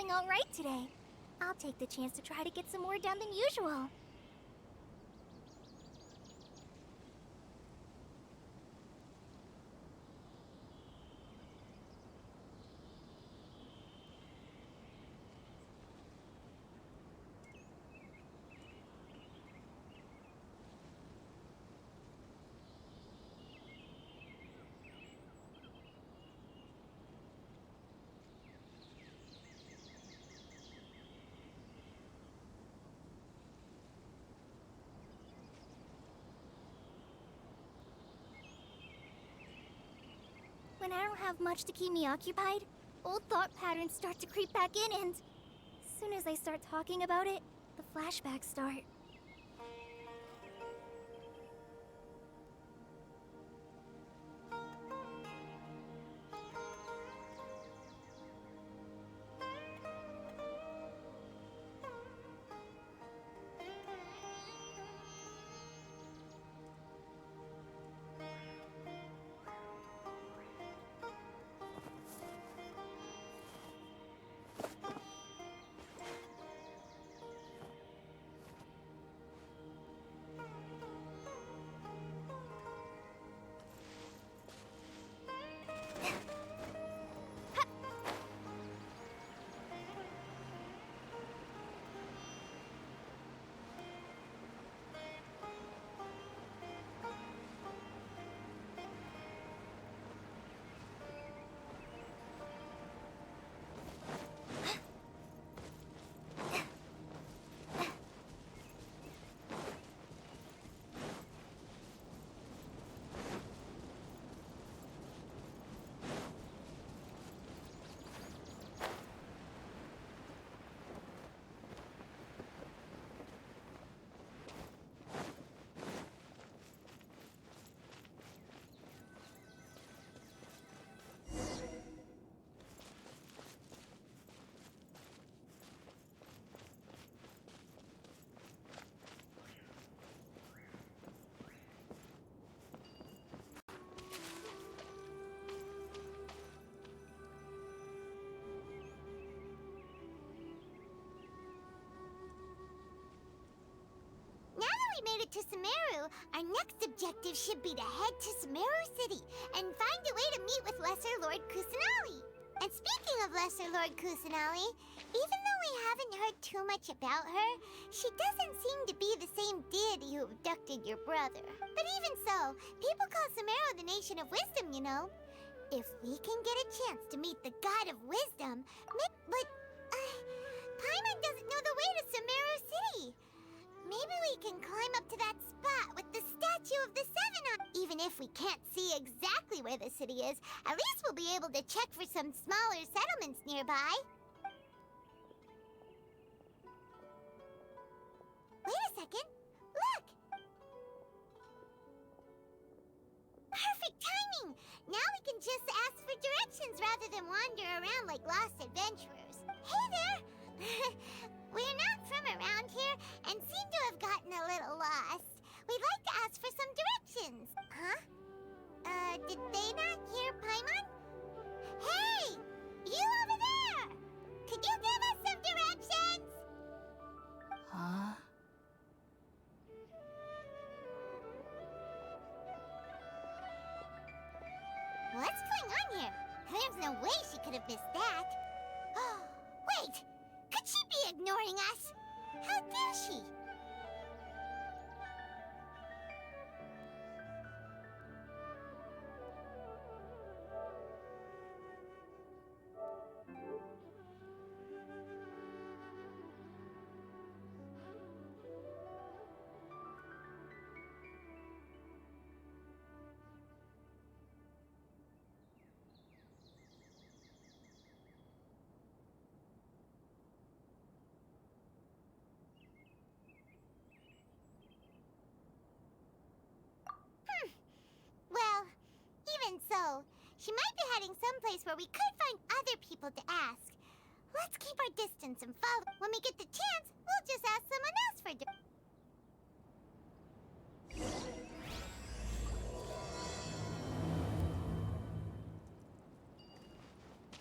doing alright today. I'll take the chance to try to get some more done than usual. When I don't have much to keep me occupied, old thought patterns start to creep back in and... as soon as I start talking about it, the flashbacks start. Made it to Sumeru, our next objective should be to head to Sumeru City and find a way to meet with Lesser Lord Kusanali. And speaking of Lesser Lord Kusanali, even though we haven't heard too much about her, she doesn't seem to be the same deity who abducted your brother. But even so, people call Sumeru the Nation of Wisdom, you know. If we can get a chance to meet the God of Wisdom, but Paimon doesn't know the way to Sumeru City. Maybe we can climb up to that spot with the statue of the Seven on. Even if we can't see exactly where the city is, at least we'll be able to check for some smaller settlements nearby. Wait a second. Look! Perfect timing! Now we can just ask for directions rather than wander around like lost adventurers. Hey there! We're not from around here and seem to have gotten a little lost. We'd like to ask for some directions. Huh? Did they not hear Paimon? Hey! You over there! Could you give us some directions? Huh? What's going on here? There's no way she could have missed that. Wait! Could she be ignoring us? How dare she? Well, even so, she might be heading someplace where we could find other people to ask. Let's keep our distance and follow. When we get the chance, we'll just ask someone else for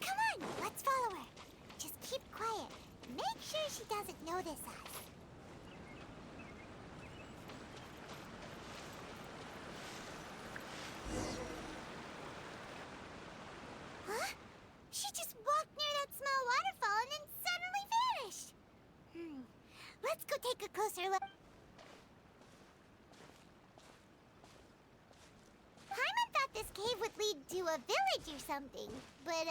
Come on, let's follow her. Just keep quiet. go take a closer look. Paimon thought this cave would lead to a village or something, but,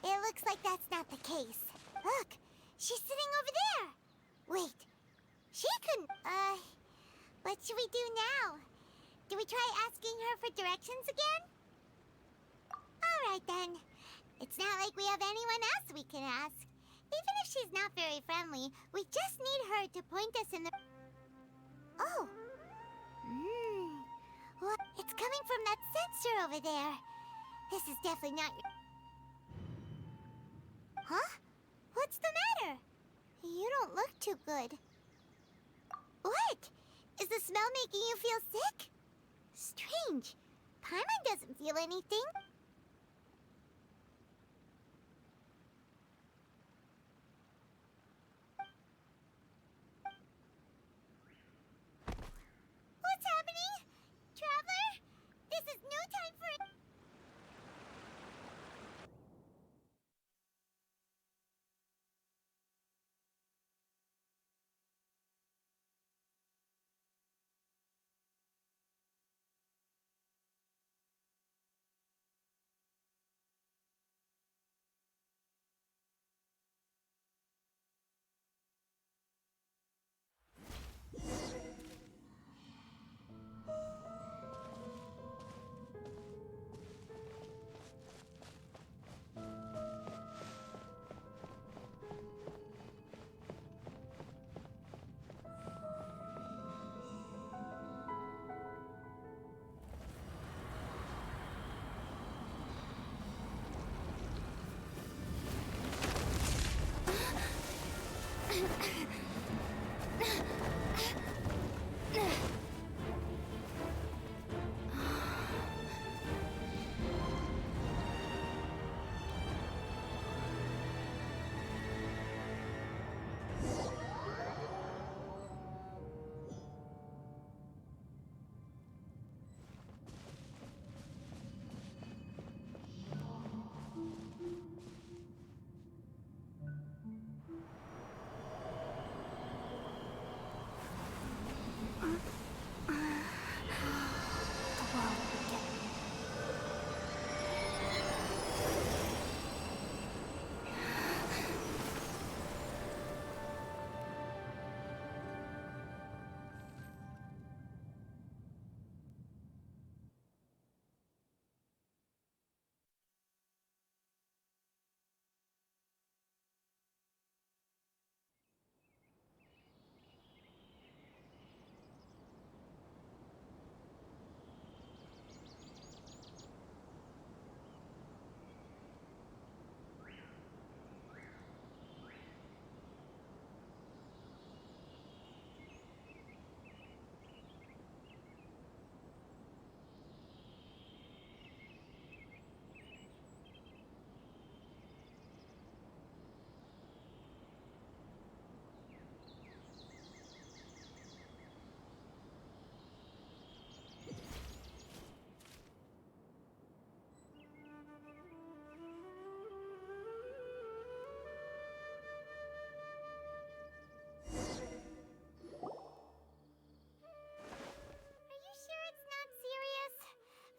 it looks like that's not the case. Look, she's sitting over there. Wait, she couldn't, what should we do now? Do we try asking her for directions again? Alright then. It's not like we have anyone else we can ask. Even if she's not very friendly, we just need her to point us in the... Oh! What? It's coming from that sensor over there. This is definitely not... Huh? What's the matter? You don't look too good. What? Is the smell making you feel sick? Strange. Paimon doesn't feel anything. What's happening? Traveler? This is no time for it.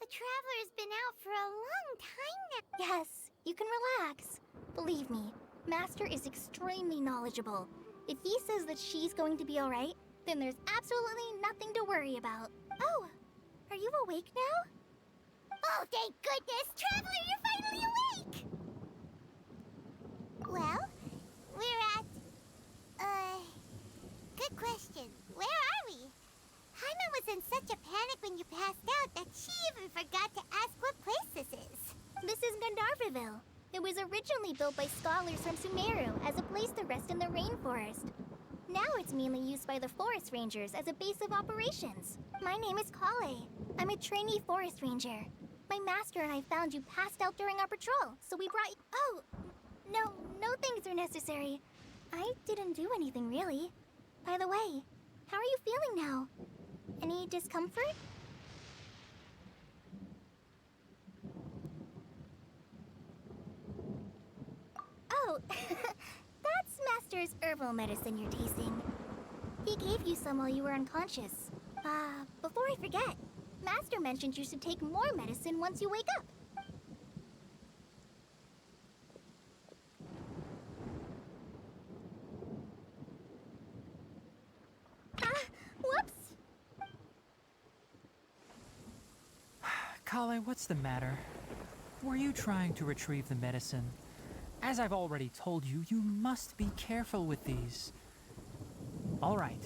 The Traveler's been out for a long time now. Yes, you can relax. Believe me, Master is extremely knowledgeable. If he says that she's going to be alright, then there's absolutely nothing to worry about. Oh, are you awake now? Oh, thank goodness! Traveler, you're finally awake! Well, we're at... Good question. Where are we? Paimon was in such a panic when you passed out that she even forgot to ask what place this is. This is Gandharvaville. It was originally built by scholars from Sumeru as a place to rest in the rainforest. Now it's mainly used by the forest rangers as a base of operations. My name is Kale. I'm a trainee forest ranger. My master and I found you passed out during our patrol, so we brought you... Oh, no things are necessary. I didn't do anything, really. By the way, how are you feeling now? Any discomfort? Oh, that's Master's herbal medicine you're tasting. I gave you some while you were unconscious. Before I forget, Master mentioned you should take more medicine once you wake up. Whoops! Kale, what's the matter? Were you trying to retrieve the medicine? As I've already told you, you must be careful with these. All right,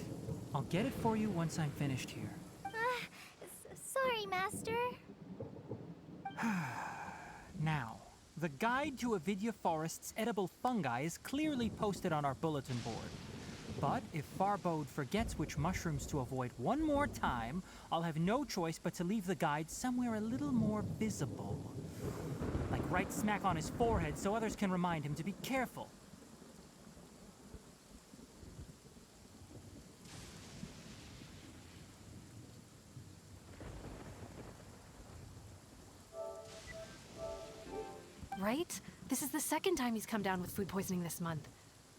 I'll get it for you once I'm finished here. Sorry, Master. Now, the guide to Avidya Forest's edible fungi is clearly posted on our bulletin board. But if Farbode forgets which mushrooms to avoid one more time, I'll have no choice but to leave the guide somewhere a little more visible. Like right smack on his forehead so others can remind him to be careful. Right? This is the second time he's come down with food poisoning this month.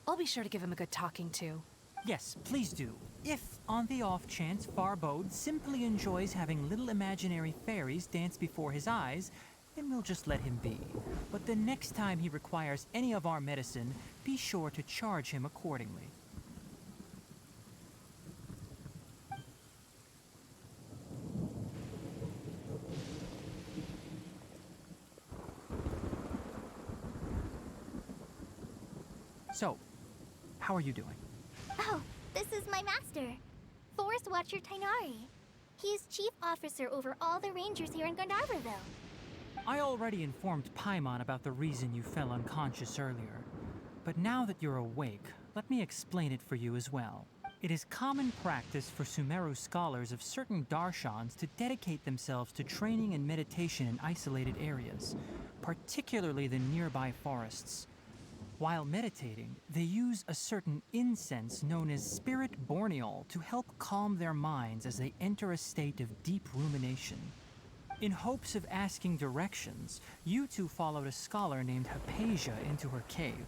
I'll be sure to give him a good talking to. Yes, please do. If, on the off chance, Farbode simply enjoys having little imaginary fairies dance before his eyes, then we'll just let him be. But the next time he requires any of our medicine, be sure to charge him accordingly. So, how are you doing? Oh, this is my master, Forest Watcher Tighnari. He's chief officer over all the rangers here in Gandharvaville. I already informed Paimon about the reason you fell unconscious earlier. But now that you're awake, let me explain it for you as well. It is common practice for Sumeru scholars of certain darshans to dedicate themselves to training and meditation in isolated areas, particularly the nearby forests. While meditating, they use a certain incense known as Spirit Borneol to help calm their minds as they enter a state of deep rumination. In hopes of asking directions, you two followed a scholar named Hypatia into her cave.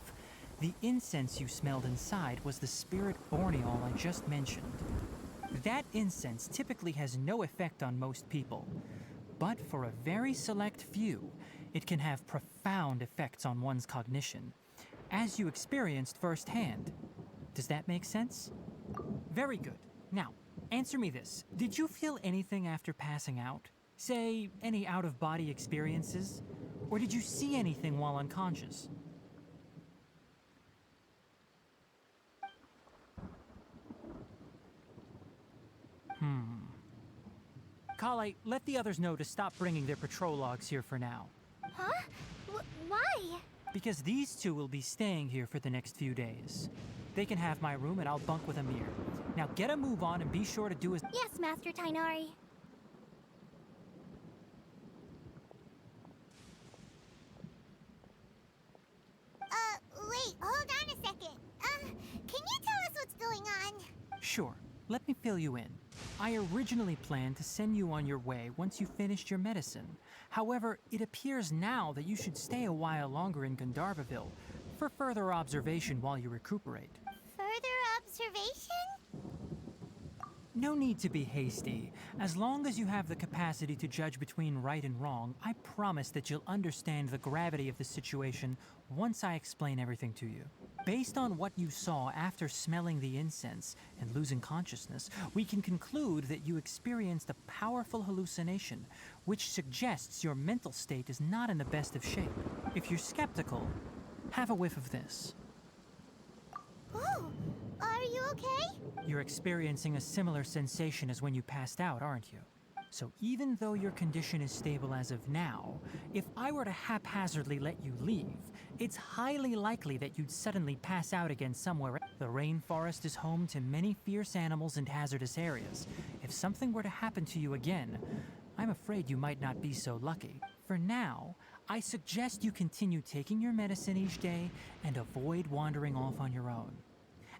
The incense you smelled inside was the Spirit Borneol I just mentioned. That incense typically has no effect on most people, but for a very select few, it can have profound effects on one's cognition, as you experienced firsthand. Does that make sense? Very good. Now, answer me this. Did you feel anything after passing out? Say, any out-of-body experiences? Or did you see anything while unconscious? Kale, let the others know to stop bringing their patrol logs here for now. Huh? Why? Because these two will be staying here for the next few days. They can have my room and I'll bunk with Amir. Now get a move on and be sure to do as— Yes, Master Tighnari. Wait, hold on a second. Can you tell us what's going on? Sure, let me fill you in. I originally planned to send you on your way once you finished your medicine. However, it appears now that you should stay a while longer in Gandharvaville for further observation while you recuperate. Further observation? No need to be hasty. As long as you have the capacity to judge between right and wrong, I promise that you'll understand the gravity of the situation once I explain everything to you. Based on what you saw after smelling the incense and losing consciousness, we can conclude that you experienced a powerful hallucination, which suggests your mental state is not in the best of shape. If you're skeptical, have a whiff of this. Oh, are you okay? You're experiencing a similar sensation as when you passed out, aren't you? So even though your condition is stable as of now, if I were to haphazardly let you leave, it's highly likely that you'd suddenly pass out again somewhere. The rainforest is home to many fierce animals and hazardous areas. If something were to happen to you again, I'm afraid you might not be so lucky. For now, I suggest you continue taking your medicine each day and avoid wandering off on your own.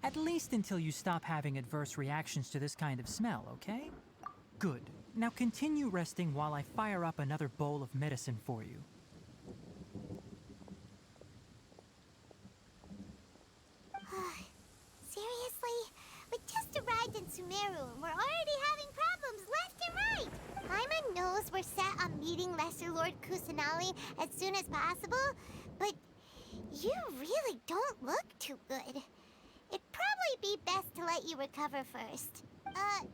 At least until you stop having adverse reactions to this kind of smell, okay? Good. Now continue resting while I fire up another bowl of medicine for you. Seriously? We just arrived in Sumeru, and we're already having problems left and right. Paimon knows we're set on meeting Lesser Lord Kusanali as soon as possible, but you really don't look too good. It'd probably be best to let you recover first. Hey!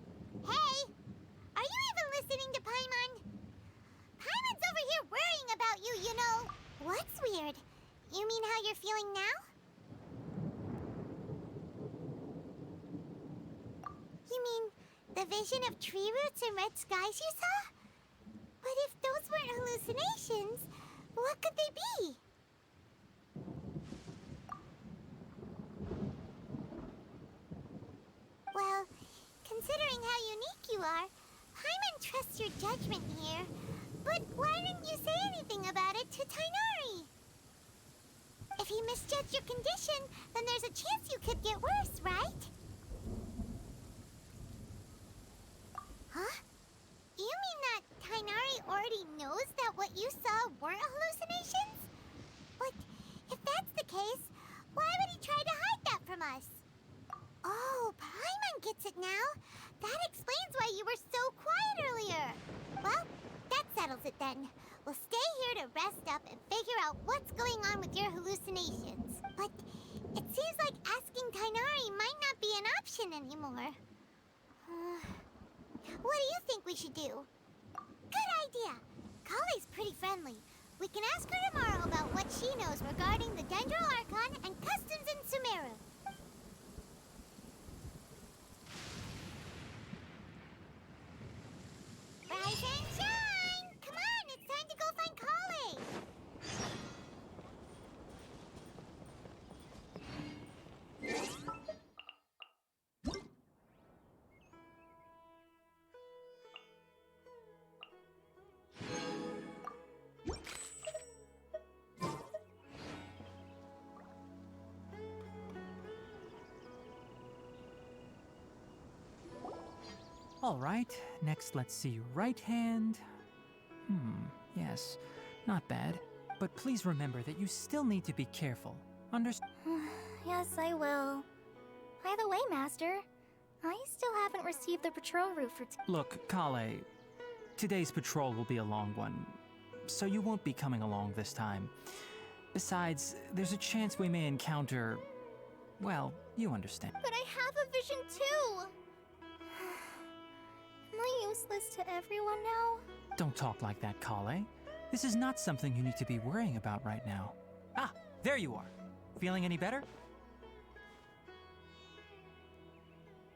Are you even listening to Paimon? Paimon's over here worrying about you, you know. What's weird? You mean how you're feeling now? You mean the vision of tree roots and red skies you saw? But if those weren't hallucinations, what could they be? Well, considering how unique you are, Paimon trusts your judgment here. But why didn't you say anything about it to Tighnari? If he misjudged your condition, then there's a chance you could get worse, right? Huh? You mean that Tighnari already knows that what you saw weren't hallucinations? But if that's the case, why would he try to hide that from us? Oh, Paimon gets it now. That explains why you were so quiet earlier. Well, that settles it then. We'll stay here to rest up and figure out what's going on with your hallucinations. But it seems like asking Tighnari might not be an option anymore. What do you think we should do? Good idea. Kale's pretty friendly. We can ask her tomorrow about what she knows regarding the Dendro Archon and customs in Sumeru. Rise and shine! Come on, it's time to go find Kale! All right, next let's see. Right hand. Yes, not bad. But please remember that you still need to be careful. Understand? Yes, I will. By the way, Master, I still haven't received the patrol route for Look, Kale, today's patrol will be a long one, so you won't be coming along this time. Besides, there's a chance we may encounter... well, you understand. But I have a vision too! Am I useless to everyone now? Don't talk like that, Kale. This is not something you need to be worrying about right now. Ah, there you are. Feeling any better?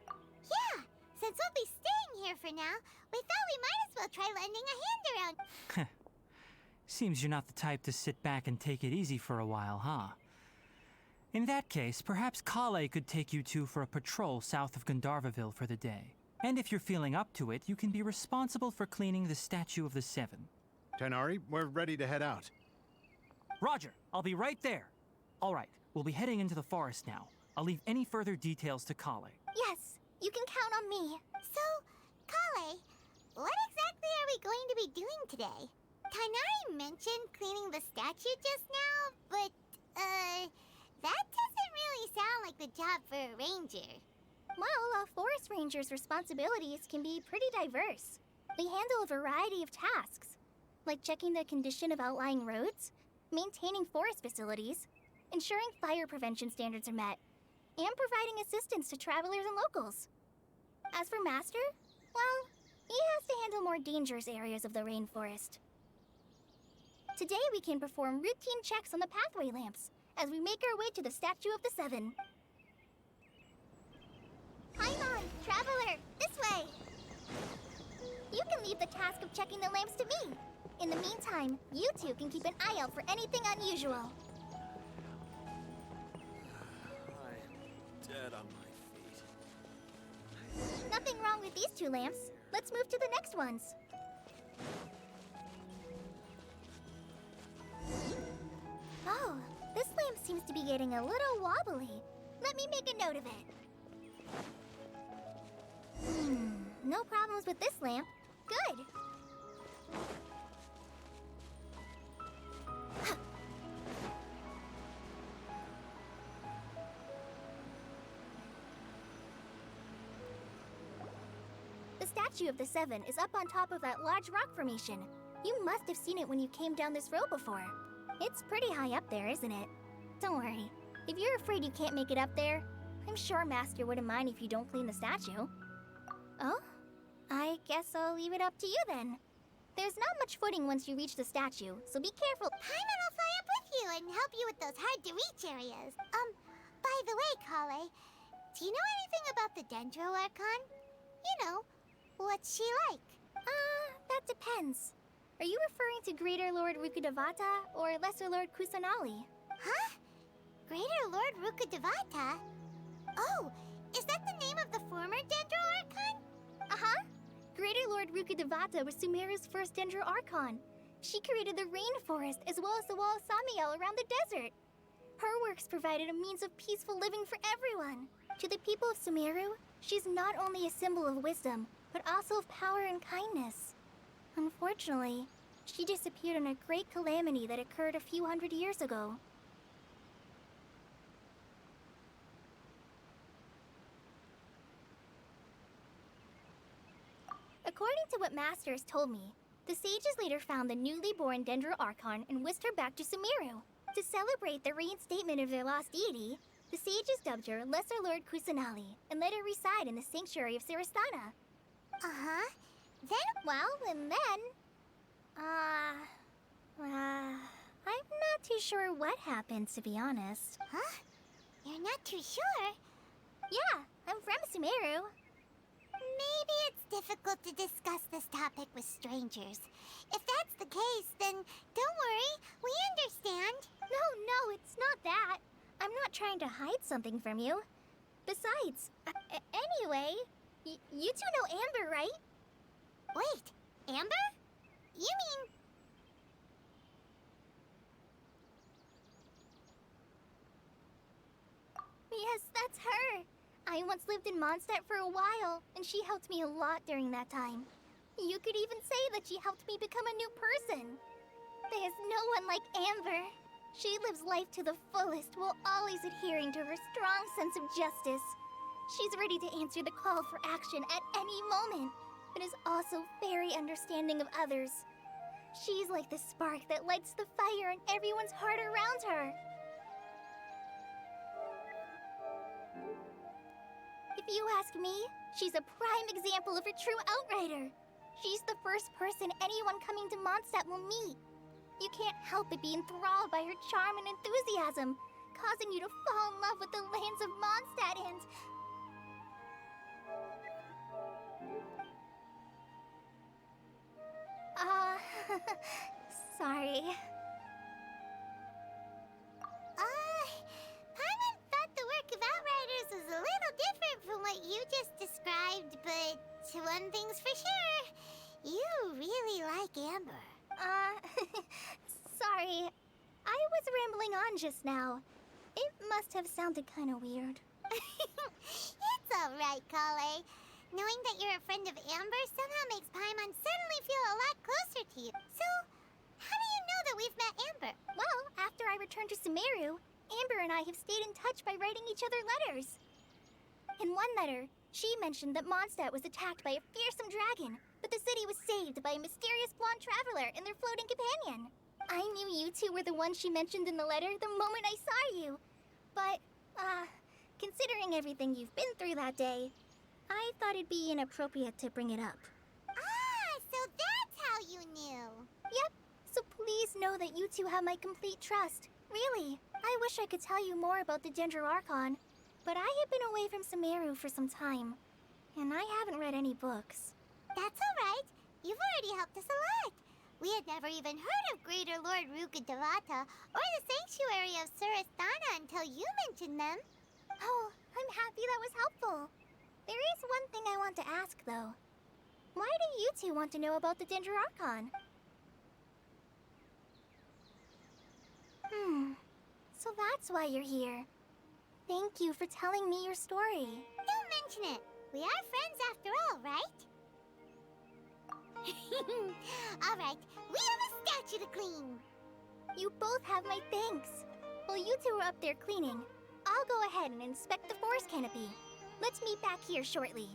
Yeah, since we'll be staying here for now, we thought we might as well try lending a hand around. Seems you're not the type to sit back and take it easy for a while, huh? In that case, perhaps Kale could take you two for a patrol south of Gandharvaville for the day. And if you're feeling up to it, you can be responsible for cleaning the Statue of the Seven. Tighnari, we're ready to head out. Roger, I'll be right there. All right, we'll be heading into the forest now. I'll leave any further details to Kale. Yes, you can count on me. So, Kale, what exactly are we going to be doing today? Tighnari mentioned cleaning the statue just now, but, that doesn't really sound like the job for a ranger. Well, a forest ranger's responsibilities can be pretty diverse. They handle a variety of tasks, like checking the condition of outlying roads, maintaining forest facilities, ensuring fire prevention standards are met, and providing assistance to travelers and locals. As for Master, well, he has to handle more dangerous areas of the rainforest. Today we can perform routine checks on the pathway lamps as we make our way to the Statue of the Seven. Paimon, Traveler, this way! You can leave the task of checking the lamps to me. In the meantime, you two can keep an eye out for anything unusual. I'm dead on my feet. Nothing wrong with these two lamps. Let's move to the next ones. Oh, this lamp seems to be getting a little wobbly. Let me make a note of it. No problems with this lamp. Good. statue of the Seven is up on top of that large rock formation. You must have seen it when you came down this road before. It's pretty high up there, isn't it? Don't worry. If you're afraid you can't make it up there, I'm sure Master wouldn't mind if you don't clean the statue. Oh? I guess I'll leave it up to you then. There's not much footing once you reach the statue, so be careful. Paimon will fly up with you and help you with those hard-to-reach areas. By the way, Kale, do you know anything about the Dendro Archon? You know, what's she like? That depends. Are you referring to Greater Lord Rukkhadevata or Lesser Lord Kusanali? Huh? Greater Lord Rukkhadevata? Oh, is that the name of the former Dendro Archon? Uh-huh. Greater Lord Rukkhadevata was Sumeru's first Dendro Archon. She created the rainforest as well as the wall of Samiel around the desert. Her works provided a means of peaceful living for everyone. To the people of Sumeru, she's not only a symbol of wisdom, but also of power and kindness. Unfortunately, she disappeared in a great calamity that occurred a few hundred years ago. According to what Master has told me, the sages later found the newly born Dendro Archon and whisked her back to Sumeru. To celebrate the reinstatement of their lost deity, the sages dubbed her Lesser Lord Kusanali and let her reside in the sanctuary of Siristana. Uh-huh. And then... I'm not too sure what happened, to be honest. Huh? You're not too sure? Yeah, I'm from Sumeru. Maybe it's difficult to discuss this topic with strangers. If that's the case, then don't worry. We understand. No, it's not that. I'm not trying to hide something from you. Besides, anyway, you two know Amber, right? Wait, Amber? You mean... Yes, that's her. I once lived in Mondstadt for a while, and she helped me a lot during that time. You could even say that she helped me become a new person. There's no one like Amber. She lives life to the fullest while always adhering to her strong sense of justice. She's ready to answer the call for action at any moment, but is also very understanding of others. She's like the spark that lights the fire in everyone's heart around her. If you ask me, she's a prime example of a true outrider. She's the first person anyone coming to Mondstadt will meet. You can't help but be enthralled by her charm and enthusiasm, causing you to fall in love with the lands of Mondstadt and... sorry. Paimon thought the work of Outriders was a little different from what you just described, but one thing's for sure, you really like Amber. Sorry. I was rambling on just now. It must have sounded kind of weird. It's alright, Kale. Knowing that you're a friend of Amber somehow makes Paimon suddenly feel a lot closer to you. So, how do you know that we've met Amber? Well, after I returned to Sumeru, Amber and I have stayed in touch by writing each other letters. In one letter, she mentioned that Mondstadt was attacked by a fearsome dragon, but the city was saved by a mysterious blonde traveler and their floating companion. I knew you two were the ones she mentioned in the letter the moment I saw you. But, considering everything you've been through that day, I thought it'd be inappropriate to bring it up. Ah, so that's how you knew. Yep, so please know that you two have my complete trust. Really, I wish I could tell you more about the Dendro Archon, but I have been away from Sumeru for some time, and I haven't read any books. That's alright. You've already helped us a lot. We had never even heard of Greater Lord Rukkhadevata or the Sanctuary of Suristana until you mentioned them. Oh, I'm happy that was helpful. There is one thing I want to ask, though. Why do you two want to know about the Dendro Archon? So that's why you're here. Thank you for telling me your story. Don't mention it. We are friends after all, right? Alright, we have a statue to clean. You both have my thanks. While you two are up there cleaning, I'll go ahead and inspect the forest canopy. Let's meet back here shortly.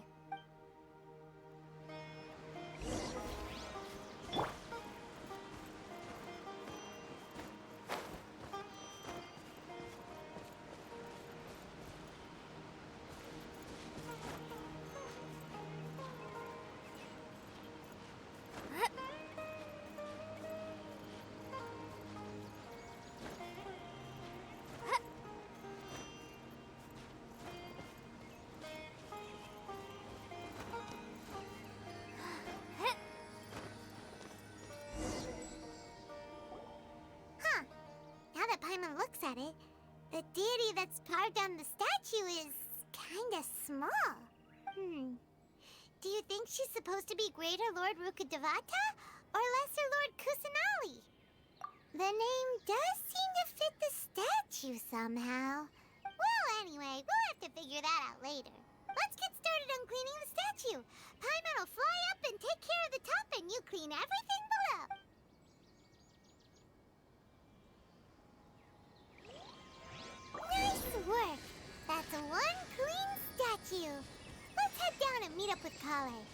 looks at it, the deity that's carved on the statue is kinda small. Do you think she's supposed to be Greater Lord Rukkhadevata or Lesser Lord Kusanali? The name does seem to fit the statue somehow. Well, anyway, we'll have to figure that out later. Let's get started on cleaning the statue. Paimon will fly up and take care of the top, and you clean everything below. Nice work! That's one clean statue. Let's head down and meet up with Kale.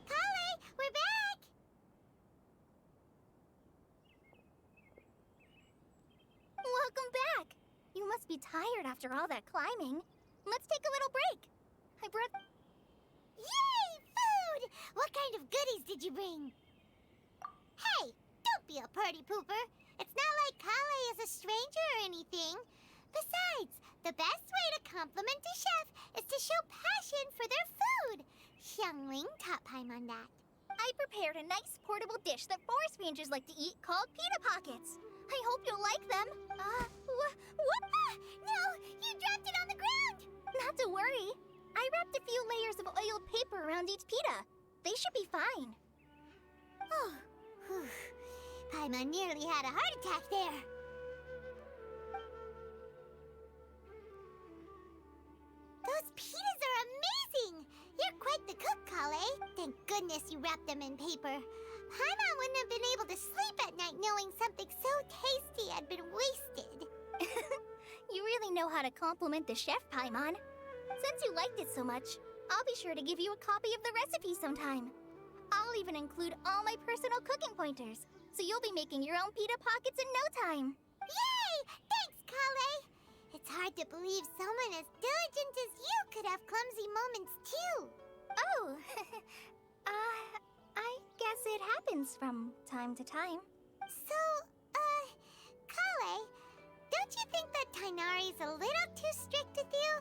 Kale, we're back! Welcome back! You must be tired after all that climbing. Let's take a little break. I brought... Yay, food! What kind of goodies did you bring? Hey, don't be a party pooper. It's not like Kale is a stranger or anything. Besides, the best way to compliment a chef is to show passion for their food. Xiangling taught Paimon that. I prepared a nice portable dish that forest rangers like to eat called pita pockets. I hope you'll like them. What the? No, you dropped it on the ground! Not to worry. I wrapped a few layers of oiled paper around each pita. They should be fine. Oh, whew. Paimon nearly had a heart attack there. Those pitas are amazing! You're quite the cook, Kale. Thank goodness you wrapped them in paper. Paimon wouldn't have been able to sleep at night knowing something so tasty had been wasted. You really know how to compliment the chef, Paimon. Since you liked it so much, I'll be sure to give you a copy of the recipe sometime. I'll even include all my personal cooking pointers, so you'll be making your own pita pockets in no time. Yay! Thanks, Kale! It's hard to believe someone as diligent as you could have clumsy moments, too. Oh, I guess it happens from time to time. So, Kale, don't you think that Tighnari's a little too strict with you?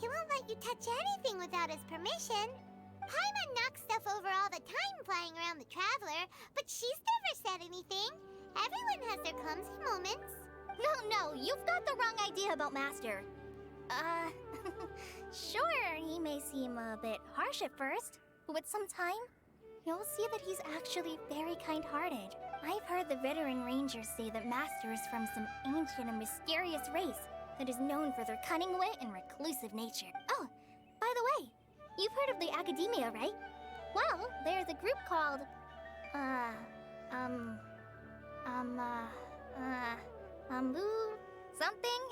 He won't let you touch anything without his permission. Paimon knocks stuff over all the time flying around the Traveler, but she's never said anything. Everyone has their clumsy moments. No, you've got the wrong idea about Master. Sure, he may seem a bit harsh at first, but with some time, you'll see that he's actually very kind-hearted. I've heard the veteran rangers say that Master is from some ancient and mysterious race that is known for their cunning wit and reclusive nature. Oh, by the way, you've heard of the Academia, right? Well, there's a group called, something?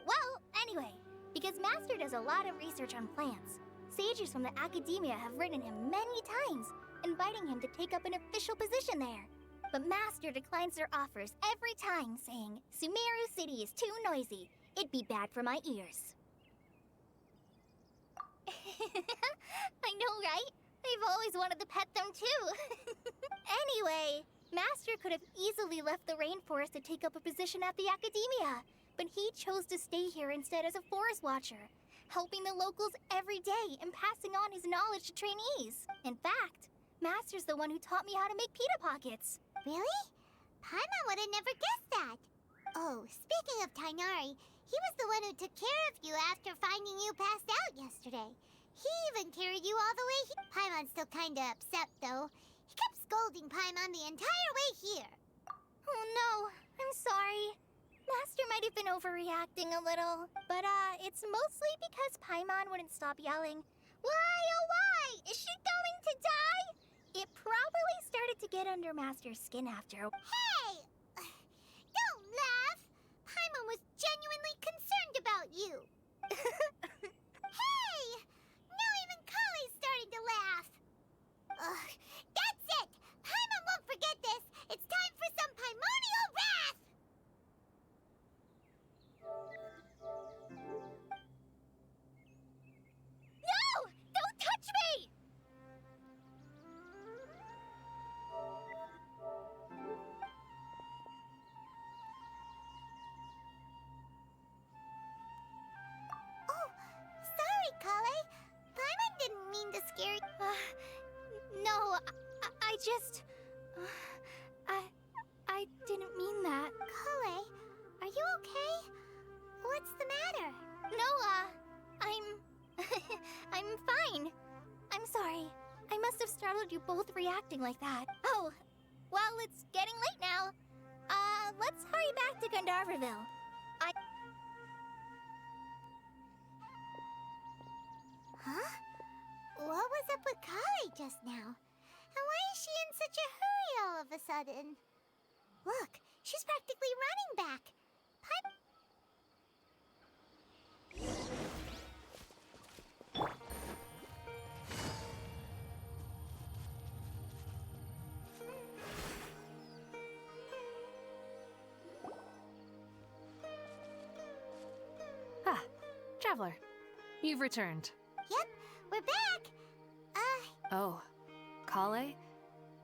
Well, anyway, because Master does a lot of research on plants, sages from the Academia have written him many times, inviting him to take up an official position there. But Master declines their offers every time, saying, Sumeru City is too noisy. It'd be bad for my ears. I know, right? I've always wanted to pet them too. Anyway, Master could have easily left the rainforest to take up a position at the Academia, but he chose to stay here instead as a forest watcher, helping the locals every day and passing on his knowledge to trainees. In fact, Master's the one who taught me how to make pita pockets. Really? Paimon would have never guessed that. Oh, speaking of Tighnari, he was the one who took care of you after finding you passed out yesterday. He even carried you all the way here. Paimon's still kinda upset, though. He kept scolding Paimon the entire way here. Oh no, I'm sorry. Master might have been overreacting a little, but it's mostly because Paimon wouldn't stop yelling, Why, oh why? Is she going to die? It probably started to get under Master's skin after. Hey! Don't laugh! Paimon was genuinely concerned about you. Hey! Now even Kale's starting to laugh. That's it! Paimon won't forget this! It's time for some Paimonial wrath! No! Don't touch me! No, I just... I didn't mean that. Kale, are you okay? What's the matter? No, I'm fine. I'm sorry. I must have startled you both reacting like that. Oh, well, it's getting late now. Let's hurry back to Gandharville. Huh? What was up with Kale just now? And why is she in such a hurry all of a sudden? Look, she's practically running back. Ah, Traveler. You've returned. Yep, we're back. Oh, Kale?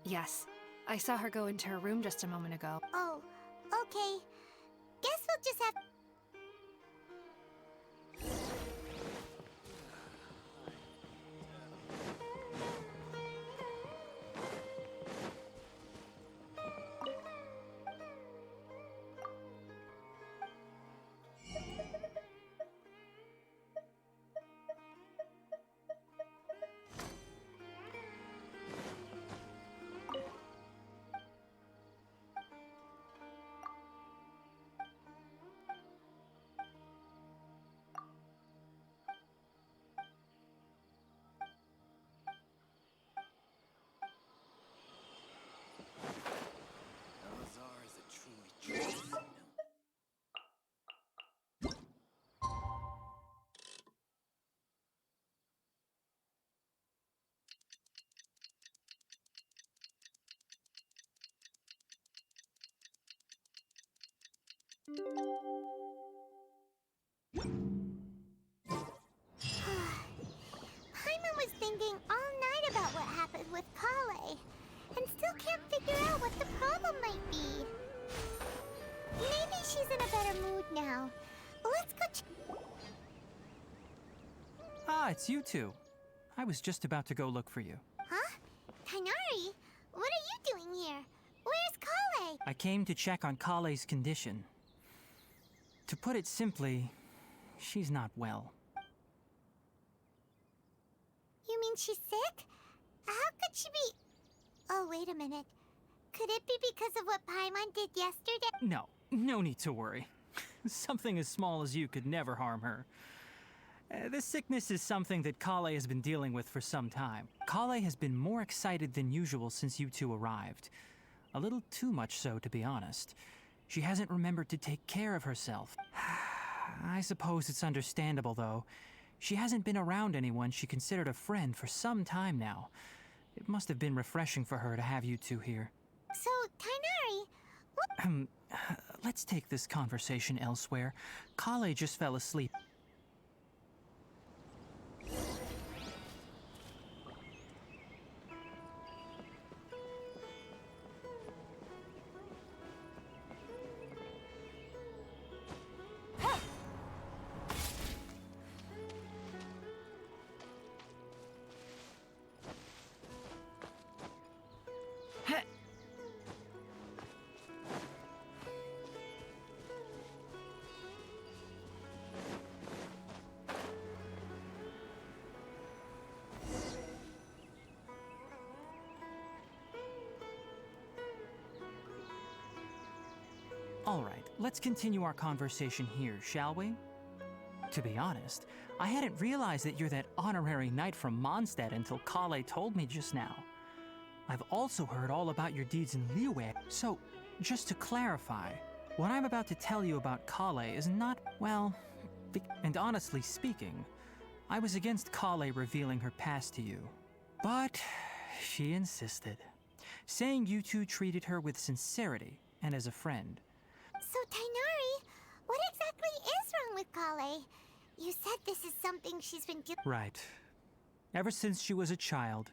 Yes. I saw her go into her room just a moment ago. Oh, okay. Guess we'll just have... Elazar is a truly chosen villain. Paimon was thinking all night about what happened with Kale, and still can't figure out what the problem might be. Maybe she's in a better mood now. Let's go Ah, it's you two. I was just about to go look for you. Huh? Tighnari? What are you doing here? Where's Kale? I came to check on Kale's condition. To put it simply, she's not well. You mean she's sick? How could she be... Oh, wait a minute. Could it be because of what Paimon did yesterday? No need to worry. Something as small as you could never harm her. This sickness is something that Kale has been dealing with for some time. Kale has been more excited than usual since you two arrived. A little too much so, to be honest. She hasn't remembered to take care of herself. I suppose it's understandable, though. She hasn't been around anyone she considered a friend for some time now. It must have been refreshing for her to have you two here. So, Tighnari, what... Let's take this conversation elsewhere. Kale just fell asleep. All right, let's continue our conversation here, shall we? To be honest, I hadn't realized that you're that honorary knight from Mondstadt until Kale told me just now. I've also heard all about your deeds in Liyue, so just to clarify, what I'm about to tell you about Kale is not, well, and honestly speaking, I was against Kale revealing her past to you. But she insisted, saying you two treated her with sincerity and as a friend. So, Tighnari, what exactly is wrong with Kale? You said this is something she's been doing. Right. Ever since she was a child,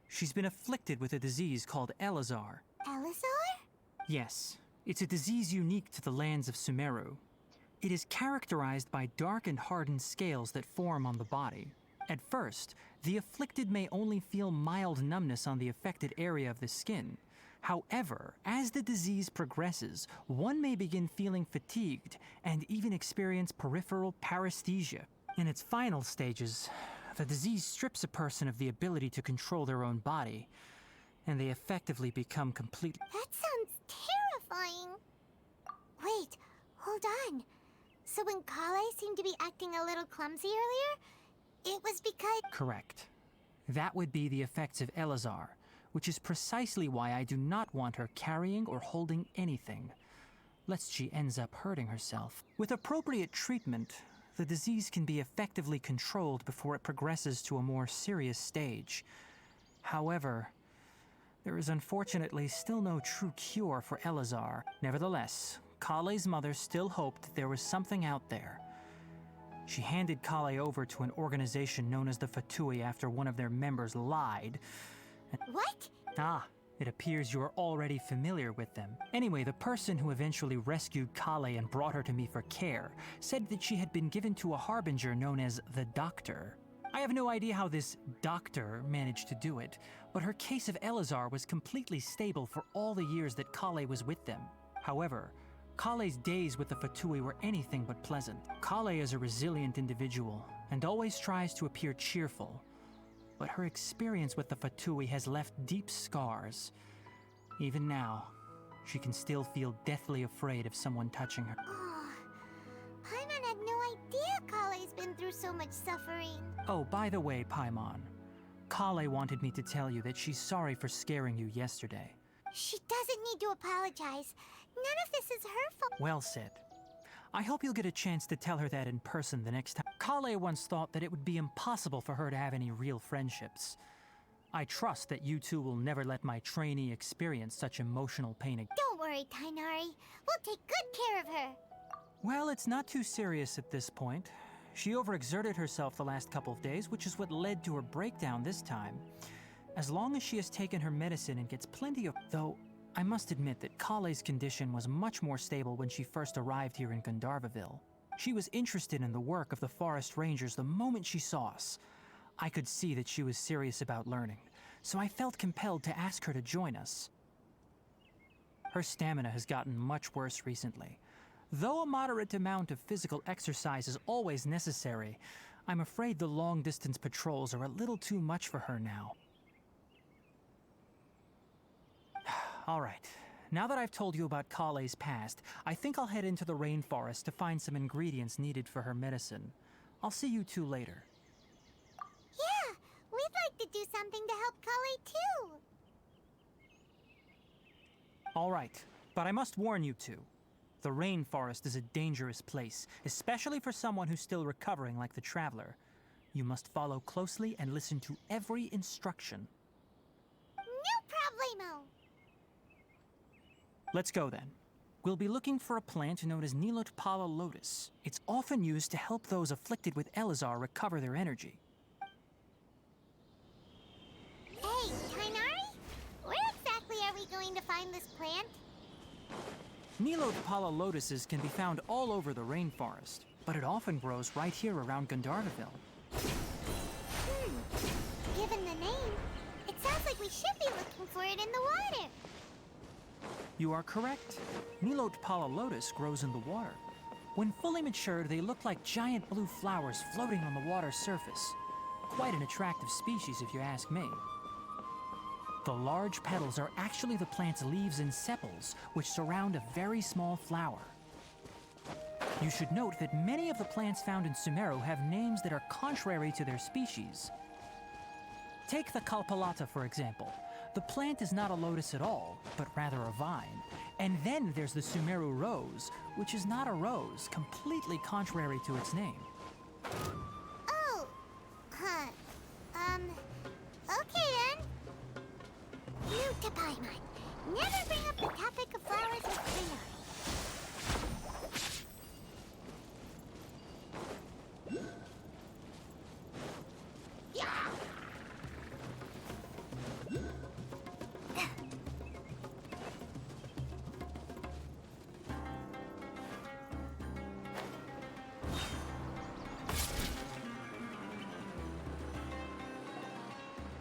she's been afflicted with a disease called Elazar. Elazar? Yes, it's a disease unique to the lands of Sumeru. It is characterized by dark and hardened scales that form on the body. At first, the afflicted may only feel mild numbness on the affected area of the skin. However, as the disease progresses, one may begin feeling fatigued and even experience peripheral paresthesia. In its final stages, the disease strips a person of the ability to control their own body, and they effectively become completely... That sounds terrifying. Wait, hold on. So when Kale seemed to be acting a little clumsy earlier, it was because... Correct. That would be the effects of Elazar, which is precisely why I do not want her carrying or holding anything, lest she ends up hurting herself. With appropriate treatment, the disease can be effectively controlled before it progresses to a more serious stage. However, there is unfortunately still no true cure for Elazar. Nevertheless, Kale's mother still hoped that there was something out there. She handed Kale over to an organization known as the Fatui after one of their members lied. What? Ah, it appears you're already familiar with them. Anyway, the person who eventually rescued Kale and brought her to me for care said that she had been given to a harbinger known as the Doctor. I have no idea how this doctor managed to do it, but her case of Elazar was completely stable for all the years that Kale was with them. However, Kale's days with the Fatui were anything but pleasant. Kale is a resilient individual and always tries to appear cheerful, but her experience with the Fatui has left deep scars. Even now, she can still feel deathly afraid of someone touching her. Oh, Paimon had no idea Kale's been through so much suffering. Oh, by the way, Paimon, Kale wanted me to tell you that she's sorry for scaring you yesterday. She doesn't need to apologize. None of this is her fault. Well said. I hope you'll get a chance to tell her that in person the next time. Kale once thought that it would be impossible for her to have any real friendships. I trust that you two will never let my trainee experience such emotional pain again. Don't worry, Tainari. We'll take good care of her. Well, it's not too serious at this point. She overexerted herself the last couple of days, which is what led to her breakdown this time. As long as she has taken her medicine and gets plenty of... Though, I must admit that Kale's condition was much more stable when she first arrived here in Gandharvaville. She was interested in the work of the Forest Rangers the moment she saw us. I could see that she was serious about learning, so I felt compelled to ask her to join us. Her stamina has gotten much worse recently. Though a moderate amount of physical exercise is always necessary, I'm afraid the long-distance patrols are a little too much for her now. All right. Now that I've told you about Kale's past, I think I'll head into the rainforest to find some ingredients needed for her medicine. I'll see you two later. Yeah, we'd like to do something to help Kale too. All right, but I must warn you two. The rainforest is a dangerous place, especially for someone who's still recovering like the Traveler. You must follow closely and listen to every instruction. No problemo. Let's go then. We'll be looking for a plant known as Nilotpala lotus. It's often used to help those afflicted with Elazar recover their energy. Hey, Tainari? Where exactly are we going to find this plant? Nilotpala lotuses can be found all over the rainforest, but it often grows right here around Gandharvaville. Given the name, it sounds like we should be looking for it in the water. You are correct. Nilotpala lotus grows in the water. When fully matured, they look like giant blue flowers floating on the water's surface. Quite an attractive species, if you ask me. The large petals are actually the plant's leaves and sepals, which surround a very small flower. You should note that many of the plants found in Sumeru have names that are contrary to their species. Take the Kalpalata, for example. The plant is not a lotus at all, but rather a vine. And then there's the Sumeru rose, which is not a rose, completely contrary to its name. Oh, huh. Okay then. Note to Paimon. Never bring up the topic of flowers with Tainari.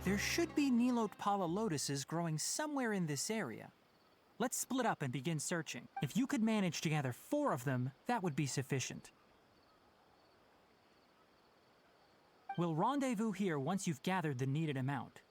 There should be Nilotpala lotuses growing somewhere in this area. Let's split up and begin searching. If you could manage to gather 4 of them, that would be sufficient. We'll rendezvous here once you've gathered the needed amount.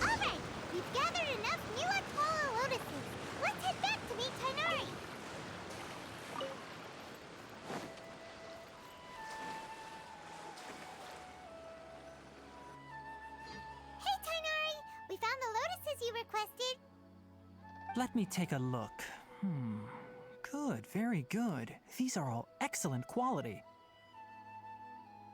Alright, we've gathered enough Nilotpala lotuses. Let's head back to meet Tighnari. Hey Tighnari, we found the lotuses you requested. Let me take a look. Good, very good. These are all excellent quality.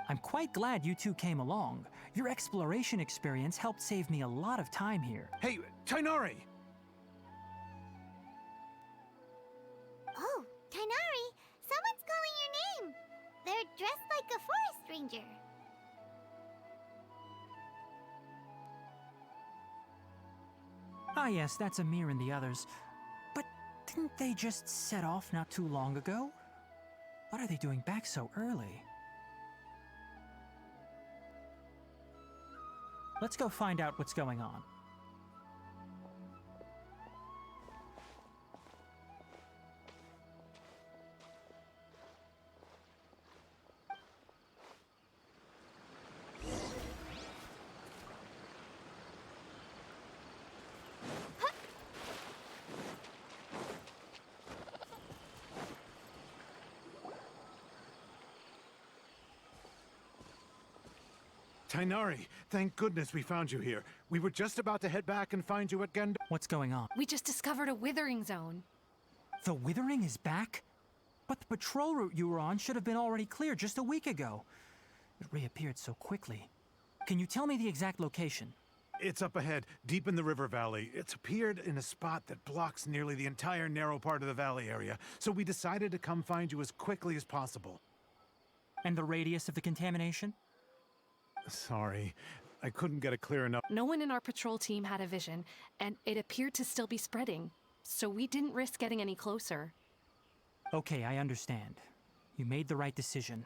I'm quite glad you two came along. Your exploration experience helped save me a lot of time here. Hey, Tighnari! Oh, Tighnari, someone's calling your name. They're dressed like a forest ranger. Ah yes, that's Amir and the others. But didn't they just set off not too long ago? What are they doing back so early? Let's go find out what's going on. Tighnari, thank goodness we found you here. We were just about to head back and find you at Gand. What's going on? We just discovered a withering zone. The Withering is back? But the patrol route you were on should have been already cleared just a week ago. It reappeared so quickly. Can you tell me the exact location? It's up ahead, deep in the river valley. It's appeared in a spot that blocks nearly the entire narrow part of the valley area, so we decided to come find you as quickly as possible. And the radius of the contamination? Sorry, I couldn't get a clear enough. No one in our patrol team had a vision, and it appeared to still be spreading, so we didn't risk getting any closer. Okay, I understand. You made the right decision.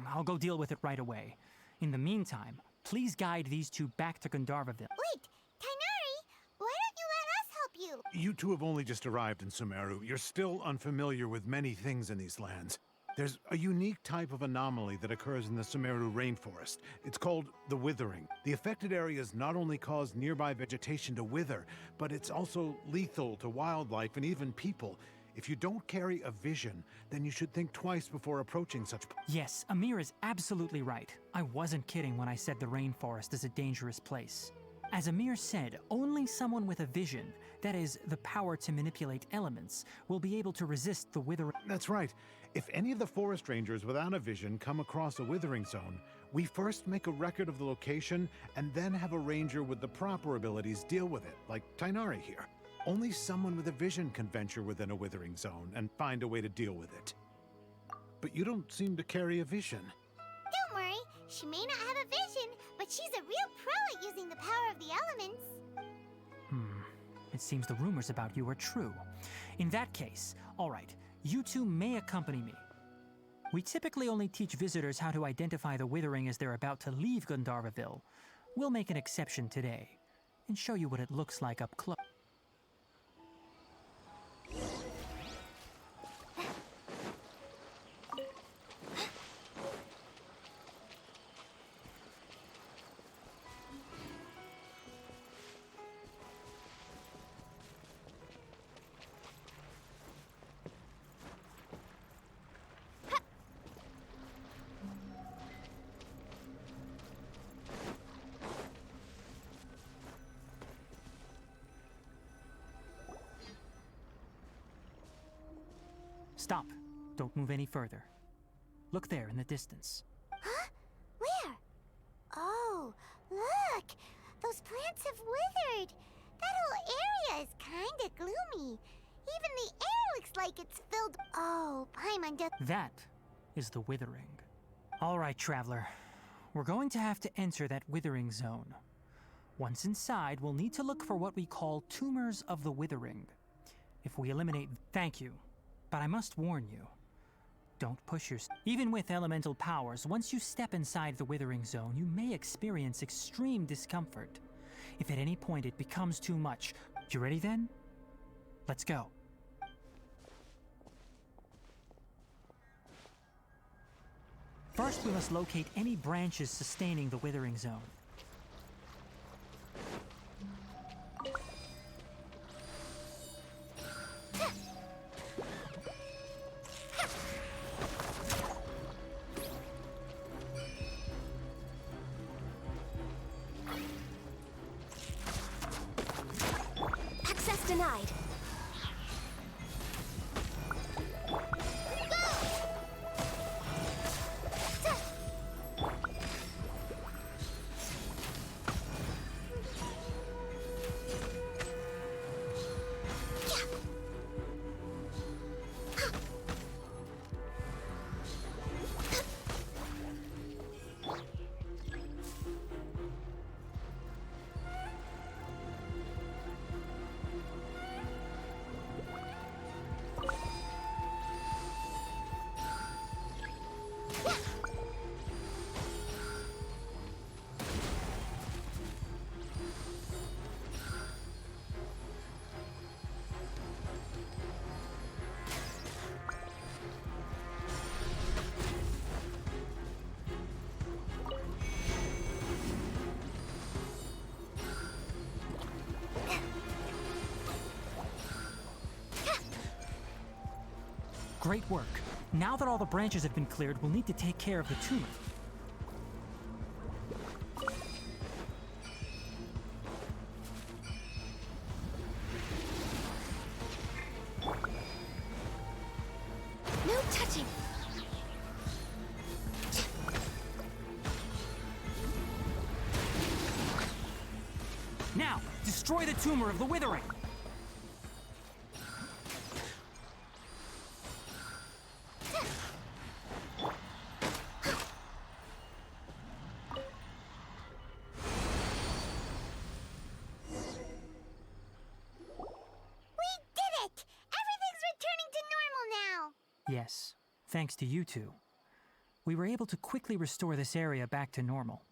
I'll go deal with it right away. In the meantime, please guide these two back to Gandharvaville. Wait, Tighnari, why don't you let us help you? You two have only just arrived in Sumeru. You're still unfamiliar with many things in these lands. There's a unique type of anomaly that occurs in the Sumeru rainforest. It's called the Withering. The affected areas not only cause nearby vegetation to wither, but it's also lethal to wildlife and even people. If you don't carry a vision, then you should think twice before approaching such. Yes, Amir is absolutely right. I wasn't kidding when I said the rainforest is a dangerous place. As Amir said, only someone with a vision, that is, the power to manipulate elements, will be able to resist the Withering. That's right. If any of the forest rangers without a vision come across a withering zone, we first make a record of the location and then have a ranger with the proper abilities deal with it, like Tighnari here. Only someone with a vision can venture within a withering zone and find a way to deal with it. But you don't seem to carry a vision. Don't worry, she may not have a vision, but she's a real pro at using the power of the elements. It seems the rumors about you are true. In that case, all right, you two may accompany me. We typically only teach visitors how to identify the Withering as they're about to leave Gandharvaville. We'll make an exception today and show you what it looks like up close. Stop. Don't move any further. Look there in the distance. Huh? Where? Oh, look! Those plants have withered! That whole area is kinda gloomy. Even the air looks like it's filled. Oh, Paimon does. That is the Withering. All right, Traveler. We're going to have to enter that Withering zone. Once inside, we'll need to look for what we call tumors of the Withering. If we eliminate... Thank you. But I must warn you. Don't push yourself. Even with elemental powers, once you step inside the Withering zone, you may experience extreme discomfort. If at any point it becomes too much... You ready then? Let's go. First, we must locate any branches sustaining the Withering zone. Access denied. Great work. Now that all the branches have been cleared, we'll need to take care of the tumor. No touching. Now, destroy the tumor of the Withering! Yes, thanks to you two. We were able to quickly restore this area back to normal.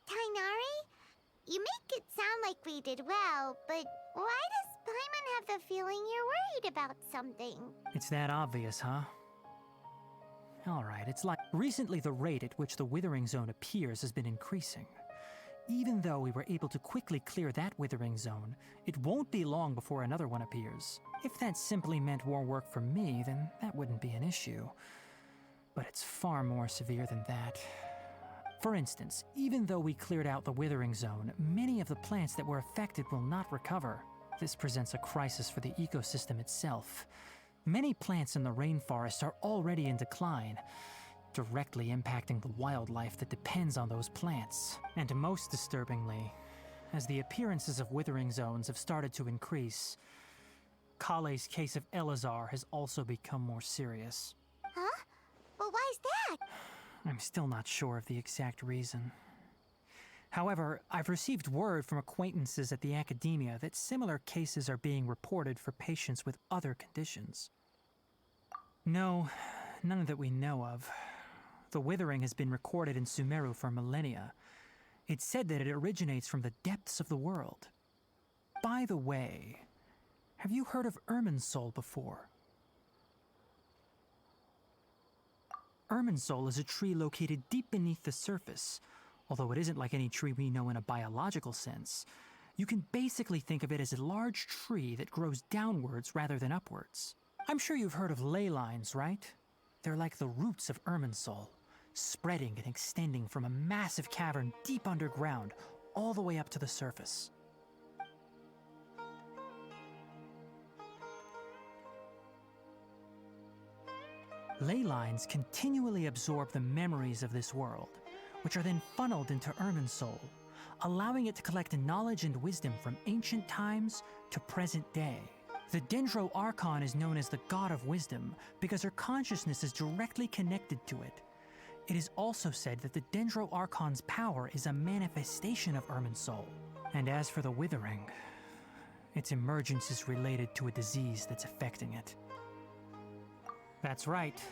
Tighnari? You make it sound like we did well, but why does Paimon have the feeling you're worried about something? It's that obvious, huh? Alright, it's like... Recently, the rate at which the Withering Zone appears has been increasing. Even though we were able to quickly clear that Withering Zone, it won't be long before another one appears. If that simply meant more work for me, then that wouldn't be an issue. But it's far more severe than that. For instance, even though we cleared out the Withering Zone, many of the plants that were affected will not recover. This presents a crisis for the ecosystem itself. Many plants in the rainforest are already in decline, directly impacting the wildlife that depends on those plants. And most disturbingly, as the appearances of Withering Zones have started to increase, Kale's case of Elazar has also become more serious. Huh? Well, why's that? I'm still not sure of the exact reason. However, I've received word from acquaintances at the academia that similar cases are being reported for patients with other conditions. No, none that we know of. The Withering has been recorded in Sumeru for millennia. It's said that it originates from the depths of the world. By the way, have you heard of Irminsul before? Irminsul is a tree located deep beneath the surface. Although it isn't like any tree we know in a biological sense, you can basically think of it as a large tree that grows downwards rather than upwards. I'm sure you've heard of ley lines, right? They're like the roots of Irminsul, spreading and extending from a massive cavern deep underground all the way up to the surface. Ley lines continually absorb the memories of this world, which are then funneled into Irminsul, allowing it to collect knowledge and wisdom from ancient times to present day. The Dendro Archon is known as the God of Wisdom because her consciousness is directly connected to it. It is also said that the Dendro Archon's power is a manifestation of Irminsul. And as for the Withering, its emergence is related to a disease that's affecting it. That's right.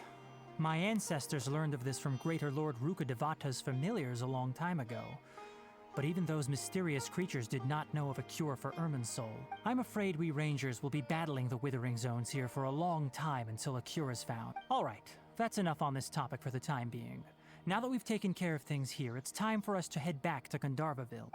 My ancestors learned of this from Greater Lord Rukkhadevata's familiars a long time ago. But even those mysterious creatures did not know of a cure for Irminsul. I'm afraid we Rangers will be battling the Withering Zones here for a long time until a cure is found. All right, that's enough on this topic for the time being. Now that we've taken care of things here, it's time for us to head back to Gandharvaville.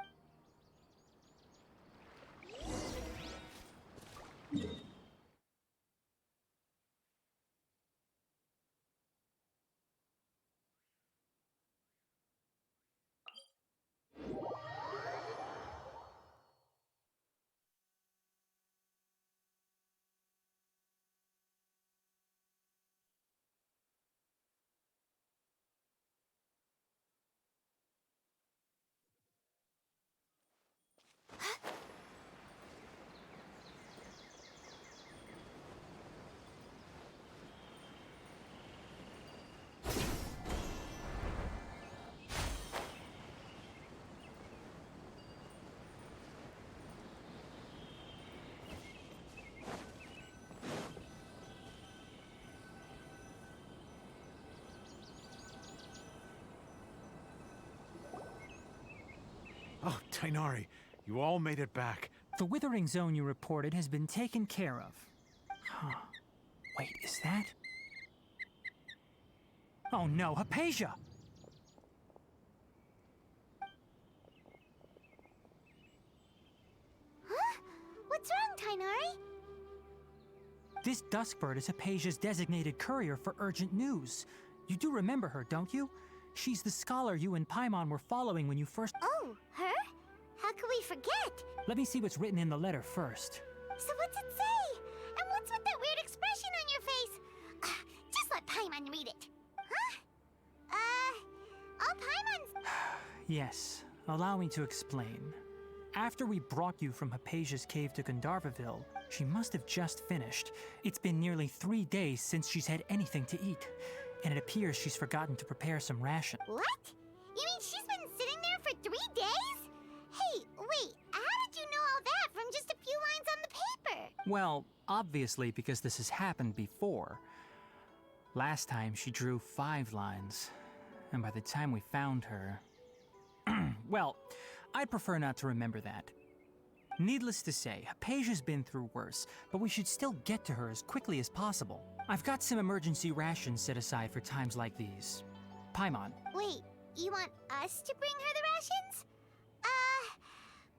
Oh, Tighnari, you all made it back. The Withering Zone you reported has been taken care of. Huh. Wait, is that? Oh no, Hypatia! Huh? What's wrong, Tighnari? This Duskbird is Hypatia's designated courier for urgent news. You do remember her, don't you? She's the scholar you and Paimon were following when you first— Oh, her? How could we forget? Let me see what's written in the letter first. So what's it say? And what's with that weird expression on your face? Just let Paimon read it. Huh? All Paimon's... Yes, allow me to explain. After we brought you from Hypatia's cave to Gandharvaville, she must have just finished. It's been nearly 3 days since she's had anything to eat, and it appears she's forgotten to prepare some ration. What? You mean she's been sitting there for 3 days? Hey, wait, how did you know all that from just a few lines on the paper? Well, obviously because this has happened before. Last time she drew 5 lines, and by the time we found her... Well, I'd prefer not to remember that. Needless to say, Hypatia's been through worse, but we should still get to her as quickly as possible. I've got some emergency rations set aside for times like these. Paimon. Wait, you want us to bring her the rations?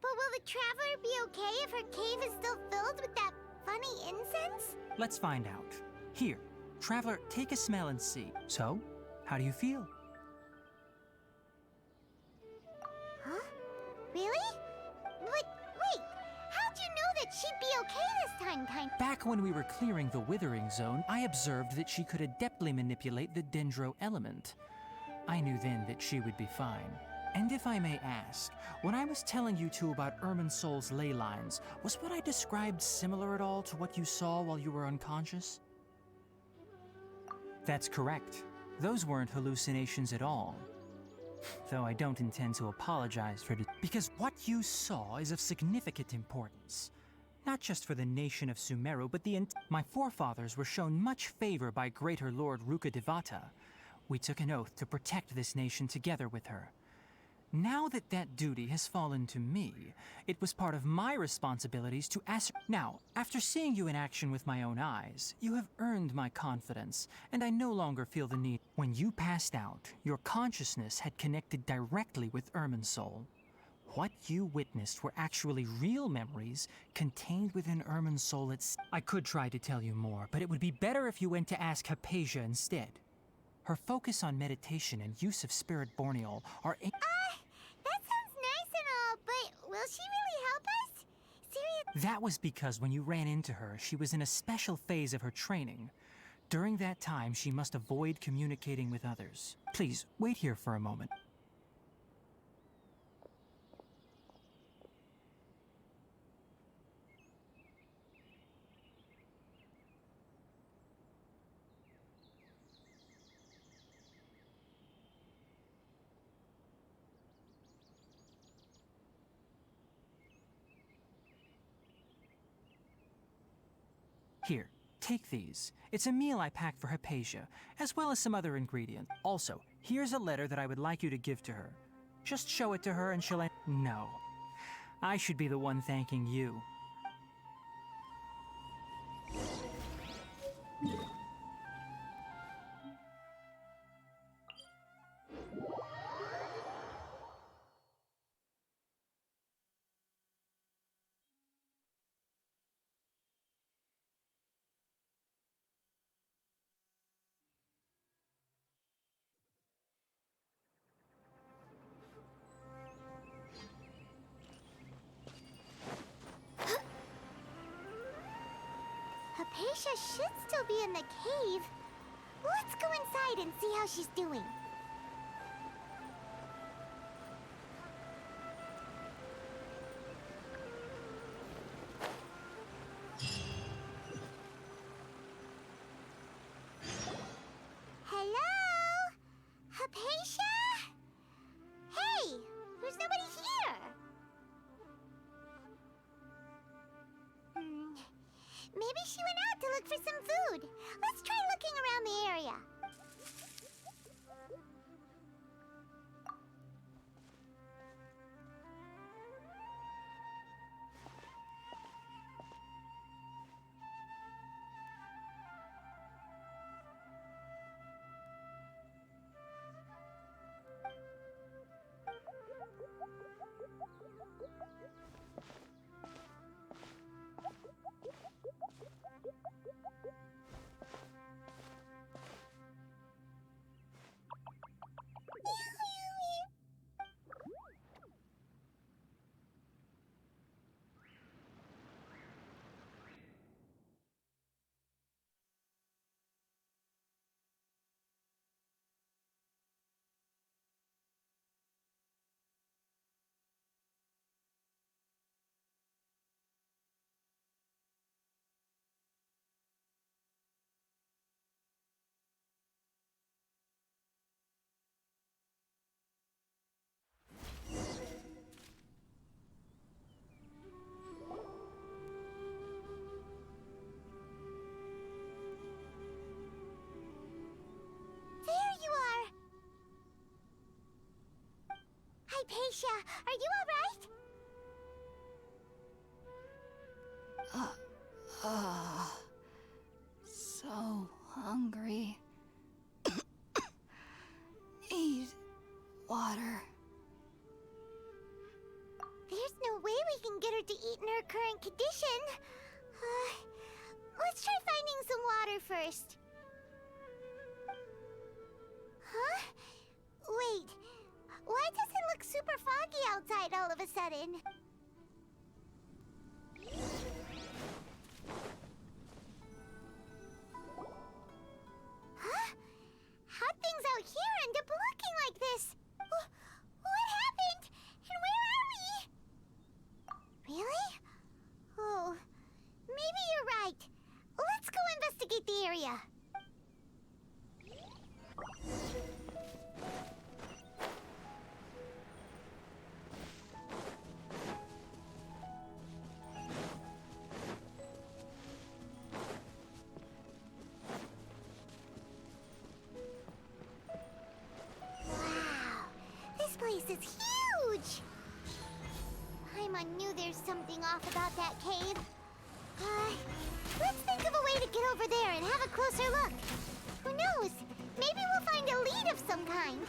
But will the traveler be okay if her cave is still filled with that funny incense? Let's find out. Here, Traveler, take a smell and see. So, how do you feel? Huh? Really? But wait, how'd you know that she'd be okay this time? Back when we were clearing the Withering Zone, I observed that she could adeptly manipulate the Dendro element. I knew then that she would be fine. And if I may ask, when I was telling you two about Irminsul's ley lines, was what I described similar at all to what you saw while you were unconscious? That's correct. Those weren't hallucinations at all. Though I don't intend to apologize for it, because what you saw is of significant importance. Not just for the nation of Sumeru, but my forefathers were shown much favor by Greater Lord Rukkhadevata. We took an oath to protect this nation together with her. Now that that duty has fallen to me, it was part of my responsibilities to Now, after seeing you in action with my own eyes, you have earned my confidence, and I no longer feel the need. When you passed out, your consciousness had connected directly with Irminsul. What you witnessed were actually real memories contained within Irminsul itself. I could try to tell you more, but it would be better if you went to ask Hypatia instead. Her focus on meditation and use of Spirit Borneol are That sounds nice and all, but will she really help us? Seriously? That was because when you ran into her, she was in a special phase of her training. During that time, she must avoid communicating with others. Please, wait here for a moment. Here, take these. It's a meal I packed for Hypatia, as well as some other ingredients. Also, here's a letter that I would like you to give to her. Just show it to her and she'll... No. I should be the one thanking you. Hypatia should still be in the cave. Let's go inside and see how she's doing. Hello? Hypatia? Hey, there's nobody here. Maybe she went out to look for some food. Let's try looking around the area. Hypatia, are you alright? So hungry. Need water. There's no way we can get her to eat in her current condition. Let's try finding some water first. Huh? Wait, why does it look super foggy outside all of a sudden? Huh? How'd things out here end up looking like this? What happened? And where are we? Really? Oh, maybe you're right. Let's go investigate the area. Wow, this place is huge! Paimon knew there's something off about that cave. Let's think of a way to get over there and have a closer look. Who knows? Maybe we'll find a lead of some kind.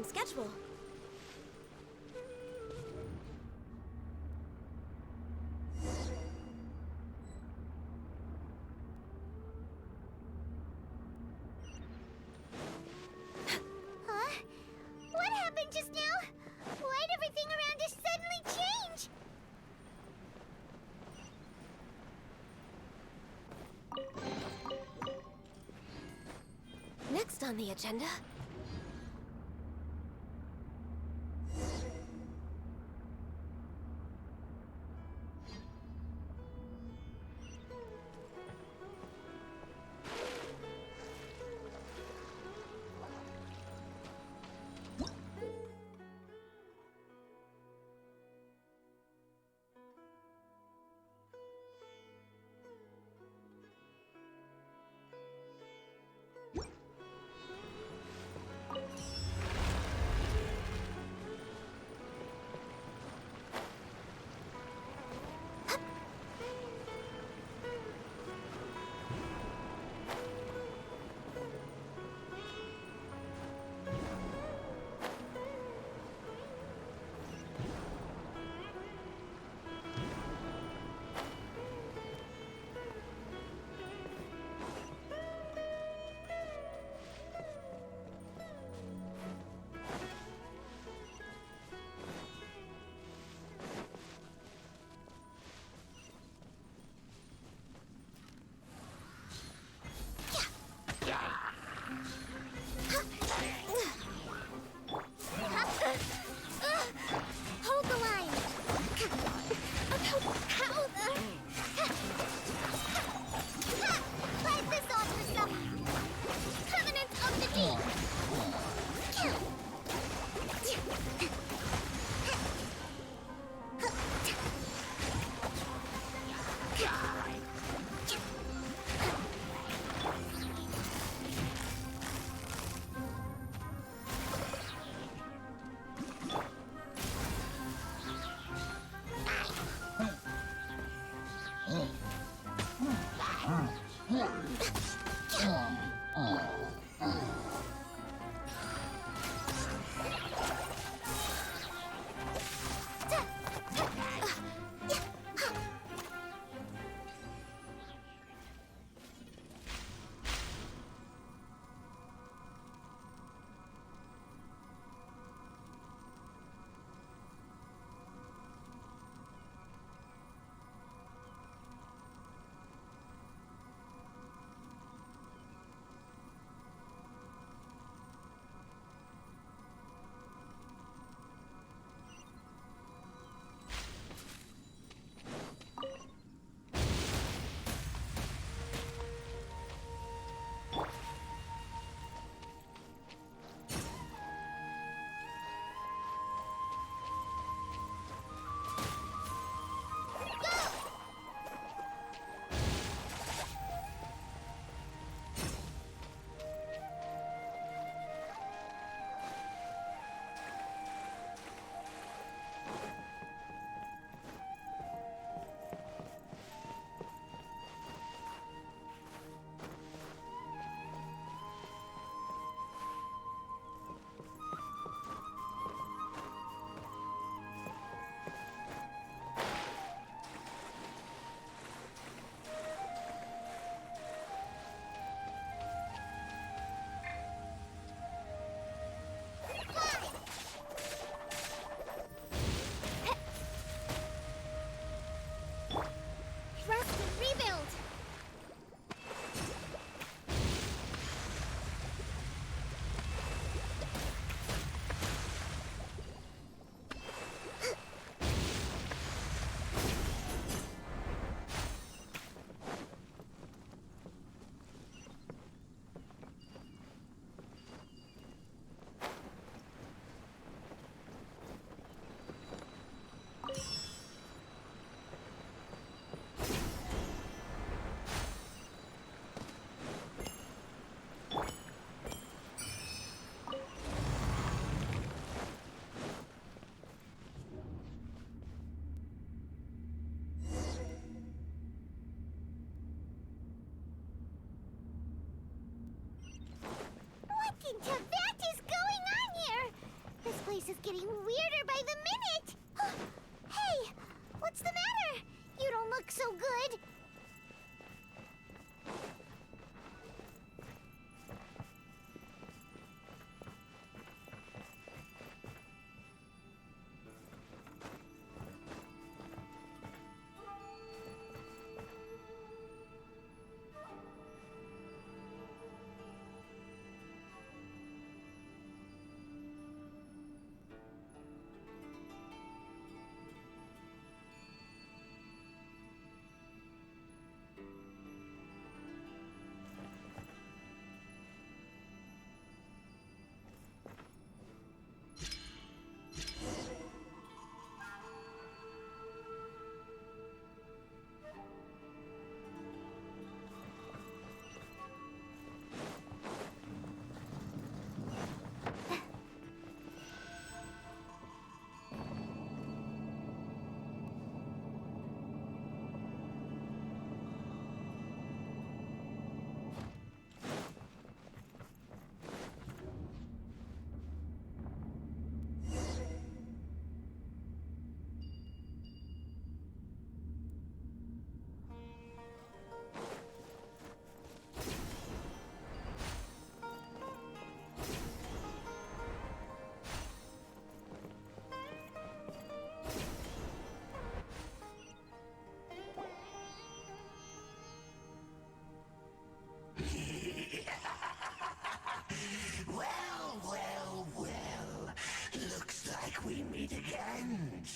same schedule. Huh? What happened just now? Why'd everything around us suddenly change? Next on the agenda.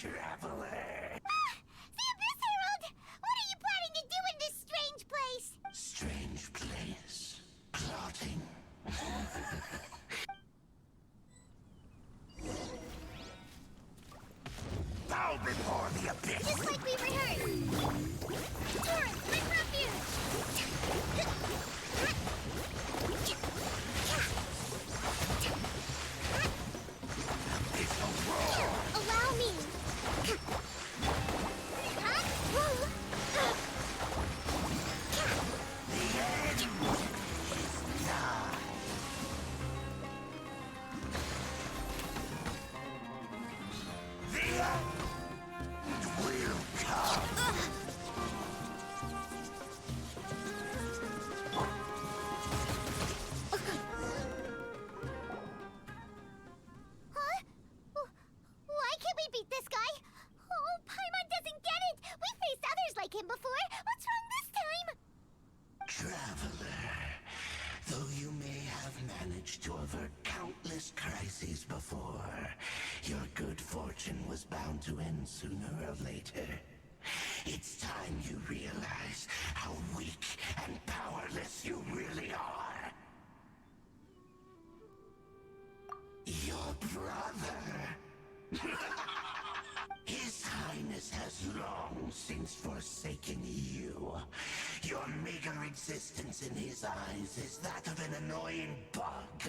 traveler. The Abyss Herald! What are you planning to do in this strange place? Strange place. Plotting. Bow before the abyss. Just like we rehearsed! Torrent, quick refuge! Allow me! Huh? Why can't we beat this guy? Oh, Paimon doesn't get it! We faced others like him before! What's wrong this time? Traveler, though you may have managed to avert countless crises before, your good fortune was bound to end sooner or later. It's time you realize how weak and powerless you really are. Your brother. His Highness has long since forsaken you. Your meager existence in his eyes is that of an annoying bug.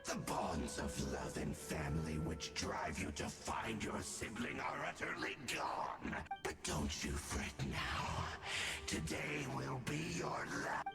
The bonds of love and family which drive you to find your sibling are utterly gone. But don't you fret now. Today will be your last.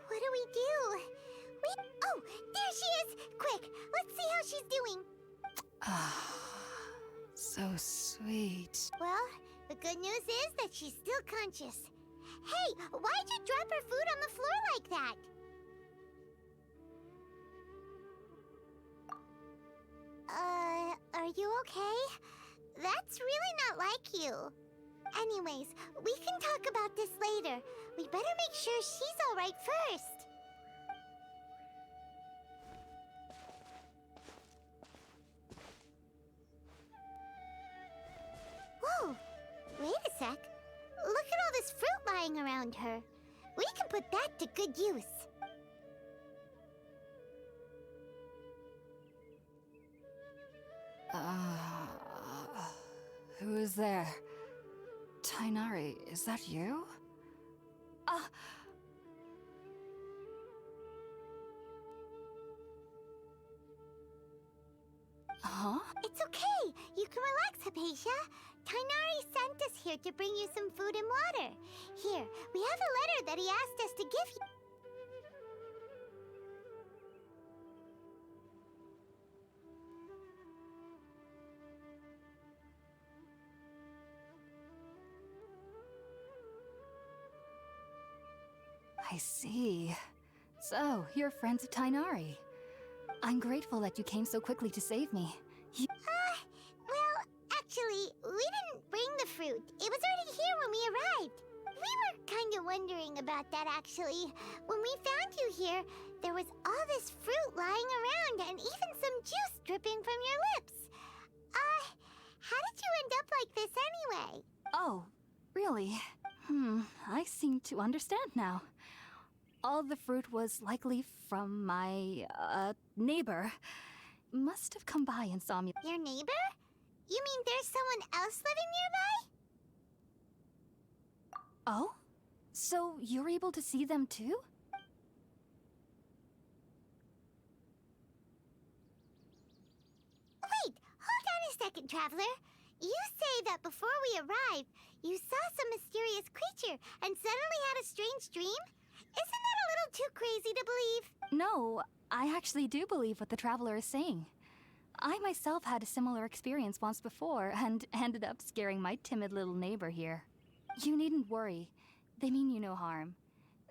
What do we do? Oh, there she is! Quick, let's see how she's doing. So sweet. Well, the good news is that she's still conscious. Hey, why'd you drop her food on the floor like that? Are you okay? That's really not like you. Anyways, we can talk about this later. We better make sure she's alright first. Whoa! Wait a sec. Look at all this fruit lying around her. We can put that to good use. Who is there? Tainari, is that you? Huh? It's okay. You can relax, Hypatia. Tainari sent us here to bring you some food and water. Here, we have a letter that he asked us to give you. I see. So, you're friends of Tainari. I'm grateful that you came so quickly to save me. Well, actually, we didn't bring the fruit. It was already here when we arrived. We were kind of wondering about that, actually. When we found you here, there was all this fruit lying around and even some juice dripping from your lips. How did you end up like this anyway? Oh, really? I seem to understand now. All the fruit was likely from my, neighbor. Must have come by and saw me. Your neighbor? You mean there's someone else living nearby? Oh? So you're able to see them too? Wait, hold on a second, Traveler. You say that before we arrived, you saw some mysterious creature and suddenly had a strange dream? Isn't that a little too crazy to believe? No, I actually do believe what the Traveler is saying. I myself had a similar experience once before and ended up scaring my timid little neighbor here. You needn't worry. They mean you no harm.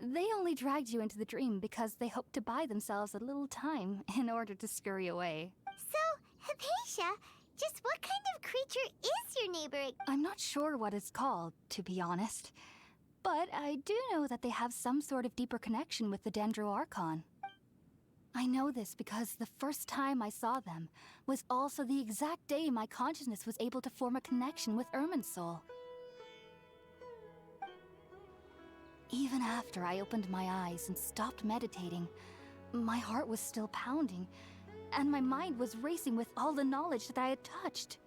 They only dragged you into the dream because they hoped to buy themselves a little time in order to scurry away. So, Hypatia, just what kind of creature is your neighbor? I'm not sure what it's called, to be honest. But I do know that they have some sort of deeper connection with the Dendro Archon. I know this because the first time I saw them was also the exact day my consciousness was able to form a connection with Irminsul. Even after I opened my eyes and stopped meditating, my heart was still pounding, and my mind was racing with all the knowledge that I had touched.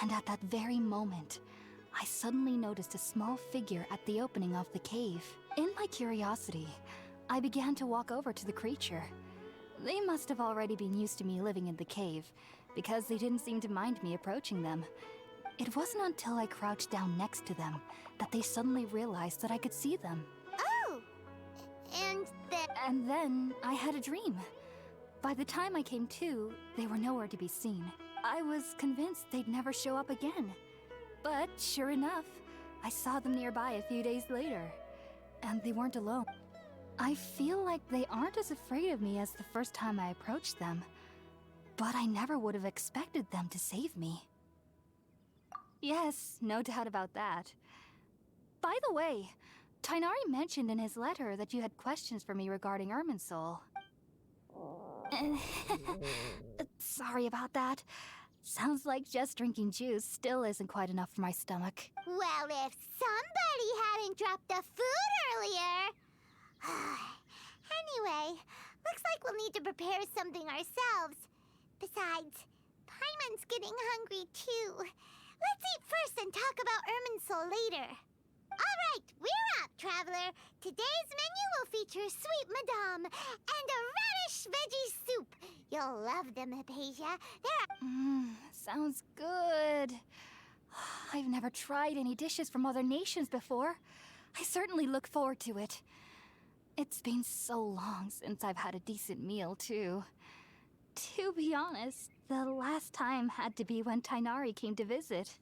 And at that very moment, I suddenly noticed a small figure at the opening of the cave. In my curiosity, I began to walk over to the creature. They must have already been used to me living in the cave, because they didn't seem to mind me approaching them. It wasn't until I crouched down next to them that they suddenly realized that I could see them. Oh! And then I had a dream. By the time I came to, they were nowhere to be seen. I was convinced they'd never show up again. But sure enough, I saw them nearby a few days later. And they weren't alone. I feel like they aren't as afraid of me as the first time I approached them. But I never would have expected them to save me. Yes, no doubt about that. By the way, Tighnari mentioned in his letter that you had questions for me regarding Irminsul. Sorry about that. Sounds like just drinking juice still isn't quite enough for my stomach. Well, if somebody hadn't dropped the food earlier... Anyway, looks like we'll need to prepare something ourselves. Besides, Paimon's getting hungry too. Let's eat first and talk about Irminsul later. All right, we're up, Traveler. Today's menu will feature Sweet Madame and a radish veggie soup. You'll love them, Hypatia. Sounds good. I've never tried any dishes from other nations before. I certainly look forward to it. It's been so long since I've had a decent meal, too. To be honest, the last time had to be when Tighnari came to visit.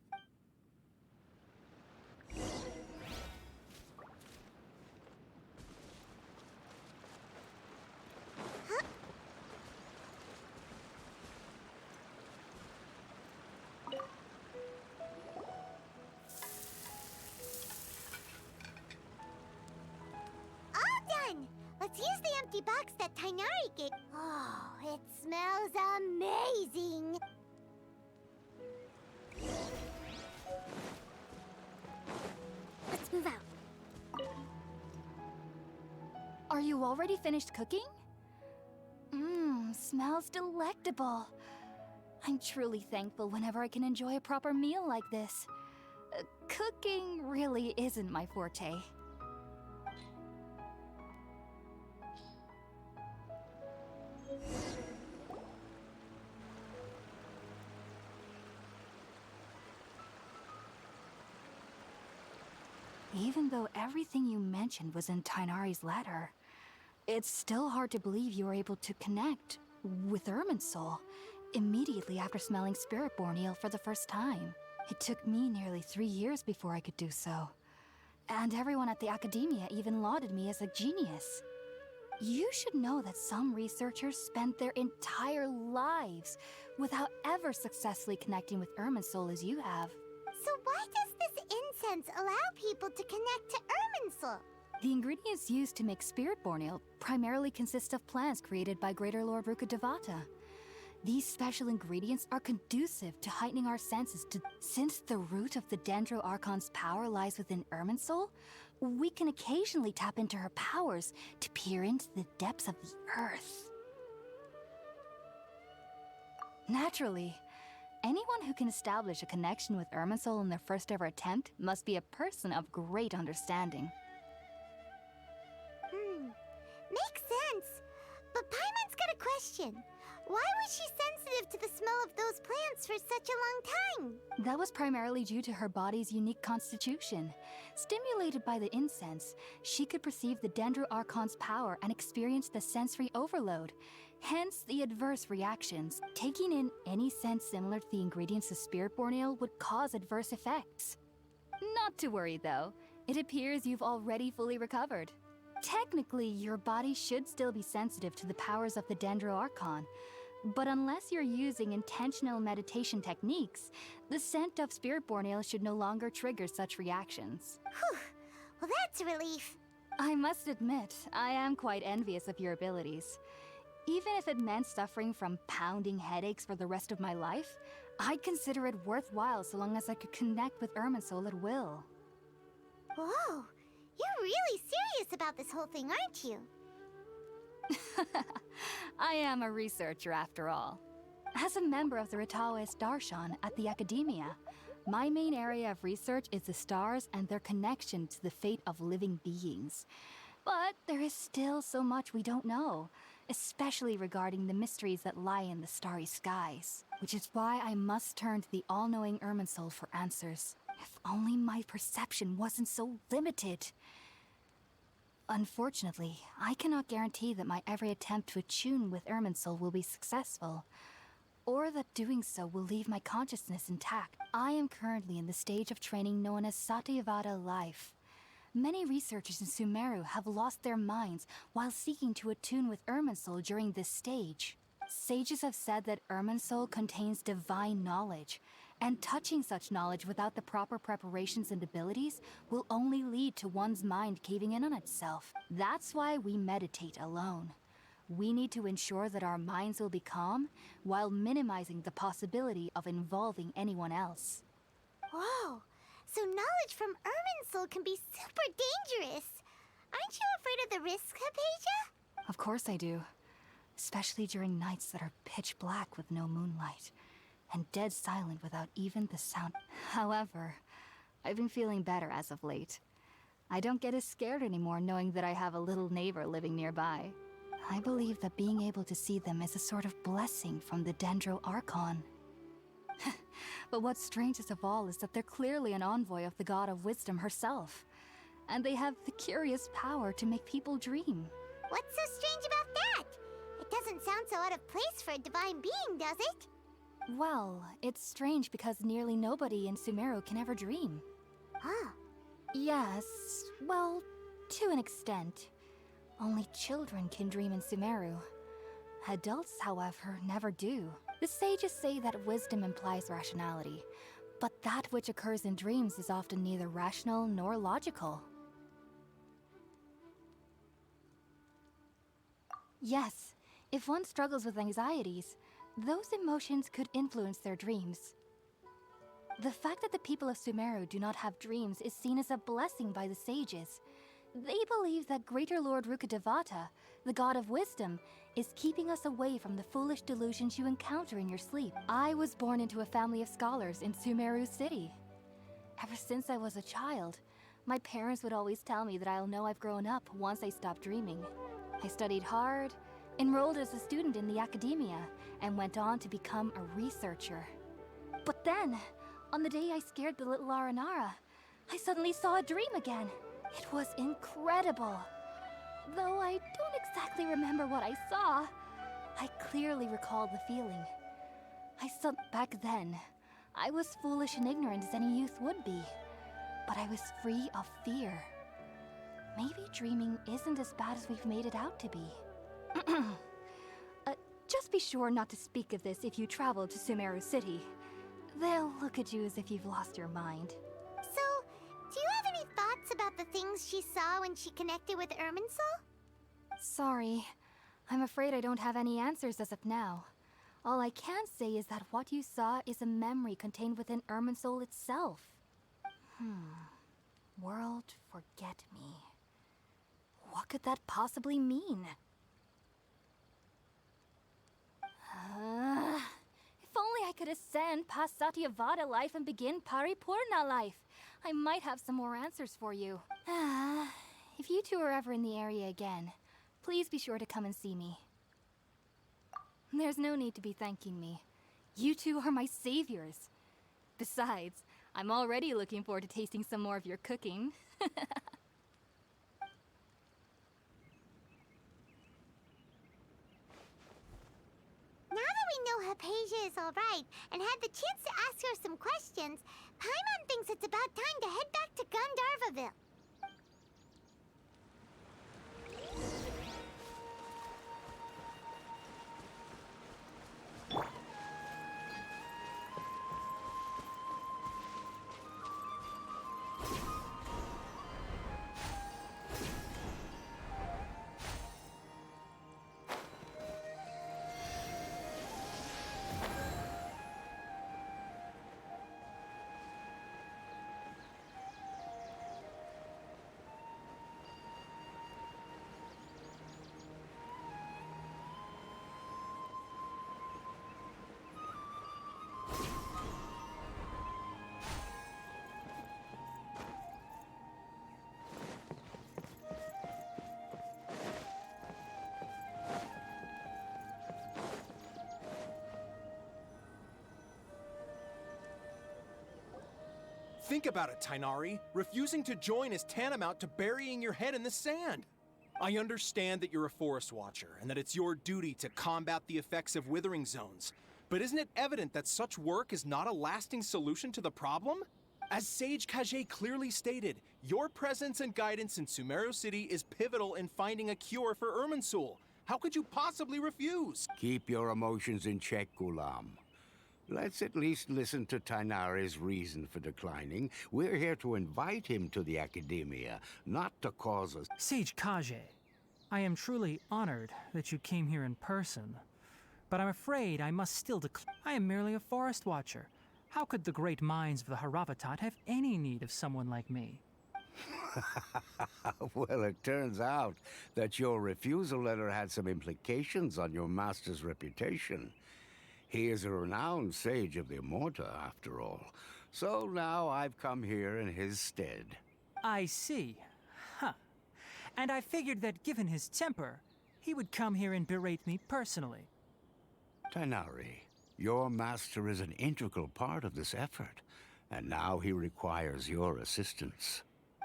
Let's use the empty box that Tighnari gave. Oh, it smells amazing. Let's move out. Are you already finished cooking? Smells delectable. I'm truly thankful whenever I can enjoy a proper meal like this. Cooking really isn't my forte. Even though everything you mentioned was in Tighnari's letter, it's still hard to believe you were able to connect with Irminsul immediately after smelling Spiritborn eel for the first time. It took me nearly 3 years before I could do so. And everyone at the Academia even lauded me as a genius. You should know that some researchers spent their entire lives without ever successfully connecting with Irminsul as you have. So why does this incense allow people to connect to Irminsul? The ingredients used to make Spiritborn eel primarily consist of plants created by Greater Lord Rukkhadevata. These special ingredients are conducive to heightening our senses since the root of the Dendro Archon's power lies within Irminsul, we can occasionally tap into her powers to peer into the depths of the earth. Naturally, anyone who can establish a connection with Irminsul in their first ever attempt must be a person of great understanding. Makes sense. But Paimon's got a question. Why was she sensitive to the smell of those plants for such a long time? That was primarily due to her body's unique constitution. Stimulated by the incense, she could perceive the Dendro Archon's power and experience the sensory overload, hence the adverse reactions. Taking in any scent similar to the ingredients of Spiritborn Ale would cause adverse effects. Not to worry though, it appears you've already fully recovered. Technically, your body should still be sensitive to the powers of the Dendro Archon, but unless you're using intentional meditation techniques, the scent of Spiritborn Ale should no longer trigger such reactions. Whew. Well, that's a relief. I must admit, I am quite envious of your abilities. Even if it meant suffering from pounding headaches for the rest of my life, I'd consider it worthwhile so long as I could connect with Irminsul at will. Whoa. You're really serious about this whole thing, aren't you? I am a researcher after all. As a member of the Ritawas Darshan at the Academia, my main area of research is the stars and their connection to the fate of living beings. But there is still so much we don't know, especially regarding the mysteries that lie in the starry skies. Which is why I must turn to the all-knowing Irminsul for answers. If only my perception wasn't so limited. Unfortunately, I cannot guarantee that my every attempt to attune with Irminsul will be successful, or that doing so will leave my consciousness intact. I am currently in the stage of training known as Satyavada life. Many researchers in Sumeru have lost their minds while seeking to attune with Irminsul during this stage. Sages have said that Irminsul contains divine knowledge, and touching such knowledge without the proper preparations and abilities will only lead to one's mind caving in on itself. That's why we meditate alone. We need to ensure that our minds will be calm while minimizing the possibility of involving anyone else. Whoa. So knowledge from Irminsul can be super dangerous. Aren't you afraid of the risks, Hypatia? Of course I do. Especially during nights that are pitch black with no moonlight, and dead silent without even the sound. However, I've been feeling better as of late. I don't get as scared anymore knowing that I have a little neighbor living nearby. I believe that being able to see them is a sort of blessing from the Dendro Archon. But what's strangest of all is that they're clearly an envoy of the God of Wisdom herself. And they have the curious power to make people dream. What's so strange about that? It doesn't sound so out of place for a divine being, does it? Well, it's strange because nearly nobody in Sumeru can ever dream. Huh. Yes, well, to an extent. Only children can dream in Sumeru. Adults, however, never do. The sages say that wisdom implies rationality, but that which occurs in dreams is often neither rational nor logical. Yes, if one struggles with anxieties, those emotions could influence their dreams. The fact that the people of Sumeru do not have dreams is seen as a blessing by the sages. They believe that Greater Lord Rukkhadevata, the God of Wisdom, is keeping us away from the foolish delusions you encounter in your sleep. I was born into a family of scholars in Sumeru City. Ever since I was a child, my parents would always tell me that I'll know I've grown up once I stop dreaming. I studied hard, enrolled as a student in the academia, and went on to become a researcher. But then, on the day I scared the little Aranara, I suddenly saw a dream again. It was incredible. Though I don't exactly remember what I saw, I clearly recall the feeling. Back then, I was foolish and ignorant as any youth would be, but I was free of fear. Maybe dreaming isn't as bad as we've made it out to be. Just be sure not to speak of this if you travel to Sumeru City. They'll look at you as if you've lost your mind. So, do you have any thoughts about the things she saw when she connected with Irminsul? Sorry. I'm afraid I don't have any answers as of now. All I can say is that what you saw is a memory contained within Irminsul itself. World forget me. What could that possibly mean? If only I could ascend past Satyavada life and begin Paripurna life. I might have some more answers for you. If you two are ever in the area again, please be sure to come and see me. There's no need to be thanking me. You two are my saviors. Besides, I'm already looking forward to tasting some more of your cooking. Now that we know Hypatia is alright and had the chance to ask her some questions, Paimon thinks it's about time to head back to Gandharvaville. Think about it, Tighnari. Refusing to join is tantamount to burying your head in the sand. I understand that you're a forest watcher and that it's your duty to combat the effects of withering zones. But isn't it evident that such work is not a lasting solution to the problem? As Sage Kage clearly stated, your presence and guidance in Sumeru City is pivotal in finding a cure for Irminsul. How could you possibly refuse? Keep your emotions in check, Gulam. Let's at least listen to Tighnari's reason for declining. We're here to invite him to the Academia, not to cause us... Sage Kage, I am truly honored that you came here in person. But I'm afraid I must still decline. I am merely a forest watcher. How could the great minds of the Haravatat have any need of someone like me? Well, it turns out that your refusal letter had some implications on your master's reputation. He is a renowned sage of the Immorta, after all. So now I've come here in his stead. I see. Huh. And I figured that given his temper, he would come here and berate me personally. Tighnari, your master is an integral part of this effort, and now he requires your assistance.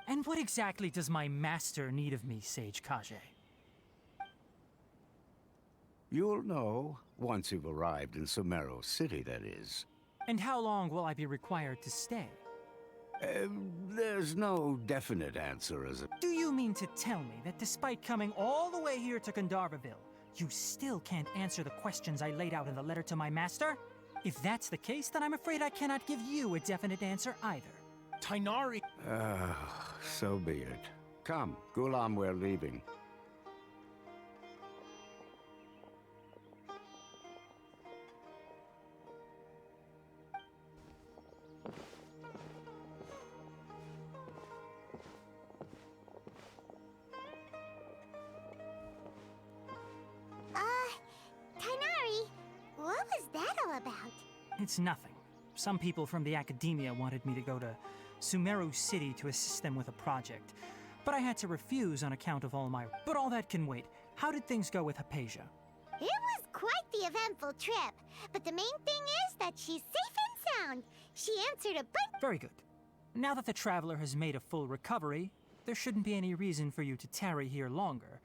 And what exactly does my master need of me, Sage Kage? You'll know once you've arrived in Sumeru City, that is. And how long will I be required to stay? There's no definite answer as a... Do you mean to tell me that despite coming all the way here to Gandharvaville, you still can't answer the questions I laid out in the letter to my master? If that's the case, then I'm afraid I cannot give you a definite answer either. Tighnari... So be it. Come, Gulam, we're leaving. Tighnari, what was that all about? It's nothing. Some people from the Academia wanted me to go to Sumeru City to assist them with a project, but I had to refuse on account of all my... But all that can wait. How did things go with Hypatia? It was quite the eventful trip, but the main thing is that she's safe and sound. She answered a bunch... Very good. Now that the Traveler has made a full recovery, there shouldn't be any reason for you to tarry here longer.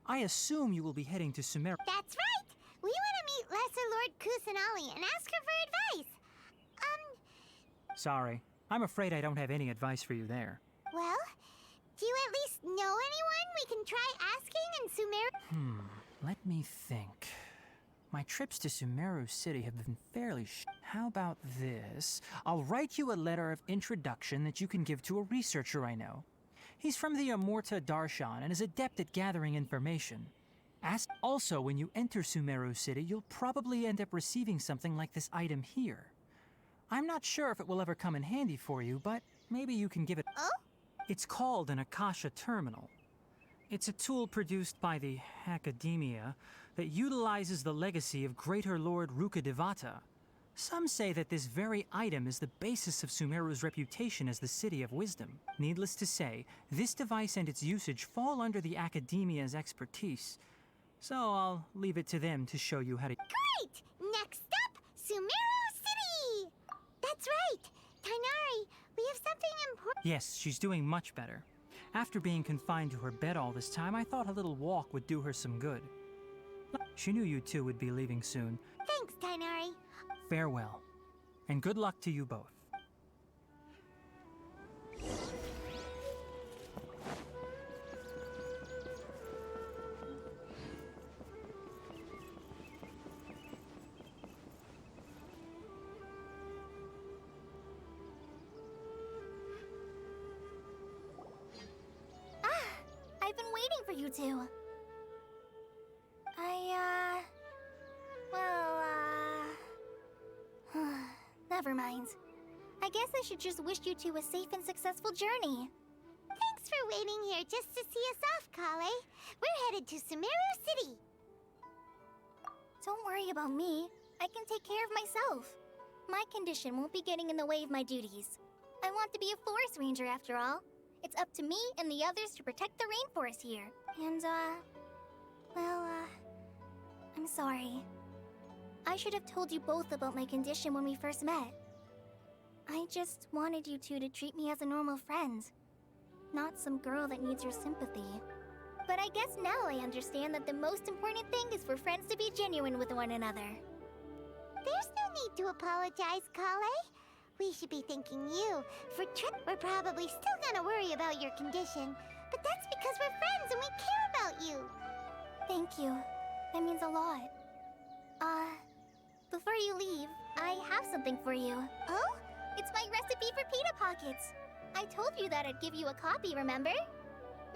I assume you will be heading to Sumeru... That's right! We want to meet Lesser Lord Kusanali and ask her for advice. Sorry. I'm afraid I don't have any advice for you there. Well, do you at least know anyone we can try asking in Sumeru? Let me think. My trips to Sumeru City have been fairly How about this? I'll write you a letter of introduction that you can give to a researcher I know. He's from the Immorta Darshan and is adept at gathering information. Also, when you enter Sumeru City, you'll probably end up receiving something like this item here. I'm not sure if it will ever come in handy for you, but maybe you can give it... Oh? It's called an Akasha Terminal. It's a tool produced by the Academia that utilizes the legacy of Greater Lord Rukkhadevata. Some say that this very item is the basis of Sumeru's reputation as the City of Wisdom. Needless to say, this device and its usage fall under the Academia's expertise. So I'll leave it to them to show you how to... Great! Next up, Sumeru City! That's right! Tainari, we have something important. Yes, she's doing much better. After being confined to her bed all this time, I thought a little walk would do her some good. She knew you two would be leaving soon. Thanks, Tainari. Farewell, and good luck to you both. I've been waiting for you two. Never mind. I guess I should just wish you two a safe and successful journey. Thanks for waiting here just to see us off, Kale. We're headed to Sumeru City. Don't worry about me. I can take care of myself. My condition won't be getting in the way of my duties. I want to be a forest ranger after all. It's up to me and the others to protect the rainforest here. And, I'm sorry. I should have told you both about my condition when we first met. I just wanted you two to treat me as a normal friend, not some girl that needs your sympathy. But I guess now I understand that the most important thing is for friends to be genuine with one another. There's no need to apologize, Kale. We should be thanking you for We're probably still gonna worry about your condition, but that's because we're friends and we care about you. Thank you. That means a lot. Before you leave, I have something for you. Oh? It's my recipe for pita pockets. I told you that I'd give you a copy, remember?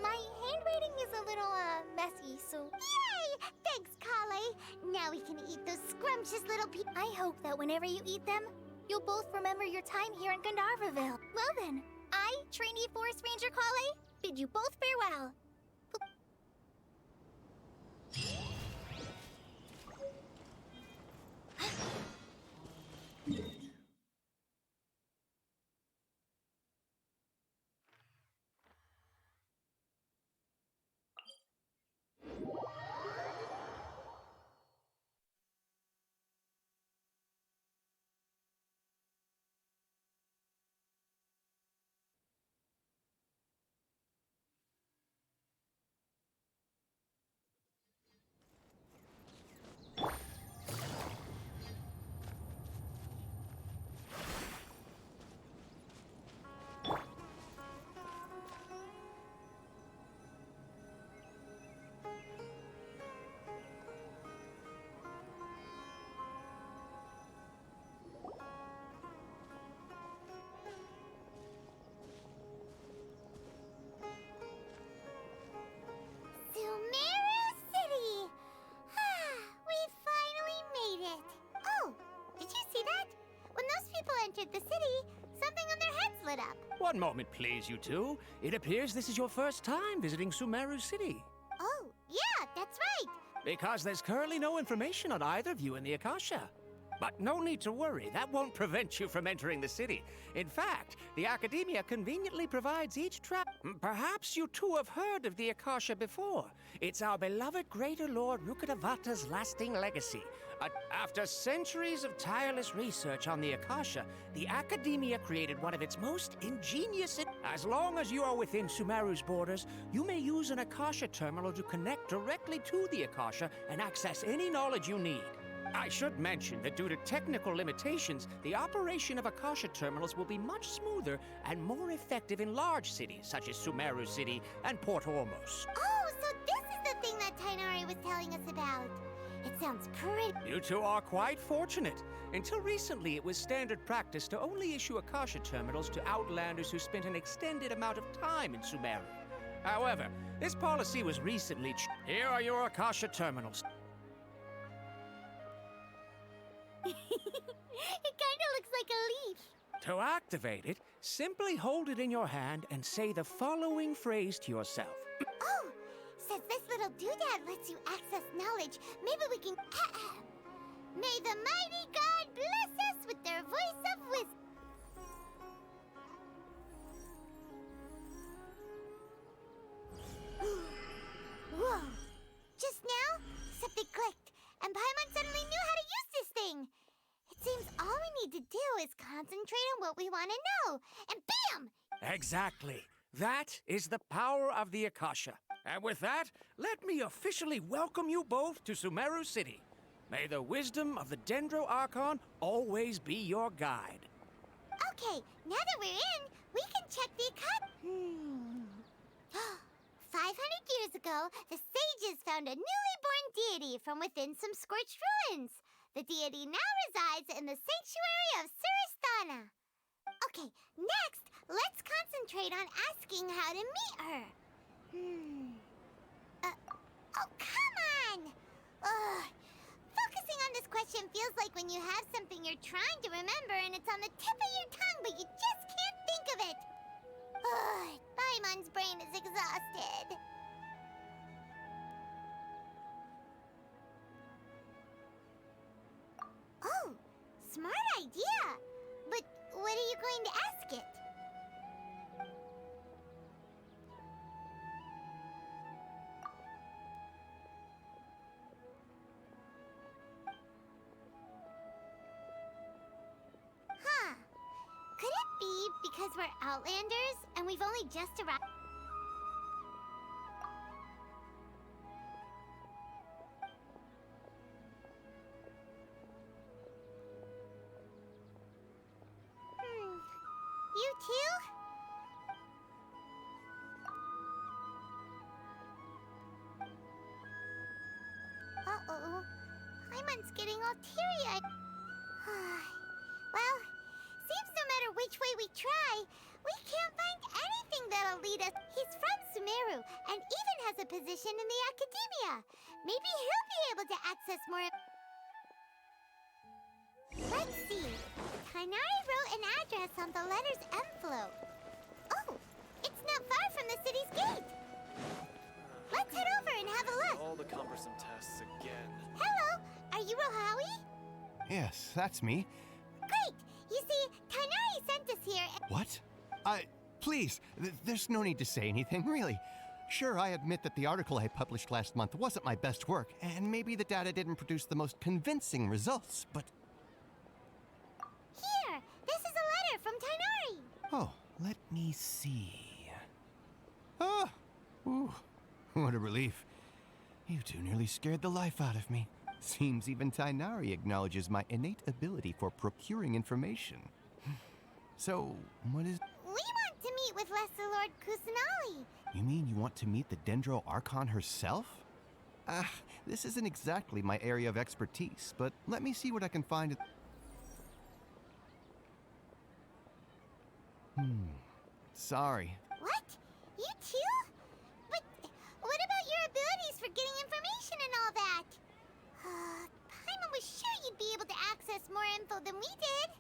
My handwriting is a little, messy, so... Yay! Thanks, Kale. Now we can eat those scrumptious little I hope that whenever you eat them, you'll both remember your time here in Gandharvaville. Well then, I, trainee Forest Ranger Kale, bid you both farewell. Sumeru City! We finally made it! Oh, did you see that? When those people entered the city, something on their heads lit up. One moment, please, you two. It appears this is your first time visiting Sumeru City. Oh, yeah, that's right. Because there's currently no information on either of you in the Akasha. But no need to worry, that won't prevent you from entering the city. In fact, the Academia conveniently provides each trap. Perhaps you two have heard of the Akasha before. It's our beloved Greater Lord Rukkhadevata's lasting legacy. After centuries of tireless research on the Akasha, the Academia created one of its most ingenious... As long as you are within Sumeru's borders, you may use an Akasha terminal to connect directly to the Akasha and access any knowledge you need. I should mention that due to technical limitations, the operation of Akasha terminals will be much smoother and more effective in large cities such as Sumeru City and Port Ormos. Oh, so this is the thing that Tainari was telling us about. It sounds pretty... You two are quite fortunate. Until recently, it was standard practice to only issue Akasha terminals to outlanders who spent an extended amount of time in Sumeru. However, this policy was recently Here are your Akasha terminals. It kinda looks like a leaf. To activate it, simply hold it in your hand and say the following phrase to yourself. Oh, since this little doodad lets you access knowledge, maybe we can... May the mighty God bless us with their voice of wisdom. Whoa! Just now, something clicked, and Paimon suddenly knew how to use this thing. It seems all we need to do is concentrate on what we want to know, and bam! Exactly. That is the power of the Akasha. And with that, let me officially welcome you both to Sumeru City. May the wisdom of the Dendro Archon always be your guide. Okay, now that we're in, we can check the Akasha. 500 years ago, the sages found a newly born deity from within some scorched ruins. The deity now resides in the sanctuary of Surasthana. Okay, next, let's concentrate on asking how to meet her. Oh, come on! Focusing on this question feels like when you have something you're trying to remember and it's on the tip of your tongue, but you just can't think of it. Paimon's brain is exhausted. Oh, smart idea. But what are you going to ask it? Huh. Could it be because we're Outlanders and we've only just arrived? You too? Uh-oh. Paimon's getting all teary-eyed. Well, seems no matter which way we try, we can't find anything that'll lead us. He's from Sumeru and even has a position in the Academia. Maybe he'll be able to access more. Let's see. Tighnari wrote an address on the letter's envelope. Oh, it's not far from the city's gate. Let's head over and have a look. All the cumbersome tests again. Hello, are you Rohawi? Yes, that's me. Great. You see, Tighnari sent us here. What? Please, there's no need to say anything, really. Sure, I admit that the article I published last month wasn't my best work, and maybe the data didn't produce the most convincing results, but... Here, this is a letter from Tighnari. Oh, let me see. Oh, ooh, what a relief. You two nearly scared the life out of me. Seems even Tighnari acknowledges my innate ability for procuring information. So, what is... We want to meet with Lesser Lord Kusanali. You mean you want to meet the Dendro Archon herself? This isn't exactly my area of expertise, but let me see what I can find. Sorry. What? You too? But what about your abilities for getting information and all that? Paimon was sure you'd be able to access more info than we did.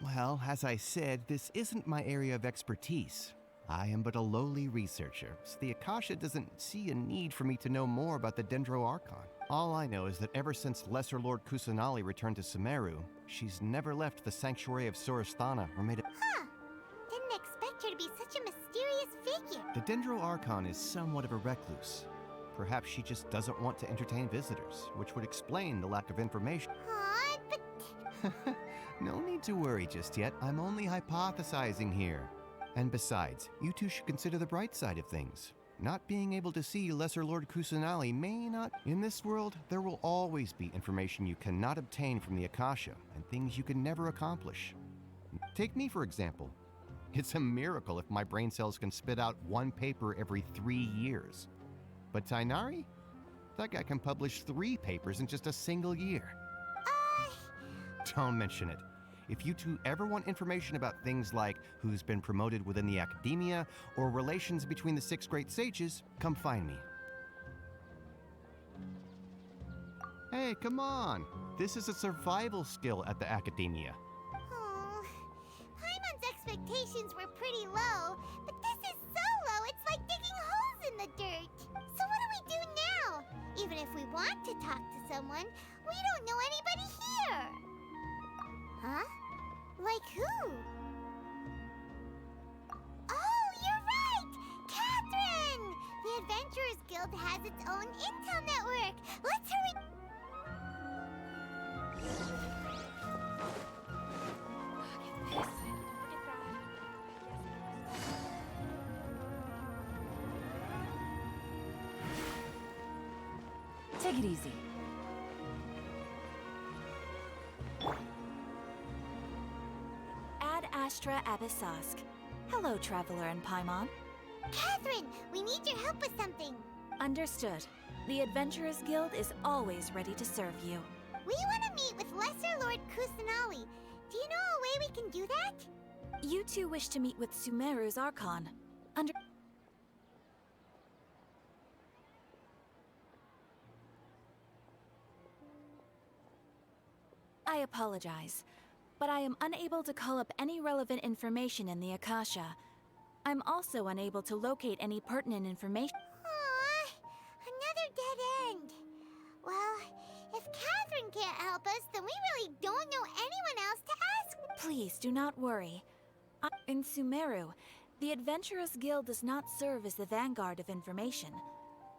Well, as I said, this isn't my area of expertise. I am but a lowly researcher, so the Akasha doesn't see a need for me to know more about the Dendro Archon. All I know is that ever since Lesser Lord Kusanali returned to Sumeru, she's never left the Sanctuary of Surasthana or made a... Huh. Didn't expect her to be such a mysterious figure. The Dendro Archon is somewhat of a recluse. Perhaps she just doesn't want to entertain visitors, which would explain the lack of information. Aw, but... No need to worry just yet. I'm only hypothesizing here. And besides, you two should consider the bright side of things. Not being able to see Lesser Lord Kusanali may not... In this world, there will always be information you cannot obtain from the Akasha, and things you can never accomplish. Take me, for example. It's a miracle if my brain cells can spit out one paper every 3 years. But Tighnari? That guy can publish 3 papers in just a single year. Don't mention it. If you two ever want information about things like who's been promoted within the academia or relations between the 6 great sages, come find me. Hey, come on! This is a survival skill at the academia. Oh, Paimon's expectations were pretty low, but this is so low it's like digging holes in the dirt. So what do we do now? Even if we want to talk to someone, we don't know anybody here. Huh? Like who? Oh, you're right! Catherine! The Adventurers Guild has its own intel network. Let's hurry. Take it easy. Ad Astra Abyssosk. Hello, Traveler and Paimon. Catherine, we need your help with something. Understood. The Adventurers Guild is always ready to serve you. We want to meet with Lesser Lord Kusanali. Do you know a way we can do that? You two wish to meet with Sumeru's Archon. I apologize, but I am unable to call up any relevant information in the Akasha. I'm also unable to locate any pertinent information. Aww, another dead end. Well, if Catherine can't help us, then we really don't know anyone else to ask. Please do not worry. In Sumeru, the Adventurers Guild does not serve as the vanguard of information.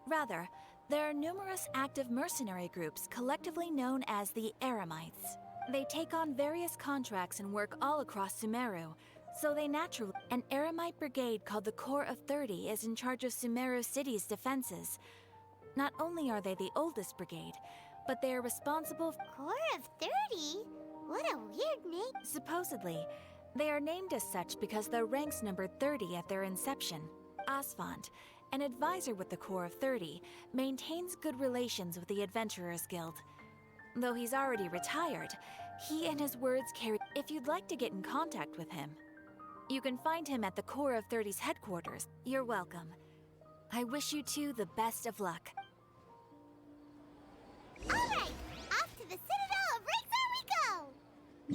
Rather, there are numerous active mercenary groups collectively known as the Eremites. They take on various contracts and work all across Sumeru, so they naturally... An Eremite brigade called the Corps of 30 is in charge of Sumeru City's defenses. Not only are they the oldest brigade, but they are responsible for... Corps of 30? What a weird name. Supposedly, they are named as such because their ranks numbered 30 at their inception. Asfand, an advisor with the Corps of 30, maintains good relations with the Adventurers Guild. Though he's already retired, he and his words carry... If you'd like to get in contact with him, you can find him at the Corps of 30's headquarters. You're welcome. I wish you two the best of luck. All right, off to the Citadel of Rixar we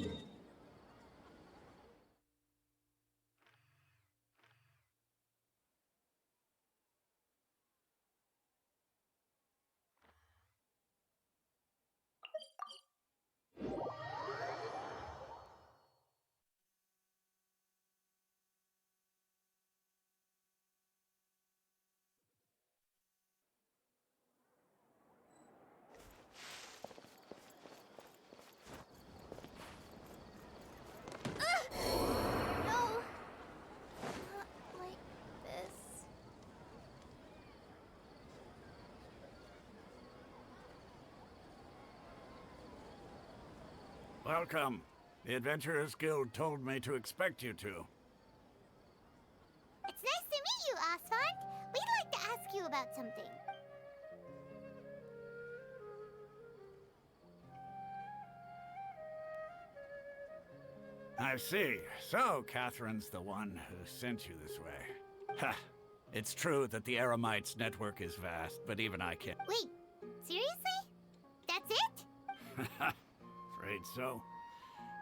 go! No! Not like this. Welcome. The Adventurers Guild told me to expect you to. It's nice to meet you, Asfand. We'd like to ask you about something. I see. So, Catherine's the one who sent you this way. Ha! It's true that the Eremites' network is vast, but even I can't... Wait, seriously? That's it? Afraid so.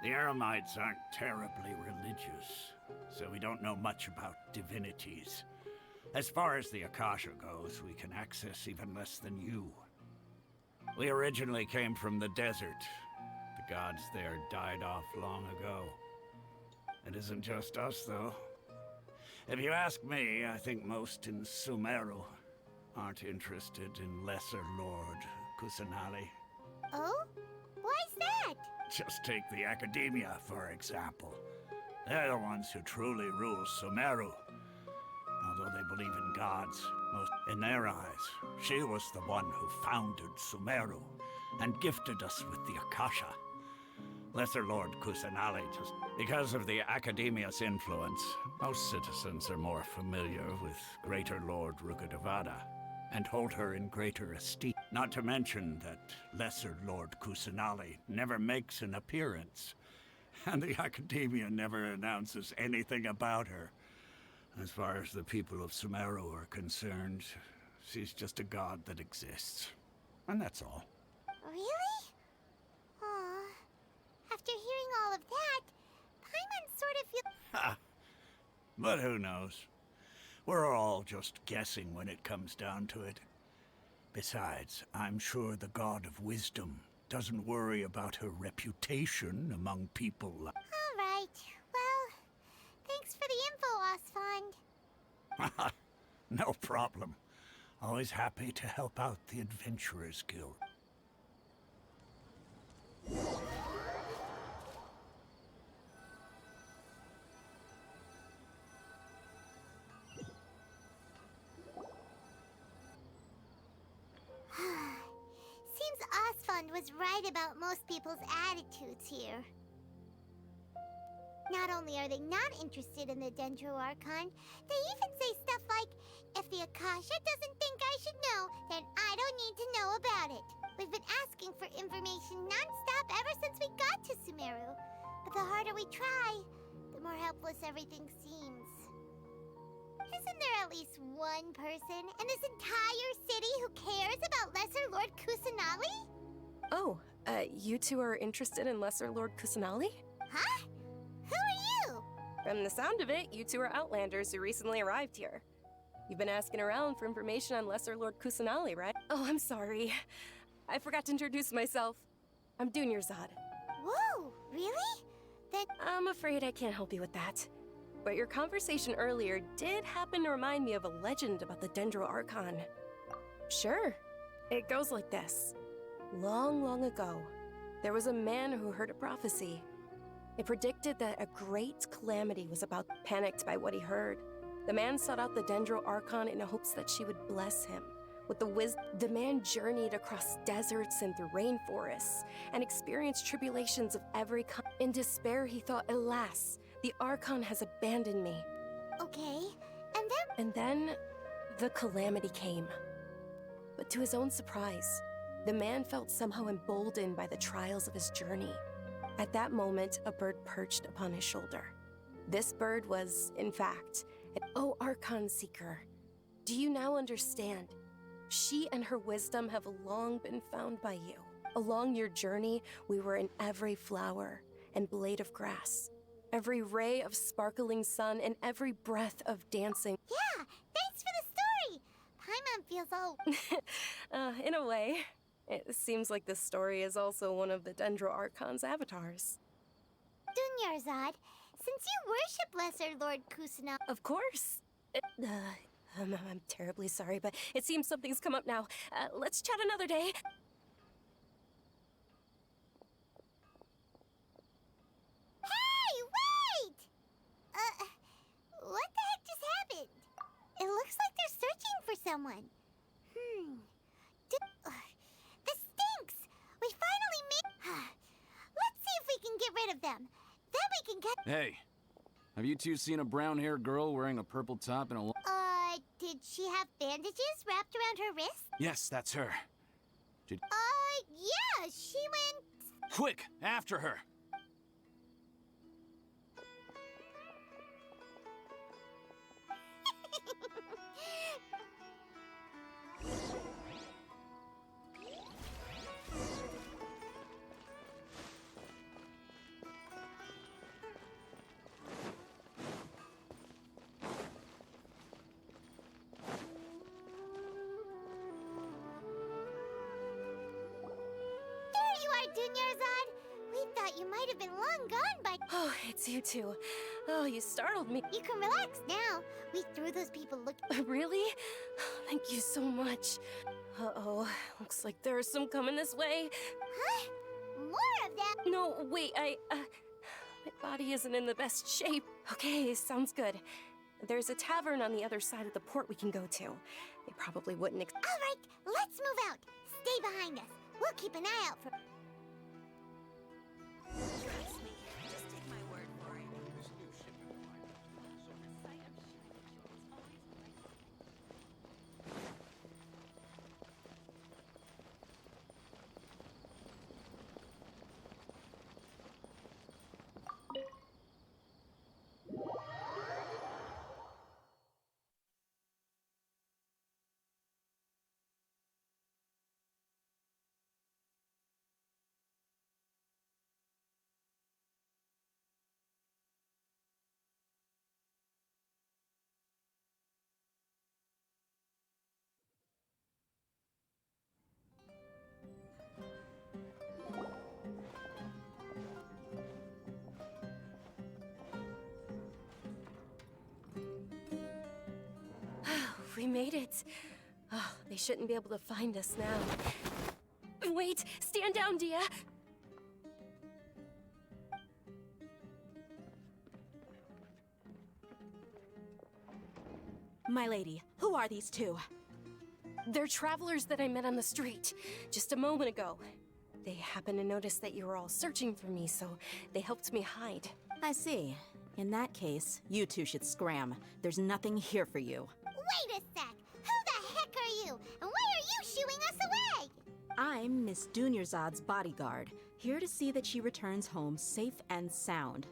The Eremites aren't terribly religious, so we don't know much about divinities. As far as the Akasha goes, we can access even less than you. We originally came from the desert. The gods there died off long ago. It isn't just us, though. If you ask me, I think most in Sumeru aren't interested in Lesser Lord Kusanali. Oh? Why's that? Just take the Academia, for example. They're the ones who truly rule Sumeru. Although they believe in gods, most in their eyes, she was the one who founded Sumeru and gifted us with the Akasha. Lesser Lord Kusanali, just because of the Academia's influence, most citizens are more familiar with Greater Lord Rukkhadevada and hold her in greater esteem. Not to mention that Lesser Lord Kusanali never makes an appearance. And the Academia never announces anything about her. As far as the people of Sumeru are concerned, she's just a god that exists. And that's all. Really? Aw. After hearing all of that, Paimon sort of feels... Ha! But who knows? We're all just guessing when it comes down to it. Besides, I'm sure the God of Wisdom doesn't worry about her reputation among people like... All right. Well, thanks for the info, Osfond. No problem. Always happy to help out the Adventurers Guild. Seems Osfond was right about most people's attitudes here. Not only are they not interested in the Dendro Archon, they even say stuff like, if the Akasha doesn't think I should know, then I don't need to know about it. We've been asking for information non-stop ever since we got to Sumeru. But the harder we try, the more helpless everything seems. Isn't there at least one person in this entire city who cares about Lesser Lord Kusanali? Oh, you two are interested in Lesser Lord Kusanali? Huh? Who are you? From the sound of it, you two are Outlanders who recently arrived here. You've been asking around for information on Lesser Lord Kusanali, right? Oh, I'm sorry. I forgot to introduce myself. I'm Dunyarzad. Whoa, really? Then I'm afraid I can't help you with that. But your conversation earlier did happen to remind me of a legend about the Dendro Archon. Sure. It goes like this. Long, long ago, there was a man who heard a prophecy. It predicted that a great calamity was about. Panicked by what he heard, the man sought out the Dendro Archon in hopes that she would bless him. With the man journeyed across deserts and through rainforests and experienced tribulations of every kind. In despair, he thought, alas, the Archon has abandoned me. Okay, and then? And then the calamity came. But to his own surprise, the man felt somehow emboldened by the trials of his journey. At that moment, a bird perched upon his shoulder. This bird was, in fact, O Archon Seeker. Do you now understand? She and her wisdom have long been found by you. Along your journey, we were in every flower and blade of grass, every ray of sparkling sun, and every breath of dancing. Yeah, thanks for the story! Paimon feels old. In a way. It seems like this story is also one of the Dendro Archon's avatars. Dunyarzad, since you worship Lesser Lord Kusanali... Of course. I'm terribly sorry, but it seems something's come up now. Let's chat another day. Hey, wait! What the heck just happened? It looks like they're searching for someone. This stinks! We finally made... Let's see if we can get rid of them. Then we can get... Hey, have you two seen a brown-haired girl wearing a purple top and a... Did she have bandages wrapped around her wrist? Yes, that's her. Yeah, she went... Quick, after her! Dunyarzad, we thought you might have been long gone by... Oh, it's you two. Oh, you startled me. You can relax now. We threw those people looking... Really? Thank you so much. Uh-oh, looks like there are some coming this way. Huh? More of them? No, wait, my body isn't in the best shape. Okay, sounds good. There's a tavern on the other side of the port we can go to. They probably wouldn't... All right, let's move out. Stay behind us. We'll keep an eye out for... Trust me, just take my word for it. We made it. Oh, they shouldn't be able to find us now. Wait! Stand down, Dia! My lady, who are these two? They're travelers that I met on the street just a moment ago. They happened to notice that you were all searching for me, so they helped me hide. I see. In that case, you two should scram. There's nothing here for you. Wait a sec! Who the heck are you? And why are you shooing us away? I'm Miss Dunyarzad's bodyguard, here to see that she returns home safe and sound.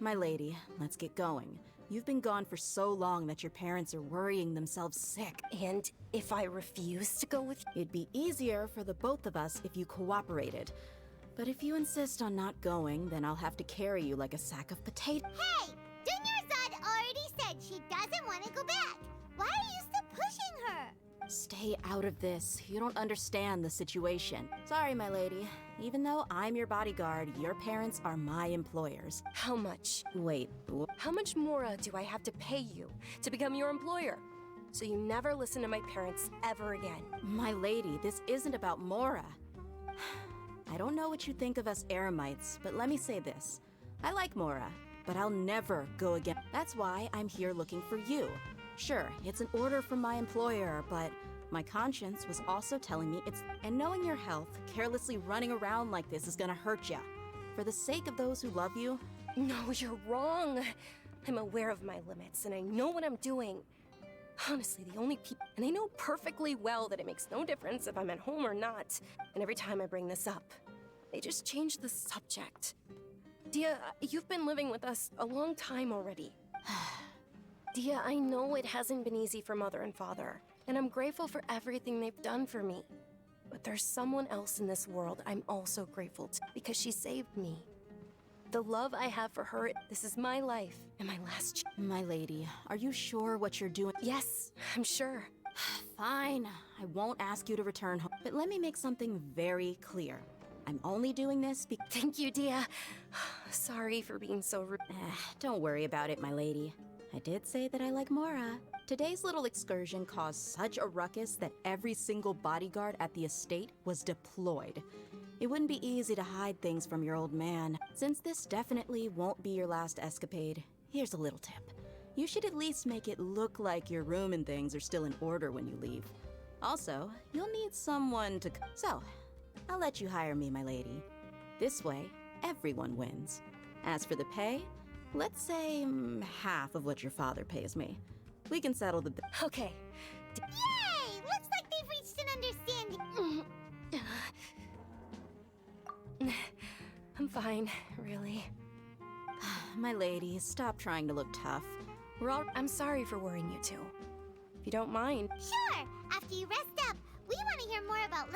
My lady, let's get going. You've been gone for so long that your parents are worrying themselves sick. And if I refuse to go with you? It'd be easier for the both of us if you cooperated. But if you insist on not going, then I'll have to carry you like a sack of potatoes. Hey! Dunyarzad already said she doesn't want to go back. Why are you still pushing her? Stay out of this. You don't understand the situation. Sorry, my lady. Even though I'm your bodyguard, your parents are my employers. How much? Wait. How much more do I have to pay you to become your employer? So you never listen to my parents ever again. My lady, this isn't about Mora. I don't know what you think of us Eremites, but let me say this. I like Mora, but I'll never go again. That's why I'm here looking for you. Sure, it's an order from my employer, but my conscience was also telling me it's... And knowing your health, carelessly running around like this is gonna hurt ya. For the sake of those who love you... No, you're wrong. I'm aware of my limits, and I know what I'm doing. Honestly, the only people... And I know perfectly well that it makes no difference if I'm at home or not. And every time I bring this up, they just change the subject. Dia, you've been living with us a long time already. Dia, I know it hasn't been easy for Mother and Father, and I'm grateful for everything they've done for me. But there's someone else in this world I'm also grateful to, because she saved me. The love I have for her, this is my life, and my last My lady, are you sure what you're doing? Yes, I'm sure. Fine, I won't ask you to return home. But let me make something very clear. I'm only doing this because... Thank you, Dia. Sorry for being so rude. Don't worry about it, my lady. I did say that I like Mora. Today's little excursion caused such a ruckus that every single bodyguard at the estate was deployed. It wouldn't be easy to hide things from your old man. Since this definitely won't be your last escapade, here's a little tip. You should at least make it look like your room and things are still in order when you leave. Also, you'll need someone to... So, I'll let you hire me, my lady. This way, everyone wins. As for the pay, let's say half of what your father pays me. We can settle the... Okay. Yay! Looks like they've reached an understanding. I'm fine, really. My lady, stop trying to look tough. I'm sorry for worrying you two. If you don't mind. Sure! After you rest up, we want to hear more about...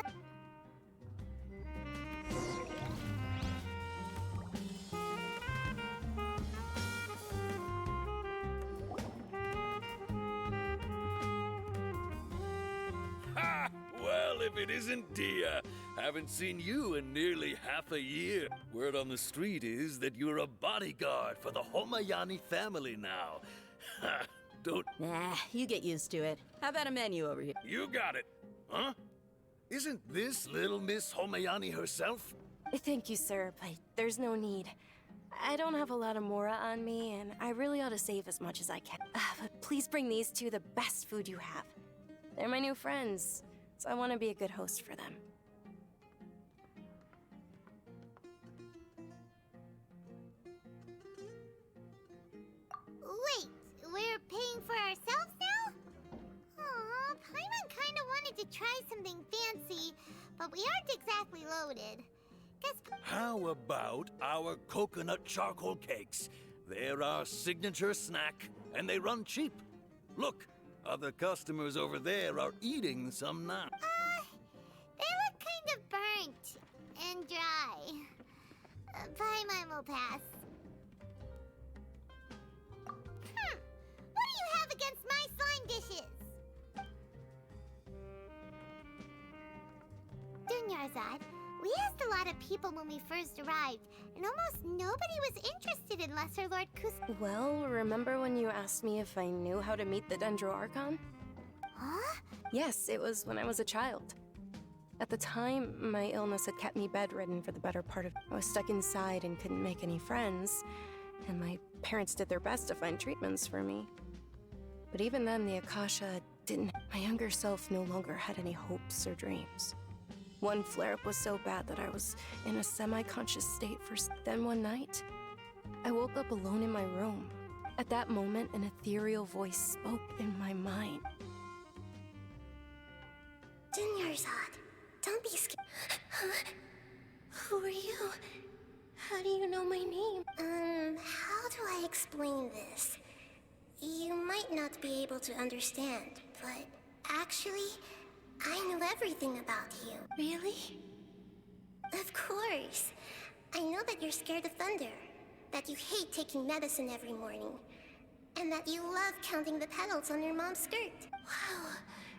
Ha! Well, if it isn't Dia. Haven't seen you in nearly half a year. Word on the street is that you're a bodyguard for the Homayani family now. Ha! Don't... Nah, you get used to it. How about a menu over here? You got it. Huh? Isn't this little Miss Homayani herself? Thank you, sir, but there's no need. I don't have a lot of Mora on me, and I really ought to save as much as I can. But please bring these two the best food you have. They're my new friends, so I want to be a good host for them. Wait, we're paying for ourselves now? Aw, Paimon kinda wanted to try something fancy, but we aren't exactly loaded. Guess... How about our coconut charcoal cakes? They're our signature snack, and they run cheap. Look, other customers over there are eating some now. They look kind of burnt and dry. Paimon will pass. What do you have against my slime dishes? Dunyarzad, we asked a lot of people when we first arrived, and almost nobody was interested in Lesser Lord Kus... Well, remember when you asked me if I knew how to meet the Dendro Archon? Yes, it was when I was a child. At the time, my illness had kept me bedridden for the better part of... I was stuck inside and couldn't make any friends, and my parents did their best to find treatments for me. But even then, the Akasha didn't... My younger self no longer had any hopes or dreams. One flare-up was so bad that I was in a semi-conscious state for... Then one night, I woke up alone in my room. At that moment, an ethereal voice spoke in my mind. Dunyarzad, don't be scared. Who are you? How do you know my name? How do I explain this? You might not be able to understand, but actually, I know everything about you. Really? Of course. I know that you're scared of thunder, that you hate taking medicine every morning, and that you love counting the petals on your mom's skirt. Wow,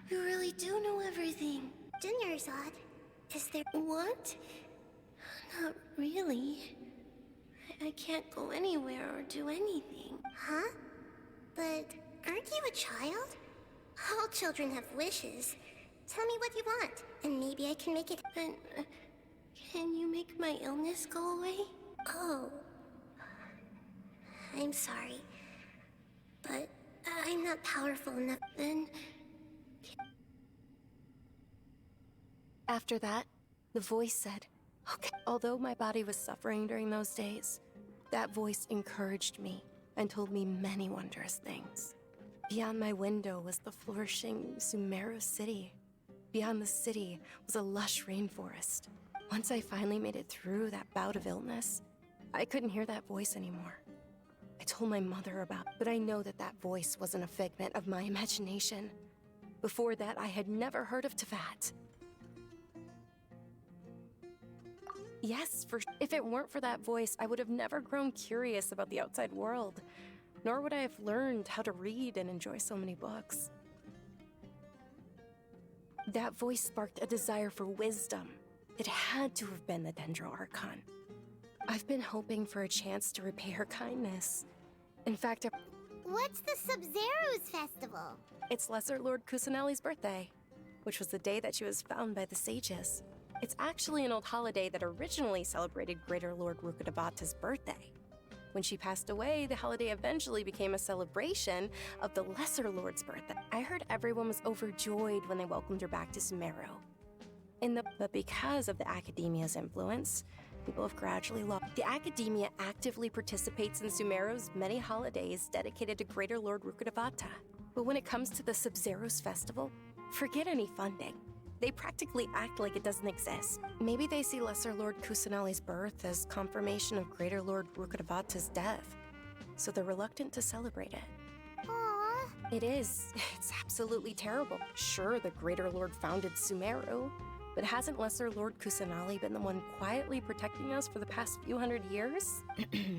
you really do know everything. Dunyarzad, is there... What? Not really. I can't go anywhere or do anything. Huh? But aren't you a child? All children have wishes. Tell me what you want, and maybe I can make it... can you make my illness go away? Oh. I'm sorry. But I'm not powerful enough. Then... After that, the voice said, okay. Although my body was suffering during those days, that voice encouraged me and told me many wondrous things. Beyond my window was the flourishing Sumeru city. Beyond the city was a lush rainforest. Once I finally made it through that bout of illness, I couldn't hear that voice anymore. I told my mother about it, but I know that that voice wasn't a figment of my imagination. Before that, I had never heard of Teyvat. Yes, if it weren't for that voice, I would have never grown curious about the outside world, nor would I have learned how to read and enjoy so many books. That voice sparked a desire for wisdom. It had to have been the Dendro Archon. I've been hoping for a chance to repay her kindness. In fact, What's the Sub-Zero's festival? it's Lesser Lord Kusanali's birthday, which was the day that she was found by the sages. It's actually an old holiday that originally celebrated Greater Lord Rukkhadevata's birthday. When she passed away, the holiday eventually became a celebration of the Lesser Lord's birthday. I heard everyone was overjoyed when they welcomed her back to Sumeru. But because of the Academia's influence, people have gradually lost. The Academia actively participates in Sumeru's many holidays dedicated to Greater Lord Rukkhadevata. But when it comes to the Sub-Zero's festival, forget any funding. They practically act like it doesn't exist. Maybe they see Lesser Lord Kusanali's birth as confirmation of Greater Lord Rukkhadevata's death, so they're reluctant to celebrate it. Aww. It is. It's absolutely terrible. Sure, the Greater Lord founded Sumeru, but hasn't Lesser Lord Kusanali been the one quietly protecting us for the past few hundred years?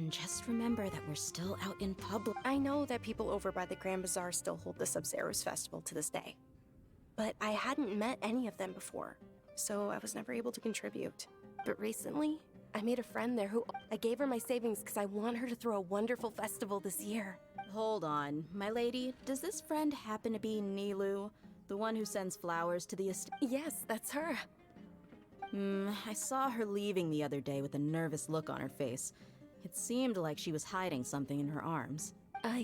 Just remember that we're still out in public. I know that people over by the Grand Bazaar still hold the Sub-Zero's festival to this day. But I hadn't met any of them before, so I was never able to contribute. But recently, I made a friend there who... I gave her my savings because I want her to throw a wonderful festival this year. Hold on, my lady. Does this friend happen to be Nilou? The one who sends flowers to the estate? Yes, that's her. I saw her leaving the other day with a nervous look on her face. It seemed like she was hiding something in her arms.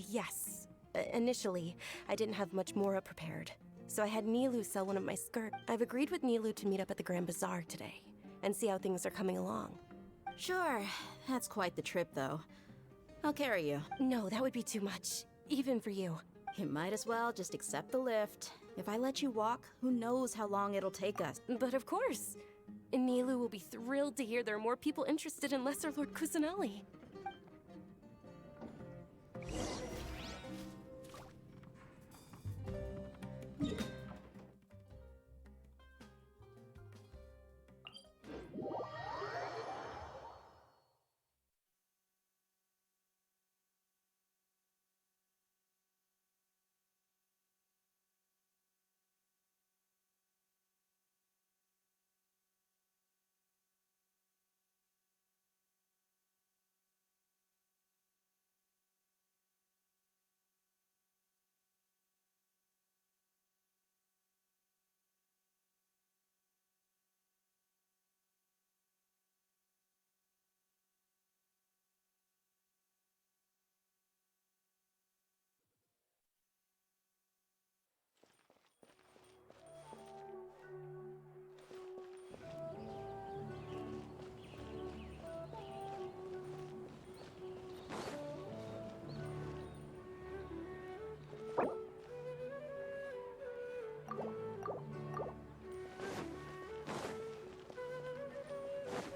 Yes. Initially, I didn't have much Mora prepared, so I had Nilou sell one of my skirts. I've agreed with Nilou to meet up at the Grand Bazaar today and see how things are coming along. Sure, that's quite the trip, though. I'll carry you. No, that would be too much, even for you. You might as well just accept the lift. If I let you walk, who knows how long it'll take us. But of course. Nilou will be thrilled to hear there are more people interested in Lesser Lord Kusanali.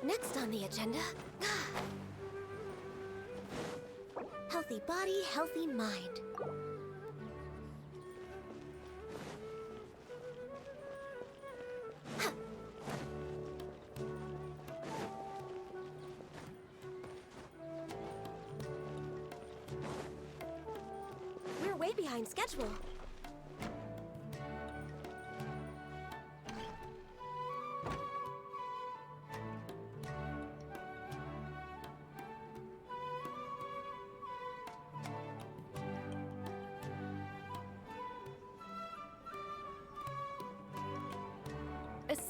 Next on the agenda... healthy body, healthy mind. We're way behind schedule.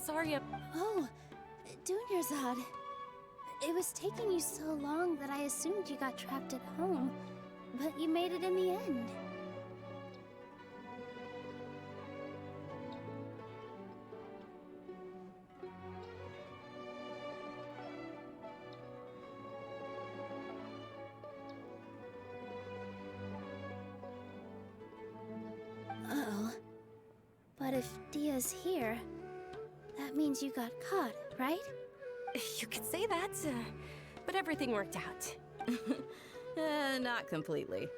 Sorry. Oh, Dunyarzad. It was taking you so long that I assumed you got trapped at home, but you made it in the end. Uh-oh. But if Dia's here, that means you got caught, right? You could say that, but everything worked out. Not completely.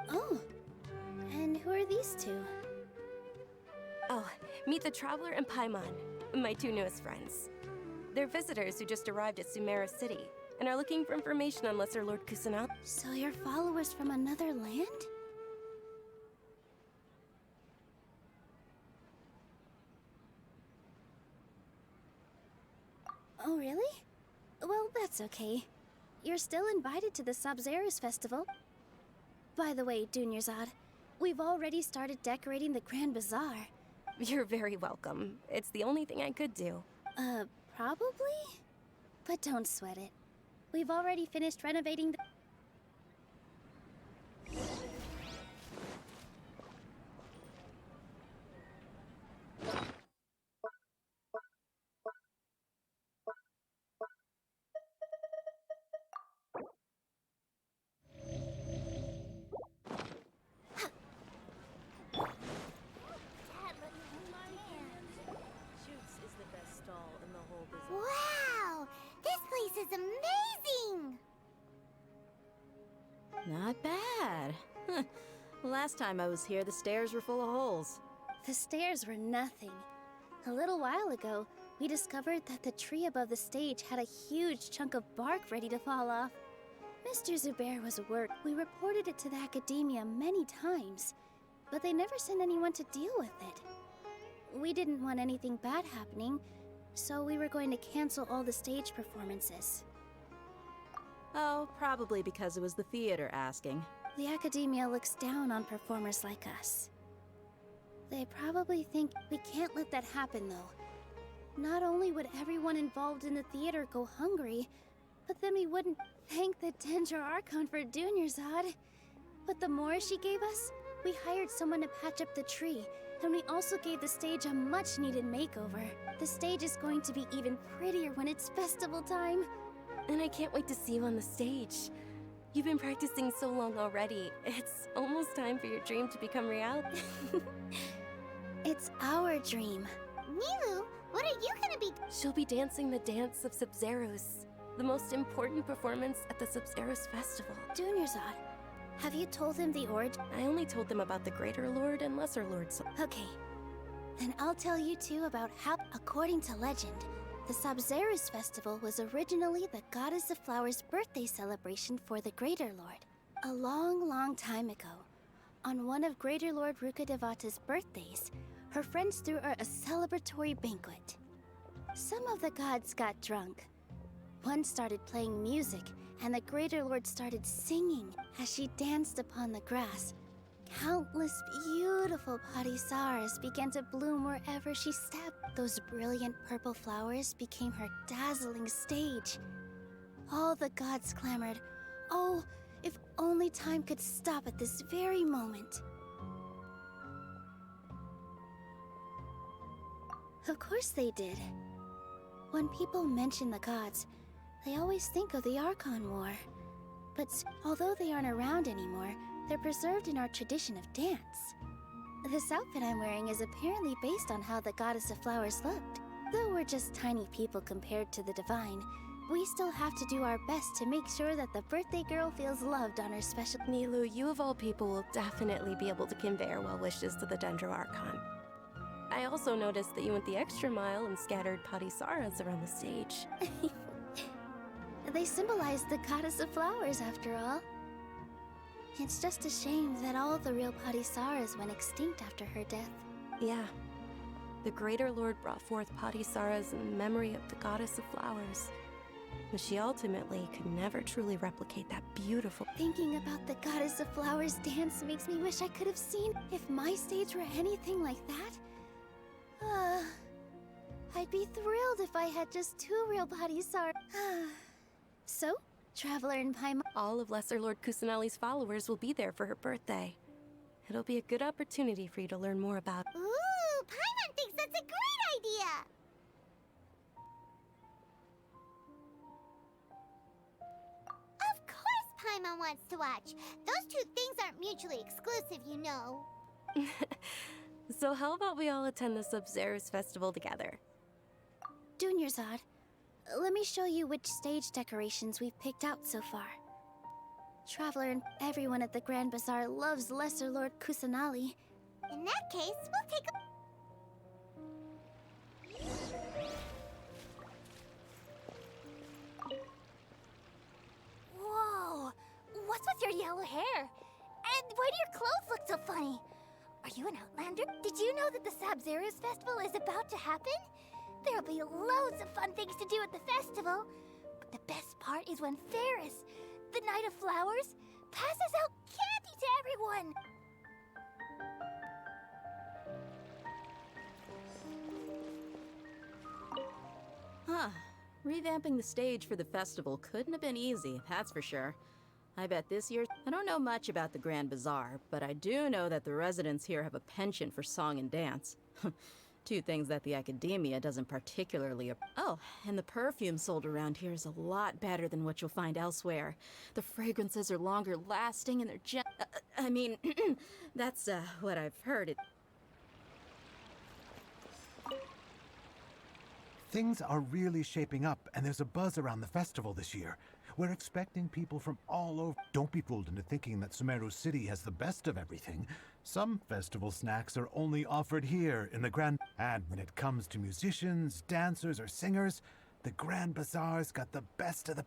Oh, and who are these two? Oh, meet the Traveler and Paimon, my two newest friends. They're visitors who just arrived at Sumeru City and are looking for information on Lesser Lord Kusanali. So you're followers from another land? Oh, really? Well, that's okay. You're still invited to the Sabzeruz Festival. By the way, Dunyarzad, we've already started decorating the Grand Bazaar. You're very welcome. It's the only thing I could do. Probably? But don't sweat it. We've already finished renovating the... Wow! This place is amazing! Not bad. Last time I was here, the stairs were full of holes. The stairs were nothing. A little while ago, we discovered that the tree above the stage had a huge chunk of bark ready to fall off. Mr. Zubair was at work. We reported it to the academia many times, but they never sent anyone to deal with it. We didn't want anything bad happening, so we were going to cancel all the stage performances. Oh, probably because it was the theater asking. The academia looks down on performers like us. They probably think we can't let that happen, though. Not only would everyone involved in the theater go hungry, but then we wouldn't thank the Dendro Archon for Dunyarzad. But the more she gave us, we hired someone to patch up the tree, and we also gave the stage a much-needed makeover. The stage is going to be even prettier when it's festival time. And I can't wait to see you on the stage. You've been practicing so long already. It's almost time for your dream to become reality. It's our dream. Nilou, what are you gonna be? She'll be dancing the dance of Sabzeruz, the most important performance at the Sabzeruz Festival. Dunyarzad, have you told them the origin? I only told them about the Greater Lord and Lesser Lord. Okay, then I'll tell you two about how, according to legend, the Sabzeruz Festival was originally the Goddess of Flowers' birthday celebration for the Greater Lord. A long, long time ago, on one of Greater Lord Rukkhadevata's birthdays, her friends threw her a celebratory banquet. Some of the gods got drunk. One started playing music, and the Greater Lord started singing as she danced upon the grass. Countless beautiful Parisaras began to bloom wherever she stepped. Those brilliant purple flowers became her dazzling stage. All the gods clamored, "Oh, if only time could stop at this very moment." Of course they did. When people mention the gods, they always think of the Archon War. But although they aren't around anymore, they're preserved in our tradition of dance. This outfit I'm wearing is apparently based on how the Goddess of Flowers looked. Though we're just tiny people compared to the divine, we still have to do our best to make sure that the birthday girl feels loved on her special. Nilu, you of all people will definitely be able to convey our well wishes to the Dendro Archon. I also noticed that you went the extra mile and scattered Padisaras around the stage. They symbolize the goddess of flowers, after all. It's just a shame that all the real Padisaras went extinct after her death. Yeah. The Greater Lord brought forth Padisaras in memory of the goddess of flowers. But she ultimately could never truly replicate that beautiful... Thinking about the goddess of flowers dance makes me wish I could have seen if my stage were anything like that. I'd be thrilled if I had just 2 real Padisaras. So, Traveler and Paimon... All of Lesser Lord Kusanali's followers will be there for her birthday. It'll be a good opportunity for you to learn more about... Ooh, Paimon thinks that's a great idea! Of course Paimon wants to watch. Those 2 things aren't mutually exclusive, you know. So how about we all attend the Sub-Zerus festival together? Dunyarzad, let me show you which stage decorations we've picked out so far. Traveler and everyone at the Grand Bazaar loves Lesser Lord Kusanali. In that case, we'll take a... Whoa! What's with your yellow hair? And why do your clothes look so funny? Are you an Outlander? Did you know that the Sabzerus festival is about to happen? There'll be loads of fun things to do at the festival. But the best part is when Ferris, the Knight of Flowers, passes out candy to everyone. Huh. Revamping the stage for the festival couldn't have been easy, that's for sure. I bet this year... I don't know much about the Grand Bazaar, but I do know that the residents here have a penchant for song and dance. 2 things that the Academia doesn't particularly... Oh, and the perfume sold around here is a lot better than what you'll find elsewhere. The fragrances are longer lasting and they're I mean, that's what I've heard. Things are really shaping up, and there's a buzz around the festival this year. We're expecting people from all over. Don't be fooled into thinking that Sumeru City has the best of everything. Some festival snacks are only offered here in the Grand... And when it comes to musicians, dancers, or singers, the Grand Bazaar's got the best of the...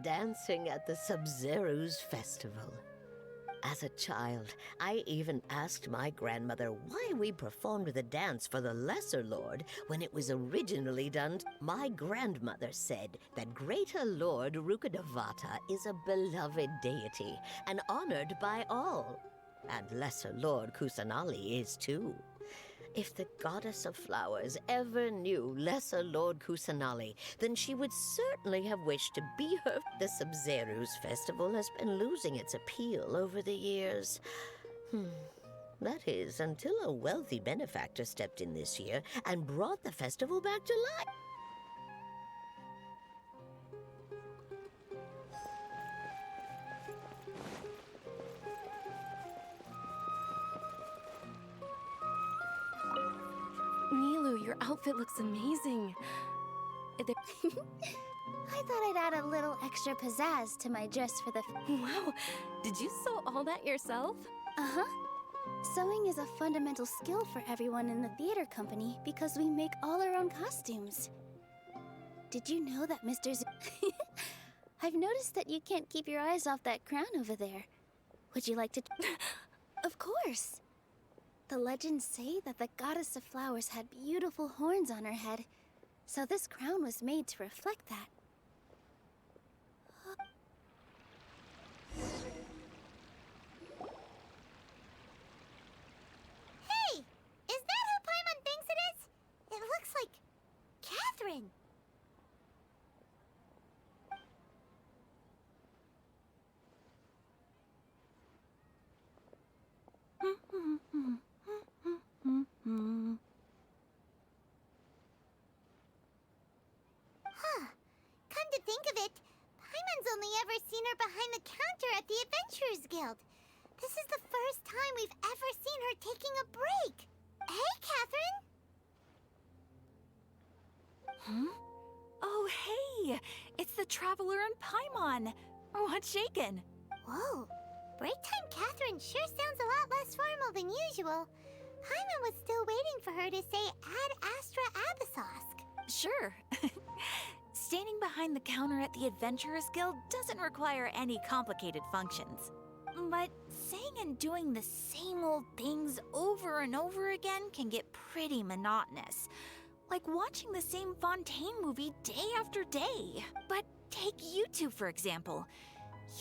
Dancing at the Sub-Zerus festival. As a child, I even asked my grandmother why we performed the dance for the Lesser Lord when it was originally done. My grandmother said that Greater Lord Rukkhadevata is a beloved deity and honored by all. And Lesser Lord Kusanali is too. If the Goddess of Flowers ever knew Lesser Lord Kusanali, then she would certainly have wished to be her. The Sub-Zerus festival has been losing its appeal over the years. That is, until a wealthy benefactor stepped in this year and brought the festival back to life. Nilu, your outfit looks amazing. I thought I'd add a little extra pizzazz to my dress for the... Wow, did you sew all that yourself? Uh-huh. Sewing is a fundamental skill for everyone in the theater company because we make all our own costumes. Did you know that Mr. I've noticed that you can't keep your eyes off that crown over there. Would you like to... Of course! The legends say that the Goddess of Flowers had beautiful horns on her head, so this crown was made to reflect that. Hey! Is that who Paimon thinks it is? It looks like... Catherine! Huh. Come to think of it, Paimon's only ever seen her behind the counter at the Adventurers Guild. This is the first time we've ever seen her taking a break. Hey, Catherine! Huh? Oh, hey! It's the Traveler and Paimon! What's shaken? Whoa. Break time Catherine sure sounds a lot less formal than usual. Paimon was still waiting for her to say Ad Astra Abyssosque. Sure. Standing behind the counter at the Adventurers Guild doesn't require any complicated functions. But saying and doing the same old things over and over again can get pretty monotonous. Like watching the same Fontaine movie day after day. But take you two, for example.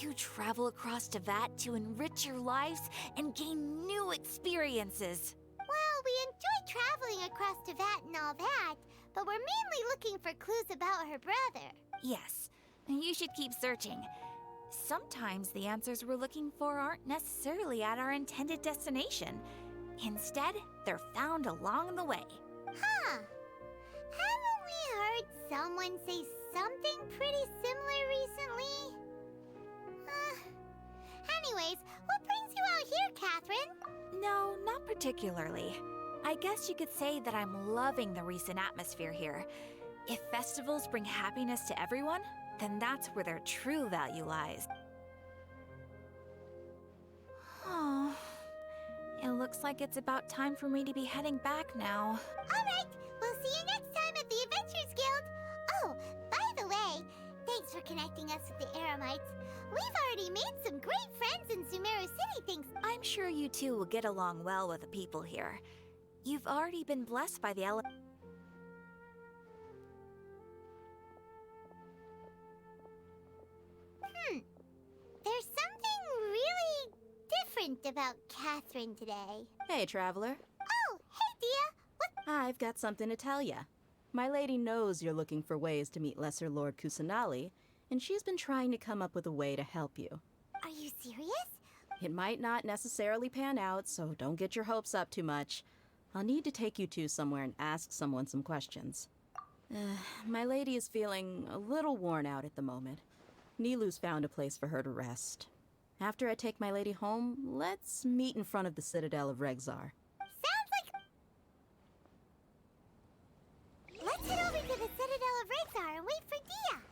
You travel across Teyvat to enrich your lives and gain new experiences. Well, we enjoy traveling across Teyvat and all that, but we're mainly looking for clues about her brother. Yes, you should keep searching. Sometimes the answers we're looking for aren't necessarily at our intended destination. Instead, they're found along the way. Huh. Haven't we heard someone say something pretty similar recently? Anyways, what brings you out here, Catherine? No, not particularly. I guess you could say that I'm loving the recent atmosphere here. If festivals bring happiness to everyone, then that's where their true value lies. Oh, it looks like it's about time for me to be heading back now. Alright, we'll see you next time at the Adventurers Guild. Oh, by the way, thanks for connecting us with the Eremites. We've already made some great friends in Sumeru City, thanks. I'm sure you two will get along well with the people here. You've already been blessed by the There's something really different about Catherine today. Hey, Traveler. Oh, hey, Dia. I've got something to tell ya. My lady knows you're looking for ways to meet Lesser Lord Kusanali, and she's been trying to come up with a way to help you. Are you serious? It might not necessarily pan out, so don't get your hopes up too much. I'll need to take you two somewhere and ask someone some questions. My lady is feeling a little worn out at the moment. Nilu's found a place for her to rest. After I take my lady home, let's meet in front of the Citadel of Regzar. Sounds like... Let's head over to the Citadel of Regzar and wait for Dia.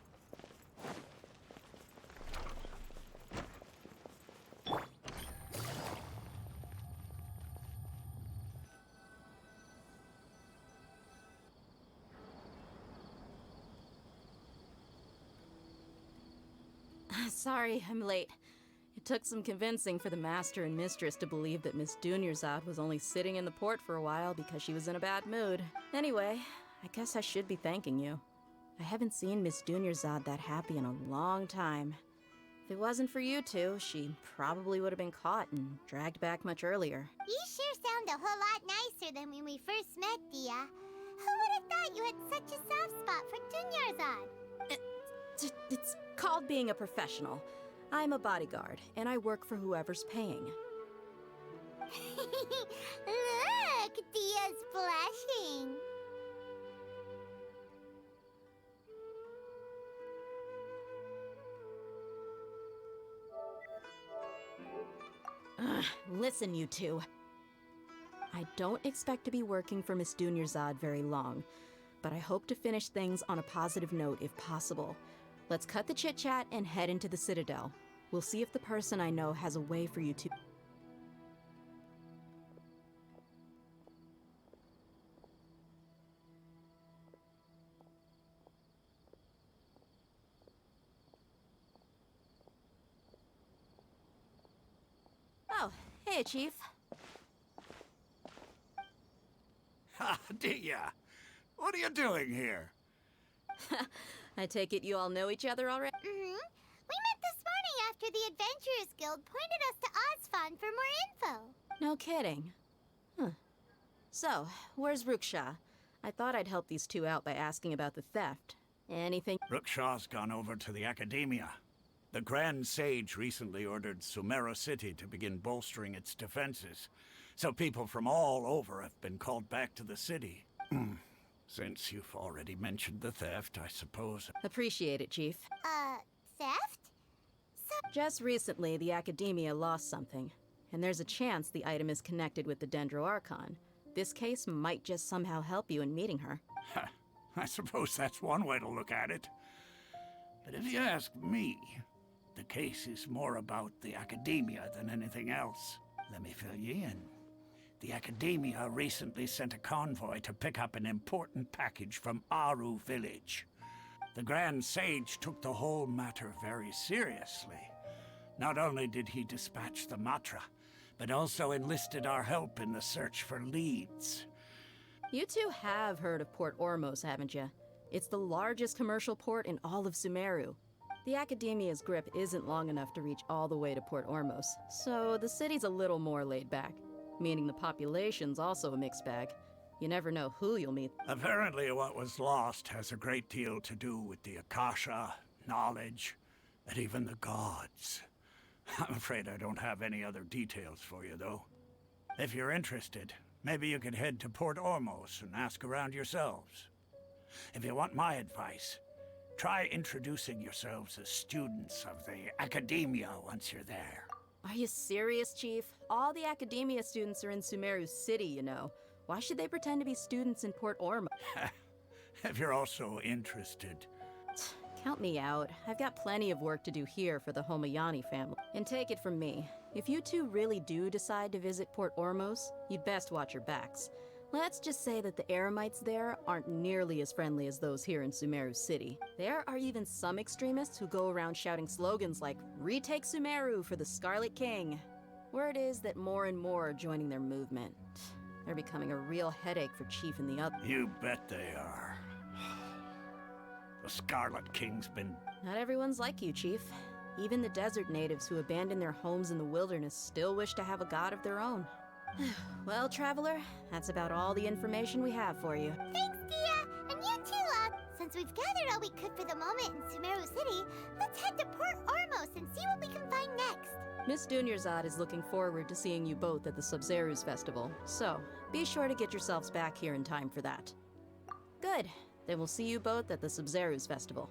Sorry, I'm late. It took some convincing for the Master and Mistress to believe that Miss Dunyarzad was only sitting in the port for a while because she was in a bad mood. Anyway, I guess I should be thanking you. I haven't seen Miss Dunyarzad that happy in a long time. If it wasn't for you two, she probably would have been caught and dragged back much earlier. You sure sound a whole lot nicer than when we first met, Dia. Who would have thought you had such a soft spot for Dunyarzad? It's called being a professional. I'm a bodyguard, and I work for whoever's paying. Look, Dia's blushing. Listen, you two. I don't expect to be working for Miss Dunyarzad very long, but I hope to finish things on a positive note if possible. Let's cut the chit-chat and head into the Citadel. We'll see if the person I know has a way for you to... Oh, hey, Chief. Ha, Dia! What are you doing here? I take it you all know each other already? We met this morning after the Adventurers Guild pointed us to Ozfon for more info. No kidding. Huh. So, where's Ruksha? I thought I'd help these two out by asking about the theft. Anything? Ruksha's gone over to the Academia. The Grand Sage recently ordered Sumeru City to begin bolstering its defenses, so people from all over have been called back to the city. Since you've already mentioned the theft, I suppose. Appreciate it, Chief. Theft? Just recently, the Academia lost something, and there's a chance the item is connected with the Dendro Archon. This case might just somehow help you in meeting her. I suppose that's one way to look at it. But if you ask me, the case is more about the Academia than anything else. Let me fill you in. The Academia recently sent a convoy to pick up an important package from Aru village. The Grand Sage took the whole matter very seriously. Not only did he dispatch the Matra, but also enlisted our help in the search for leads. You two have heard of Port Ormos, haven't you? It's the largest commercial port in all of Sumeru. The Academia's grip isn't long enough to reach all the way to Port Ormos, so the city's a little more laid back, meaning the population's also a mixed bag. You never know who you'll meet. Apparently what was lost has a great deal to do with the Akasha, knowledge, and even the gods. I'm afraid I don't have any other details for you, though. If you're interested, maybe you could head to Port Ormos and ask around yourselves. If you want my advice, try introducing yourselves as students of the Academia once you're there. Are you serious, Chief? All the Academia students are in Sumeru City, you know. Why should they pretend to be students in Port Ormos? If you're also interested. Count me out. I've got plenty of work to do here for the Homayani family. And take it from me, if you two really do decide to visit Port Ormos, you'd best watch your backs. Let's just say that the Eremites there aren't nearly as friendly as those here in Sumeru City. There are even some extremists who go around shouting slogans like, "Retake Sumeru for the Scarlet King." Word is that more and more are joining their movement. They're becoming a real headache for Chief and the others. You bet they are. The Scarlet King's been... Not everyone's like you, Chief. Even the desert natives who abandoned their homes in the wilderness still wish to have a god of their own. Well, Traveler, that's about all the information we have for you. Thanks, Dia! And you too, since we've gathered all we could for the moment in Sumeru City, let's head to Port Ormos and see what we can find next. Miss Dunyarzad is looking forward to seeing you both at the Sabzeruz Festival, so be sure to get yourselves back here in time for that. Good. Then we'll see you both at the Sabzeruz Festival.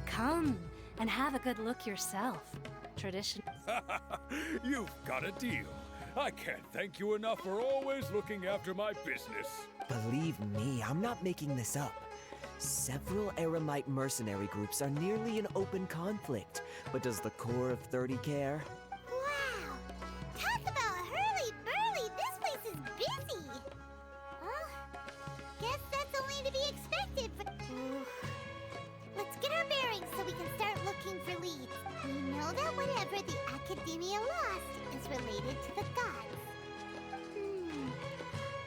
Come and have a good look yourself. Tradition. You've got a deal. I can't thank you enough for always looking after my business. Believe me, I'm not making this up. Several Eremite mercenary groups are nearly in open conflict, but does the core of 30 care? Wow! Talk about hurly-burly! This place is busy! Well, guess that's only to be expected, but... Let's get our bearings so we can start looking for leads. We know that whatever the Academia lost is related to the gods.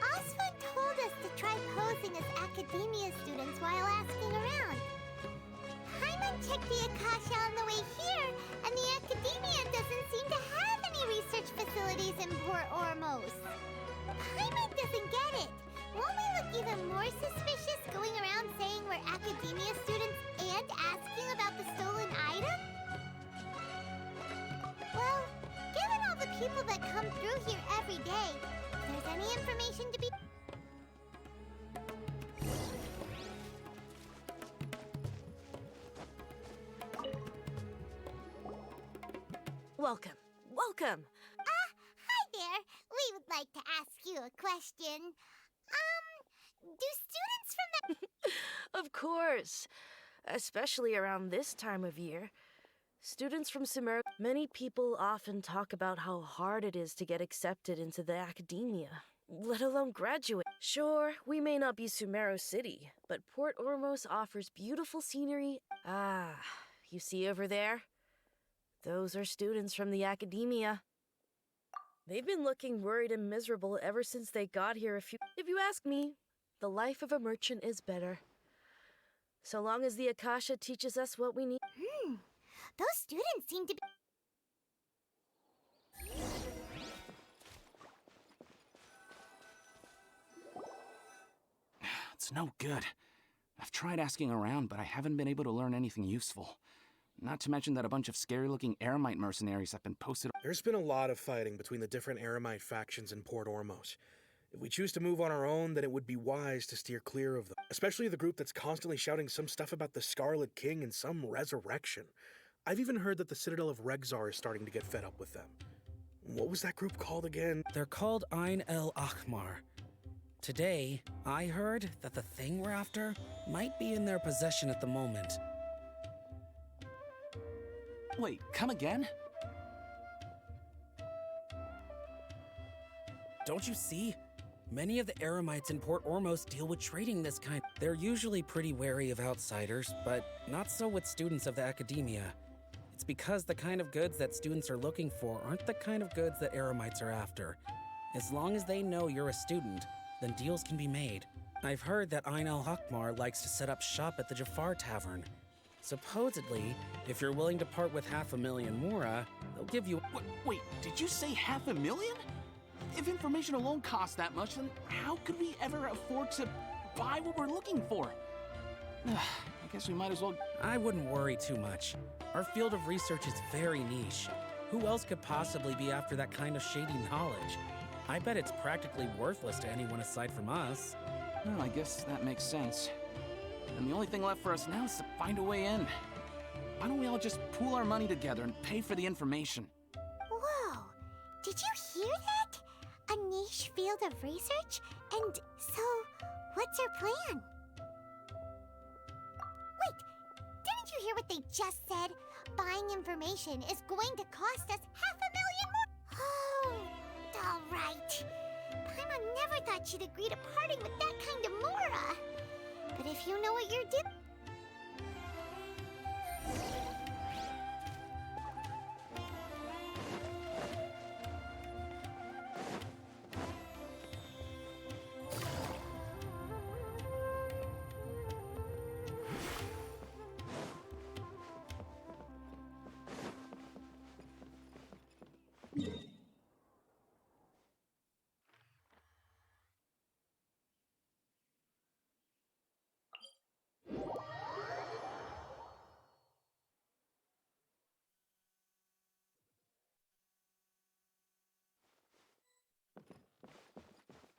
Oswald told us to try posing as Academia students while asking around. Paimon check the Akasha on the way here, and the Academia doesn't seem to have any research facilities in Port Ormos. Paimon doesn't get it. Won't we look even more suspicious going around saying we're Academia students and asking about the stolen item? Well, given all the people that come through here every day, if there's any information to be... Welcome. Welcome. Hi there. We would like to ask you a question. Do students from the... Of course. Especially around this time of year. Students from Sumeru... Many people often talk about how hard it is to get accepted into the Academia, let alone graduate. Sure, we may not be Sumeru City, but Port Ormos offers beautiful scenery. Ah, you see over there? Those are students from the Academia. They've been looking worried and miserable ever since they got here If you ask me, the life of a merchant is better. So long as the Akasha teaches us what we need. Those students seem to be... It's no good. I've tried asking around, but I haven't been able to learn anything useful. Not to mention that a bunch of scary-looking Eremite mercenaries have been posted. There's been a lot of fighting between the different Eremite factions in Port Ormos. If we choose to move on our own, then it would be wise to steer clear of them. Especially the group that's constantly shouting some stuff about the Scarlet King and some resurrection. I've even heard that the Citadel of Regzar is starting to get fed up with them. What was that group called again? They're called Ain el Akhmar. Today, I heard that the thing we're after might be in their possession at the moment. Wait, come again? Don't you see? Many of the Eremites in Port Ormos deal with trading this kind. They're usually pretty wary of outsiders, but not so with students of the Academia. It's because the kind of goods that students are looking for aren't the kind of goods that Eremites are after. As long as they know you're a student, then deals can be made. I've heard that Ain al-Hakmar likes to set up shop at the Jafar Tavern. Supposedly, if you're willing to part with 500,000 Mora, they'll give you... Wait, did you say 500,000? If information alone costs that much, then how could we ever afford to buy what we're looking for? I guess we might as well... I wouldn't worry too much. Our field of research is very niche. Who else could possibly be after that kind of shady knowledge? I bet it's practically worthless to anyone aside from us. Well, I guess that makes sense. And the only thing left for us now is to find a way in. Why don't we all just pool our money together and pay for the information? Whoa! Did you hear that? A niche field of research? And so, what's our plan? Wait, didn't you hear what they just said? Buying information is going to cost us 500,000 more. Oh, all right. Paimon never thought she'd agree to parting with that kind of Mora. But if you know what you're doing...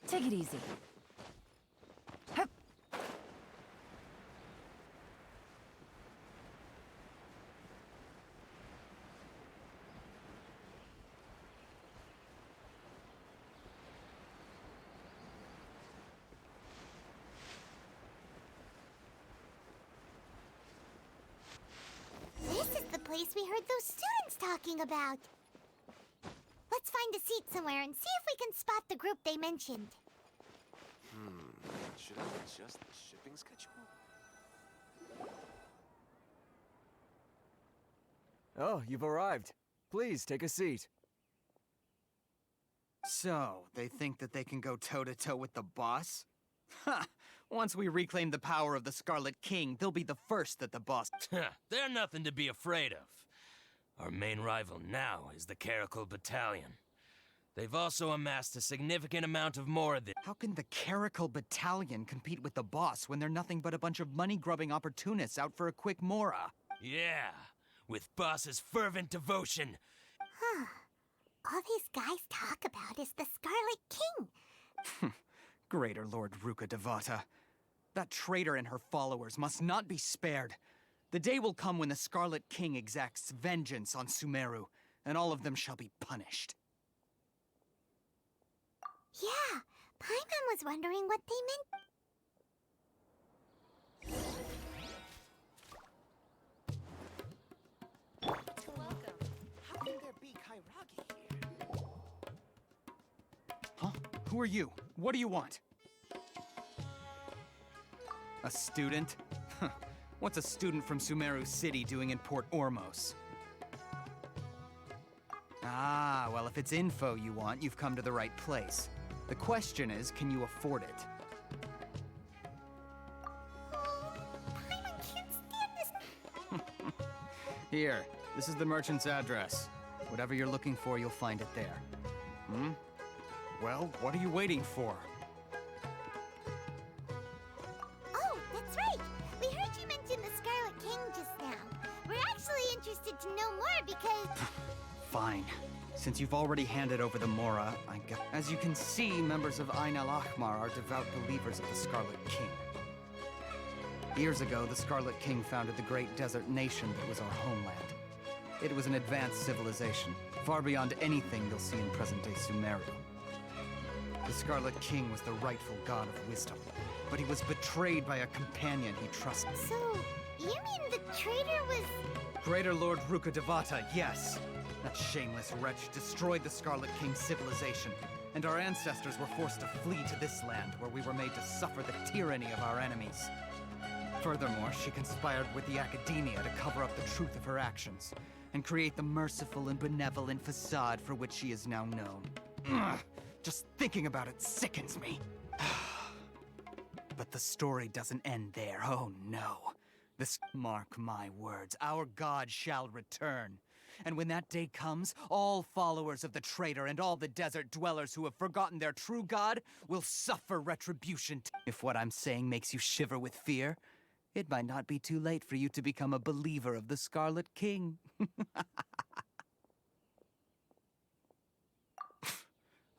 Take it easy. Hup. This is the place we heard those students talking about. Let's find a seat somewhere and see if we can spot the group they mentioned. Should I adjust the shipping schedule? Oh, you've arrived. Please, take a seat. So, they think that they can go toe-to-toe with the boss? Ha! Once we reclaim the power of the Scarlet King, they'll be the first that the boss... They're nothing to be afraid of. Our main rival now is the Caracal Battalion. They've also amassed a significant amount of more of this. How can the Caracal Battalion compete with the boss when they're nothing but a bunch of money-grubbing opportunists out for a quick mora? Yeah, with boss's fervent devotion. Huh. All these guys talk about is the Scarlet King. Greater Lord Ruka Devata. That traitor and her followers must not be spared. The day will come when the Scarlet King exacts vengeance on Sumeru, and all of them shall be punished. Yeah, Paimon was wondering what they meant. Welcome. How can there be Kairagi here? Huh? Who are you? What do you want? A student? What's a student from Sumeru City doing in Port Ormos? Ah, well, if it's info you want, you've come to the right place. The question is, can you afford it? Paimon can't stand this. Here, this is the merchant's address. Whatever you're looking for, you'll find it there. Well, what are you waiting for? Oh, that's right. We heard you mention the Scarlet King just now. We're actually interested to know more because... Fine. Since you've already handed over the Mora, I guess... As you can see, members of Ain al-Ahmar are devout believers of the Scarlet King. Years ago, the Scarlet King founded the great desert nation that was our homeland. It was an advanced civilization, far beyond anything you'll see in present-day Sumeru. The Scarlet King was the rightful god of wisdom, but he was betrayed by a companion he trusted. So, you mean the traitor was... Greater Lord Ruka Devata, yes. That shameless wretch destroyed the Scarlet King's civilization, and our ancestors were forced to flee to this land where we were made to suffer the tyranny of our enemies. Furthermore, she conspired with the Academia to cover up the truth of her actions, and create the merciful and benevolent facade for which she is now known. Ugh, just thinking about it sickens me. But the story doesn't end there, oh no. Mark my words, our god shall return. And when that day comes, all followers of the traitor and all the desert dwellers who have forgotten their true god will suffer retribution. If what I'm saying makes you shiver with fear, it might not be too late for you to become a believer of the Scarlet King.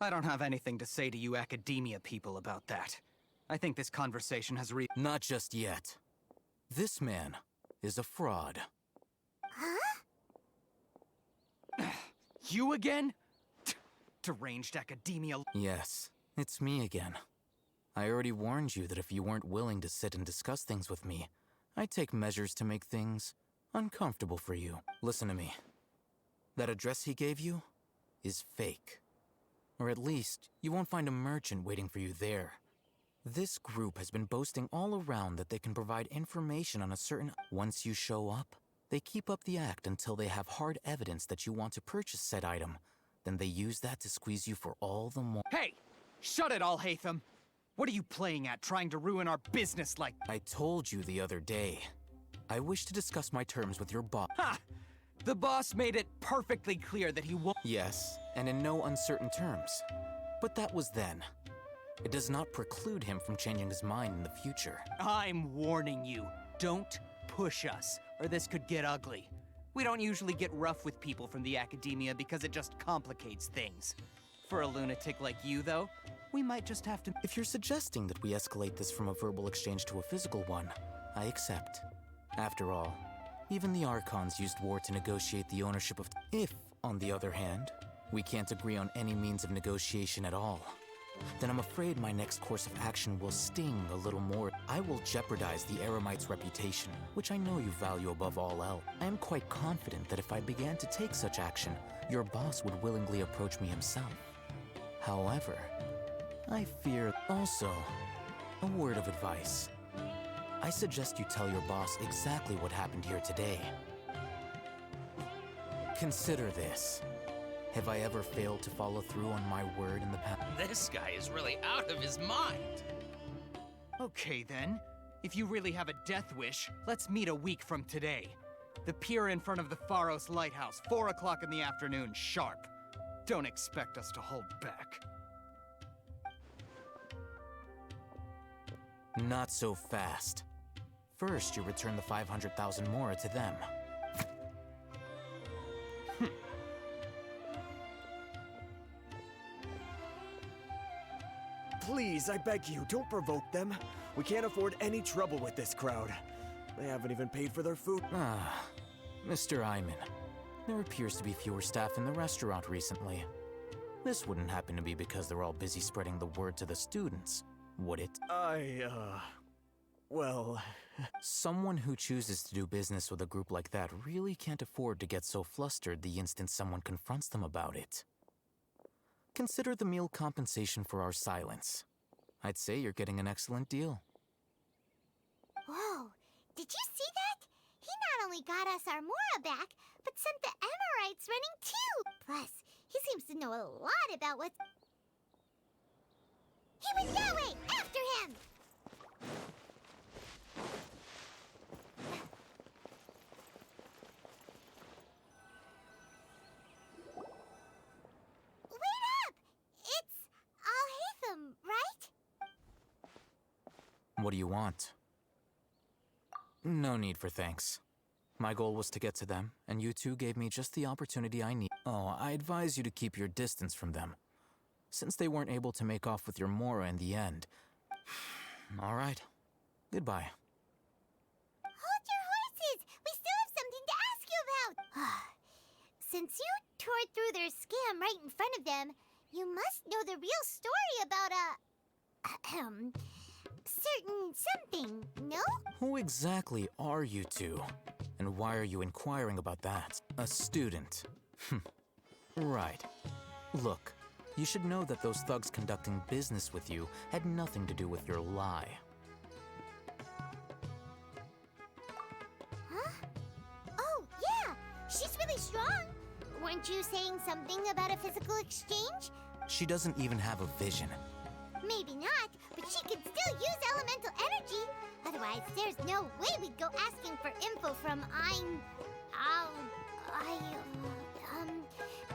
I don't have anything to say to you Academia people about that. I think this conversation has Not just yet. This man is a fraud. Huh? You again? Deranged Academia. Yes, it's me again. I already warned you that if you weren't willing to sit and discuss things with me, I'd take measures to make things uncomfortable for you. Listen to me. That address he gave you is fake. Or at least, you won't find a merchant waiting for you there. This group has been boasting all around that they can provide information on a certain... Once you show up, they keep up the act until they have hard evidence that you want to purchase said item. Then they use that to squeeze you for all the more... Hey! Shut it, Alhaitham! What are you playing at, trying to ruin our business like... I told you the other day. I wish to discuss my terms with your boss. Ha! The boss made it perfectly clear that he won't... Yes, and in no uncertain terms. But that was then. It does not preclude him from changing his mind in the future. I'm warning you. Don't push us, or this could get ugly. We don't usually get rough with people from the Academia because it just complicates things. For a lunatic like you, though, we might just have to... If you're suggesting that we escalate this from a verbal exchange to a physical one, I accept. After all, even the Archons used war to negotiate the ownership of... If, on the other hand, we can't agree on any means of negotiation at all, then I'm afraid my next course of action will sting a little more. I will jeopardize the Eremite's reputation, which I know you value above all else. I am quite confident that if I began to take such action, your boss would willingly approach me himself. However, I fear... Also, a word of advice. I suggest you tell your boss exactly what happened here today. Consider this. Have I ever failed to follow through on my word in the past? This guy is really out of his mind. Okay then. If you really have a death wish, let's meet a week from today. The pier in front of the Pharos Lighthouse, 4 o'clock in the afternoon, sharp. Don't expect us to hold back. Not so fast. First, you return the 500,000 mora to them. Please, I beg you, don't provoke them. We can't afford any trouble with this crowd. They haven't even paid for their food. Ah, Mr. Iman. There appears to be fewer staff in the restaurant recently. This wouldn't happen to be because they're all busy spreading the word to the students, would it? Well... Someone who chooses to do business with a group like that really can't afford to get so flustered the instant someone confronts them about it. Consider the meal compensation for our silence. I'd say you're getting an excellent deal. Whoa, did you see that? He not only got us our Mora back, but sent the Amorites running too! Plus, he seems to know a lot about what's... He went that way! After him! Wait up! It's Alhaitham, right? What do you want? No need for thanks. My goal was to get to them, and you two gave me just the opportunity I need. Oh, I advise you to keep your distance from them, since they weren't able to make off with your Mora in the end. All right. Goodbye. Hold your horses! We still have something to ask you about! Since you tore through their scam right in front of them, you must know the real story about certain something, no? Who exactly are you two? And why are you inquiring about that? A student. Right. Look, you should know that those thugs conducting business with you had nothing to do with your lie. Huh? Oh, yeah! She's really strong! Weren't you saying something about a physical exchange? She doesn't even have a vision. Maybe not, but she could still use elemental energy. Otherwise, there's no way we'd go asking for info from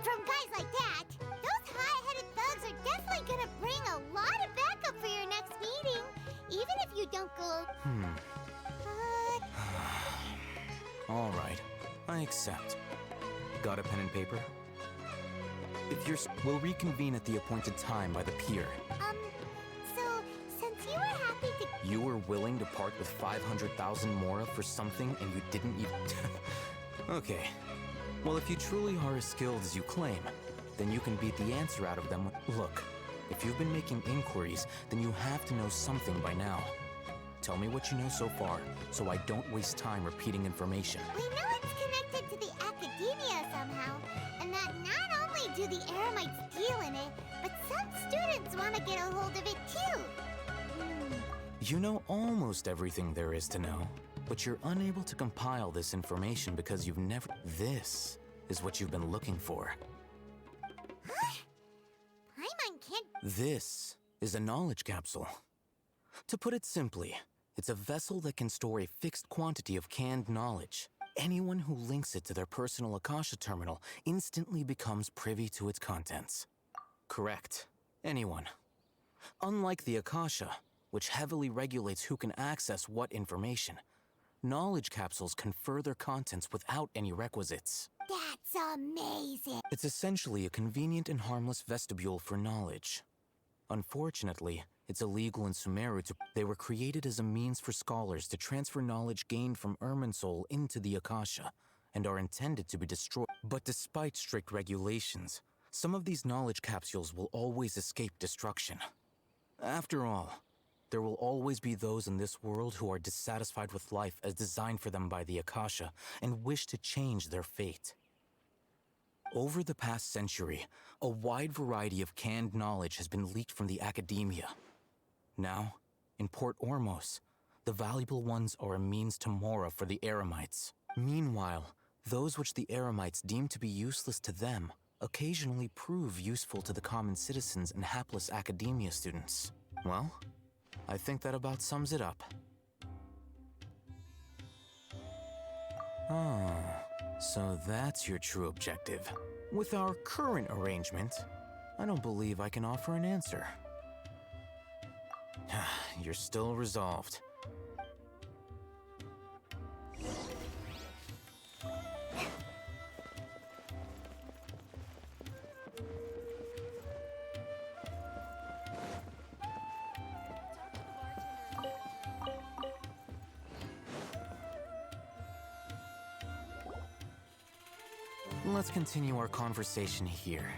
from guys like that. Those high-headed thugs are definitely gonna bring a lot of backup for your next meeting, even if you don't go. All right, I accept. Got a pen and paper? If you're, we'll reconvene at the appointed time by the pier. So since you were happy to. You were willing to part with 500,000 mora for something and you didn't even... Okay. Well, if you truly are as skilled as you claim, then you can beat the answer out of them. Look, if you've been making inquiries, then you have to know something by now. Tell me what you know so far, so I don't waste time repeating information. We know it's connected to the Academia somehow, and that not only do the Eremites deal in it, but some students want to get a hold of it too. You know almost everything there is to know, but you're unable to compile this information because you've never... This is what you've been looking for. Paimon can't... This is a knowledge capsule. To put it simply, it's a vessel that can store a fixed quantity of canned knowledge. Anyone who links it to their personal Akasha terminal instantly becomes privy to its contents. Correct. Anyone. Unlike the Akasha, which heavily regulates who can access what information, knowledge capsules confer their contents without any requisites. That's amazing! It's essentially a convenient and harmless vestibule for knowledge. Unfortunately, it's illegal in Sumeru to... They were created as a means for scholars to transfer knowledge gained from Irminsul into the Akasha, and are intended to be destroyed. But despite strict regulations, some of these knowledge capsules will always escape destruction. After all, there will always be those in this world who are dissatisfied with life as designed for them by the Akasha, and wish to change their fate. Over the past century, a wide variety of canned knowledge has been leaked from the Academia. Now, in Port Ormos, the valuable ones are a means to Mora for the Eremites. Meanwhile, those which the Eremites deem to be useless to them occasionally prove useful to the common citizens and hapless Academia students. Well, I think that about sums it up. Oh, so that's your true objective. With our current arrangement, I don't believe I can offer an answer. You're still resolved. Let's continue our conversation here.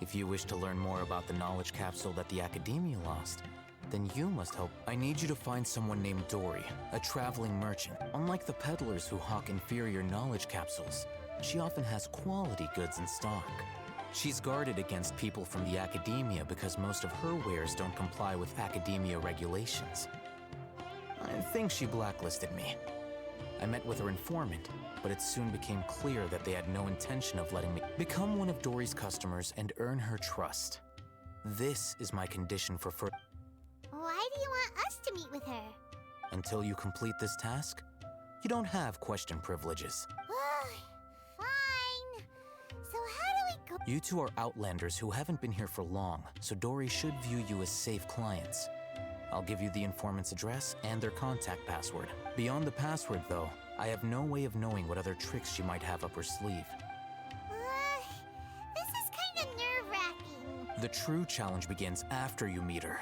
If you wish to learn more about the knowledge capsule that the Academia lost, then you must help. I need you to find someone named Dory, a traveling merchant. Unlike the peddlers who hawk inferior knowledge capsules, she often has quality goods in stock. She's guarded against people from the Academia because most of her wares don't comply with Academia regulations. I think she blacklisted me. I met with her informant, but it soon became clear that they had no intention of letting me become one of Dory's customers and earn her trust. This is my condition for Why do you want us to meet with her? Until you complete this task, you don't have question privileges. Fine. So how do we go? You two are outlanders who haven't been here for long, so Dory should view you as safe clients. I'll give you the informant's address and their contact password. Beyond the password, though, I have no way of knowing what other tricks she might have up her sleeve. This is kind of nerve-wracking. The true challenge begins after you meet her.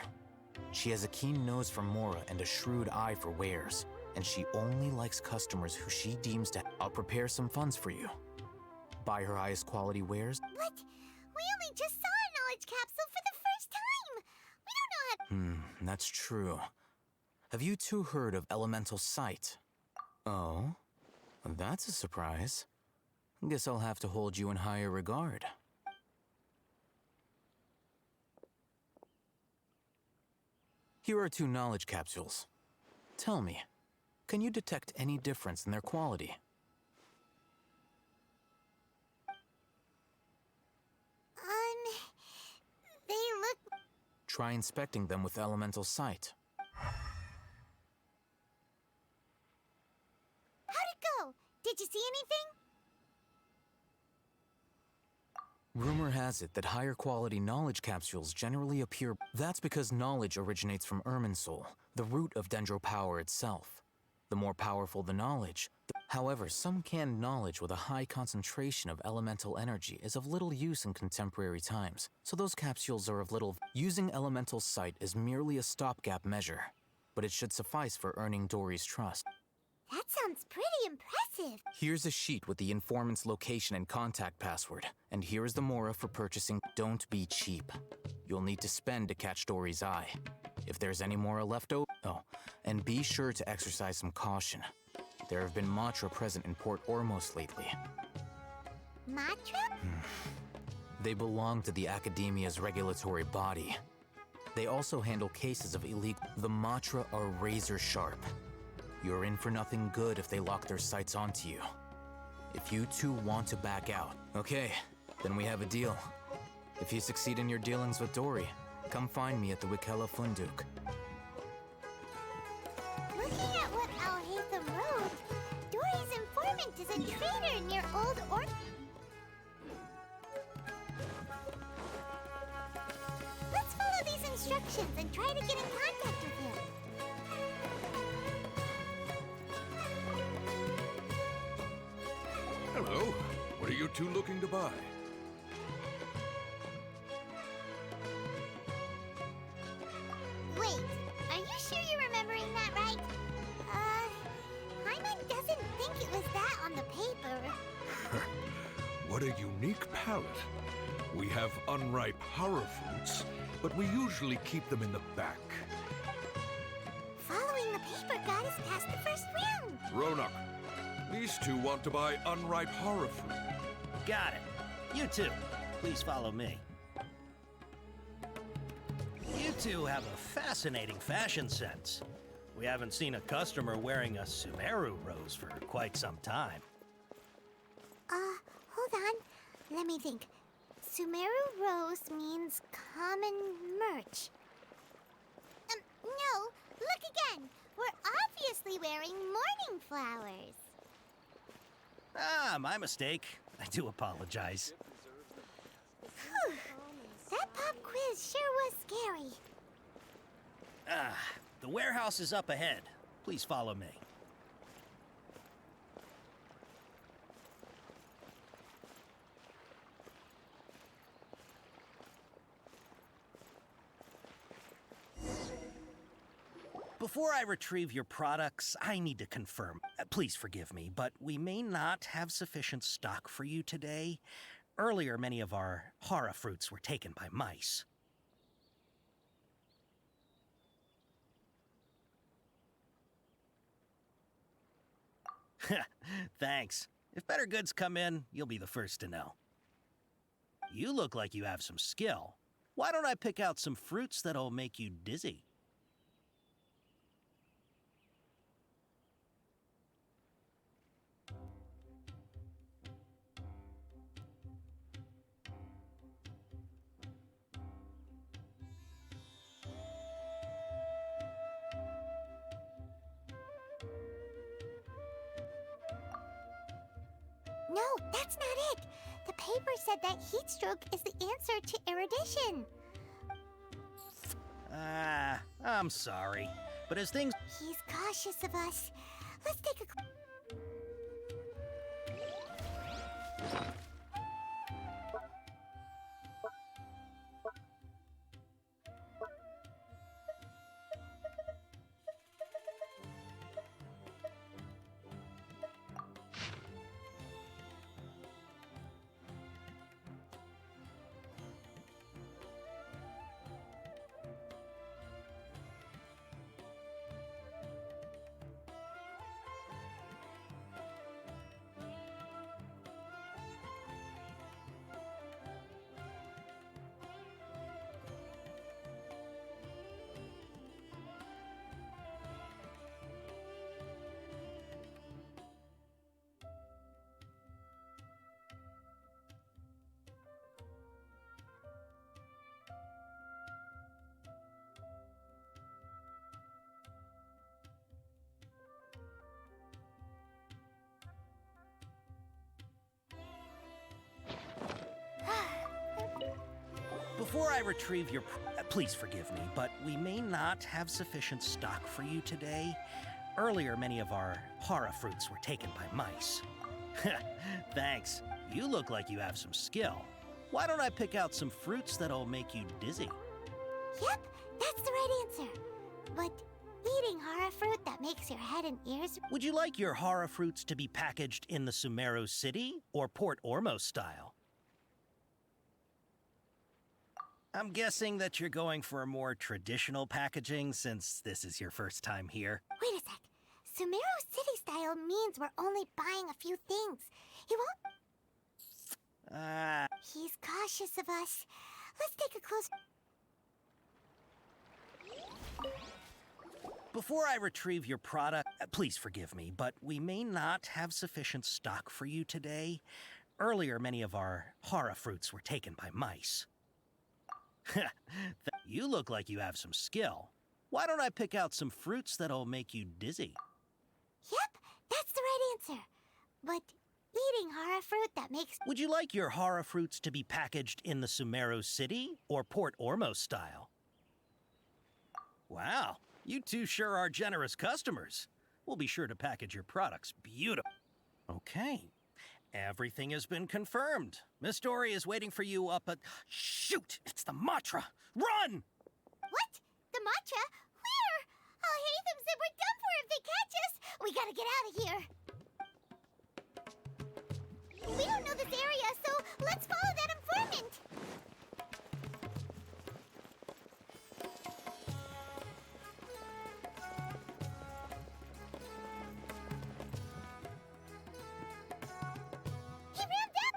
She has a keen nose for Mora and a shrewd eye for wares, and she only likes customers who she deems to. I'll prepare some funds for you. Buy her highest quality wares. What? We only just saw a knowledge capsule for the first time. We don't know how. That's true. Have you two heard of Elemental Sight? Oh, that's a surprise. Guess I'll have to hold you in higher regard. Here are 2 knowledge capsules. Tell me, can you detect any difference in their quality? They look. Try inspecting them with Elemental Sight. How'd it go? Did you see anything? Rumor has it that higher quality knowledge capsules generally appear. That's because knowledge originates from Irminsul, the root of Dendro power itself. The more powerful the knowledge. However, some canned knowledge with a high concentration of elemental energy is of little use in contemporary times, so those capsules are of little. Using Elemental Sight is merely a stopgap measure, but it should suffice for earning Dory's trust. That sounds pretty impressive. Here's a sheet with the informant's location and contact password, and here is the Mora for purchasing. Don't be cheap. You'll need to spend to catch Dory's eye. If there's any Mora left over. Oh, and be sure to exercise some caution. There have been Matra present in Port Ormos lately. Matra? They belong to the Academia's regulatory body. They also handle cases of illegal. The Matra are razor sharp. You're in for nothing good if they lock their sights onto you. If you two want to back out, okay, then we have a deal. If you succeed in your dealings with Dory, come find me at the Wikella Funduk. Looking at what Al-Haytham wrote, Dory's informant is a traitor near Old Orc. Let's follow these instructions and try to get in contact with him. Hello. What are you two looking to buy? Wait, are you sure you're remembering that right? Paimon doesn't think it was that on the paper. What a unique palate. We have unripe horror fruits, but we usually keep them in the back. Following the paper got us past the first round. Ronak, these two want to buy unripe horror fruit. Got it. You two, please follow me. You two have a fascinating fashion sense. We haven't seen a customer wearing a Sumeru rose for quite some time. Hold on. Let me think. Sumeru Rose means common merch. No, be wearing mourning flowers. Ah, my mistake. I do apologize. Whew. That pop quiz sure was scary. Ah, the warehouse is up ahead. Please follow me. Before I retrieve your products, I need to confirm. Please forgive me, but we may not have sufficient stock for you today. Earlier, many of our hara fruits were taken by mice. Thanks. If better goods come in, you'll be the first to know. You look like you have some skill. Why don't I pick out some fruits that'll make you dizzy? No, that's not it. The paper said that heat stroke is the answer to erudition. Ah, I'm sorry. But as things... He's cautious of us. Let's take a... Before I retrieve your... Please forgive me, but we may not have sufficient stock for you today. Earlier, many of our hara fruits were taken by mice. Thanks. You look like you have some skill. Why don't I pick out some fruits that'll make you dizzy? Yep, that's the right answer. But eating hara fruit that makes your head and ears... Would you like your hara fruits to be packaged in the Sumeru City or Port Ormos style? I'm guessing that you're going for a more traditional packaging since this is your first time here. Wait a sec. Sumeru City style means we're only buying a few things. He won't... He's cautious of us. Let's take a close... Before I retrieve your product, please forgive me, but we may not have sufficient stock for you today. Earlier, many of our hara fruits were taken by mice. You look like you have some skill. Why don't I pick out some fruits that'll make you dizzy? Yep, that's the right answer. But eating hara fruit that makes... Would you like your hara fruits to be packaged in the Sumeru City or Port Ormos style? Wow, you two sure are generous customers. We'll be sure to package your products beautiful. Okay. Everything has been confirmed. Miss Dory is waiting for you up at... Shoot! It's the Matra! Run! What? The Matra? Where? Oh, Hatham said we're done for if they catch us. We gotta get out of here. We don't know this area, so let's follow that informant. He rammed up!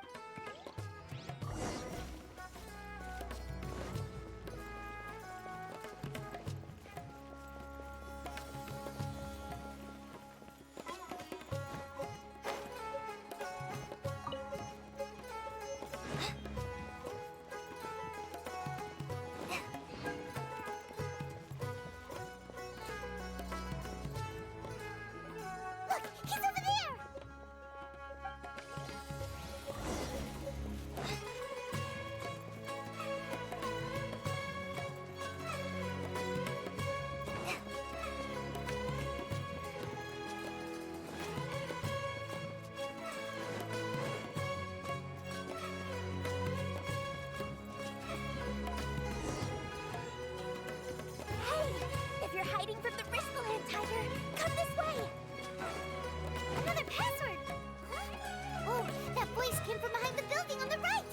in from behind the building on the right!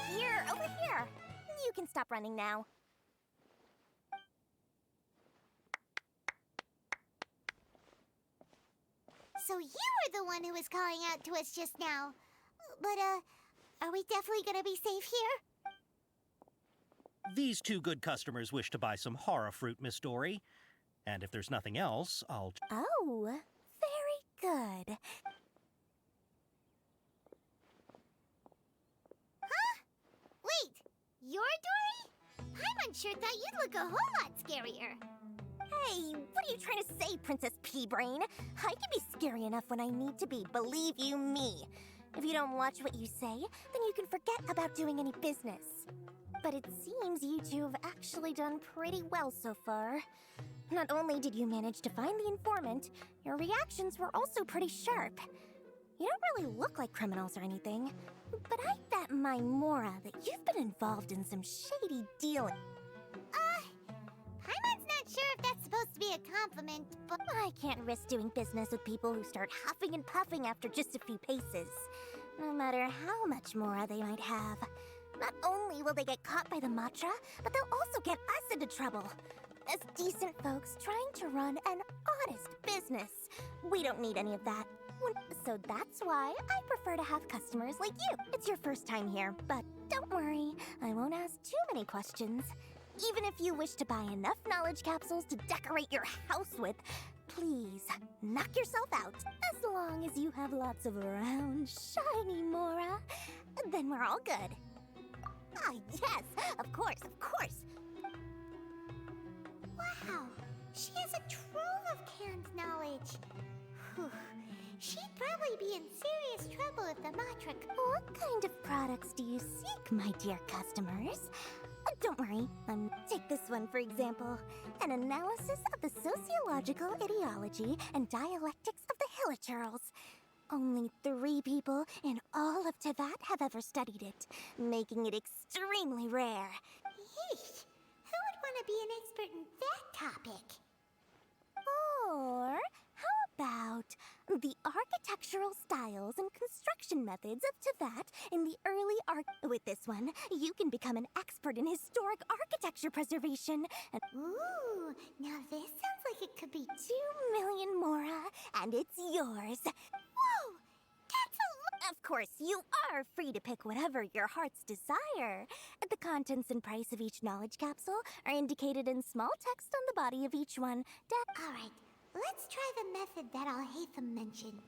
Here, over here. You can stop running now. So you were the one who was calling out to us just now. But, are we definitely gonna be safe here? These two good customers wish to buy some horror fruit, Miss Dory. And if there's nothing else, I'll... Oh, very good. Huh? Wait, you're Dory? Paimon sure thought you'd look a whole lot scarier. Hey, what are you trying to say, Princess Pea-Brain? I can be scary enough when I need to be, believe you me. If you don't watch what you say, then you can forget about doing any business. But it seems you two have actually done pretty well so far. Not only did you manage to find the informant, your reactions were also pretty sharp. You don't really look like criminals or anything, but I bet my Mora that you've been involved in some shady dealing. Paimon's not sure if that's supposed to be a compliment, but... I can't risk doing business with people who start huffing and puffing after just a few paces. No matter how much Mora they might have. Not only will they get caught by the Matra, but they'll also get us into trouble. As decent folks trying to run an honest business. We don't need any of that. So that's why I prefer to have customers like you. It's your first time here, but don't worry, I won't ask too many questions. Even if you wish to buy enough knowledge capsules to decorate your house with, please knock yourself out. As long as you have lots of round, shiny Mora, then we're all good. Ah, yes, of course, of course. Wow, she has a trove of canned knowledge. Whew. She'd probably be in serious trouble if the Matra... What kind of products do you seek, my dear customers? Don't worry, take this one for example. An analysis of the sociological ideology and dialectics of the Hilichurls. Only 3 people in all of Teyvat have ever studied it, making it extremely rare. Yeesh, who would want to be an expert in that topic? Or how about the architectural styles and construction methods of Teyvat in the early With this one, you can become an expert in historic architecture preservation. And ooh, now this sounds like it could be 2 million Mora, and it's yours. Whoa, that's a lot. Of course, you are free to pick whatever your heart's desire. The contents and price of each knowledge capsule are indicated in small text on the body of each one. All right. Let's try the method that Alhaitham mentioned.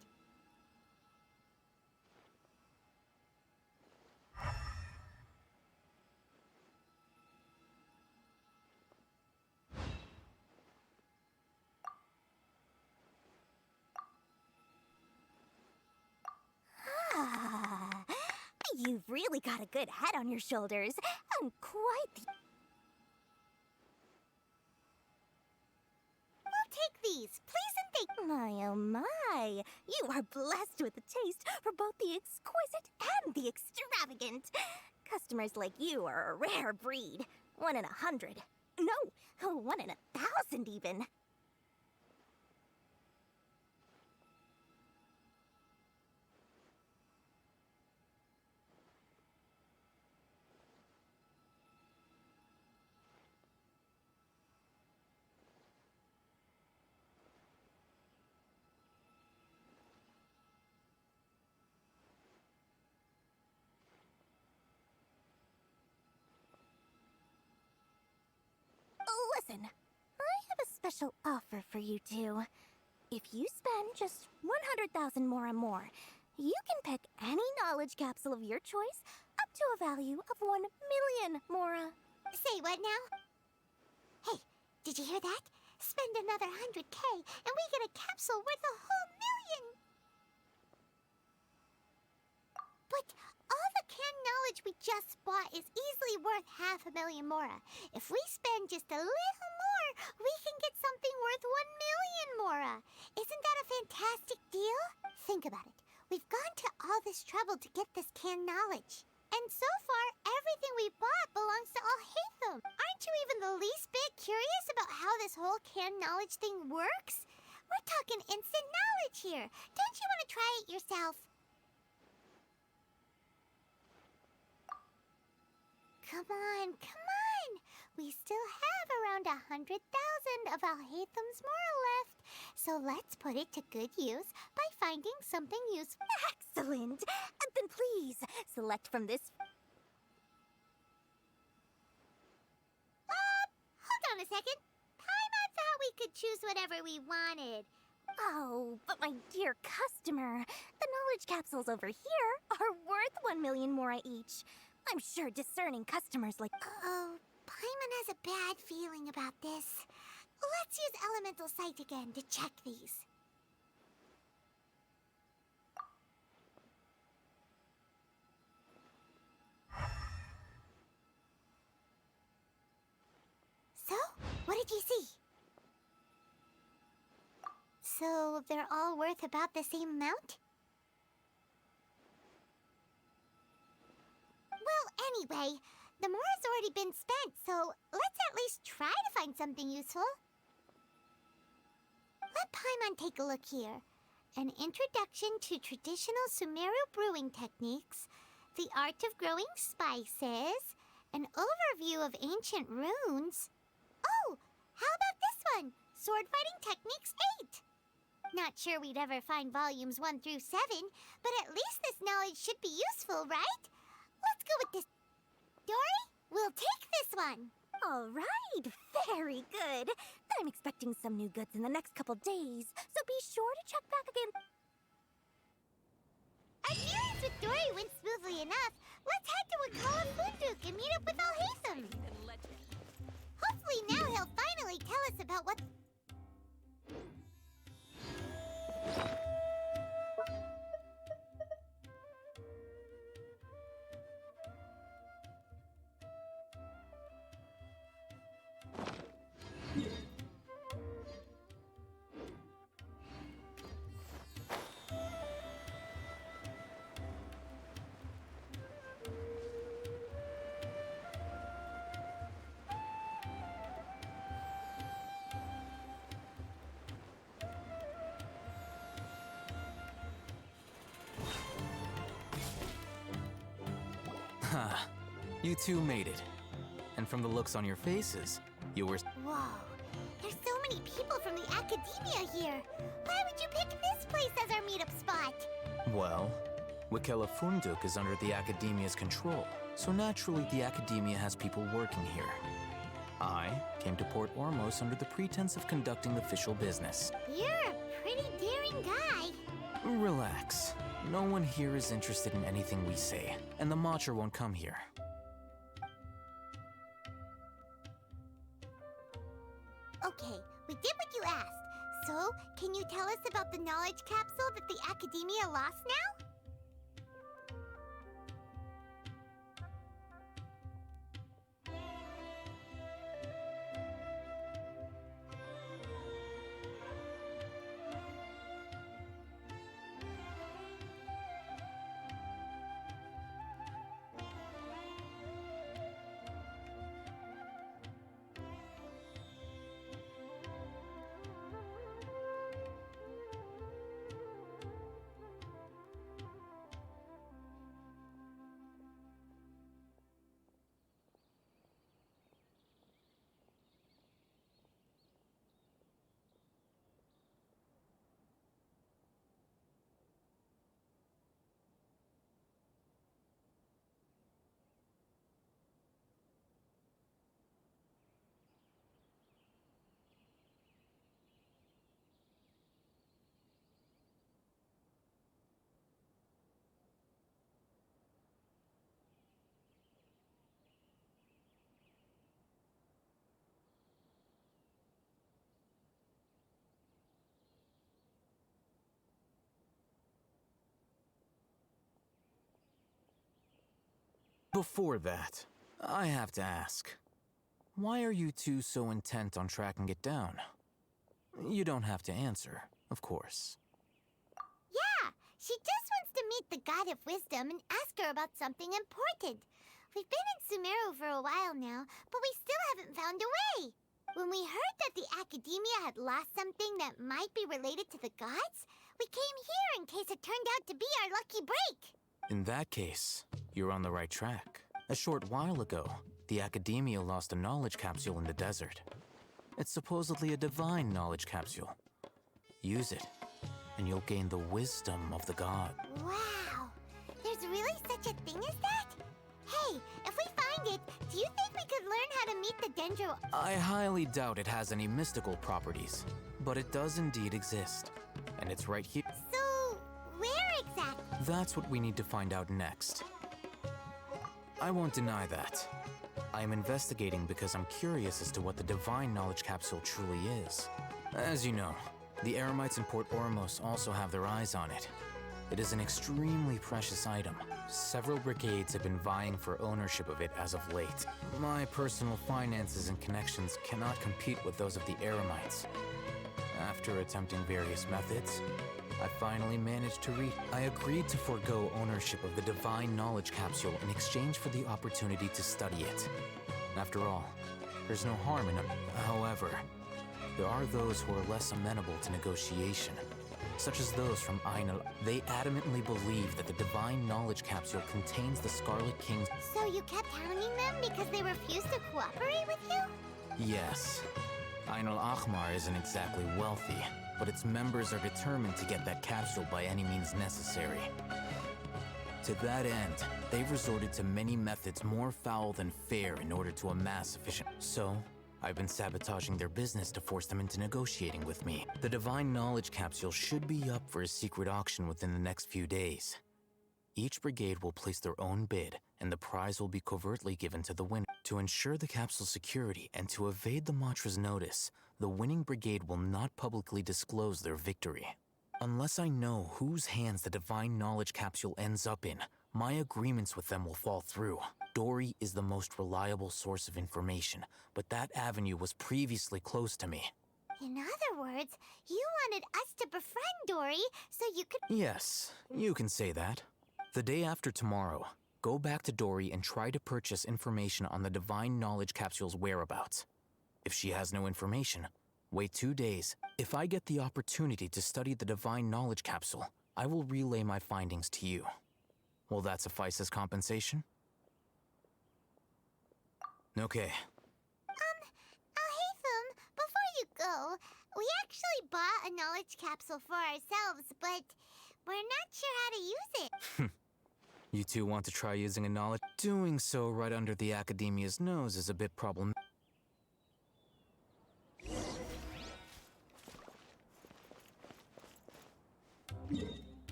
Ah, you've really got a good head on your shoulders, and quite the... Take these, please and thank... My, oh my! You are blessed with a taste for both the exquisite and the extravagant. Customers like you are a rare breed. 1 in 100. No, 1 in 1,000 even. Listen, I have a special offer for you two. If you spend just 100,000 more, you can pick any knowledge capsule of your choice up to a value of 1 million Mora. Say what now? Hey, did you hear that? Spend another 100K and we get a capsule worth a whole million! But all the canned knowledge we just bought is easily worth 500,000 Mora. If we spend just a little more, we can get something worth 1 million Mora. Isn't that a fantastic deal? Think about it. We've gone to all this trouble to get this canned knowledge. And so far, everything we bought belongs to Alhaitham. Aren't you even the least bit curious about how this whole canned knowledge thing works? We're talking instant knowledge here. Don't you want to try it yourself? of Alhaitham's Mora left. So let's put it to good use by finding something useful. Excellent! Then please, select from this... Hold on a second. Paimon thought we could choose whatever we wanted. Oh, but my dear customer, the knowledge capsules over here are worth 1 million Mora each. I'm sure discerning customers like... Oh, Paimon has a bad feeling about this. Let's use Elemental Sight again to check these. So, what did you see? So, they're all worth about the same amount? Well, anyway, the Mora's already been spent, so let's at least try to find something useful. Let Paimon take a look here. An introduction to traditional Sumeru brewing techniques, the art of growing spices, an overview of ancient runes. Oh, how about this one? Sword Fighting Techniques 8. Not sure we'd ever find volumes 1 through 7, but at least this knowledge should be useful, right? Let's go with this. Dory, we'll take this one. All right, very good. I'm expecting some new goods in the next couple days, so be sure to check back again. Our dealings with Dory went smoothly enough. Let's head to Wakala Funduk and meet up with Alhaitham. Hopefully now he'll finally tell us about what... Ha! You two made it. And from the looks on your faces, you were... Whoa, there's so many people from the Academia here. Why would you pick this place as our meetup spot? Well, Wakela Funduk is under the Academia's control, so naturally the Academia has people working here. I came to Port Ormos under the pretense of conducting official business. You're a pretty daring guy. Relax. No one here is interested in anything we say, and the Matcha won't come here. Okay, we did what you asked. So, can you tell us about the knowledge capsule that the Academia lost now? Before that, I have to ask, why are you two so intent on tracking it down? You don't have to answer, of course. Yeah, she just wants to meet the God of Wisdom and ask her about something important. We've been in Sumeru for a while now, but we still haven't found a way. When we heard that the Academia had lost something that might be related to the gods, we came here in case it turned out to be our lucky break. In that case, you're on the right track. A short while ago, the Academia lost a knowledge capsule in the desert. It's supposedly a divine knowledge capsule. Use it, and you'll gain the wisdom of the god. Wow! There's really such a thing as that? Hey, if we find it, do you think we could learn how to meet the Dendro? I highly doubt it has any mystical properties, but it does indeed exist. And it's right here. So, where exactly? That's what we need to find out next. I won't deny that. I am investigating because I'm curious as to what the divine knowledge capsule truly is. As you know, the Eremites in Port Ormos also have their eyes on it. It is an extremely precious item. Several brigades have been vying for ownership of it as of late. My personal finances and connections cannot compete with those of the Eremites. After attempting various methods, I finally managed to read. I agreed to forego ownership of the divine knowledge capsule in exchange for the opportunity to study it. After all, there's no harm in it. However, there are those who are less amenable to negotiation, such as those from Ainul. They adamantly believe that the divine knowledge capsule contains the Scarlet King's. So you kept hounding them because they refused to cooperate with you? Yes. Ainul Ahmar isn't exactly wealthy, but its members are determined to get that capsule by any means necessary. To that end, they've resorted to many methods more foul than fair in order to amass sufficient. So, I've been sabotaging their business to force them into negotiating with me. The divine knowledge capsule should be up for a secret auction within the next few days. Each brigade will place their own bid, and the prize will be covertly given to the winner. To ensure the capsule's security and to evade the Matra's notice, the winning brigade will not publicly disclose their victory. Unless I know whose hands the divine knowledge capsule ends up in, my agreements with them will fall through. Dory is the most reliable source of information, but that avenue was previously closed to me. In other words, you wanted us to befriend Dory so you could... Yes, you can say that. The day after tomorrow, go back to Dory and try to purchase information on the divine knowledge capsule's whereabouts. If she has no information, wait 2 days. If I get the opportunity to study the divine knowledge capsule, I will relay my findings to you. Will that suffice as compensation? Okay. Alhaitham, before you go, we actually bought a knowledge capsule for ourselves, but we're not sure how to use it. You two want to try using a knowledge? Doing so right under the Academia's nose is a bit problematic.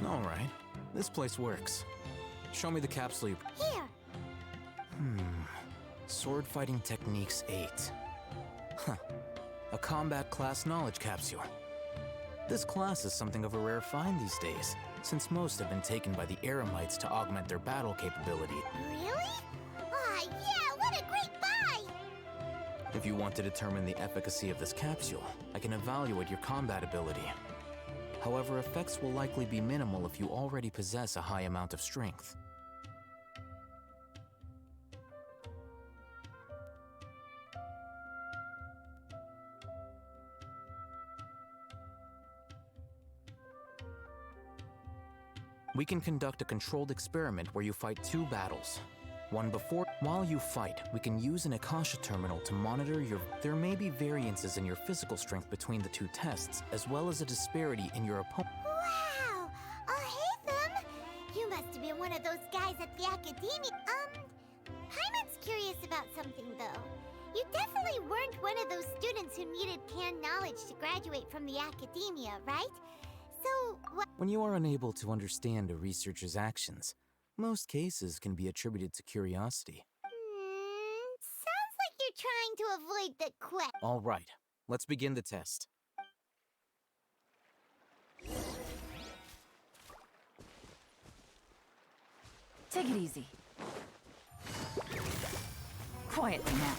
All right, this place works. Show me the capsule you... Here. Sword Fighting Techniques 8. Huh. A combat class knowledge capsule. This class is something of a rare find these days, since most have been taken by the Eremites to augment their battle capability. Really? Ah, yeah, what a great buy! If you want to determine the efficacy of this capsule, I can evaluate your combat ability. However, effects will likely be minimal if you already possess a high amount of strength. We can conduct a controlled experiment where you fight 2 battles. One before. While you fight, we can use an Akasha terminal to monitor your... There may be variances in your physical strength between the 2 tests, as well as a disparity in your opponent. Wow! Alhaitham! You must have been one of those guys at the Academia. Paimon's curious about something, though. You definitely weren't one of those students who needed canned knowledge to graduate from the Academia, right? So, what... When you are unable to understand a researcher's actions, most cases can be attributed to curiosity. Sounds like you're trying to avoid the quest. All right, let's begin the test. Take it easy. Quietly now.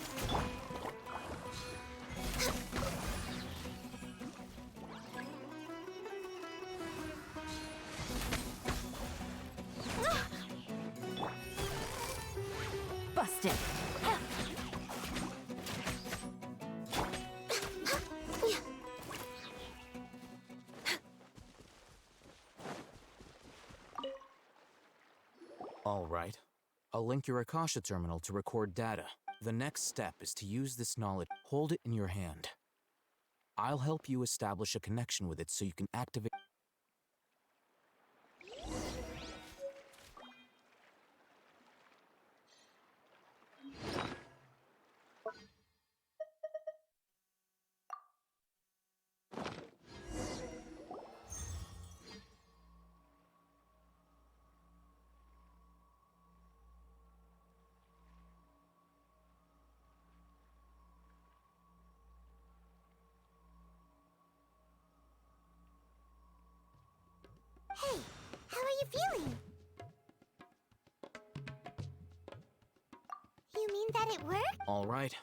Busted. All right. I'll link your Akasha terminal to record data. The next step is to use this knowledge. Hold it in your hand. I'll help you establish a connection with it so you can activate. Hey, how are you feeling? You mean that it worked? All right.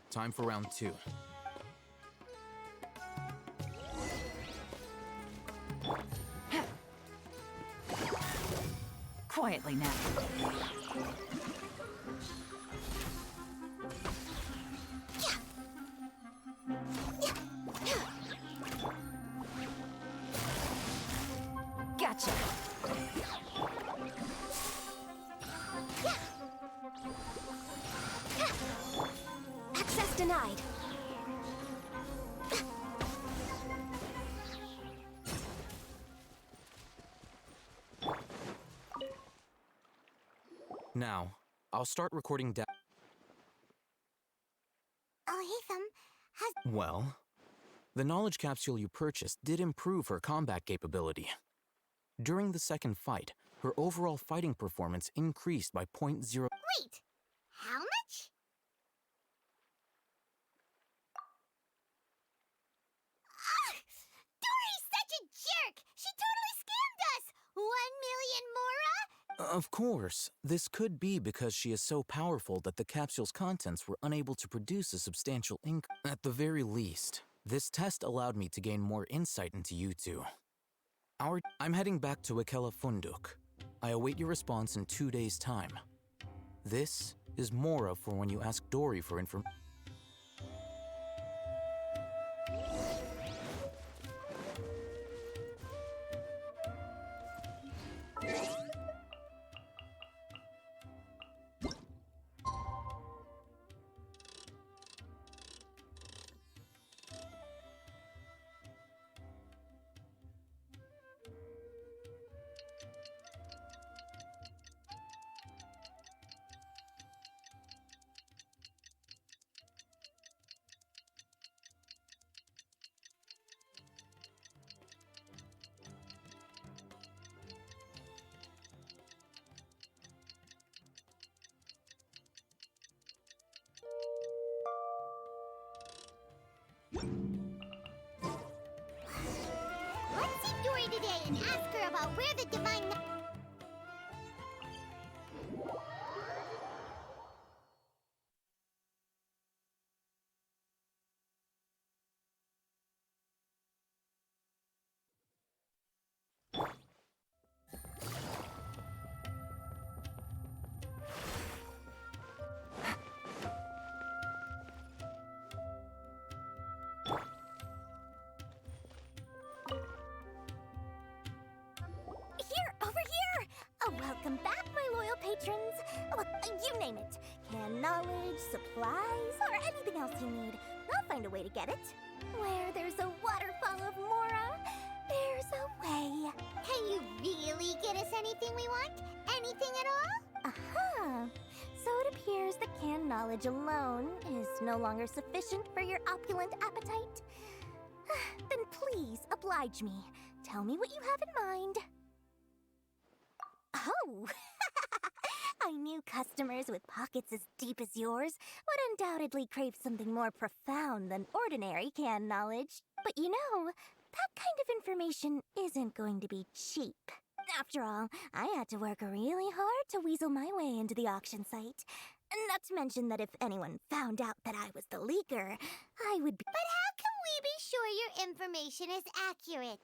Time for round 2. Quietly now. Gotcha. Access denied. Now, I'll start recording data. Alhaitham has... Well, the knowledge capsule you purchased did improve her combat capability. During the second fight, her overall fighting performance increased by 0.0. Wait, how much? Ah! Dory's such a jerk! She totally scammed us! 1 million Mora? Of course, this could be because she is so powerful that the capsule's contents were unable to produce a substantial income. At the very least, this test allowed me to gain more insight into you two. I'm heading back to Akela Funduk. I await your response in 2 days' time. This is Mora for when you ask Dory for information. Let's see Dory today and ask her about where the divine... Welcome back, my loyal patrons. Oh, you name it. Can knowledge, supplies, or anything else you need. I'll find a way to get it. Where there's a waterfall of Mora, there's a way. Can you really get us anything we want? Anything at all? Uh-huh. So it appears that canned knowledge alone is no longer sufficient for your opulent appetite. Then please oblige me. Tell me what you have in mind. Oh! I knew customers with pockets as deep as yours would undoubtedly crave something more profound than ordinary canned knowledge. But you know, that kind of information isn't going to be cheap. After all, I had to work really hard to weasel my way into the auction site. Not to mention that if anyone found out that I was the leaker, I would be— But how can we be sure your information is accurate?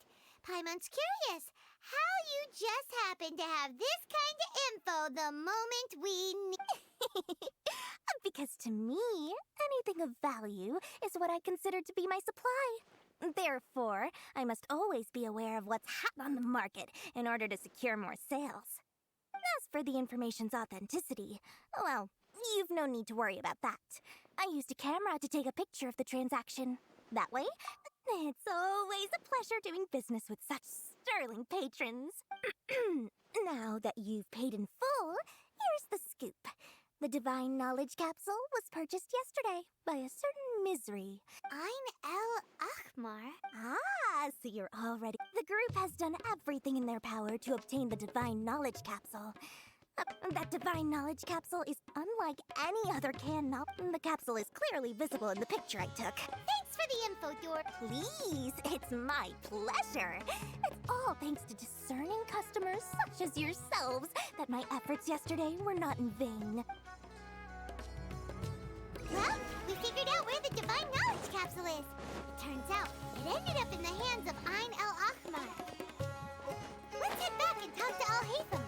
Paimon's curious how you just happen to have this kind of info the moment we need. Because to me, anything of value is what I consider to be my supply. Therefore, I must always be aware of what's hot on the market in order to secure more sales. As for the information's authenticity, well, you've no need to worry about that. I used a camera to take a picture of the transaction. That way, it's always a pleasure doing business with such sterling patrons. Now that you've paid in full, here's the scoop. The Divine Knowledge Capsule was purchased yesterday by a certain Misery. Ain El Ahmar? Ah, so you're already— The group has done everything in their power to obtain the Divine Knowledge Capsule. That Divine Knowledge Capsule is unlike any other The capsule is clearly visible in the picture I took. Thanks for the info, Dor. Please, it's my pleasure. It's all thanks to discerning customers such as yourselves that my efforts yesterday were not in vain. Well, we figured out where the Divine Knowledge Capsule is. It turns out it ended up in the hands of Ain El Ahmar. Let's head back and talk to Al-Haytham.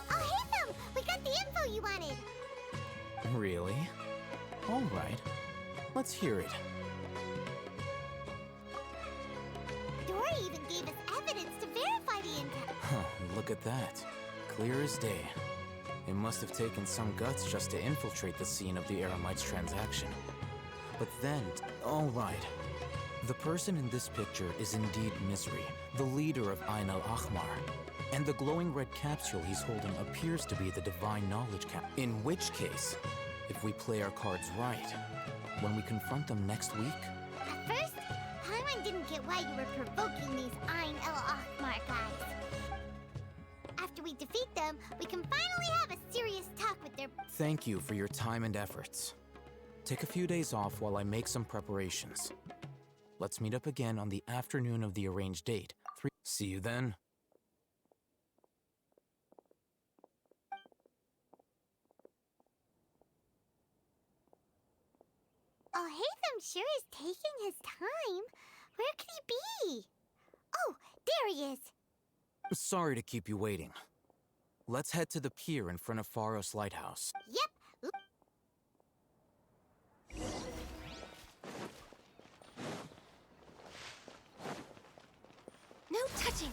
Al-Haytham! We got the info you wanted! Really? All right. Let's hear it. Dora even gave us evidence to verify the intel. Huh, look at that. Clear as day. It must have taken some guts just to infiltrate the scene of the Eremites transaction. But then, all right. The person in this picture is indeed Misery, the leader of Ain El Ahmar. And the glowing red capsule he's holding appears to be the Divine Knowledge Capsule. In which case, if we play our cards right, when we confront them next week... At first, Paimon didn't get why you were provoking these Ain El Ahmar guys. After we defeat them, we can finally have a serious talk with their... Thank you for your time and efforts. Take a few days off while I make some preparations. Let's meet up again on the afternoon of the arranged date. See you then. Al-Haytham sure is taking his time. Where could he be? Oh, there he is. Sorry to keep you waiting. Let's head to the pier in front of Pharos Lighthouse. Yep. No touching.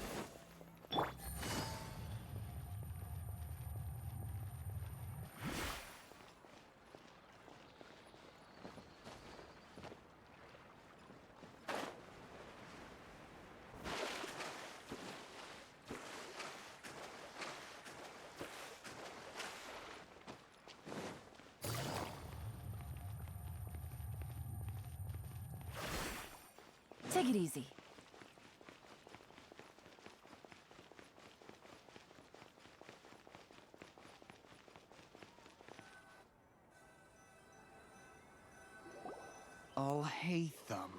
Take it easy. Al-Haytham.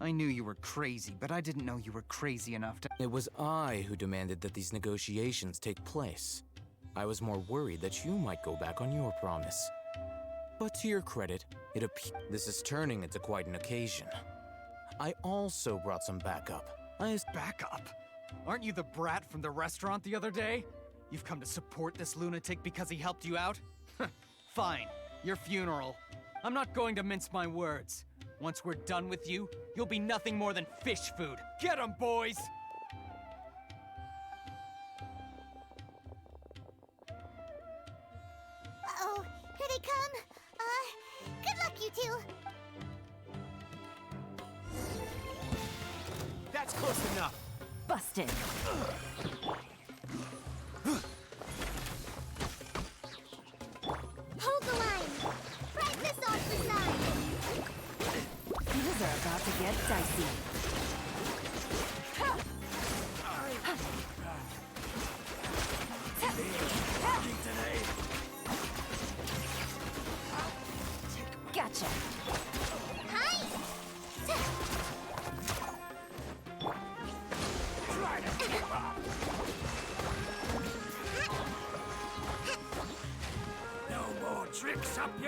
I knew you were crazy, but I didn't know you were crazy enough to— It was I who demanded that these negotiations take place. I was more worried that you might go back on your promise. But to your credit, it appears this is turning into quite an occasion. I also brought some backup. Backup? Aren't you the brat from the restaurant the other day? You've come to support this lunatic because he helped you out? Fine, your funeral. I'm not going to mince my words. Once we're done with you, you'll be nothing more than fish food. Get 'em, boys! Uh-oh, here they come. Good luck, you two. That's close enough. Busted. Hold the line. Right this off the side. Things are about to get dicey.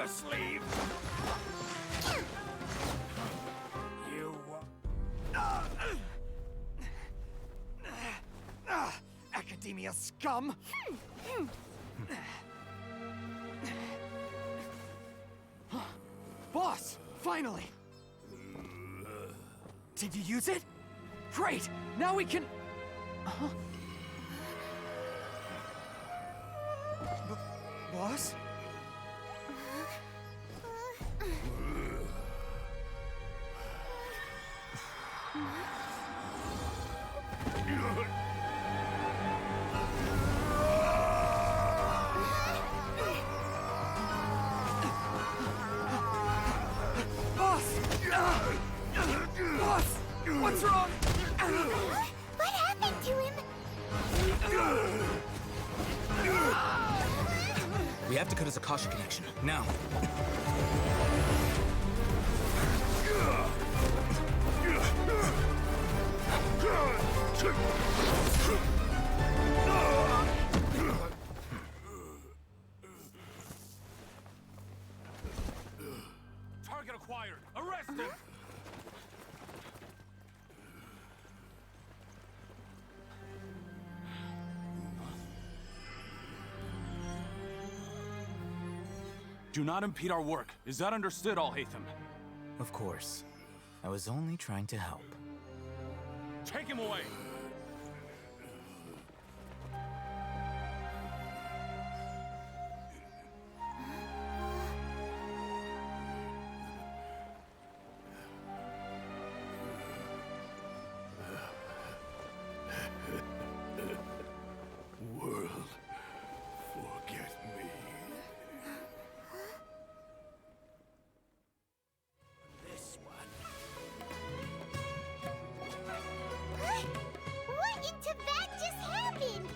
the sleeve! You... Academia scum! Boss! Finally! Did you use it? Great! Now we can... Boss? Boss! What's wrong? What happened to him? We have to cut his Akasha connection, now. Target acquired! Arrest him! Do not impede our work. Is that understood, Al-Haytham? Of course. I was only trying to help. Take him away! World, forget me. This one. What in Tibet just happened?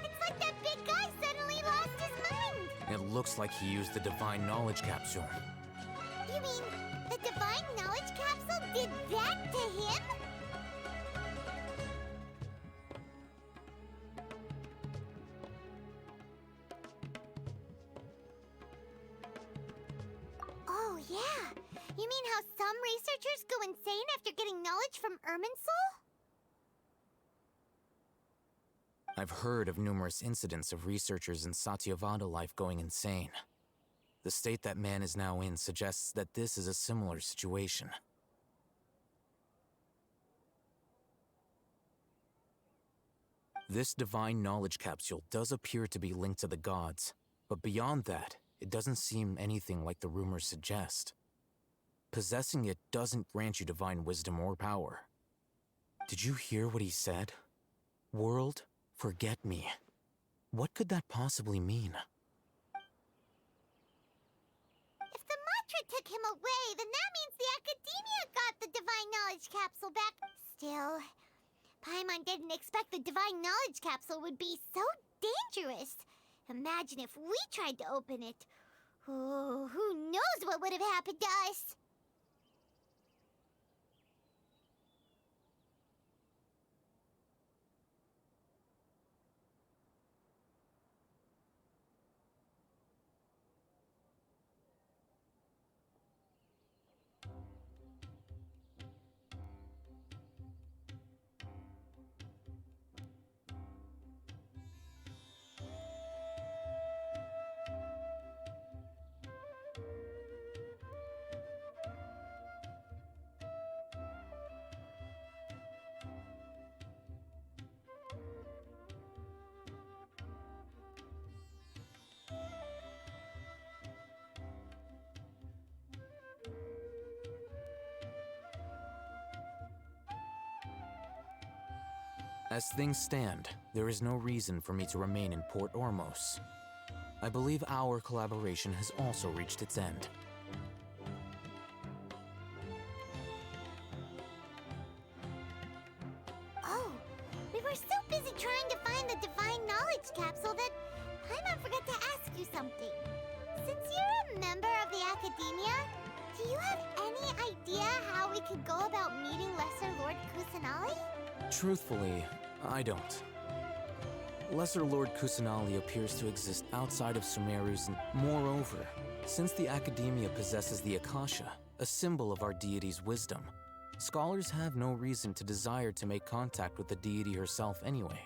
It's like that big guy suddenly lost his mind. It looks like he used the Divine Knowledge Capsule. You mean the Divine Knowledge Capsule did that to him? Oh, yeah. You mean how some researchers go insane after getting knowledge from Irminsul? I've heard of numerous incidents of researchers in Satyavada life going insane. The state that man is now in suggests that this is a similar situation. This Divine Knowledge Capsule does appear to be linked to the gods, but beyond that, it doesn't seem anything like the rumors suggest. Possessing it doesn't grant you divine wisdom or power. Did you hear what he said? World, forget me. What could that possibly mean? If the mantra took him away, then that means the Academia got the Divine Knowledge Capsule back. Still, Paimon didn't expect the Divine Knowledge Capsule would be so dangerous. Imagine if we tried to open it. Oh, who knows what would have happened to us? As things stand, there is no reason for me to remain in Port Ormos. I believe our collaboration has also reached its end. Oh, we were so busy trying to find the Divine Knowledge Capsule that Paimon forgot to ask you something. Since you're a member of the Academia, do you have any idea how we could go about meeting Lesser Lord Kusanali? Truthfully, I don't. Lesser Lord Kusanali appears to exist outside of Sumerus, and moreover, Since the Academia possesses the Akasha, a symbol of our deity's wisdom, scholars have no reason to desire to make contact with the deity herself anyway.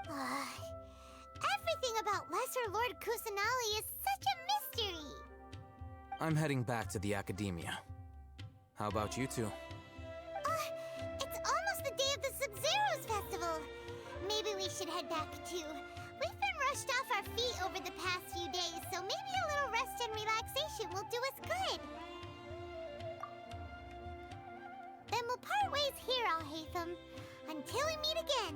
Everything about Lesser Lord Kusanali is such a mystery! I'm heading back to the Academia. How about you two? It's almost the day of the Sub-Zero's festival. Maybe we should head back too. We've been rushed off our feet over the past few days, so maybe a little rest and relaxation will do us good. Then we'll part ways here, Alhaitham, until we meet again.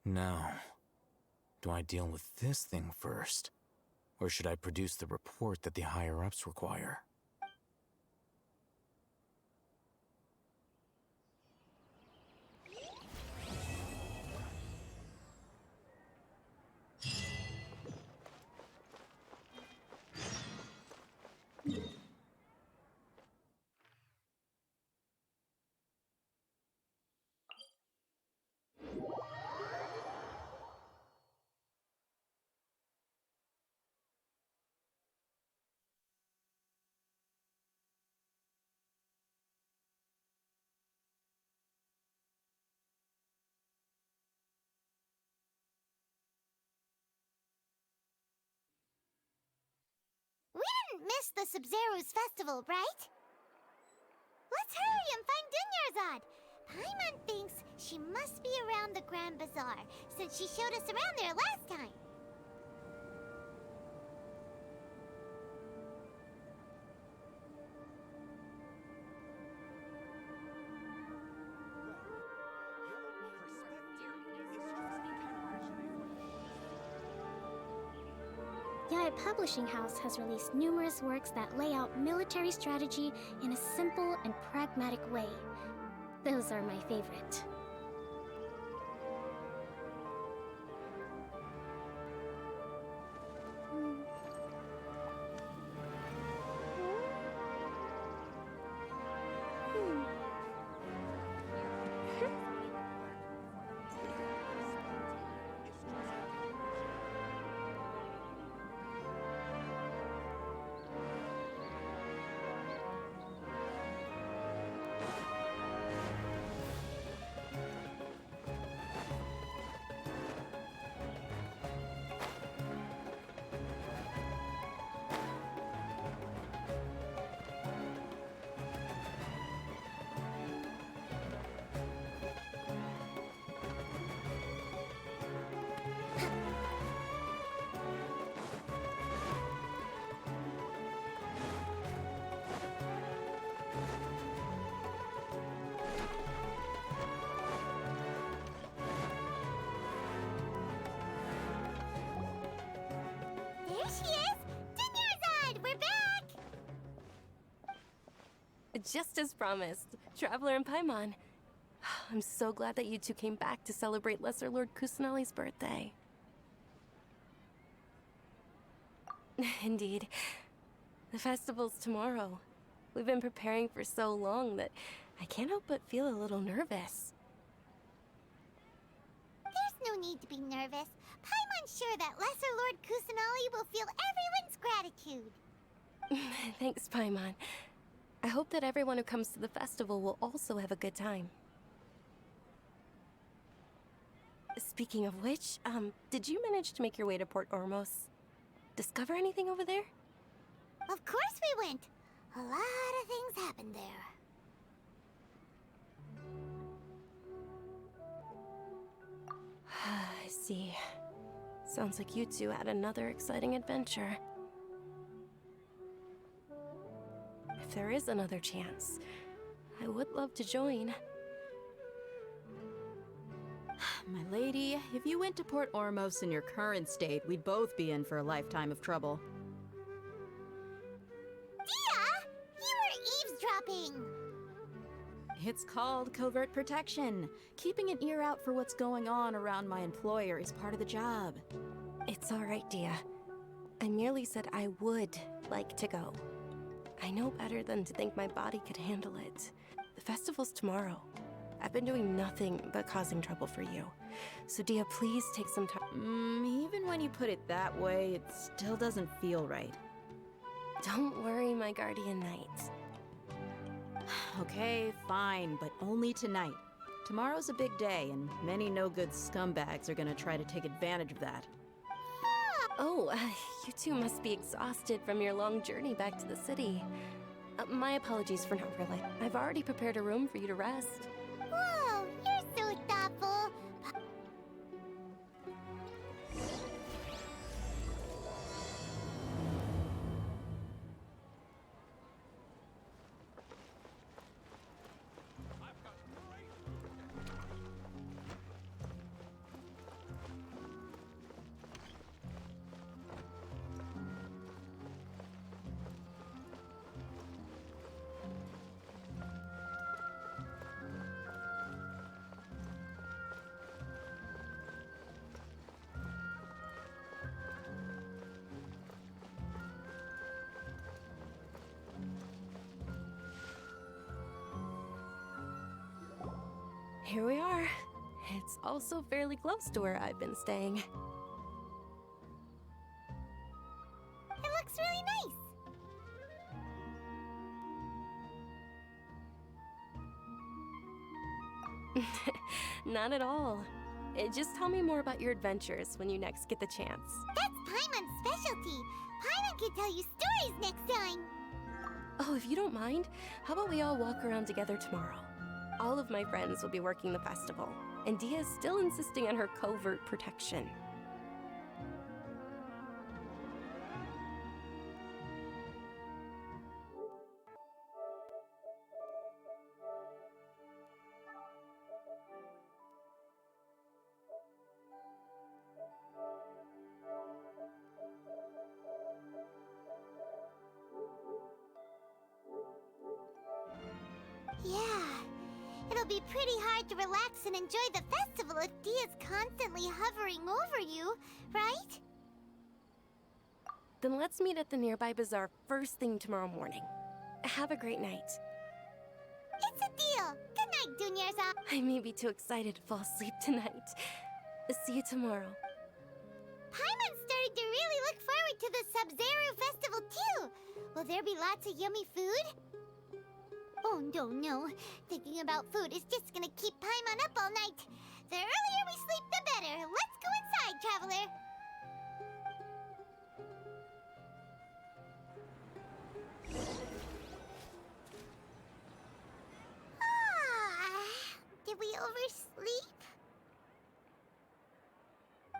Now, do I deal with this thing first? Or should I produce the report that the higher-ups require? We didn't miss the Sub-Zero's festival, right? Let's hurry and find Dunyarzad. Paimon thinks she must be around the Grand Bazaar, since she showed us around there last time. Yae Publishing House has released numerous works that lay out military strategy in a simple and pragmatic way. Those are my favorite. There she is! Dunyarzad! We're back! Just as promised, Traveler and Paimon. I'm so glad that you two came back to celebrate Lesser Lord Kusanali's birthday. Indeed. The festival's tomorrow. We've been preparing for so long that I can't help but feel a little nervous. There's no need to be nervous. Paimon's sure that Lesser Lord Kusanali will feel everyone's gratitude. Thanks, Paimon. I hope that everyone who comes to the festival will also have a good time. Speaking of which, did you manage to make your way to Port Ormos? Discover anything over there? Of course we went. A lot of things happened there. I see. Sounds like you two had another exciting adventure. If there is another chance, I would love to join. My lady, if you went to Port Ormos in your current state, we'd both be in for a lifetime of trouble. Dia! You were eavesdropping! It's called covert protection. Keeping an ear out for what's going on around my employer is part of the job. It's all right, Dia. I merely said I would like to go. I know better than to think my body could handle it. The The festival's tomorrow. I've been doing nothing but causing trouble for you. So Dia, please take some time. Even when you put it that way, it still doesn't feel right. Don't worry, my guardian knight. Okay, fine, but only tonight. Tomorrow's a big day, and many no-good scumbags are gonna try to take advantage of that. Oh, you two must be exhausted from your long journey back to the city. My apologies for not realizing. I've already prepared a room for you to rest. Whoa, you're so thoughtful. Here we are. It's also fairly close to where I've been staying. It looks really nice. Not at all. Just tell me more about your adventures when you next get the chance. That's Paimon's specialty. Paimon can tell you stories next time. Oh, if you don't mind, how about we all walk around together tomorrow? All of my friends will be working the festival, and Dia is still insisting on her covert protection. Yeah, it'll be pretty hard to relax and enjoy the festival if Dia's constantly hovering over you, right? Then let's meet at the nearby bazaar first thing tomorrow morning. Have a great night. It's a deal. Good night, Dunyarzad. I may be too excited to fall asleep tonight. See you tomorrow. Paimon started to really look forward to the Sub-Zero festival too. Will there be lots of yummy food? Oh, no. Thinking about food is just gonna keep Paimon up all night. The earlier we sleep, the better. Let's go inside, traveler. Did we oversleep?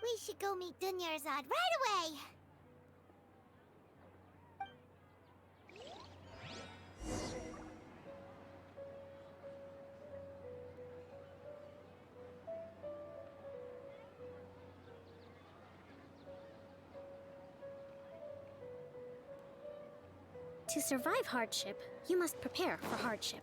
We should go meet Dunyarzad right away. To survive hardship, you must prepare for hardship.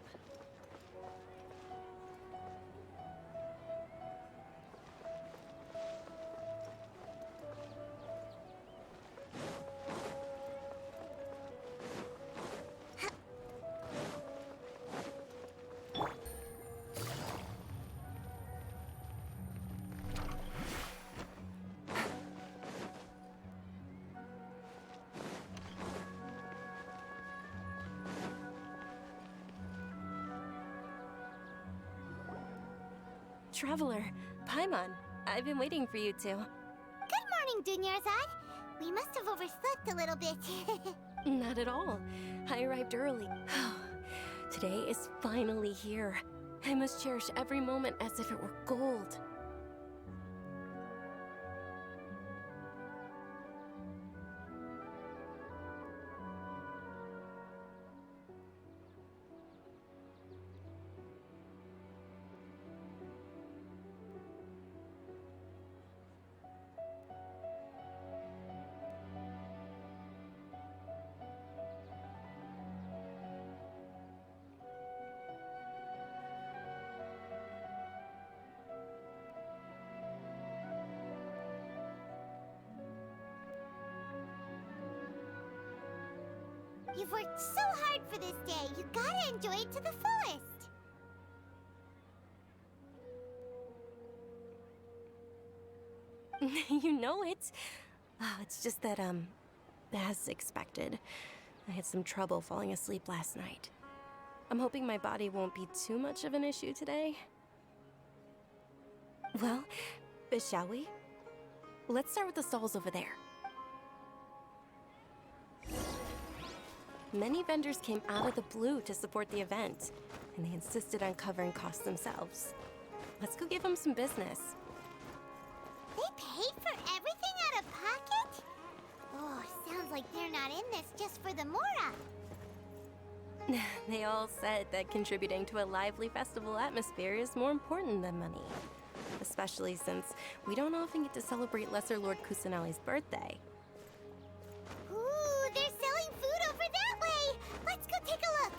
Traveler, Paimon, I've been waiting for you two. Good morning, Dunyarzad. We must have overslept a little bit. Not at all. I arrived early. Today is finally here. I must cherish every moment as if it were gold. You've worked so hard for this day. You gotta enjoy it to the fullest. You know it. Oh, it's just that, as expected, I had some trouble falling asleep last night. I'm hoping my body won't be too much of an issue today. Well, shall we? Let's start with the stalls over there. Many vendors came out of the blue to support the event, and they insisted on covering costs themselves. Let's go give them some business. They paid for everything out of pocket? Oh, sounds like they're not in this just for the Mora. They all said that contributing to a lively festival atmosphere is more important than money. Especially since we don't often get to celebrate Lesser Lord Kusanali's birthday. Ooh, they're selling food over that way! Let's go take a look!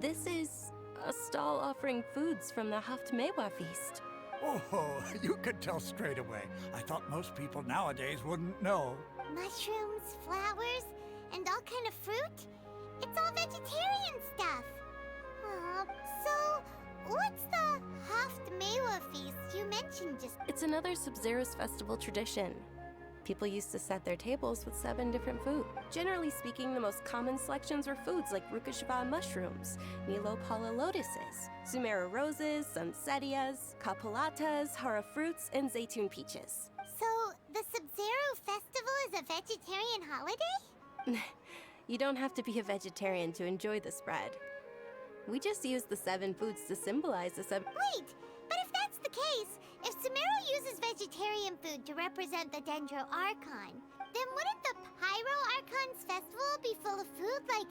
This is a stall offering foods from the Haftmewa feast. Oh, you could tell straight away. I thought most people nowadays wouldn't know. Mushrooms, flowers, and all kind of fruit? It's all vegetarian stuff. So, what's the Haftmewa feast you mentioned just... It's another Sub-Zero's festival tradition. People used to set their tables with 7 different foods. Generally speaking, the most common selections were foods like Rukashva mushrooms, Nilopala lotuses, Sumera roses, Sunsettias, Kapalatas, Hara fruits, and Zaytun peaches. So, the Sub-Zero festival is a vegetarian holiday? You don't have to be a vegetarian to enjoy the spread. We just use the 7 foods to symbolize the Wait, but if that's the case, if Sumero uses vegetarian food to represent the Dendro Archon, then wouldn't the Pyro Archon's festival be full of food like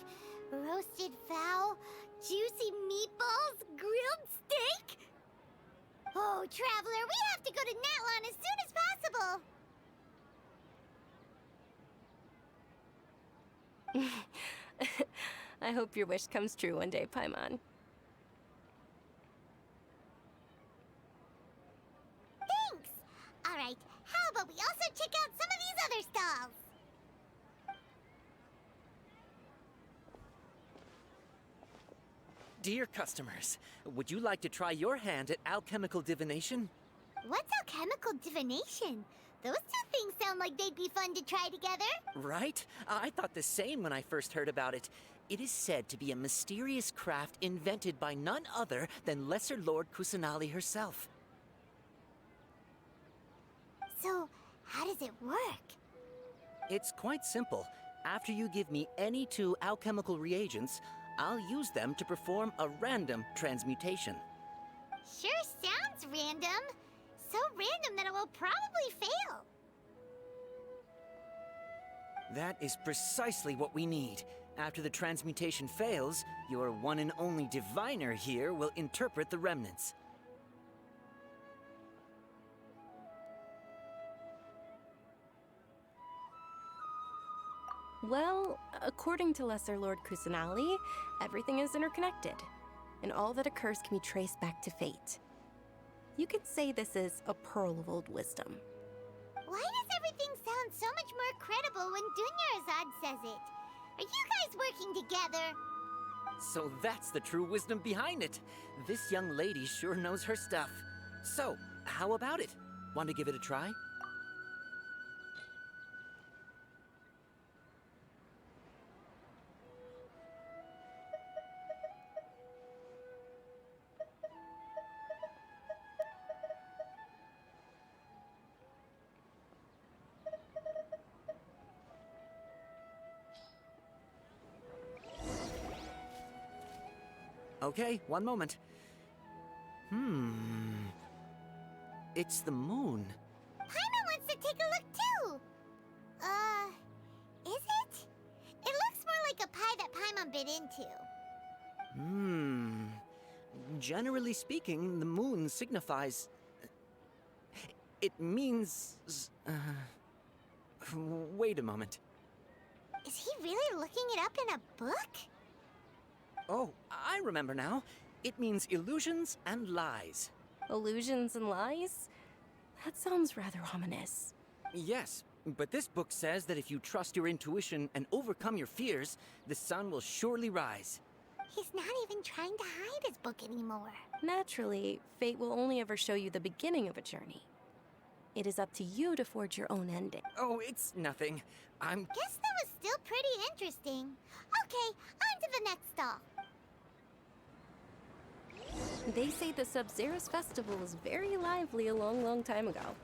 roasted fowl, juicy meatballs, grilled steak? Oh, Traveler, we have to go to Natlan as soon as possible! I hope your wish comes true one day, Paimon. Thanks! Alright, how about we also check out some of these other stalls? Dear customers, would you like to try your hand at alchemical divination? What's alchemical divination? Those two things sound like they'd be fun to try together. Right? I thought the same when I first heard about it. It is said to be a mysterious craft invented by none other than Lesser Lord Kusanali herself. So, how does it work? It's quite simple. After you give me any 2 alchemical reagents, I'll use them to perform a random transmutation. Sure sounds random. So random that it will probably fail. That is precisely what we need. After the transmutation fails, your one and only diviner here will interpret the remnants. Well, according to Lesser Lord Kusanali, everything is interconnected, and all that occurs can be traced back to fate. You could say this is a pearl of old wisdom. Why does everything sound so much more credible when Dunyarzad says it? Are you guys working together? So that's the true wisdom behind it. This young lady sure knows her stuff. So, how about it? Want to give it a try? Okay, one moment. It's the moon. Paimon wants to take a look too! Is it? It looks more like a pie that Paimon bit into. Generally speaking, the moon signifies... It means... Wait a moment. Is he really looking it up in a book? Oh, I remember now. It means illusions and lies. Illusions and lies? That sounds rather ominous. Yes, but this book says that if you trust your intuition and overcome your fears, the sun will surely rise. He's not even trying to hide his book anymore. Naturally, fate will only ever show you the beginning of a journey. It is up to you to forge your own ending. Oh, it's nothing. Guess that was still pretty interesting. Okay, on to the next stall. They say the Sub-Zerus Festival was very lively a long, long time ago.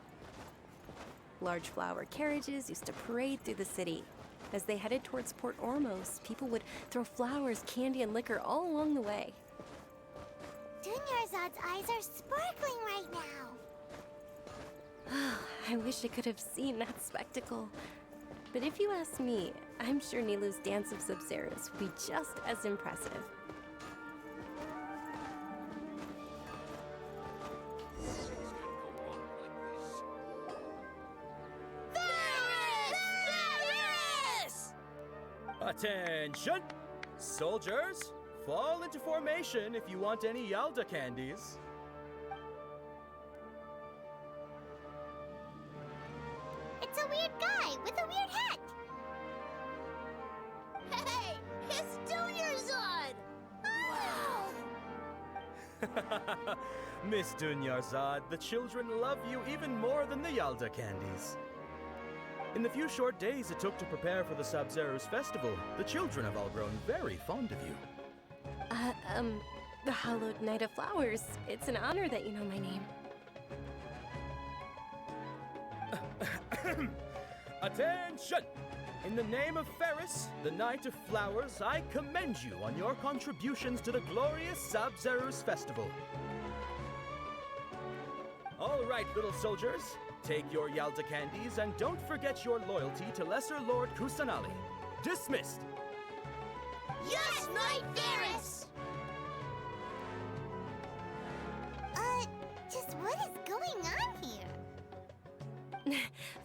Large flower carriages used to parade through the city. As they headed towards Port Ormos, people would throw flowers, candy, and liquor all along the way. Dunyarzad's eyes are sparkling right now. I wish I could have seen that spectacle. But if you ask me, I'm sure Nilou's Dance of Sub-Zerus would be just as impressive. Attention! Soldiers, fall into formation if you want any Yalda candies. It's a weird guy with a weird hat. Hey, it's Dunyarzad! Wow! Miss Dunyarzad, the children love you even more than the Yalda candies. In the few short days it took to prepare for the Sub-Zerus festival, the children have all grown very fond of you. The Hallowed Knight of Flowers. It's an honor that you know my name. Attention! In the name of Ferris, the Knight of Flowers, I commend you on your contributions to the glorious Sub-Zerus festival. All right, little soldiers. Take your Yalda candies and don't forget your loyalty to Lesser Lord Kusanali. Dismissed! Yes, Knight Ferris! Just what is going on here?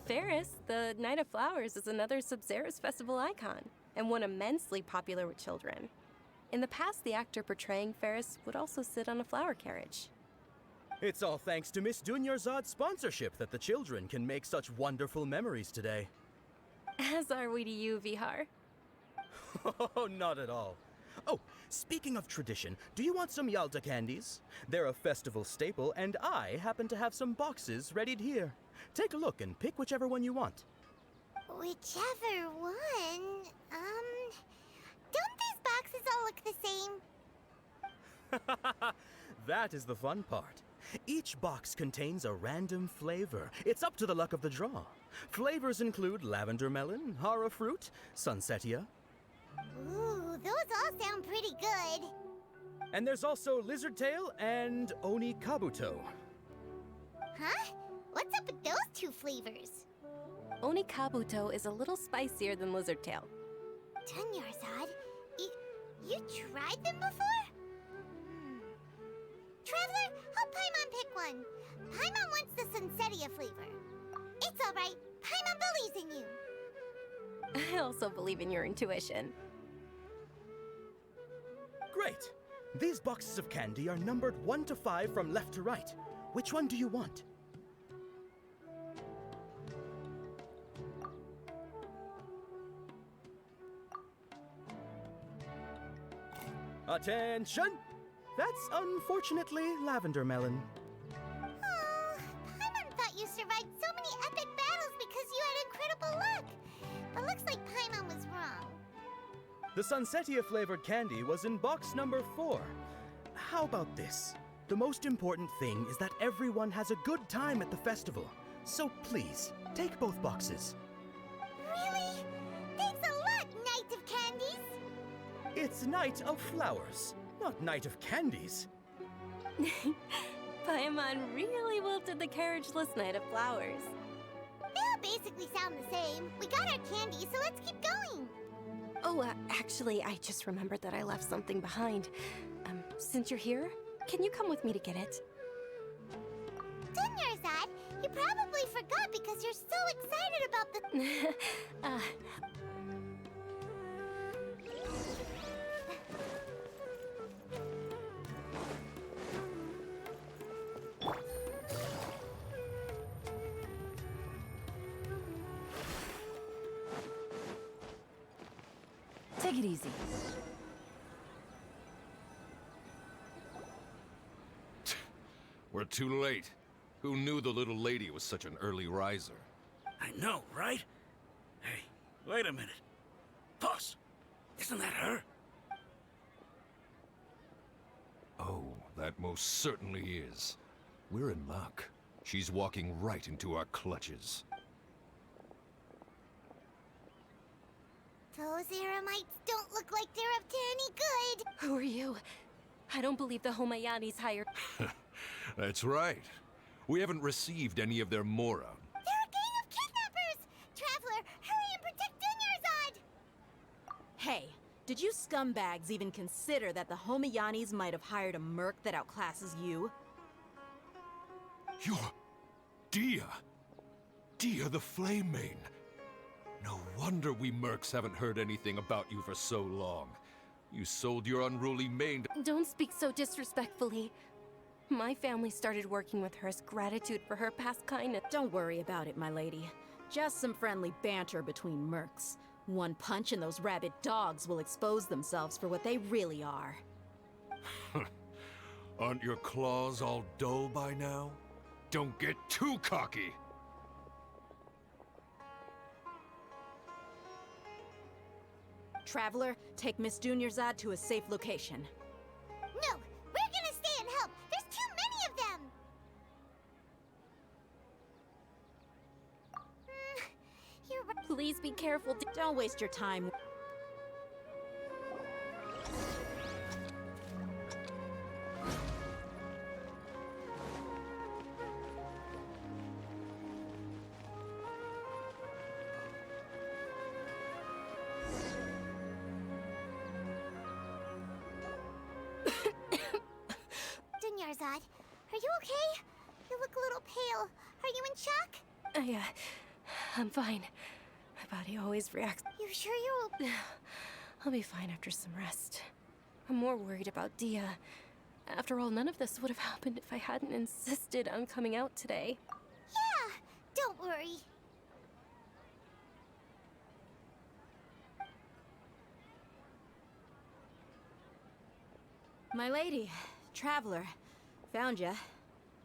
Ferris, the Knight of Flowers, is another Sub-Zerus festival icon, and one immensely popular with children. In the past, the actor portraying Ferris would also sit on a flower carriage. It's all thanks to Miss Dunyarzad's sponsorship that the children can make such wonderful memories today. As are we to you, Vihar. Oh, not at all. Oh, speaking of tradition, do you want some Yalda candies? They're a festival staple, and I happen to have some boxes readied here. Take a look and pick whichever one you want. Whichever one? Don't these boxes all look the same? That is the fun part. Each box contains a random flavor. It's up to the luck of the draw. Flavors include lavender melon, hara fruit, sunsetia. Ooh, those all sound pretty good. And there's also lizard tail and oni kabuto. Huh? What's up with those two flavors? Oni Kabuto is a little spicier than Lizard Tail. Dunyarzad, you tried them before? Traveler, help Paimon pick one. Paimon wants the Sunsetia flavor. It's all right. Paimon believes in you. I also believe in your intuition. Great! These boxes of candy are numbered 1 to 5 from left to right. Which one do you want? Attention! That's unfortunately lavender melon. Oh, Paimon thought you survived so many epic battles because you had incredible luck. But looks like Paimon was wrong. The Sunsetia flavored candy was in box number 4. How about this? The most important thing is that everyone has a good time at the festival. So please, take both boxes. Really? Thanks a lot, Knight of Candies. It's Knight of Flowers, not Knight of Candies. Paimon really wilted the carriageless Knight of Flowers. They all basically sound the same. We got our candy, so let's keep going. Oh, actually, I just remembered that I left something behind. Since you're here, can you come with me to get it? Dunyarzad, you probably forgot because you're so excited about the... Take it easy. We're too late. Who knew the little lady was such an early riser? I know, right? Hey, wait a minute. Boss, isn't that her? Oh, that most certainly is. We're in luck. She's walking right into our clutches. Those Eremites don't look like they're up to any good. Who are you? I don't believe the Homayanis hired. That's right. We haven't received any of their Mora. They're a gang of kidnappers! Traveler, hurry and protect Dunyarzad! Hey, did you scumbags even consider that the Homayanis might have hired a merc that outclasses you? You're... Dia! Dia the Flame Mane! No wonder we mercs haven't heard anything about you for so long. You sold your unruly mane to... Don't speak so disrespectfully. My family started working with her as gratitude for her past kindness. Don't worry about it, my lady. Just some friendly banter between mercs. One punch and those rabid dogs will expose themselves for what they really are. Aren't your claws all dull by now? Don't get too cocky! Traveler, take Miss Dunyarzad to a safe location. No! We're gonna stay and help! There's too many of them! You're right. Please be careful. Don't waste your time. Dunyarzad, are you okay? You look a little pale. Are you in shock? I'm fine. My body always reacts. You sure you'll... I'll be fine after some rest. I'm more worried about Dia. After all, none of this would have happened if I hadn't insisted on coming out today. Yeah, don't worry. My lady, Traveler, found ya.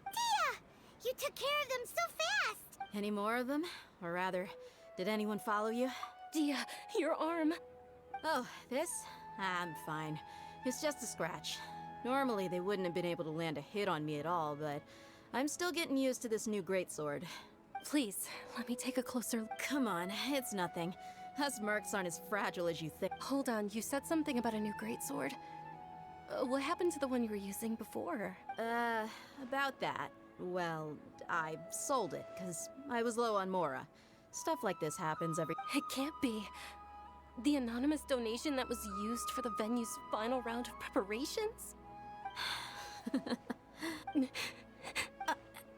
Dia! You took care of them so fast! Any more of them? Or rather, did anyone follow you? Dia, your arm. Oh, this? I'm fine. It's just a scratch. Normally, they wouldn't have been able to land a hit on me at all, but I'm still getting used to this new greatsword. Please, let me take a closer look. Come on, it's nothing. Us mercs aren't as fragile as you think. Hold on, you said something about a new greatsword. What happened to the one you were using before? About that. Well, I sold it, because I was low on Mora. Stuff like this happens every... It can't be. The anonymous donation that was used for the venue's final round of preparations?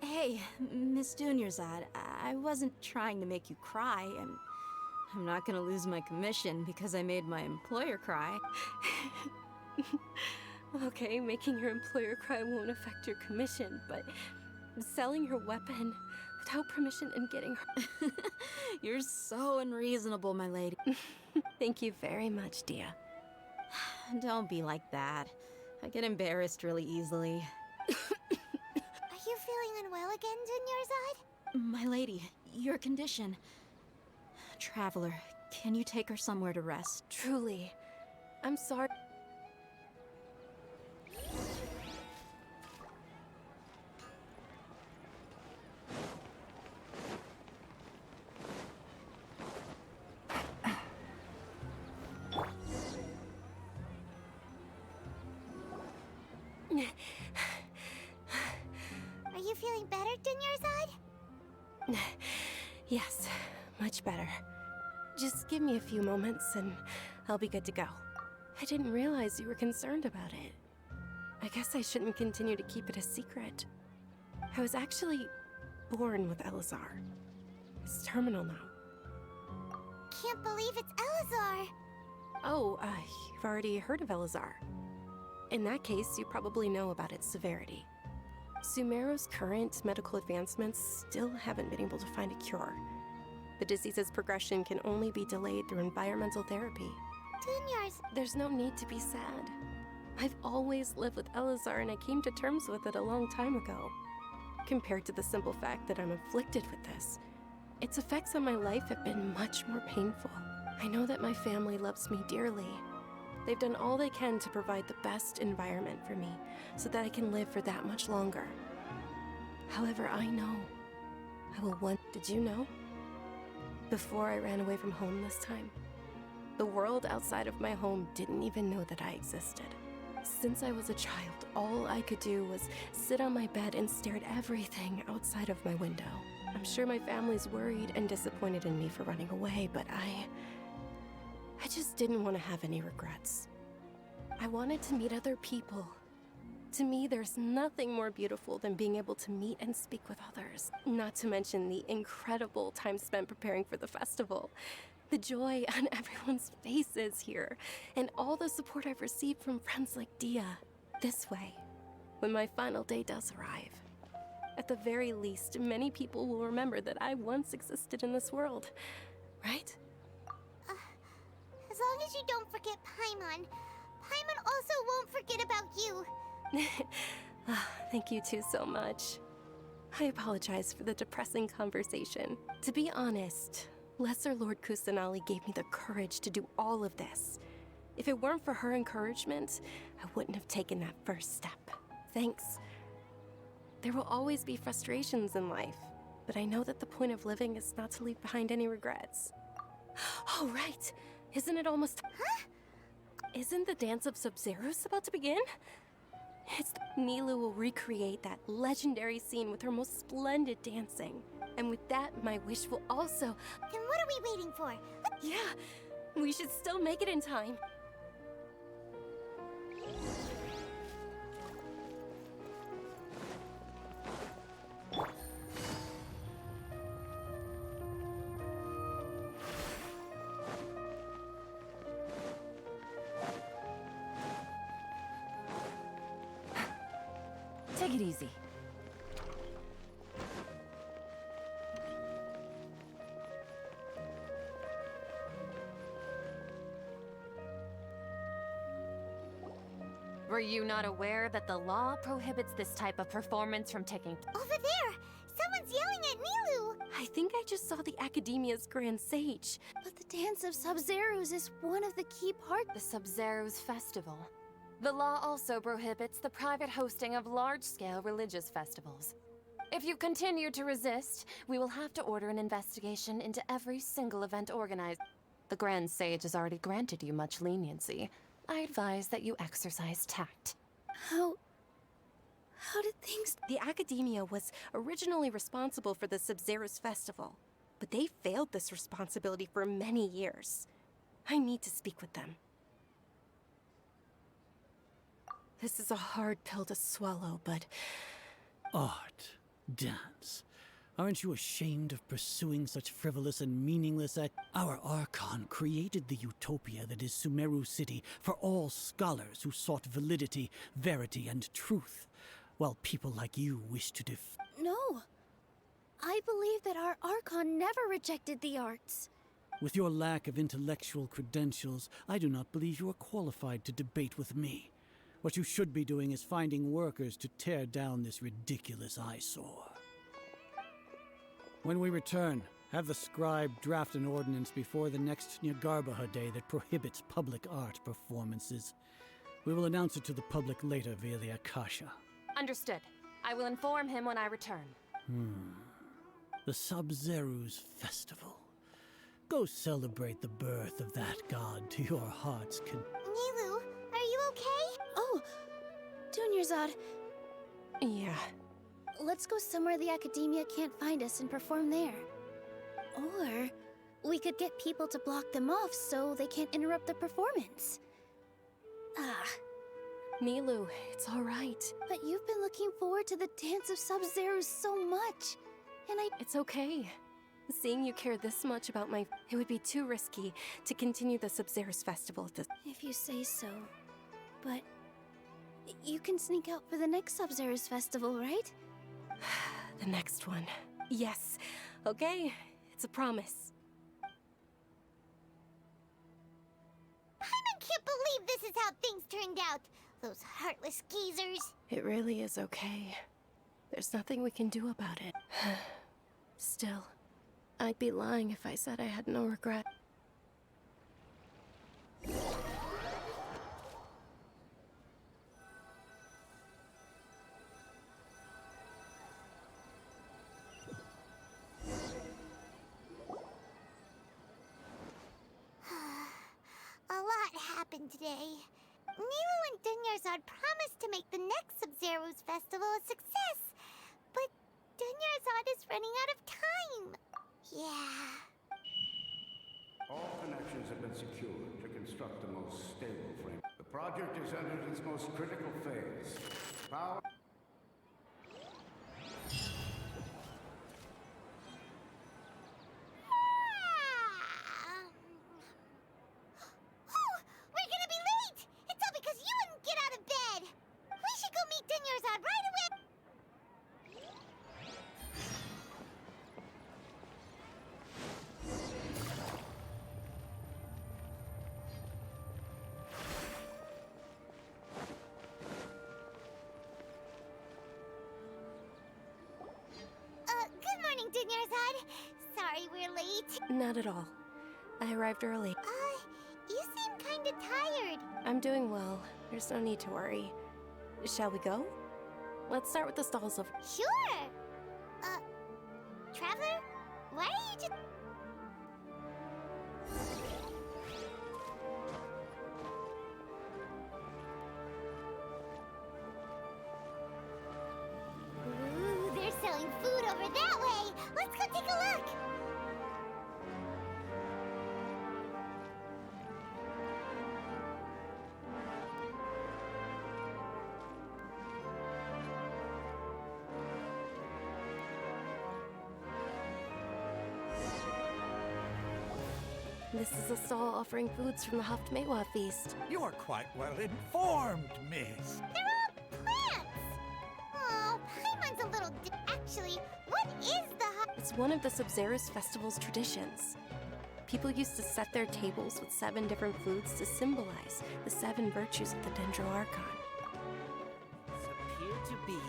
Hey, Miss Dunyarzad, I wasn't trying to make you cry, and I'm not gonna lose my commission because I made my employer cry. Okay, making your employer cry won't affect your commission, but selling your weapon without permission and getting her... You're so unreasonable, my lady. Thank you very much, Dia. Don't be like that. I get embarrassed really easily. Are you feeling unwell again, Dunyarzad? My lady, your condition. Traveler, can you take her somewhere to rest? Truly, I'm sorry. Are you feeling better, Dunyarzad? Yes, much better. Just give me a few moments and I'll be good to go. I didn't realize you were concerned about it. I guess I shouldn't continue to keep it a secret. I was actually born with Elazar. It's terminal now. Can't believe it's Elazar. Oh, you've already heard of Elazar. In that case, you probably know about its severity. Sumeru's current medical advancements still haven't been able to find a cure. The disease's progression can only be delayed through environmental therapy. Dunyar's. There's no need to be sad. I've always lived with Elazar, and I came to terms with it a long time ago. Compared to the simple fact that I'm afflicted with this, its effects on my life have been much more painful. I know that my family loves me dearly. They've done all they can to provide the best environment for me so that I can live for that much longer. However, I know I will want. Did you know? Before I ran away from home this time, the world outside of my home didn't even know that I existed. Since I was a child, all I could do was sit on my bed and stare at everything outside of my window. I'm sure my family's worried and disappointed in me for running away, but I just didn't want to have any regrets. I wanted to meet other people. To me, there's nothing more beautiful than being able to meet and speak with others. Not to mention the incredible time spent preparing for the festival. The joy on everyone's faces here, and all the support I've received from friends like Dia. This way, when my final day does arrive, at the very least, many people will remember that I once existed in this world, right? As long as you don't forget Paimon. Paimon also won't forget about you. Thank you two so much. I apologize for the depressing conversation. To be honest, Lesser Lord Kusanali gave me the courage to do all of this. If it weren't for her encouragement, I wouldn't have taken that first step. Thanks. There will always be frustrations in life, but I know that the point of living is not to leave behind any regrets. Oh, right. Isn't it almost... Huh? Isn't the Dance of Sub-Zerus about to begin? Nilou will recreate that legendary scene with her most splendid dancing. And with that, my wish will also... Then what are we waiting for? Yeah, we should still make it in time. Take it easy. Were you not aware that the law prohibits this type of performance from taking... Over there! Someone's yelling at Nilou! I think I just saw the Academia's Grand Sage. But the Dance of Sub-Zerus is one of the key parts. The Sub-Zerus Festival. The law also prohibits the private hosting of large-scale religious festivals. If you continue to resist, we will have to order an investigation into every single event organized. The Grand Sage has already granted you much leniency. I advise that you exercise tact. How did things... The Academia was originally responsible for the Sub-Zerus Festival, but they failed this responsibility for many years. I need to speak with them. This is a hard pill to swallow, but... Art. Dance. Aren't you ashamed of pursuing such frivolous and meaningless Our Archon created the utopia that is Sumeru City for all scholars who sought validity, verity, and truth, while people like you wish to No. I believe that our Archon never rejected the arts. With your lack of intellectual credentials, I do not believe you are qualified to debate with me. What you should be doing is finding workers to tear down this ridiculous eyesore. When we return, have the scribe draft an ordinance before the next Nyargarbaha Day that prohibits public art performances. We will announce it to the public later via the Akasha. Understood. I will inform him when I return. The Sub-Zerus Festival. Go celebrate the birth of that god to your heart's Nilou, are you okay? Oh, Dunyarzad. Yeah. Let's go somewhere the Academia can't find us and perform there. Or we could get people to block them off so they can't interrupt the performance. Nilou, it's all right. But you've been looking forward to the Dance of Sub-Zerus so much, and It's okay. Seeing you care this much about It would be too risky to continue the Sub-Zerus Festival at this... If you say so. But you can sneak out for the next Sub-Zerus Festival, right? The next one. Yes. Okay, it's a promise. Paimon! believe this is how things turned out. Those heartless geezers. It really is okay. There's nothing we can do about it. Still, I'd be lying if I said I had no regret. A lot happened today. Nilo and Dunyarzad promised to make the next Sub-Zero's festival a success, but Dunyarzad is running out of time. Yeah. All connections have been secured to construct the most stable frame. The project is entered its most critical phase. Power... We're gonna be late! It's all because you wouldn't get out of bed! We should go meet Dunyarzad right away! Good morning, Dunyarzad. Sorry we're late. Not at all. I arrived early. You seem kinda tired. I'm doing well. There's no need to worry. Shall we go? Let's start with the stalls of... Sure! Traveler? Why are you just... Ooh, they're selling food over that way! Let's go take a look! This is a stall offering foods from the Haft Mewa feast. You are quite well informed, miss. They're all plants! Oh, Paimon's a little actually, what is the It's one of the Sub-Zero's festival's traditions. People used to set their tables with 7 different foods to symbolize the 7 virtues of the Dendro Archon. Appear to be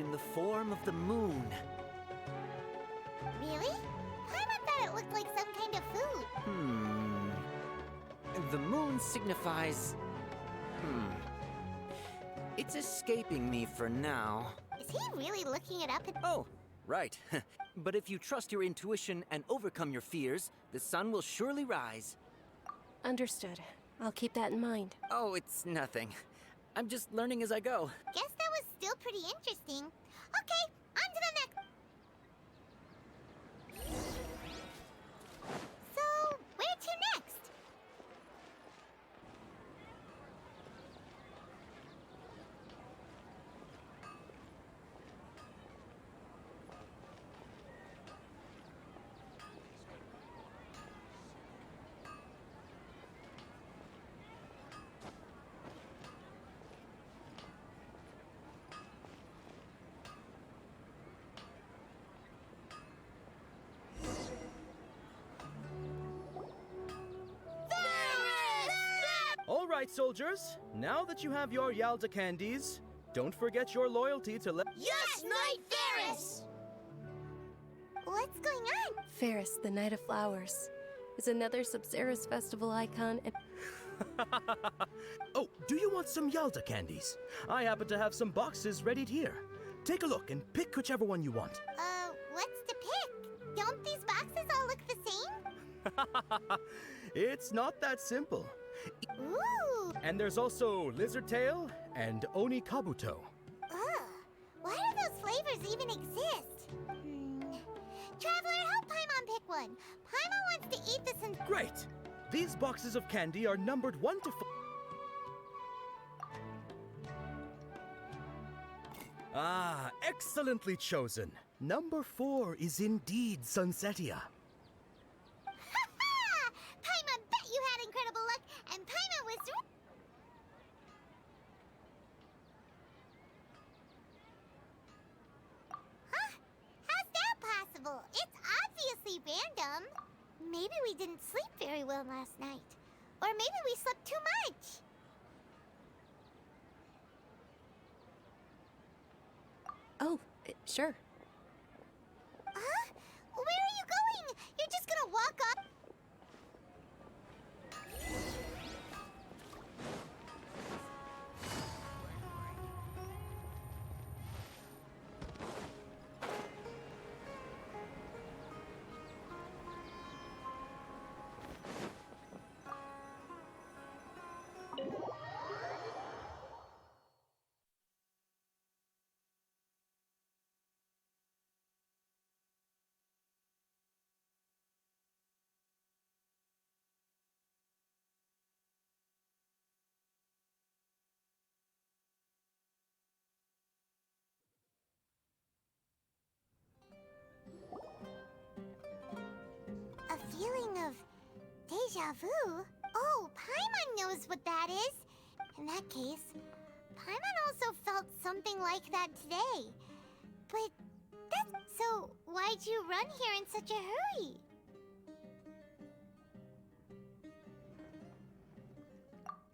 in the form of the moon. Really? Paimon thought it looked like some kind of food. The moon signifies... It's escaping me for now. Is he really looking it up? Oh, right. But if you trust your intuition and overcome your fears, the sun will surely rise. Understood. I'll keep that in mind. Oh, it's nothing. I'm just learning as I go. Guess that was still pretty interesting. Okay, on to the next. So, where to next? All right, soldiers. Now that you have your Yalda candies, don't forget your loyalty to Yes, Knight Ferris! What's going on? Ferris, the Knight of Flowers, is another Sub-Zero's festival icon and... Oh, do you want some Yalda candies? I happen to have some boxes ready here. Take a look and pick whichever one you want. What's to pick? Don't these boxes all look the same? It's not that simple. Ooh! And there's also Lizard Tail and Oni Kabuto. Ugh! Why do those flavors even exist? Traveler, help Paimon pick one. Paimon wants to eat this and... Great! These boxes of candy are numbered 1 to 4. Ah, excellently chosen. Number 4 is indeed Sunsetia. Paimon bet you had incredible luck, and Paimon was... Huh? How's that possible? It's obviously random. Maybe we didn't sleep very well last night. Or maybe we slept too much. Sure. Huh? Where are you going? You're just gonna walk up? A feeling of deja vu? Oh, Paimon knows what that is. In that case, Paimon also felt something like that today. But that's... So, why'd you run here in such a hurry?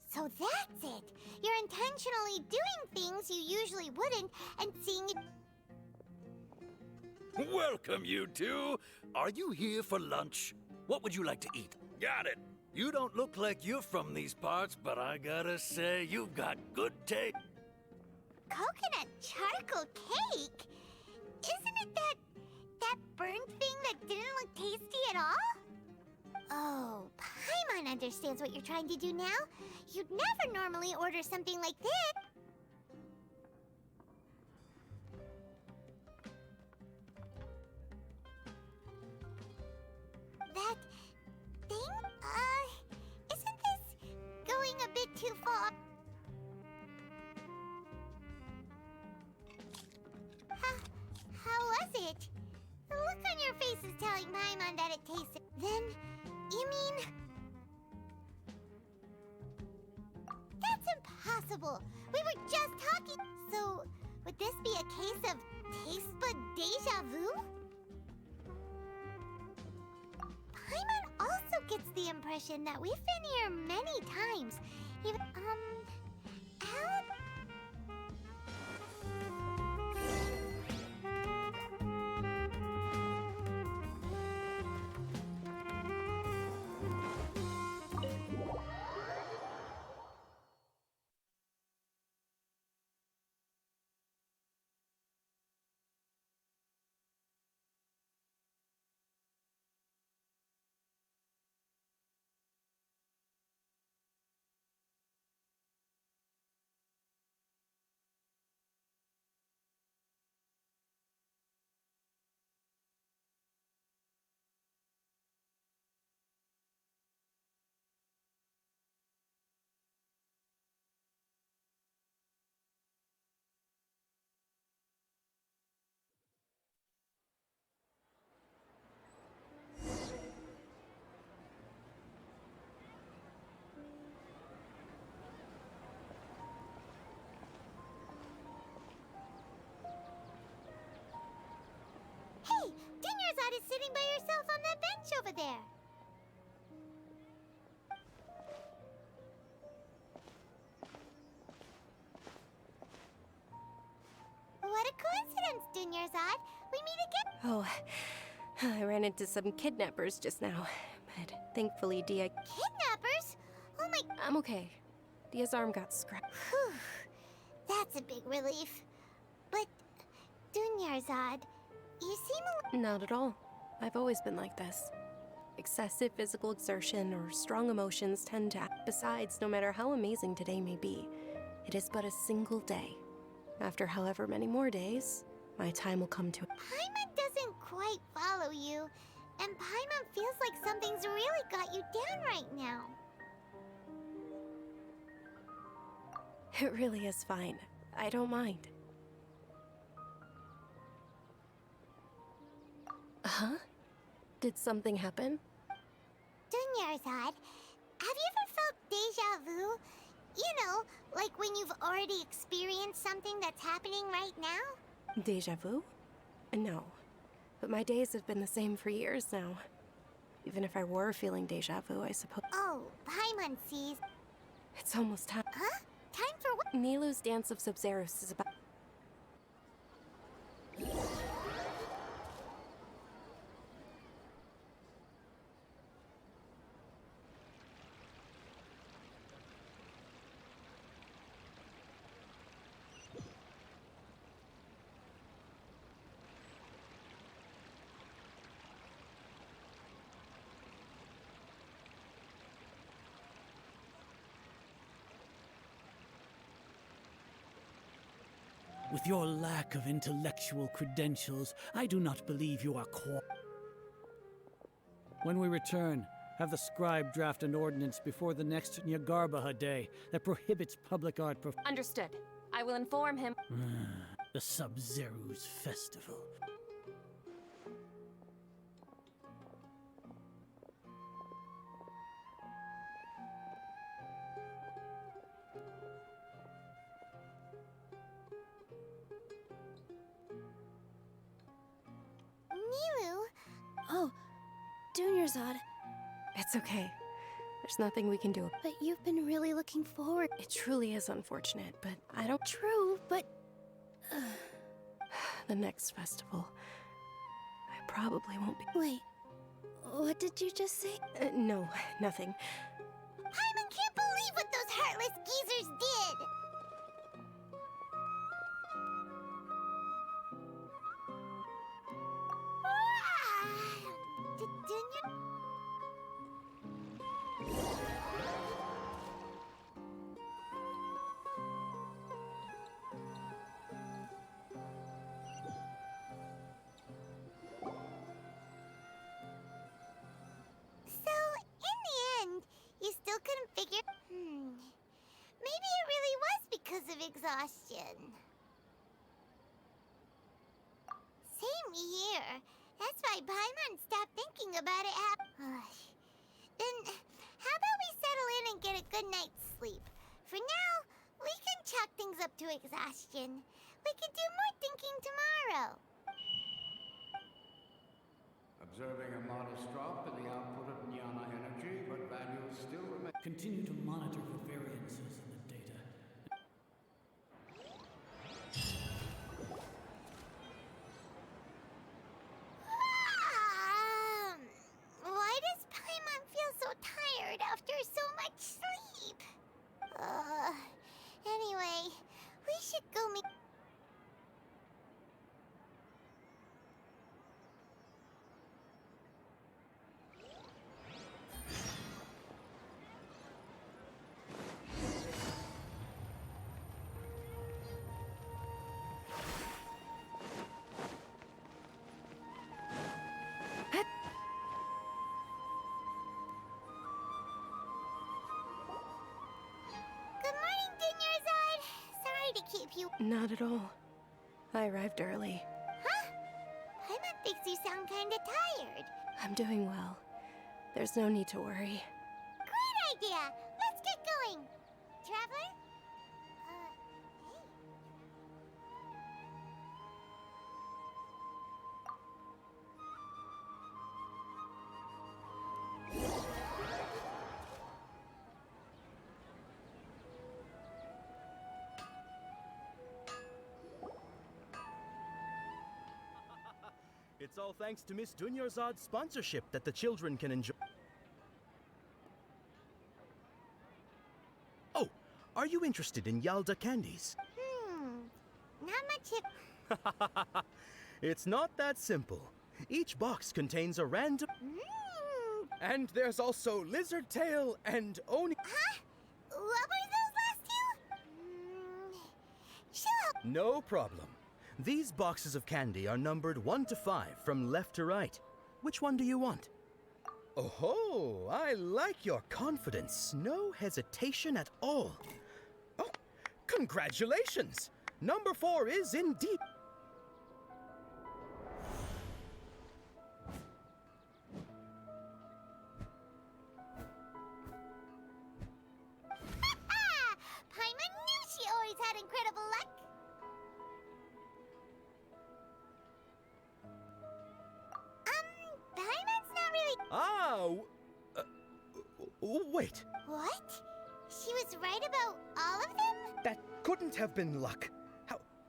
So that's it. You're intentionally doing things you usually wouldn't and seeing it... Welcome, you two. Are you here for lunch? What would you like to eat? Got it. You don't look like you're from these parts, but I gotta say, you've got good taste. Coconut charcoal cake? Isn't it that burnt thing that didn't look tasty at all? Oh, Paimon understands what you're trying to do now. You'd never normally order something like this. That thing? Isn't this going a bit too far? How was it? The look on your face is telling Paimon that it tasted... Then, you mean... That's impossible! We were just talking... So, would this be a case of taste bud deja vu? Paimon also gets the impression that we've been here many times. Even, how... Hey, Dunyarzad is sitting by herself on that bench over there. What a coincidence, Dunyarzad. We meet again. Oh, I ran into some kidnappers just now, but thankfully Dia... Kidnappers? Oh my... I'm okay. Dia's arm got scratched. Whew. That's a big relief. But, Dunyarzad, you seem Not at all. I've always been like this. Excessive physical exertion or strong emotions tend to... Besides, no matter how amazing today may be, it is but a single day. After however many more days, my time will come to... Paimon doesn't quite follow you, and Paimon feels like something's really got you down right now. It really is fine. I don't mind. Huh? Did something happen? Dunyarzad, have you ever felt deja vu? You know, like when you've already experienced something that's happening right now? Deja vu? No. But my days have been the same for years now. Even if I were feeling deja vu, I suppose... Oh, Paimon sees... It's almost time. Huh? Time for what? Nilou's Dance of Sub-Zeros is about... With your lack of intellectual credentials, I do not believe you are When we return, have the scribe draft an ordinance before the next Nyagarbaha Day that prohibits public art Understood. I will inform him. The Sub-Zeru's festival. Miru? Oh, Dunyarzad. It's okay. There's nothing we can do. But you've been really looking forward. It truly is unfortunate, but I don't. True, but. The next festival. I probably won't be. Wait. What did you just say? No, nothing. Paimon can't believe what those heartless geezers did! Did Dunya... So, in the end, you still couldn't figure... Maybe it really was because of exhaustion. Same here. That's why Paimon stopped thinking about it. Then, how about we settle in and get a good night's sleep? For now, we can chalk things up to exhaustion. We can do more thinking tomorrow. Observing a modest drop in the output of Jnana energy, but values still remain. Continue to monitor for variances in the data. Why does Paimon feel so tired after so much sleep? Anyway, we should go meet... Good morning, Dunyarzad. Sorry to keep you... Not at all. I arrived early. Huh? Paimon thinks you sound kinda tired. I'm doing well. There's no need to worry. Great idea! Let's get going! Traveler? It's all thanks to Miss Dunyarzad's sponsorship that the children can enjoy. Oh, are you interested in Yalda candies? Not much if... It's not that simple. Each box contains a random... And there's also lizard tail and oni... Huh? What were those last two? Chill. No problem. These boxes of candy are numbered 1 to 5 from left to right. Which one do you want? Oh, I like your confidence. No hesitation at all. Oh, congratulations! Number 4 is indeed... Paimon knew she always had incredible luck. Paimon's not really... Wait. What? She was right about all of them? That couldn't have been luck.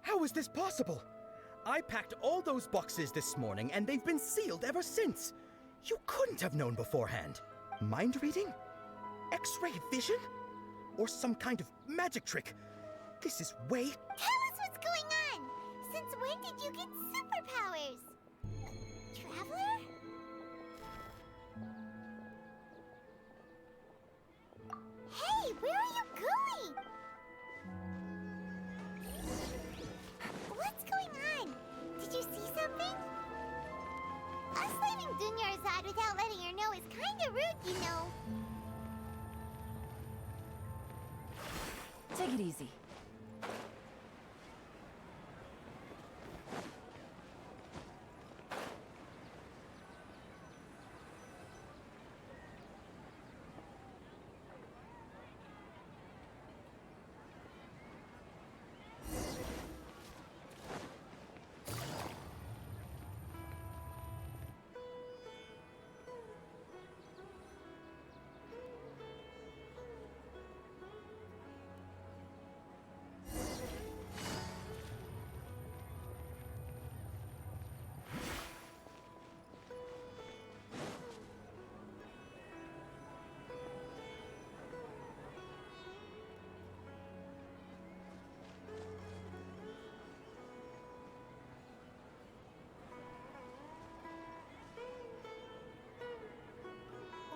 How is this possible? I packed all those boxes this morning, and they've been sealed ever since. You couldn't have known beforehand. Mind reading? X-ray vision? Or some kind of magic trick? This is way... Tell us what's going on! Since when did you get superpowers? Traveler? Hey, where are you going? Dunyarzad without letting her know is kinda rude, you know. Take it easy.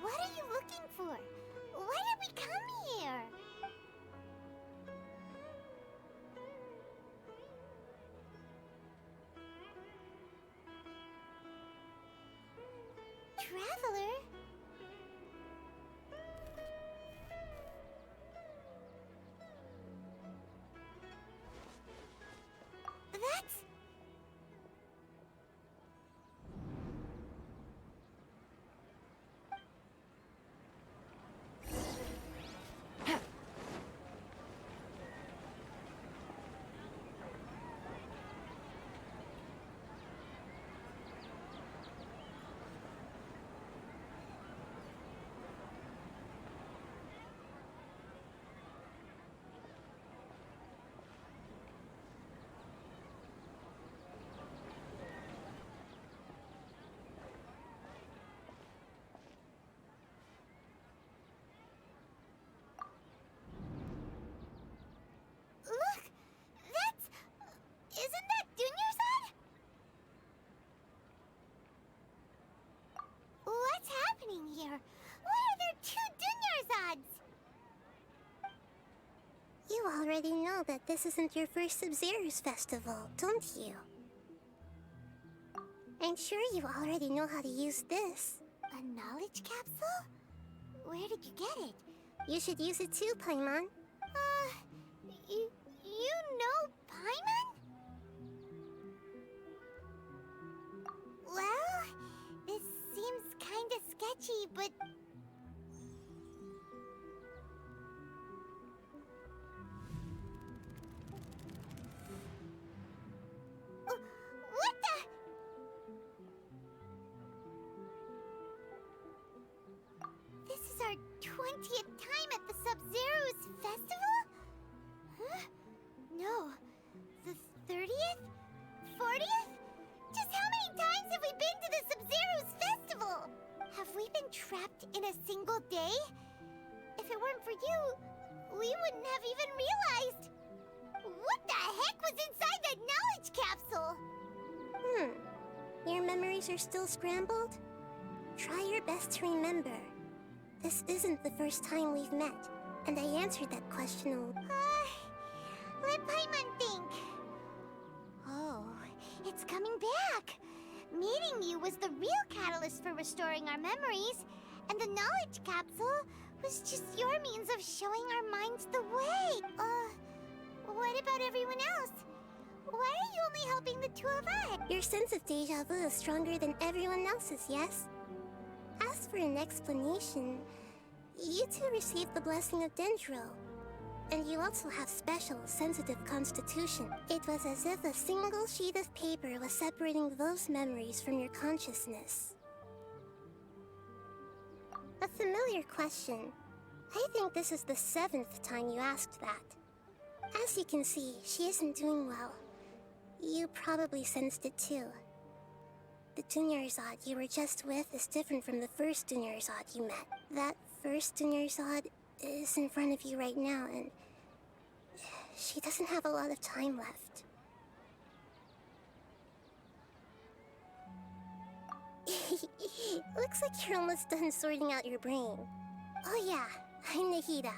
What are you looking for? Why did we come here? Traveler? That's... Look! That's... Isn't that Dunyarzad? What's happening here? Why are there two Dunyarzads? You already know that this isn't your first Sub-Zero's festival, don't you? I'm sure you already know how to use this. A knowledge capsule? Where did you get it? You should use it too, Paimon. You know Paimon? Well, this seems kinda sketchy, but... What the... This is our 20th time at the Sub-Zero's festival? Huh? No. The 30th? 40th? Just how many times have we been to the Sub-Zero's festival? Have we been trapped in a single day? If it weren't for you, we wouldn't have even realized. What the heck was inside that knowledge capsule? Your memories are still scrambled? Try your best to remember. This isn't the first time we've met, and I answered that question Let Paimon think. Oh, it's coming back. Meeting you was the real catalyst for restoring our memories, and the knowledge capsule was just your means of showing our minds the way. What about everyone else? Why are you only helping the two of us? Your sense of deja vu is stronger than everyone else's, yes? As for an explanation, you two received the blessing of Dendro. And you also have special, sensitive constitution. It was as if a single sheet of paper was separating those memories from your consciousness. A familiar question. I think this is the 7th time you asked that. As you can see, she isn't doing well. You probably sensed it too. The Dunyarzad you were just with is different from the first Dunyarzad you met. That first Dunyarzad is in front of you right now, and she doesn't have a lot of time left. Looks like you're almost done sorting out your brain. Oh yeah, I'm Nahida.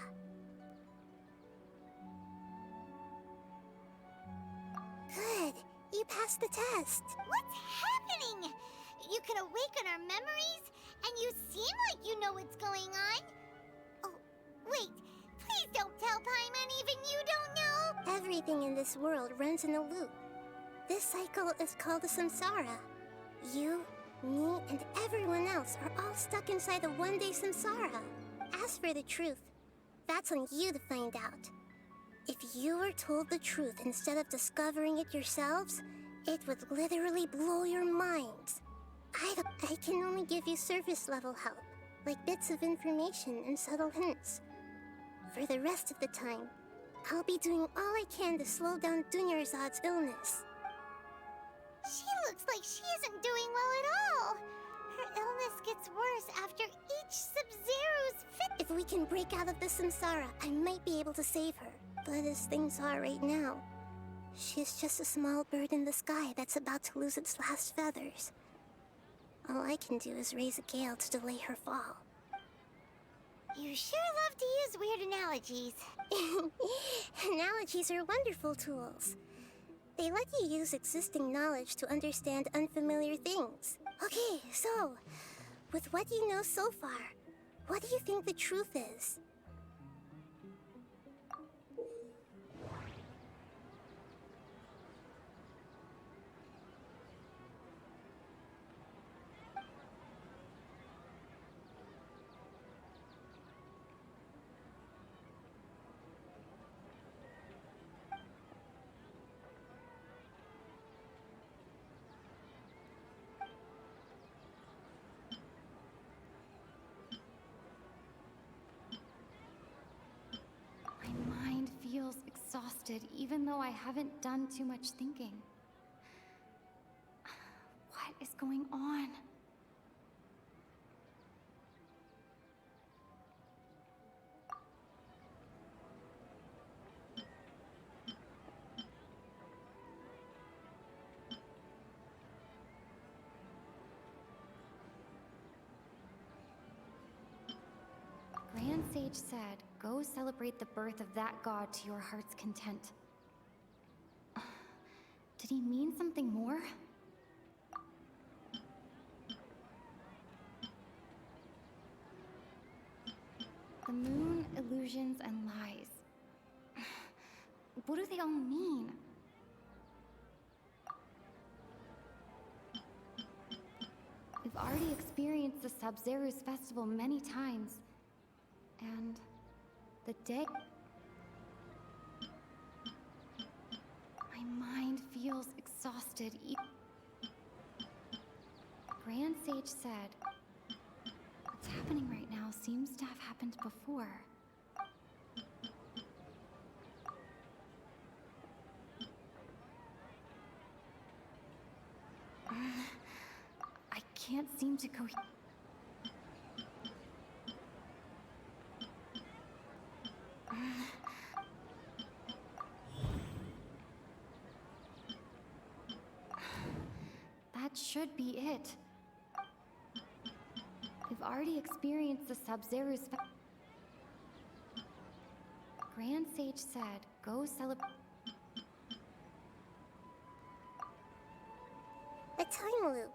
Good, you passed the test. What's happening? you can awaken our memories, and you seem like you know what's going on. Oh, wait. Please don't tell Paimon even you don't know. Everything in this world runs in a loop. This cycle is called the samsara. You, me, and everyone else are all stuck inside the one-day samsara. As for the truth, that's on you to find out. If you were told the truth instead of discovering it yourselves, it would literally blow your minds. I can only give you surface-level help, like bits of information and subtle hints. For the rest of the time, I'll be doing all I can to slow down Dunyarzad's illness. She looks like she isn't doing well at all. Her illness gets worse after each Sub-Zero's fit. If we can break out of the samsara, I might be able to save her. But as things are right now, she's just a small bird in the sky that's about to lose its last feathers. All I can do is raise a gale to delay her fall. You sure love to use weird analogies. Analogies are wonderful tools. They let you use existing knowledge to understand unfamiliar things. Okay, so, with what you know so far, what do you think the truth is? Feels exhausted, even though I haven't done too much thinking. What is going on? Grand Sage said, go celebrate the birth of that god to your heart's content. Did he mean something more? The moon, illusions, and lies. What do they all mean? We've already experienced the Sub-Zero's festival many times. And the day... My mind feels exhausted. Grand Sage said, what's happening right now seems to have happened before. I can't seem to That should be it. We've already experienced the Sub-Zero's Grand Sage said, go celebrate. A time loop.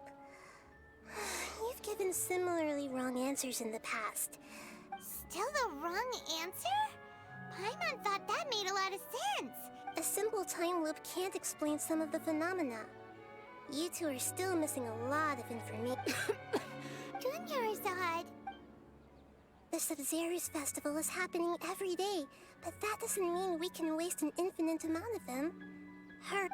You've given similarly wrong answers in the past. Still the wrong answer? Paimon thought that made a lot of sense. A simple time loop can't explain some of the phenomena. You two are still missing a lot of information. Dunyarzad! The Sub-Zero's festival is happening every day, but that doesn't mean we can waste an infinite amount of them. Her...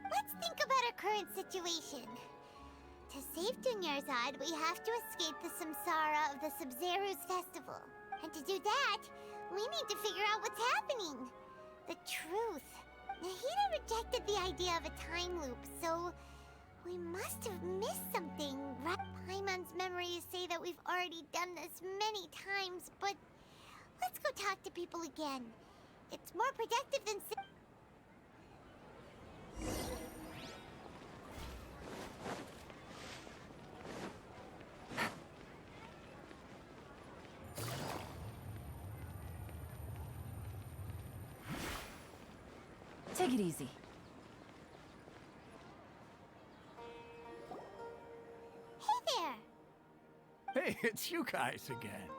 Let's think about our current situation. To save Dunyarzad, we have to escape the samsara of the Sub-Zero's festival. And to do that, we need to figure out what's happening. The truth. Nahida rejected the idea of a time loop, so we must have missed something. Paimon's memories say that we've already done this many times, but let's go talk to people again. It's more productive than... Take it easy. Hey there! Hey, it's you guys again.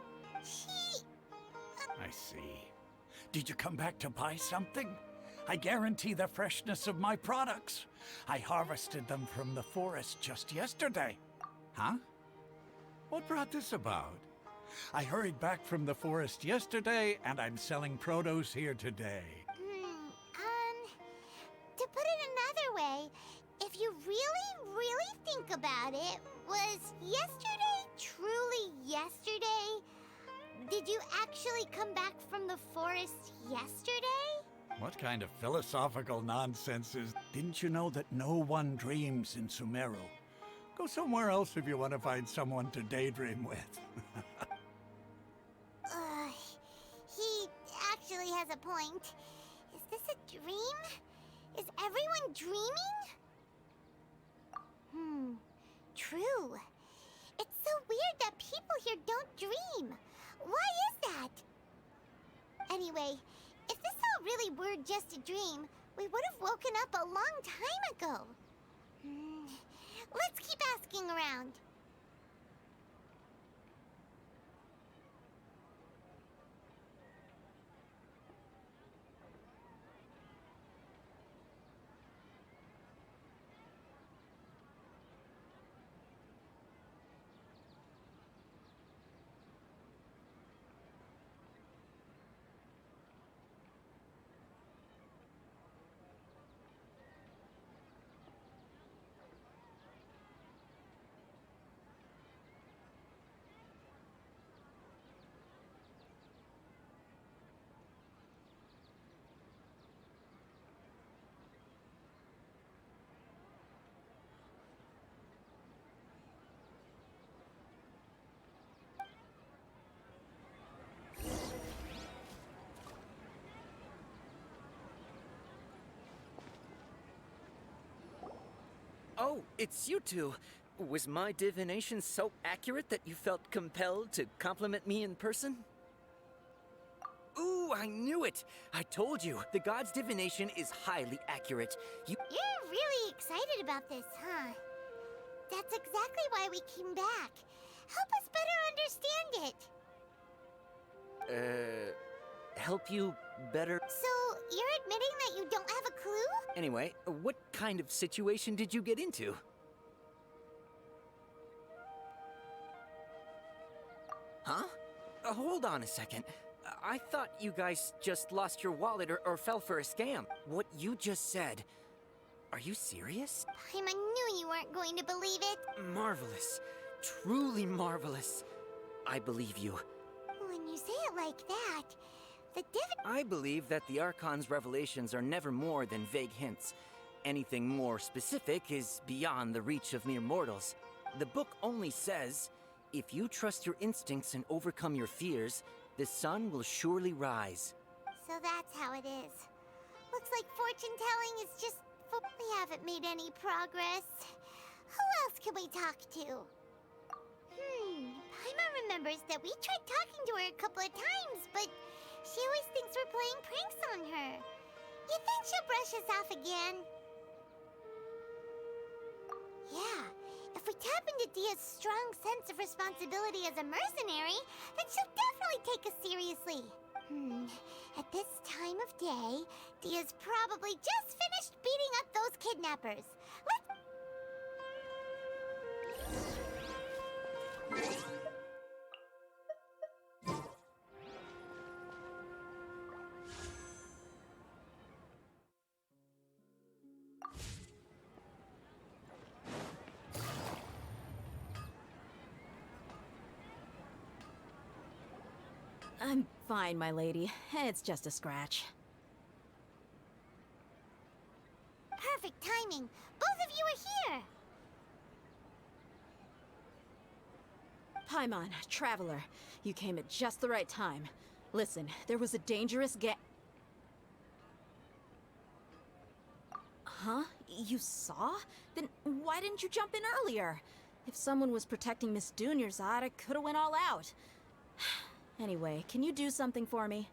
I see. Did you come back to buy something? I guarantee the freshness of my products. I harvested them from the forest just yesterday. Huh? What brought this about? I hurried back from the forest yesterday, and I'm selling produce here today. To put it another way, if you really think about it, was yesterday truly yesterday? Did you actually come back from the forest yesterday? What kind of philosophical nonsense is... Didn't you know that no one dreams in Sumeru? Go somewhere else if you want to find someone to daydream with. He actually has a point. Is this a dream? Is everyone dreaming? True. It's so weird that people here don't dream. Why is that? Anyway, if this all really were just a dream, we would have woken up a long time ago. Let's keep asking around. Oh, it's you two. Was my divination so accurate that you felt compelled to compliment me in person? Ooh, I knew it! I told you, the god's divination is highly accurate. You're really excited about this, huh? That's exactly why we came back. Help us better understand it. Help you better? So, you're admitting that you don't have a clue? Anyway, what kind of situation did you get into? Huh? Hold on a second. I thought you guys just lost your wallet or fell for a scam. What you just said, are you serious? I knew you weren't going to believe it. Marvelous. Truly marvelous. I believe you. When you say it like that, I believe that the Archon's revelations are never more than vague hints. Anything more specific is beyond the reach of mere mortals. The book only says, if you trust your instincts and overcome your fears, the sun will surely rise. So that's how it is. Looks like fortune-telling is just... We haven't made any progress. Who else can we talk to? Paimon remembers that we tried talking to her a couple of times, but she always thinks we're playing pranks on her. You think she'll brush us off again? Yeah, if we tap into Dia's strong sense of responsibility as a mercenary, then she'll definitely take us seriously. At this time of day, Dia's probably just finished beating up those kidnappers. I'm fine, my lady. It's just a scratch. Perfect timing. Both of you are here. Paimon, Traveler, you came at just the right time. Listen, there was a dangerous Huh? You saw? Then why didn't you jump in earlier? If someone was protecting Miss Dunyarzad, I could've went all out. Anyway, can you do something for me?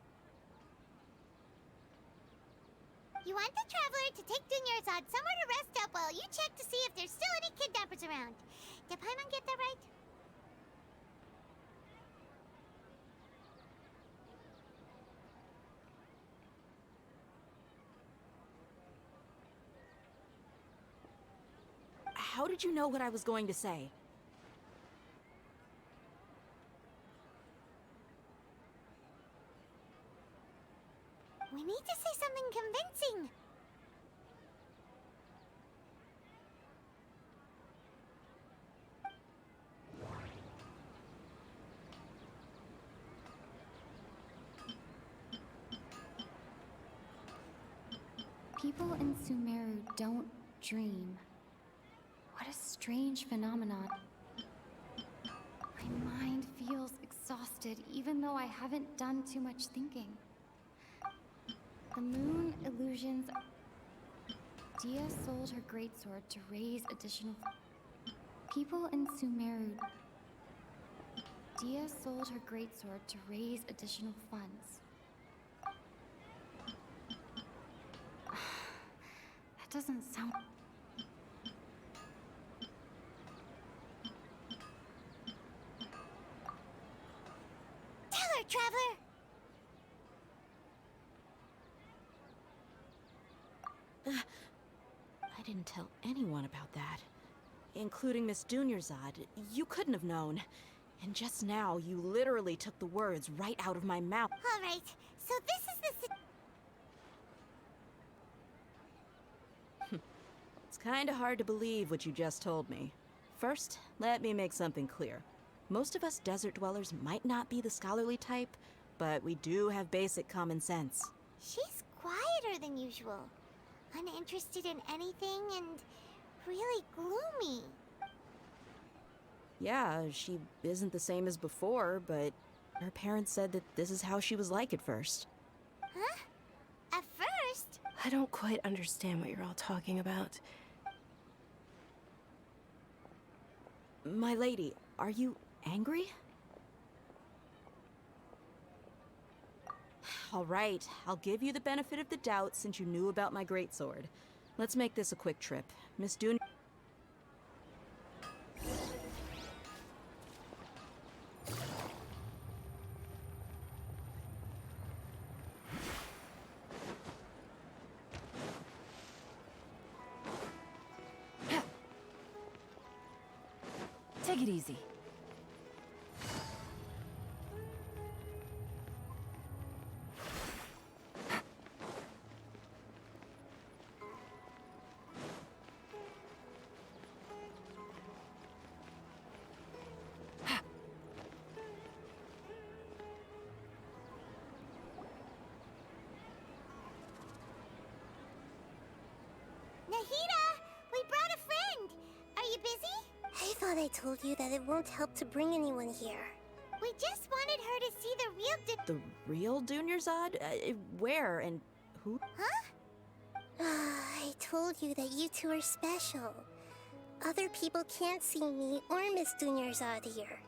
You want the Traveler to take Dunyarzad somewhere to rest up while you check to see if there's still any kidnappers around. Did Paimon get that right? How did you know what I was going to say? We need to say something convincing. People in Sumeru don't dream. What a strange phenomenon. My mind feels exhausted, even though I haven't done too much thinking. The moon illusions. Dia sold her greatsword to raise additional. People in Sumeru. Dia sold her greatsword to raise additional funds. That doesn't sound. Tell her, Traveler! I didn't tell anyone about that. Including Miss Dunyarzad. You couldn't have known. And just now, you literally took the words right out of my mouth. Alright, so this is the It's kinda hard to believe what you just told me. First, let me make something clear. Most of us desert dwellers might not be the scholarly type, but we do have basic common sense. She's quieter than usual. Uninterested in anything and really gloomy. Yeah, she isn't the same as before, but her parents said that this is how she was like at first. Huh? At first? I don't quite understand what you're all talking about. My lady, are you angry? All right, I'll give you the benefit of the doubt since you knew about my greatsword. Let's make this a quick trip. Miss Dun... Take it easy. Nahida! We brought a friend! Are you busy? I thought I told you that it won't help to bring anyone here. We just wanted her to see the real The real Dunyarzad? Where and who? Huh? I told you that you two are special. Other people can't see me or Miss Dunyarzad here.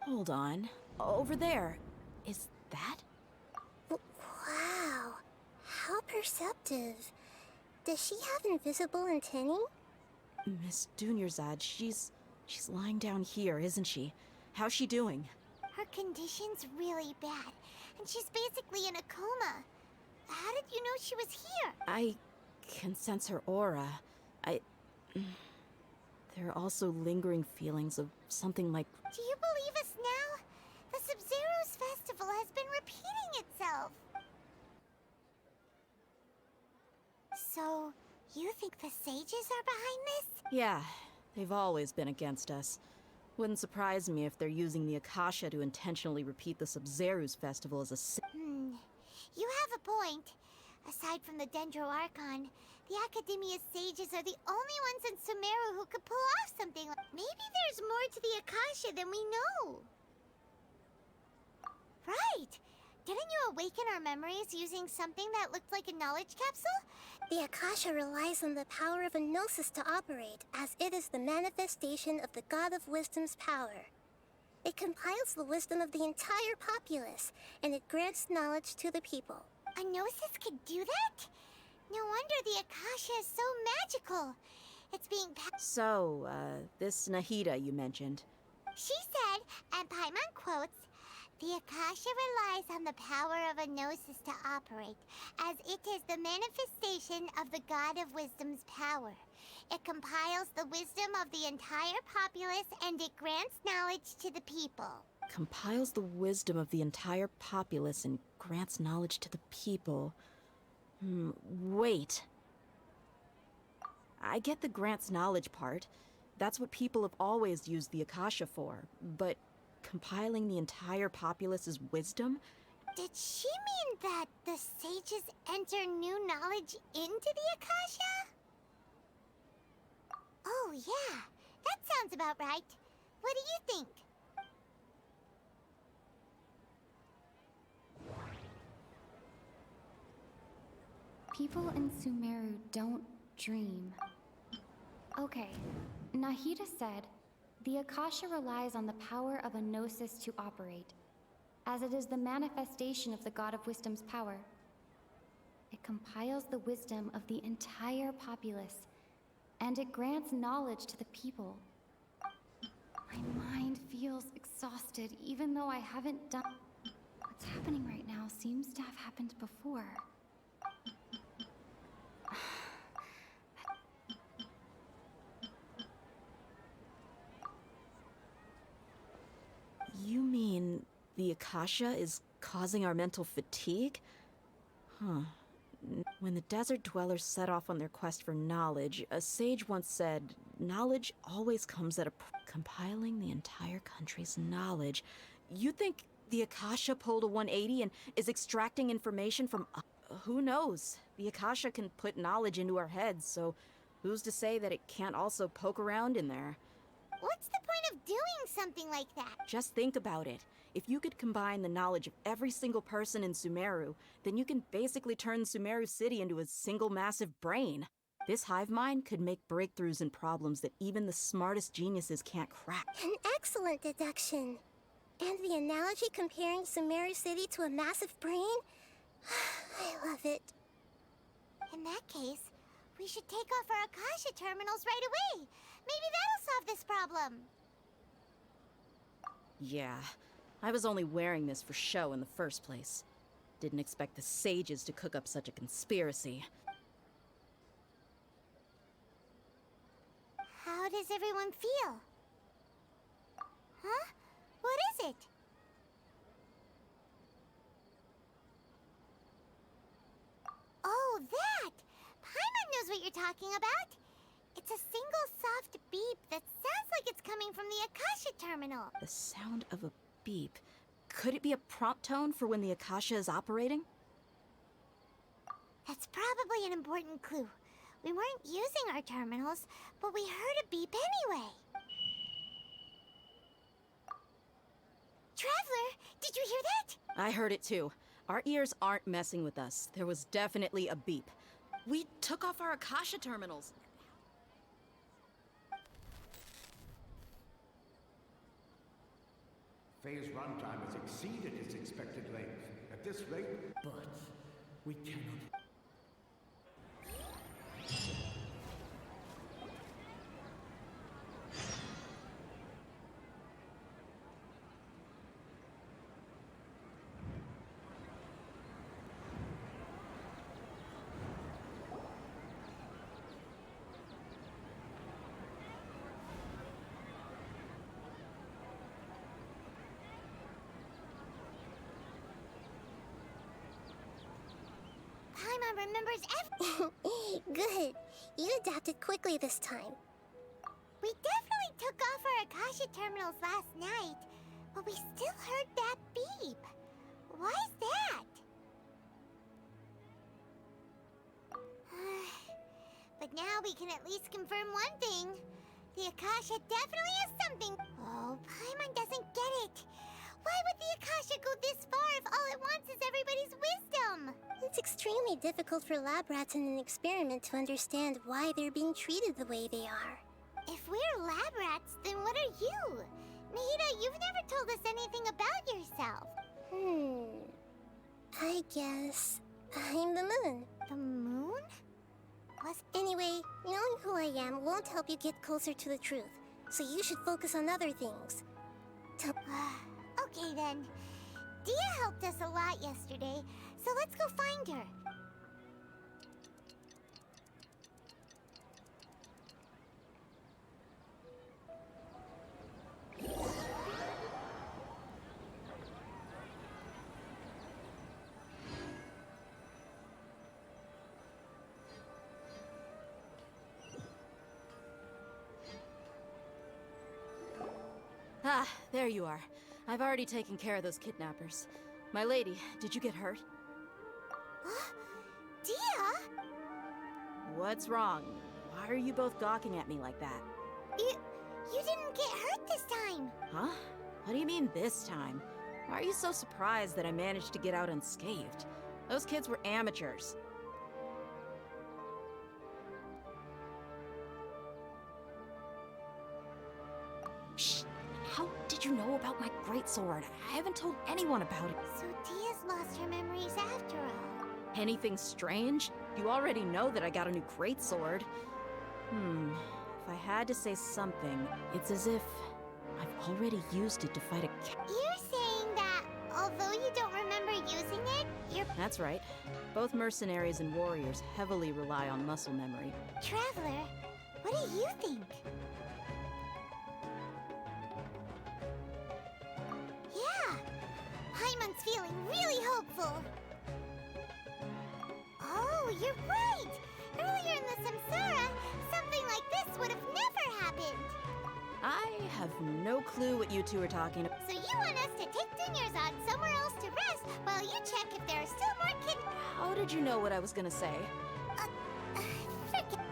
Hold on. Over there. Is that? Wow. How perceptive. Does she have invisible antennae? Miss Dunyarzad, she's lying down here, isn't she? How's she doing? Her condition's really bad, and she's basically in a coma. How did you know she was here? I can sense her aura. There are also lingering feelings of something like... Do you believe us now? The Sub-Zero's festival has been repeating itself. So, you think the sages are behind this? Yeah, they've always been against us. Wouldn't surprise me if they're using the Akasha to intentionally repeat the Sub-Zero's festival as a... You have a point. Aside from the Dendro Archon, the Academia's sages are the only ones in Sumeru who could pull off something like... Maybe there's more to the Akasha than we know. Right! Didn't you awaken our memories using something that looked like a knowledge capsule? The Akasha relies on the power of a Gnosis to operate, as it is the manifestation of the God of Wisdom's power. It compiles the wisdom of the entire populace, and it grants knowledge to the people. A Gnosis could do that? No wonder the Akasha is so magical. It's being So, this Nahida you mentioned. She said, and Paimon quotes, "The Akasha relies on the power of a Gnosis to operate, as it is the manifestation of the God of Wisdom's power. It compiles the wisdom of the entire populace, and it grants knowledge to the people." Compiles the wisdom of the entire populace and grants knowledge to the people. Wait. I get the grants knowledge part. That's what people have always used the Akasha for. But compiling the entire populace's wisdom? Did she mean that the sages enter new knowledge into the Akasha? Oh yeah, that sounds about right. What do you think? People in Sumeru don't dream. Okay, Nahida said, the Akasha relies on the power of a Gnosis to operate, as it is the manifestation of the God of Wisdom's power. It compiles the wisdom of the entire populace, and it grants knowledge to the people. My mind feels exhausted, even though I haven't done... What's happening right now seems to have happened before. You mean the Akasha is causing our mental fatigue? Huh. When the desert dwellers set off on their quest for knowledge, a sage once said, knowledge always comes at a compiling the entire country's knowledge. You think the Akasha pulled a 180 and is extracting information from... who knows? The Akasha can put knowledge into our heads, so who's to say that it can't also poke around in there? What's the point of doing something like that? Just think about it. If you could combine the knowledge of every single person in Sumeru, then you can basically turn Sumeru City into a single massive brain. This hive mind could make breakthroughs in problems that even the smartest geniuses can't crack. An excellent deduction. And the analogy comparing Sumeru City to a massive brain? I love it. In that case, we should take off our Akasha terminals right away. Maybe that'll solve this problem. Yeah, I was only wearing this for show in the first place. Didn't expect the sages to cook up such a conspiracy. How does everyone feel? Huh? What is it? Oh, that! Paimon knows what you're talking about. It's a single soft beep that sounds like it's coming from the Akasha terminal. The sound of a beep. Could it be a prompt tone for when the Akasha is operating? That's probably an important clue. We weren't using our terminals, but we heard a beep anyway. Traveler, did you hear that? I heard it too. Our ears aren't messing with us. There was definitely a beep. We took off our Akasha terminals. Phase runtime has exceeded its expected length. At this rate... But we cannot... Paimon remembers Good. You adapted quickly this time. We definitely took off our Akasha terminals last night, but we still heard that beep. Why is that? But now we can at least confirm one thing. The Akasha definitely has something. Oh, Paimon doesn't get it. Why would the Akasha go this far if all it wants is everybody's wisdom? It's extremely difficult for lab rats in an experiment to understand why they're being treated the way they are. If we're lab rats, then what are you? Nahida, you've never told us anything about yourself. I guess I'm the moon. The moon? Anyway, knowing who I am won't help you get closer to the truth, so you should focus on other things. Okay then. Dia helped us a lot yesterday, so let's go find her. Ah, there you are. I've already taken care of those kidnappers. My lady, did you get hurt? Dia? What's wrong? Why are you both gawking at me like that? You didn't get hurt this time. Huh? What do you mean this time? Why are you so surprised that I managed to get out unscathed? Those kids were amateurs. Shh! How did you know about my greatsword? I haven't told anyone about it. So Dia's lost her memories after all. Anything strange? You already know that I got a new greatsword. If I had to say something, it's as if I've already used it to fight a You're saying that although you don't remember using it, you're... That's right. Both mercenaries and warriors heavily rely on muscle memory. Traveler, what do you think? Yeah, Paimon's feeling really hopeful. Oh, you're right! Earlier in the Samsara, something like this would have never happened. I have no clue what you two are talking about. So you want us to take Dunyarzad somewhere else to rest while you check if there are still more kids? How did you know what I was gonna say? Forget.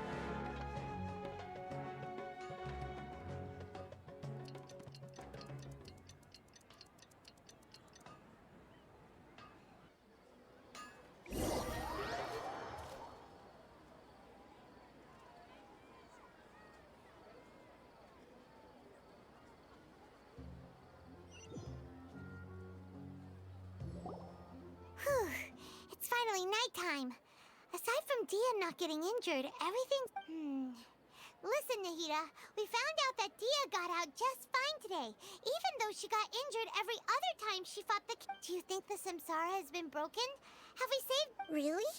Whew, it's finally nighttime. Aside from Dia not getting injured, everything's... Listen, Nahida, we found out that Dia got out just fine today, even though she got injured every other time she fought the... Do you think the Samsara has been broken? Have we saved... Really?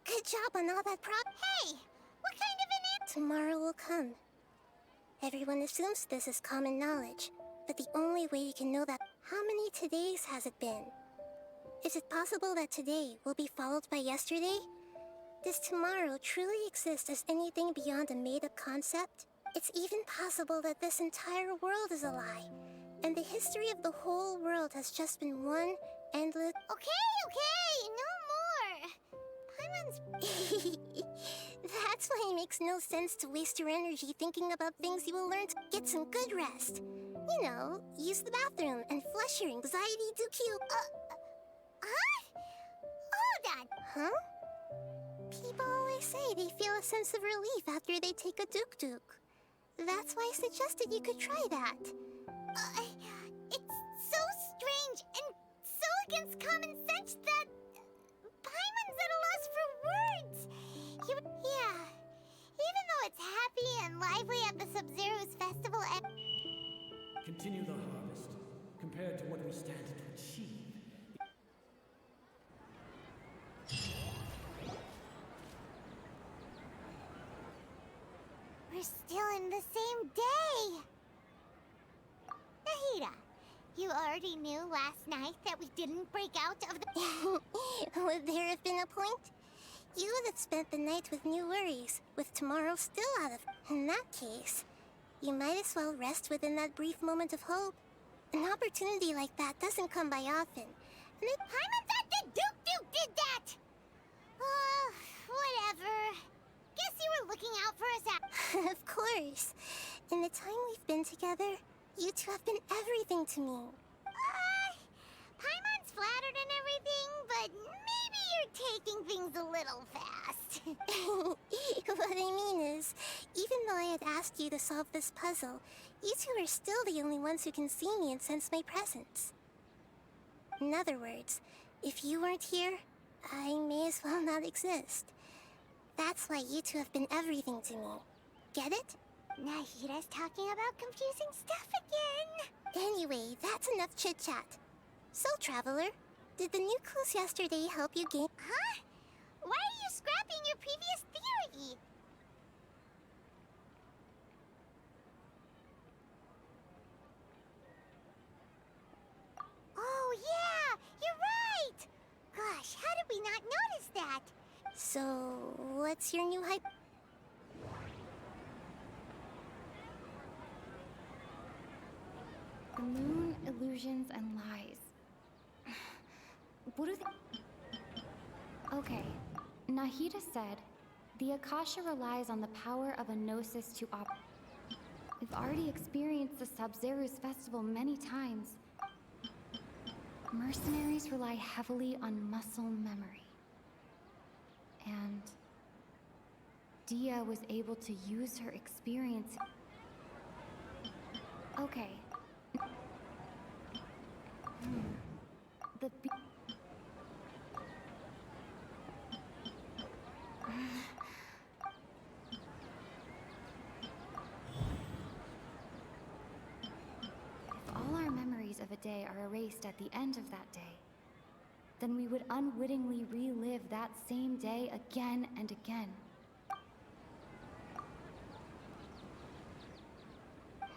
Good job on all that Hey! What kind of an Tomorrow will come. Everyone assumes this is common knowledge, but the only way you can know that... How many todays has it been? Is it possible that today will be followed by yesterday? Does tomorrow truly exist as anything beyond a made-up concept? It's even possible that this entire world is a lie, and the history of the whole world has just been one endless... Okay, no more! Paimon's... That's why it makes no sense to waste your energy thinking about things you will learn to get some good rest. You know, use the bathroom and flush your anxiety dookie. Hold on! Huh? People always say they feel a sense of relief after they take a duk-duk. That's why I suggested you could try that. It's so strange and so against common sense that... Paimon's at a loss for words! Yeah, even though it's happy and lively at the Sub-Zero's festival and... Continue the harvest. Compared to what we stand to achieve. We're still in the same day! Nahida, you already knew last night that we didn't break out of the... Would there have been a point? You would have spent the night with new worries, with tomorrow still out of... In that case, you might as well rest within that brief moment of hope. An opportunity like that doesn't come by often. And it... Paimon's at the Duke did that! Whatever. Guess you were looking out for us at... Of course. In the time we've been together, you two have been everything to me. seems a little fast. What I mean is, even though I had asked you to solve this puzzle, you two are still the only ones who can see me and sense my presence. In other words, if you weren't here, I may as well not exist. That's why you two have been everything to me. Get it? Nahida's talking about confusing stuff again. Anyway, that's enough chit-chat. So, Traveler, did the new clues yesterday help you gain— Huh? Why are you scrapping your previous theory? Oh, yeah! You're right! Gosh, how did we not notice that? So, what's your new hype? The moon, illusions, and lies. What do they... Okay. Nahida said, the Akasha relies on the power of a gnosis to We've already experienced the Sub-Zeru's festival many times. Mercenaries rely heavily on muscle memory. And Dia was able to use her experience. Okay. The If all our memories of a day are erased at the end of that day, then we would unwittingly relive that same day again and again.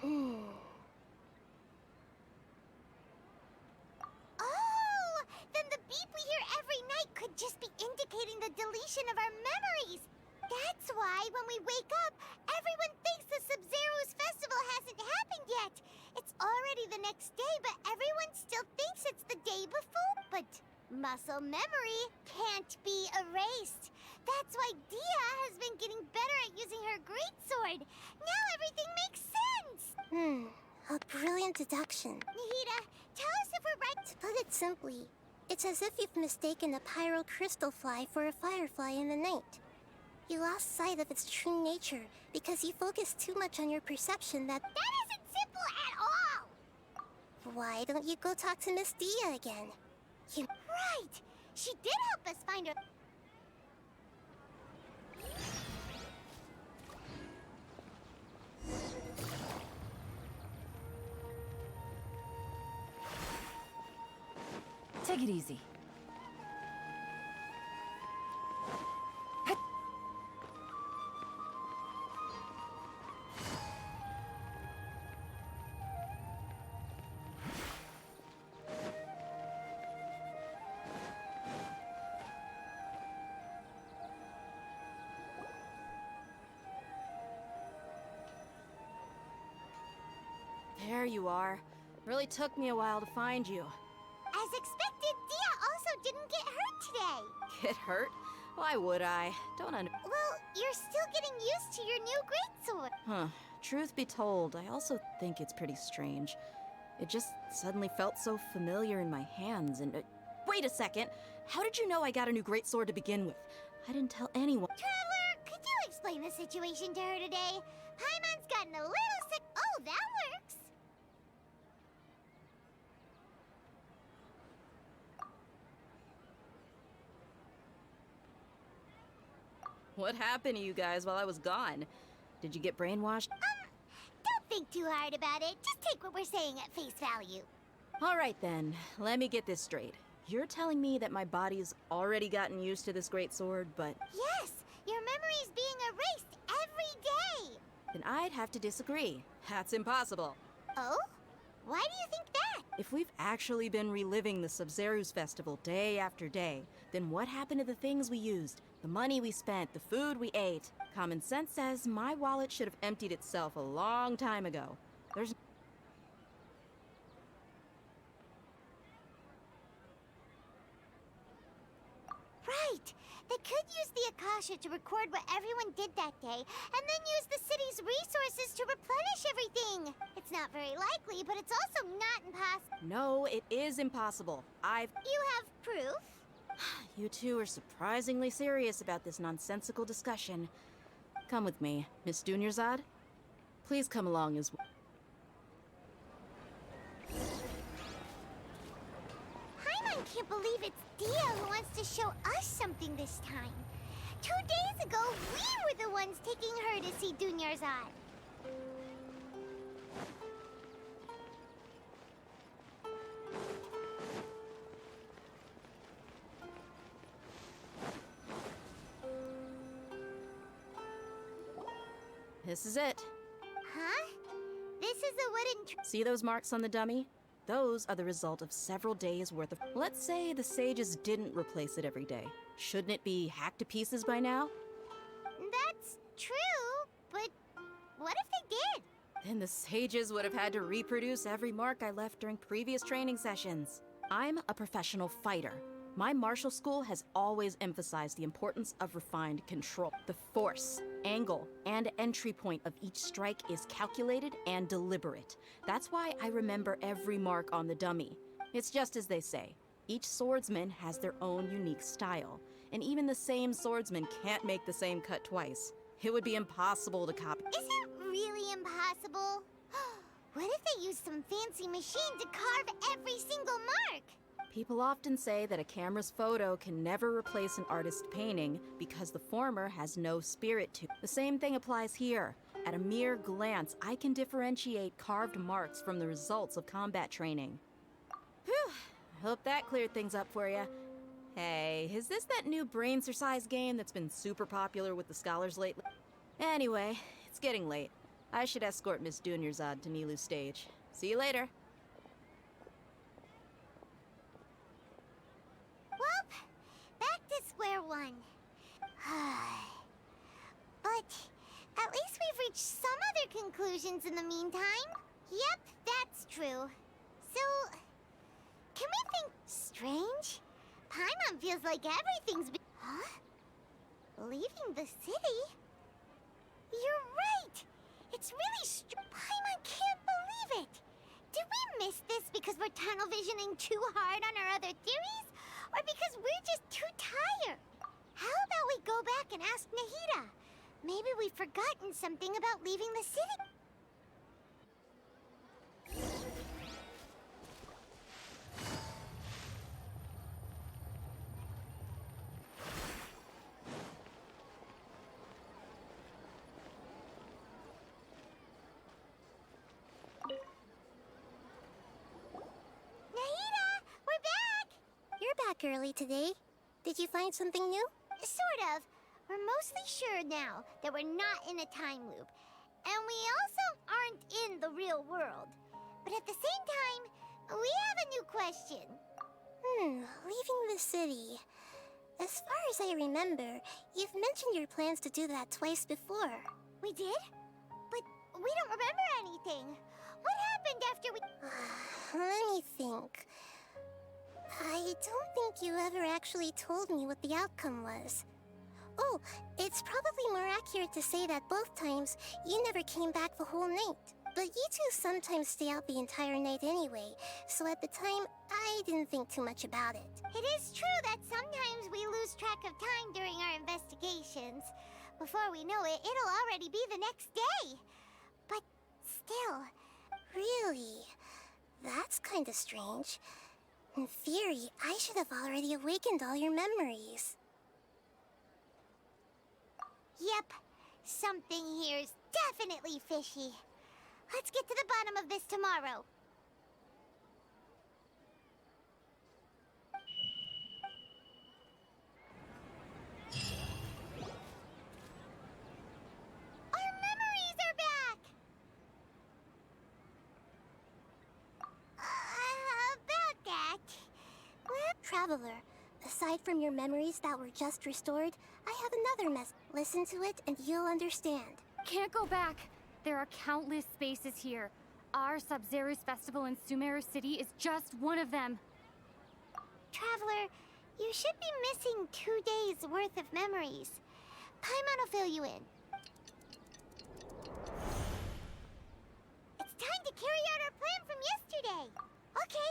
Oh! Then the beep we hear every night could just be indicating the deletion of our memories. That's why when we wake up, everyone thinks the Sub-Zeru's festival hasn't happened yet. It's already the next day, but everyone still thinks it's the day before. But muscle memory can't be erased. That's why Dia has been getting better at using her greatsword. Now everything makes sense. A brilliant deduction. Nahida, tell us if we're right. To put it simply, it's as if you've mistaken a pyro crystal fly for a firefly in the night. You lost sight of its true nature because you focused too much on your perception that— That isn't simple at all! Why don't you go talk to Miss Dia again? Right! She did help us find her— Take it easy. There you are. Really took me a while to find you. As expected, Dia also didn't get hurt today. Get hurt? Why would I? Don't Well, you're still getting used to your new greatsword. Huh. Truth be told, I also think it's pretty strange. It just suddenly felt so familiar in my hands and— wait a second! How did you know I got a new greatsword to begin with? I didn't tell anyone. Traveler, could you explain the situation to her today? Paimon's gotten a little sick. Oh, that works. What happened to you guys while I was gone? Did you get brainwashed? Don't think too hard about it. Just take what we're saying at face value. All right then, let me get this straight. You're telling me that my body's already gotten used to this greatsword, but— Yes, your memory's being erased every day. then I'd have to disagree. That's impossible. Oh? Why do you think that? If we've actually been reliving the Sub-Zeru's festival day after day, then what happened to the things we used? The money we spent, the food we ate? Common sense says my wallet should have emptied itself a long time ago. There's— Right. They could use the Akasha to record what everyone did that day, and then use the city's resources to replenish everything. It's not very likely, but it's also not impossible. No, it is impossible. You have proof? You two are surprisingly serious about this nonsensical discussion. Come with me, Miss Dunyarzad. Please come along as well. Paimon can't believe it's Dia who wants to show us something this time. 2 days ago, we were the ones taking her to see Dunyarzad. This is it. Huh? This is a wooden See those marks on the dummy? Those are the result of several days' worth of... Let's say the sages didn't replace it every day. Shouldn't it be hacked to pieces by now? That's true, but what if they did? Then the sages would have had to reproduce every mark I left during previous training sessions. I'm a professional fighter. My martial school has always emphasized the importance of refined control. The force, angle, and entry point of each strike is calculated and deliberate. That's why I remember every mark on the dummy. It's just as they say, each swordsman has their own unique style, and even the same swordsman can't make the same cut twice. It would be impossible to copy. Is it really impossible? What if they used some fancy machine to carve every single mark? People often say that a camera's photo can never replace an artist's painting because the former has no spirit to it. The same thing applies here. At a mere glance, I can differentiate carved marks from the results of combat training. Whew, I hope that cleared things up for you. Hey, is this that new brain exercise game that's been super popular with the scholars lately? Anyway, it's getting late. I should escort Miss Dunyarzad to Nilou's stage. See you later. Well, back to square one. But at least we've reached some other conclusions in the meantime. Yep, that's true. So, can we think strange? Paimon feels like everything's been... Huh? Leaving the city? You're right! It's really Paimon can't believe it! Did we miss this because we're tunnel visioning too hard on our other theories? Or because we're just too tired? How about we go back and ask Nahida? Maybe we've forgotten something about leaving the city. Early today. Did you find something new? Sort of. We're mostly sure now that we're not in a time loop. And we also aren't in the real world. But at the same time, we have a new question. Leaving the city. As far as I remember, you've mentioned your plans to do that twice before. We did? But we don't remember anything. What happened after we... Let me think. I don't think you ever actually told me what the outcome was. Oh, it's probably more accurate to say that both times you never came back the whole night. But you two sometimes stay out the entire night anyway, so at the time, I didn't think too much about it. It is true that sometimes we lose track of time during our investigations. Before we know it, it'll already be the next day. But still... Really? That's kinda strange. In theory, I should have already awakened all your memories. Yep, something here's definitely fishy. Let's get to the bottom of this tomorrow. Our memories are back! About that... Well, Traveler, aside from your memories that were just restored, I have another message. Listen to it and you'll understand. Can't go back. There are countless spaces here. Our Sabzeruz festival in Sumeru City is just one of them. Traveler, you should be missing 2 days worth of memories. Paimon will fill you in. It's time to carry out our plan from yesterday. Okay.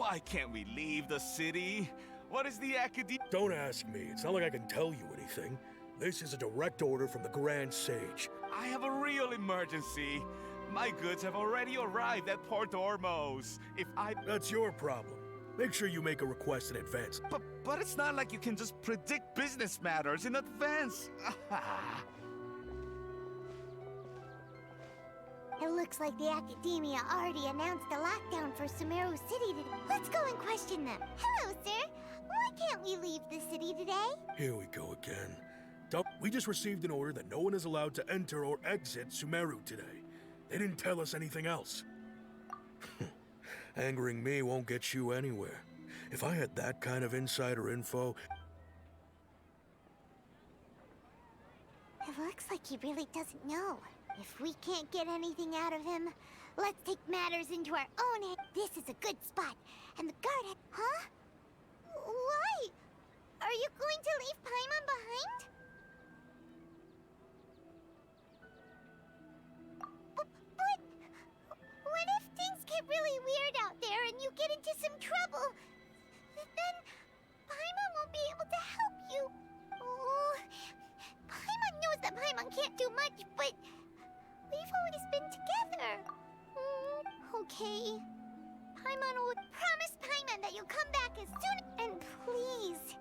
Why can't we leave the city? What is the academy? Don't ask me. It's not like I can tell you anything. This is a direct order from the Grand Sage. I have a real emergency. My goods have already arrived at Port Ormos. That's your problem. Make sure you make a request in advance. But it's not like you can just predict business matters in advance. It looks like the Academia already announced a lockdown for Sumeru City today. Let's go and question them. Hello, sir. Why can't we leave the city today? Here we go again. We just received an order that no one is allowed to enter or exit Sumeru today. They didn't tell us anything else. Angering me won't get you anywhere. If I had that kind of insider info... It looks like he really doesn't know. If we can't get anything out of him, let's take matters into our own hands. This is a good spot. And the guard... Huh? Why? Are you going to leave Paimon behind? But... What if things get really weird out there and you get into some trouble? Then Paimon won't be able to help you. Oh, Paimon knows that Paimon can't do much, but we've always been together. Okay. Paimon will promise Paimon that you'll come back as soon and please.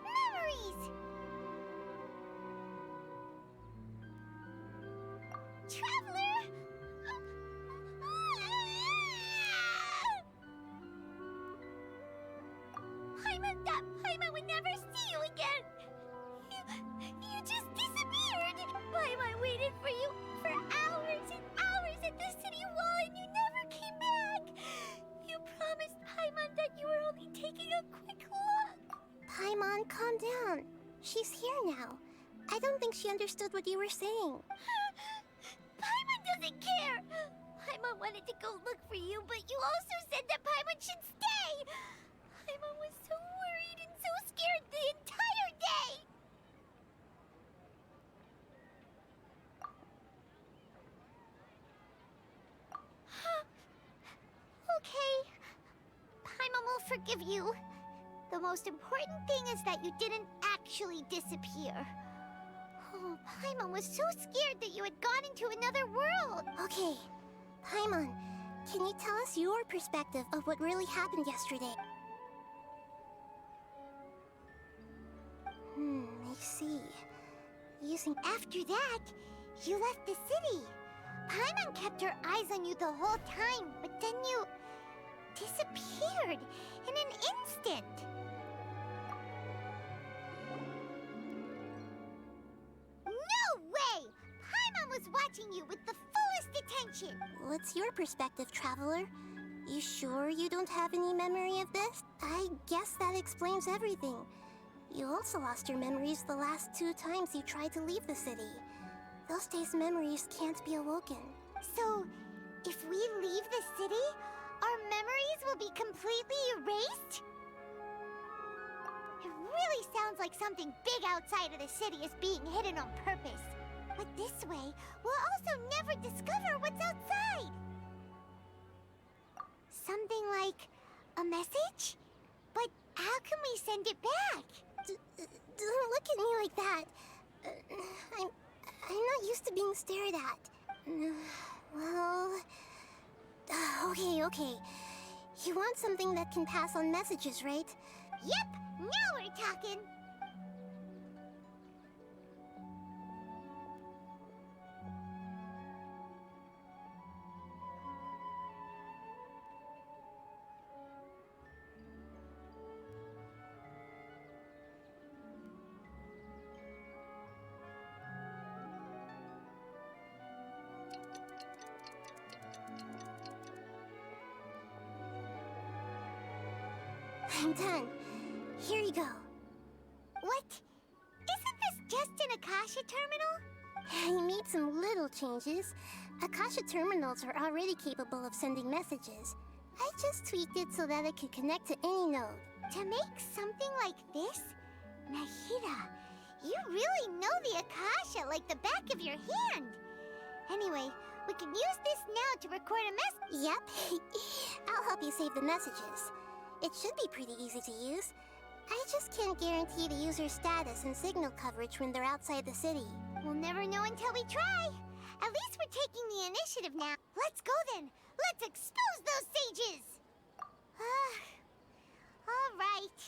Memories! Traveler! Paimon would never see you again! You just disappeared! Paimon waited for you for hours and hours at the city wall and you never came back! You promised Paimon that you were only taking a quick look! Paimon, calm down. She's here now. I don't think she understood what you were saying. Paimon doesn't care! Paimon wanted to go look for you, but you also said that Paimon should stay! Paimon was so worried and so scared the entire day! Okay. Paimon will forgive you. The most important thing is that you didn't actually disappear. Oh, Paimon was so scared that you had gone into another world. Okay. Paimon, can you tell us your perspective of what really happened yesterday? I see. After that, you left the city. Paimon kept her eyes on you the whole time, but then you disappeared in an instant. No way! Paimon was watching you with the fullest attention. What's your perspective, Traveler? You sure you don't have any memory of this? I guess that explains everything. You also lost your memories the last 2 times you tried to leave the city. Those days' memories can't be awoken. So, if we leave the city, our memories will be completely erased? It really sounds like something big outside of the city is being hidden on purpose. But this way, we'll also never discover what's outside. Something like a message? But how can we send it back? Don't look at me like that. I'm not used to being stared at. Well... Okay. You want something that can pass on messages, right? Yep! Now we're talking! I'm done. Here you go. What? Isn't this just an Akasha terminal? You made some little changes. Akasha terminals are already capable of sending messages. I just tweaked it so that it could connect to any node. To make something like this? Nahida, you really know the Akasha like the back of your hand. Anyway, we can use this now to record a message. Yep. I'll help you save the messages. It should be pretty easy to use. I just can't guarantee the user's status and signal coverage when they're outside the city. We'll never know until we try. At least we're taking the initiative now. Let's go then. Let's expose those sages. All right.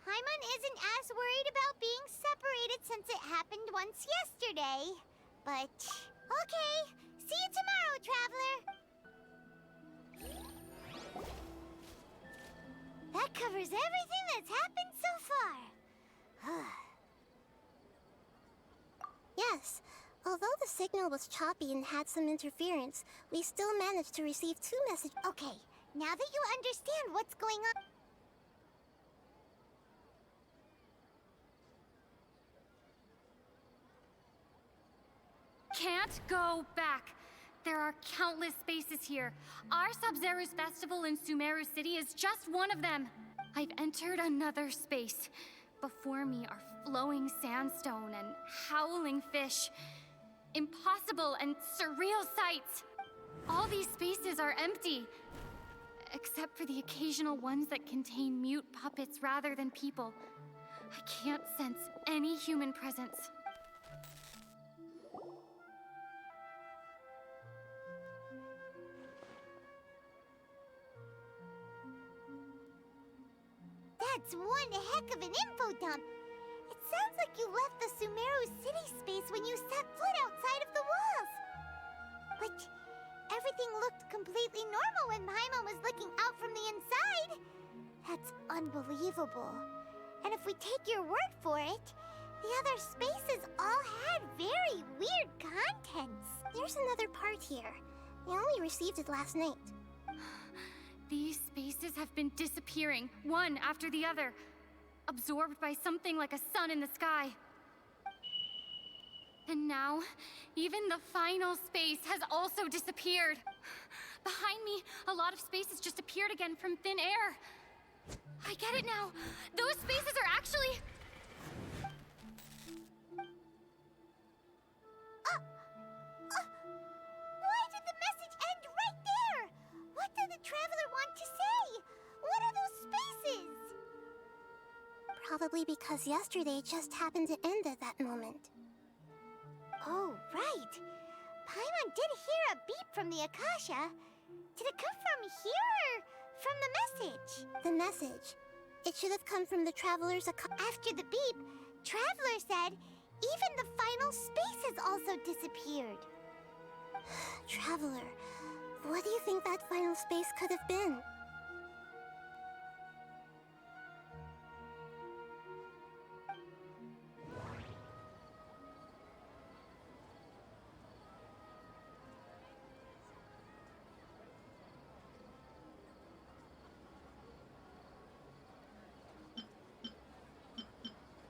Paimon isn't as worried about being separated since it happened once yesterday. But, okay. See you tomorrow, Traveler. That covers everything that's happened so far. Yes. Although the signal was choppy and had some interference, we still managed to receive 2 messages. Okay, now that you understand what's going on... Can't go back. There are countless spaces here. Our Sabzeruz festival in Sumeru City is just one of them. I've entered another space. Before me are flowing sandstone and howling fish. Impossible and surreal sights. All these spaces are empty, except for the occasional ones that contain mute puppets rather than people. I can't sense any human presence. That's one heck of an info dump. It sounds like you left the Sumeru City space when you set foot outside of the walls. But everything looked completely normal when Paimon was looking out from the inside. That's unbelievable. And if we take your word for it, the other spaces all had very weird contents. There's another part here. I only received it last night. These spaces have been disappearing, one after the other, absorbed by something like a sun in the sky. And now, even the final space has also disappeared. Behind me, a lot of spaces just appeared again from thin air. I get it now. Those spaces are actually... Why did the message end right there? What did the Traveler want to say? What are those spaces? Probably because yesterday just happened to end at that moment. Oh, right. Paimon did hear a beep from the Akasha. Did it come from here or from the message? The message. It should have come from the Traveler's After the beep, Traveler said even the final space has also disappeared. Traveler, what do you think that final space could have been?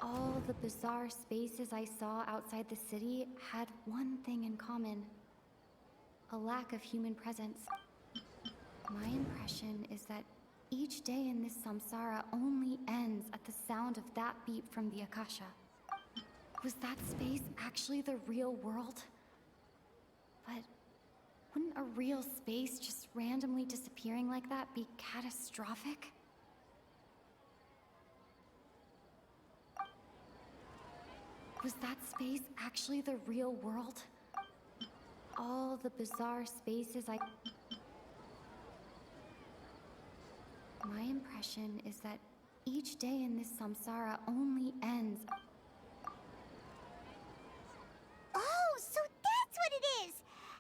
All the bizarre spaces I saw outside the city had one thing in common. A lack of human presence. My impression is that each day in this samsara only ends at the sound of that beep from the Akasha. Was that space actually the real world? But wouldn't a real space just randomly disappearing like that be catastrophic? Was that space actually the real world? All the bizarre spaces My impression is that each day in this samsara only ends... Oh, so that's what it is!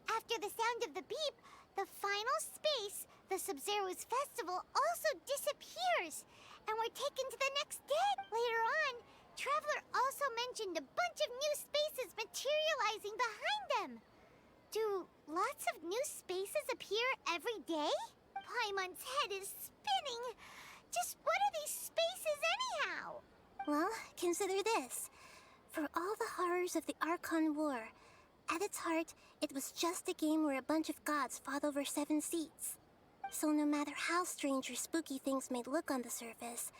After the sound of the beep, the final space, the Sabzeruz festival, also disappears. And we're taken to the next day. Later on, Traveler also mentioned a bunch of new spaces materializing behind them. Do lots of new spaces appear every day? Paimon's head is spinning. Just what are these spaces anyhow? Well, consider this. For all the horrors of the Archon War, at its heart, it was just a game where a bunch of gods fought over 7 seats. So no matter how strange or spooky things may look on the surface,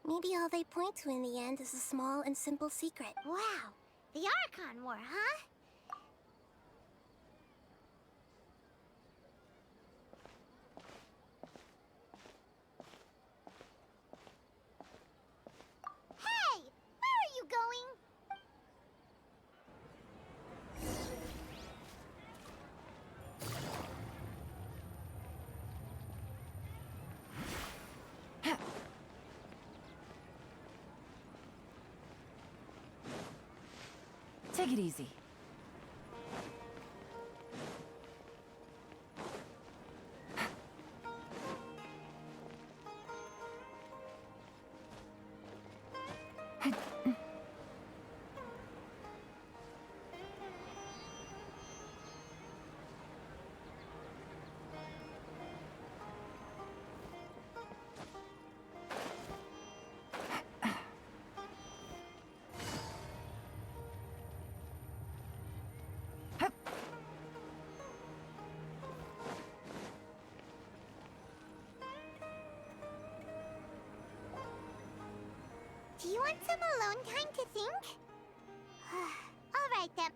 maybe all they point to in the end is a small and simple secret. Wow, the Archon War, huh? Take it easy. Do you want some alone time to think? All right then.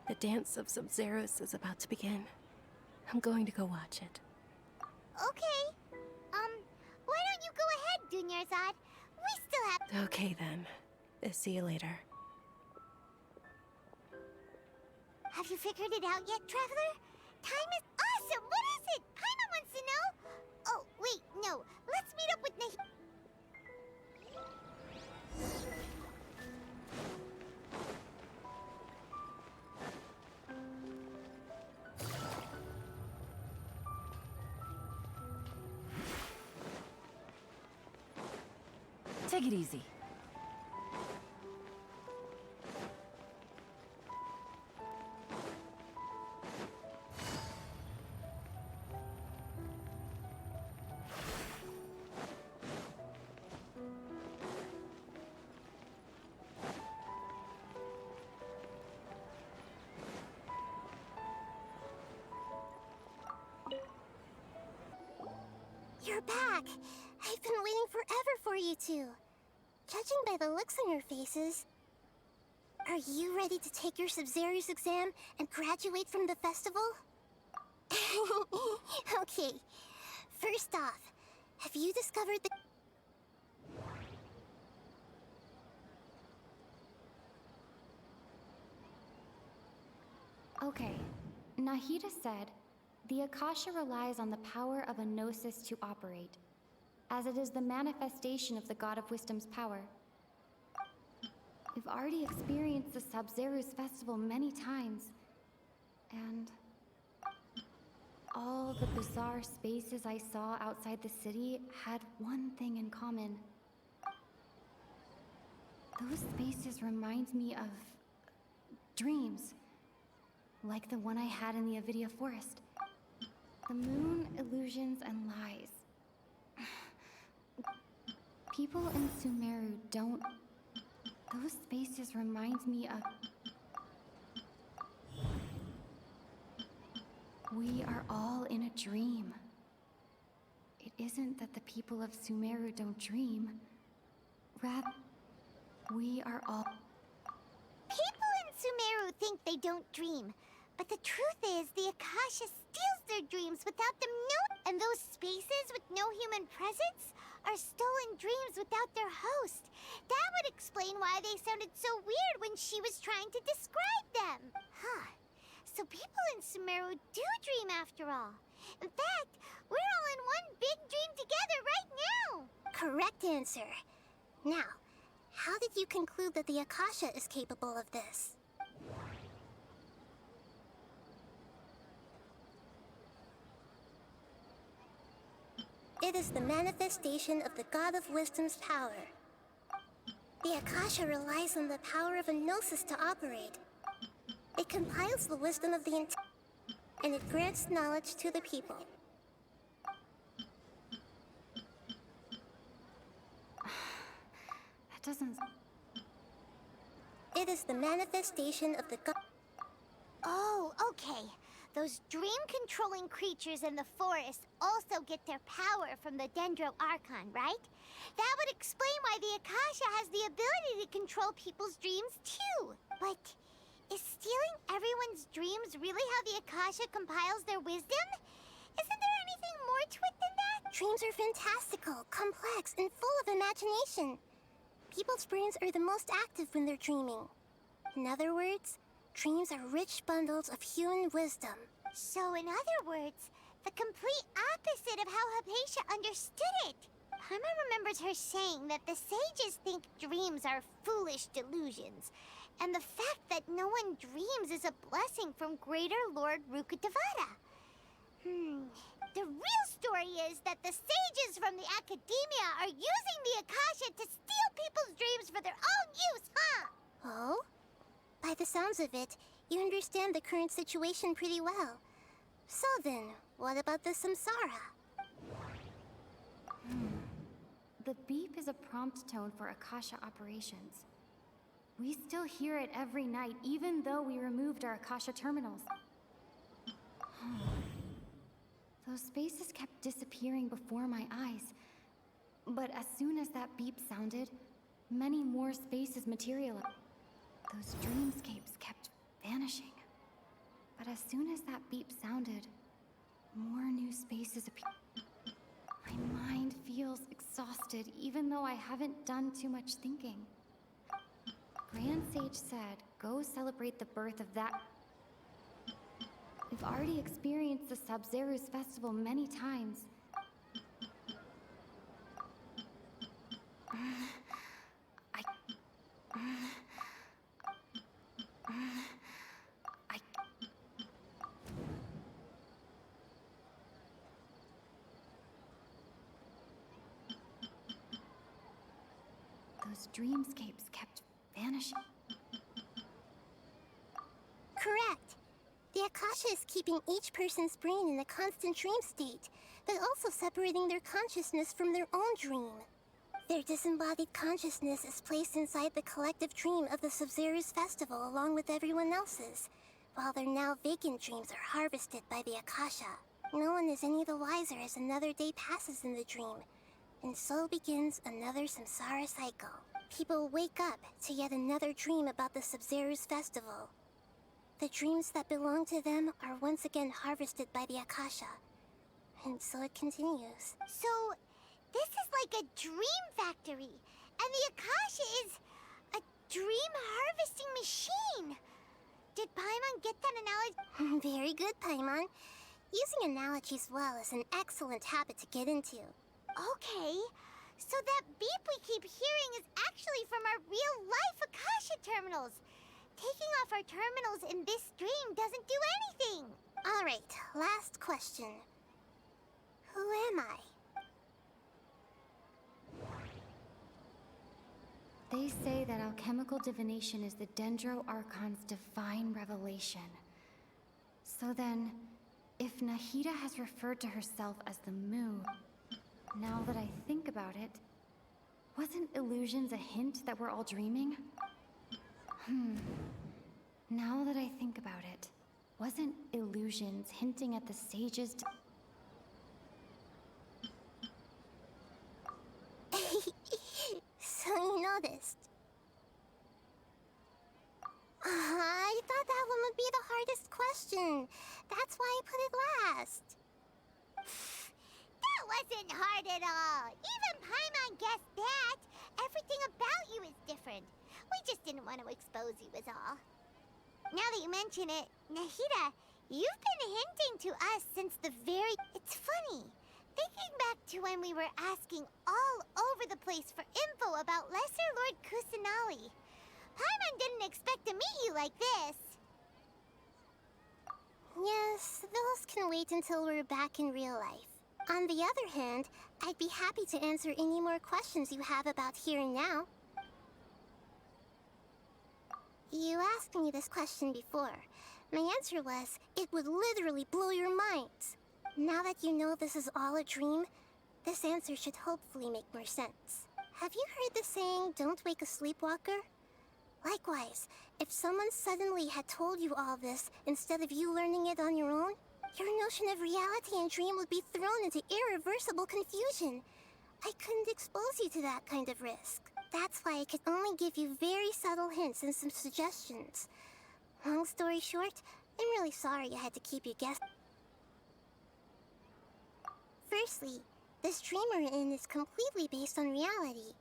The dance of Sub-Zeros is about to begin. I'm going to go watch it. Okay. Why don't you go ahead, Dunyarzad? We still have... Okay then. See you later. Have you figured it out yet, Traveler? Time is awesome! What is it? Paimon wants to know! Oh, wait, no. Let's meet up with Nahi... Take it easy. You're back! I've been waiting forever for you two. Judging by the looks on your faces, are you ready to take your Sub-Zeros exam and graduate from the festival? Okay, first off, have you discovered the... Okay, Nahida said, the Akasha relies on the power of a Gnosis to operate, as it is the manifestation of the God of Wisdom's power. We've already experienced the Sub-Zeros festival many times, and all the bizarre spaces I saw outside the city had one thing in common. Those spaces remind me of dreams, like the one I had in the Avidia Forest. The moon, illusions, and lies. People in Sumeru don't... Those spaces remind me of... We are all in a dream. It isn't that the people of Sumeru don't dream. Rather, we are all... People in Sumeru think they don't dream. But the truth is, the Akasha steals their dreams without them knowing. And those spaces with no human presence are stolen dreams without their host. That would explain why they sounded so weird when she was trying to describe them. Huh. So people in Sumeru do dream after all. In fact, we're all in one big dream together right now. Correct answer. Now, how did you conclude that the Akasha is capable of this? It is the manifestation of the God of Wisdom's power. The Akasha relies on the power of a Gnosis to operate. It compiles the wisdom of the and it grants knowledge to the people. That doesn't... It is the manifestation of the God... Oh, okay. Those dream-controlling creatures in the forest also get their power from the Dendro Archon, right? That would explain why the Akasha has the ability to control people's dreams, too. But is stealing everyone's dreams really how the Akasha compiles their wisdom? Isn't there anything more to it than that? Dreams are fantastical, complex, and full of imagination. People's brains are the most active when they're dreaming. In other words, dreams are rich bundles of human wisdom. So in other words, the complete opposite of how Hypatia understood it. Paimon remembers her saying that the sages think dreams are foolish delusions, and the fact that no one dreams is a blessing from Greater Lord Rukkhadevata. The real story is that the sages from the Academia are using the Akasha to steal people's dreams for their own use, huh? Oh? By the sounds of it, you understand the current situation pretty well. So then, what about the Samsara? The beep is a prompt tone for Akasha operations. We still hear it every night, even though we removed our Akasha terminals. Those spaces kept disappearing before my eyes. But as soon as that beep sounded, many more spaces materialized. Those dreamscapes kept vanishing. But as soon as that beep sounded, more new spaces appeared. My mind feels exhausted, even though I haven't done too much thinking. Grand Sage said, go celebrate the birth of that. We've already experienced the Sabzeruz festival many times. Those dreamscapes kept vanishing. Correct. The Akasha is keeping each person's brain in a constant dream state, but also separating their consciousness from their own dream. Their disembodied consciousness is placed inside the collective dream of the Sabzeruz festival along with everyone else's, while their now vacant dreams are harvested by the Akasha. No one is any the wiser as another day passes in the dream, and so begins another samsara cycle. People wake up to yet another dream about the Sabzeruz festival. The dreams that belong to them are once again harvested by the Akasha, and so it continues. So, this is like a dream factory, and the Akasha is a dream harvesting machine. Did Paimon get that analogy? Very good, Paimon. Using analogies well is an excellent habit to get into. Okay, so that beep we keep hearing is actually from our real-life Akasha terminals. Taking off our terminals in this dream doesn't do anything. All right, last question. Who am I? They say that alchemical divination is the Dendro Archon's divine revelation. So then, if Nahida has referred to herself as the Mu, now that I think about it, wasn't illusions a hint that we're all dreaming? Now that I think about it, wasn't illusions hinting at the sages to... So you noticed. I thought that one would be the hardest question. That's why I put it last. That wasn't hard at all. Even Paimon guessed that. Everything about you is different. We just didn't want to expose you is all. Now that you mention it, Nahida, you've been hinting to us since the very... It's funny. Thinking back to when we were asking all over the place for info about Lesser Lord Kusanali. Paimon didn't expect to meet you like this. Yes, those can wait until we're back in real life. On the other hand, I'd be happy to answer any more questions you have about here and now. You asked me this question before. My answer was, it would literally blow your minds. Now that you know this is all a dream, this answer should hopefully make more sense. Have you heard the saying, don't wake a sleepwalker? Likewise, if someone suddenly had told you all this instead of you learning it on your own, your notion of reality and dream would be thrown into irreversible confusion. I couldn't expose you to that kind of risk. That's why I could only give you very subtle hints and some suggestions. Long story short, I'm really sorry I had to keep you guessing. Firstly, this dream we're in is completely based on reality.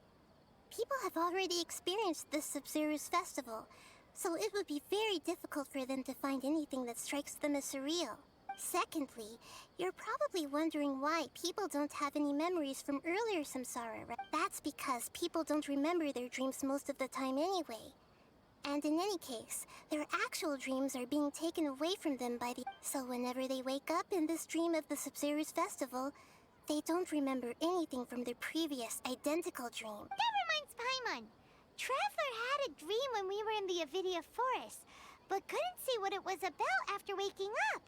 People have already experienced the Sabzeruz festival, so it would be very difficult for them to find anything that strikes them as surreal. Secondly, you're probably wondering why people don't have any memories from earlier samsara, right? That's because people don't remember their dreams most of the time anyway. And in any case, their actual dreams are being taken away from them by the... So whenever they wake up in this dream of the Sabzeruz festival, they don't remember anything from their previous identical dream. That reminds Paimon. Traveler had a dream when we were in the Avidia forest, but couldn't see what it was about after waking up.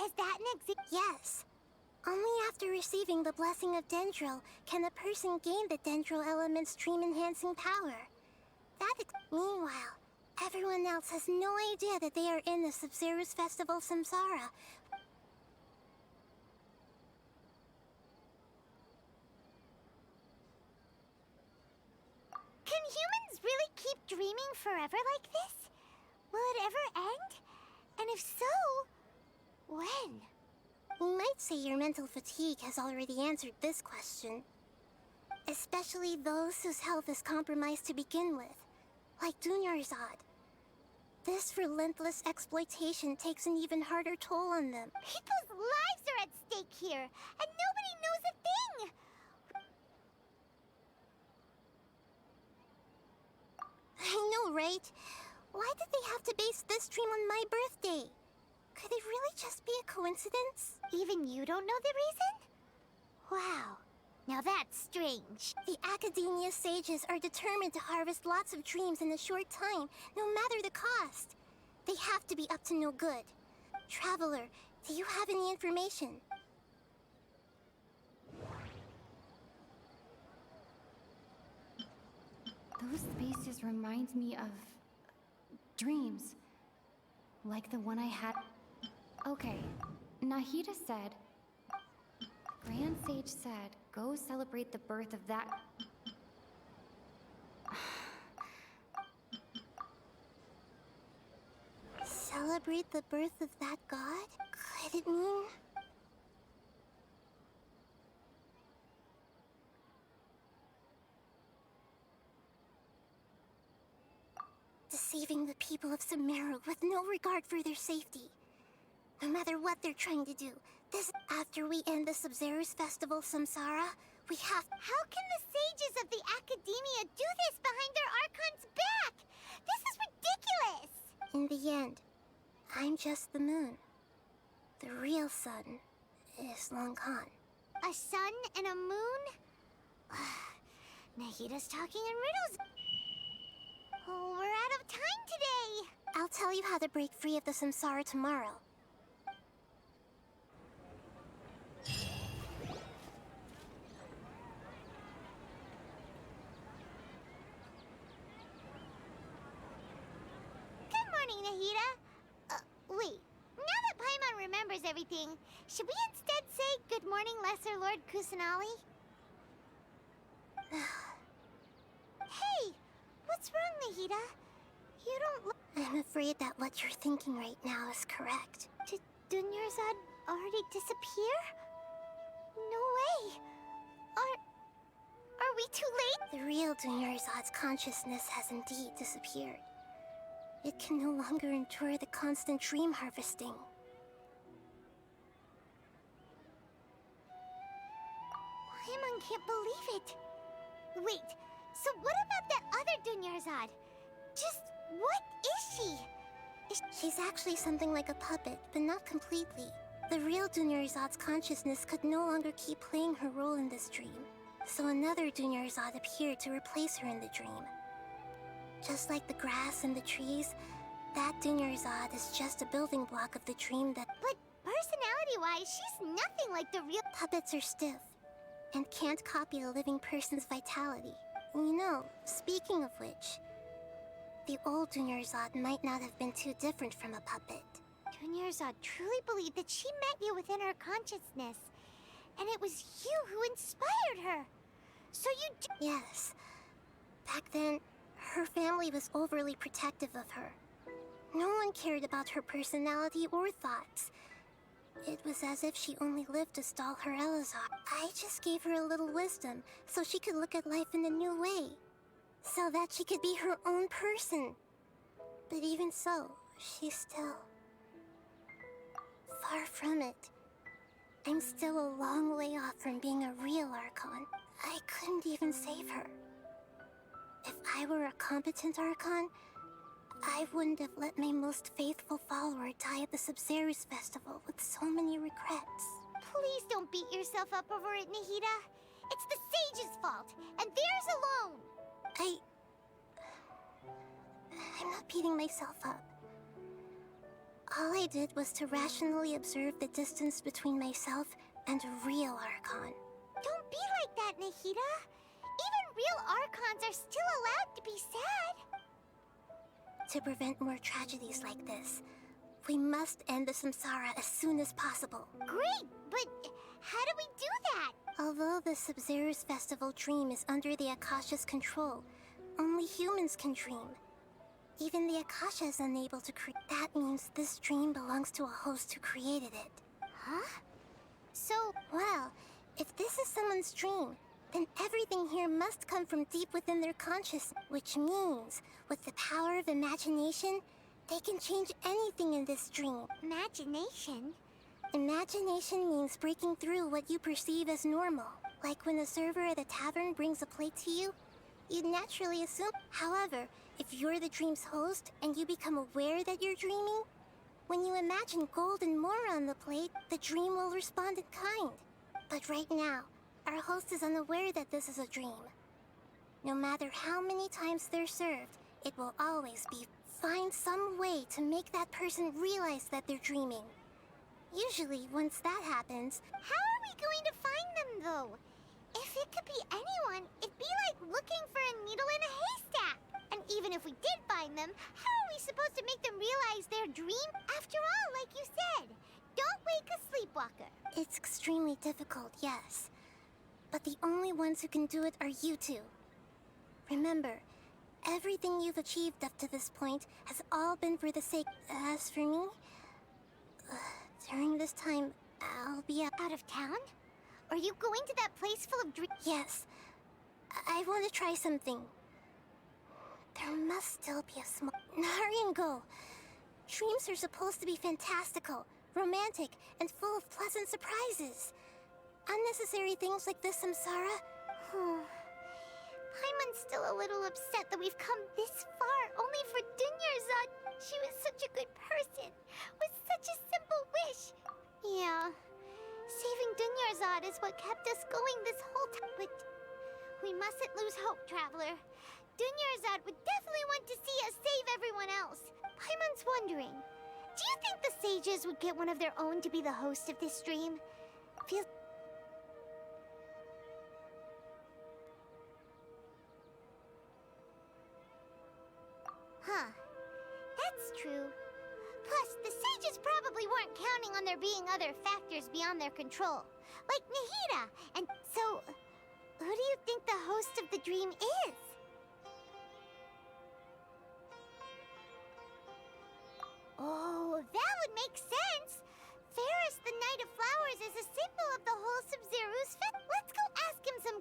Is that an Yes. Only after receiving the blessing of Dendril can a person gain the Dendril element's dream-enhancing power. Meanwhile, everyone else has no idea that they are in the Sabzeruz Festival Samsara. Can humans really keep dreaming forever like this? Will it ever end? And if so, when? We might say your mental fatigue has already answered this question. Especially those whose health is compromised to begin with, like Dunyarzad. This relentless exploitation takes an even harder toll on them. People's lives are at stake here, and nobody knows a thing! I know, right? Why did they have to base this dream on my birthday? Could it really just be a coincidence? Even you don't know the reason? Wow. Now that's strange. The Academia sages are determined to harvest lots of dreams in a short time, no matter the cost. They have to be up to no good. Traveler, do you have any information? Those spaces remind me of dreams. Like the one I had. Okay, Nahida said, Grand Sage said, go celebrate the birth of that. Celebrate the birth of that god? Could it mean... deceiving the people of Sumeru with no regard for their safety. No matter what they're trying to do, after we end the Sabzeruz Festival Samsara, we have... How can the sages of the Academia do this behind their Archon's back? This is ridiculous! In the end, I'm just the moon. The real sun is Long Khan. A sun and a moon? Nahida's talking in riddles. Oh, we're out of time today! I'll tell you how to break free of the Samsara tomorrow. Good morning, Nahida. Wait. Now that Paimon remembers everything, should we instead say good morning, Lesser Lord Kusanali? Hey! What's wrong, Nahida? You don't look... I'm afraid that what you're thinking right now is correct. Did Dunyarzad already disappear? No way! Are we too late? The real Dunyarzad's consciousness has indeed disappeared. It can no longer endure the constant dream harvesting. Paimon can't believe it. Wait, so what about that other Dunyarzad? Just what is she? She's actually something like a puppet, but not completely. The real Dunyarzad's consciousness could no longer keep playing her role in this dream. So another Dunyarzad appeared to replace her in the dream. Just like the grass and the trees, that Dunyarzad is just a building block of the dream that... But personality-wise, she's nothing like the real... Puppets are stiff, and can't copy a living person's vitality. You know, speaking of which, the old Dunyarzad might not have been too different from a puppet. Dunyarzad truly believed that she met you within her consciousness, and it was you who inspired her. So you Yes. Back then, her family was overly protective of her. No one cared about her personality or thoughts. It was as if she only lived to stall her Elazar. I just gave her a little wisdom so she could look at life in a new way. So that she could be her own person. But even so, she's still far from it. I'm still a long way off from being a real Archon. I couldn't even save her. If I were a competent Archon, I wouldn't have let my most faithful follower die at the Sabzeruz Festival with so many regrets. Please don't beat yourself up over it, Nahida. It's the sage's fault, and theirs alone. I'm not beating myself up. All I did was to rationally observe the distance between myself and a real Archon. Don't be like that, Nahida. Even real Archons are still allowed to be sad. To prevent more tragedies like this, we must end the Samsara as soon as possible. Great, but how do we do that? Although the Sabzeruz Festival dream is under the Akasha's control, only humans can dream. Even the Akasha is unable to create. That means this dream belongs to a host who created it. Huh? So, well, if this is someone's dream, then everything here must come from deep within their consciousness, which means, with the power of imagination, they can change anything in this dream. Imagination? Imagination means breaking through what you perceive as normal. Like when a server at a tavern brings a plate to you, you'd naturally assume. However, if you're the dream's host and you become aware that you're dreaming, when you imagine gold and more on the plate, the dream will respond in kind. But right now, our host is unaware that this is a dream. No matter how many times they're served, it will always be find some way to make that person realize that they're dreaming. Usually, once that happens... How are we going to find them, though? If it could be anyone, it'd be like looking for a needle in a haystack. And even if we did find them, how are we supposed to make them realize their dream? After all, like you said, don't wake a sleepwalker. It's extremely difficult, yes. But the only ones who can do it are you two. Remember, everything you've achieved up to this point has all been for the sake... As for me... during this time, I'll be out of town? Are you going to that place full of dreams? Yes. I want to try something. There must still be a small... Hurry and go. Dreams are supposed to be fantastical, romantic, and full of pleasant surprises. Unnecessary things like this samsara... Paimon's still a little upset that we've come this far only for Dunyarzad. She was such a good person, with such a simple wish. Yeah, saving Dunyarzad is what kept us going this whole time. But we mustn't lose hope, Traveler. Dunyarzad would definitely want to see us save everyone else. Paimon's wondering, do you think the sages would get one of their own to be the host of this stream? Feels... Huh. That's true. Plus, the sages probably weren't counting on there being other factors beyond their control. Like Nahida, and so... Who do you think the host of the dream is? Oh, that would make sense! Ferris, the Knight of Flowers, is a symbol of the whole Sabzeruz Fest. Let's go ask him some...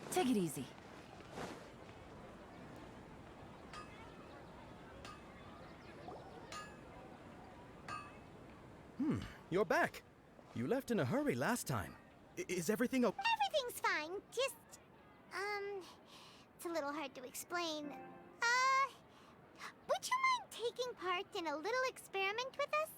Take it easy. You're back. You left in a hurry last time. Is everything okay? Everything's fine, just... It's a little hard to explain. Would you mind taking part in a little experiment with us?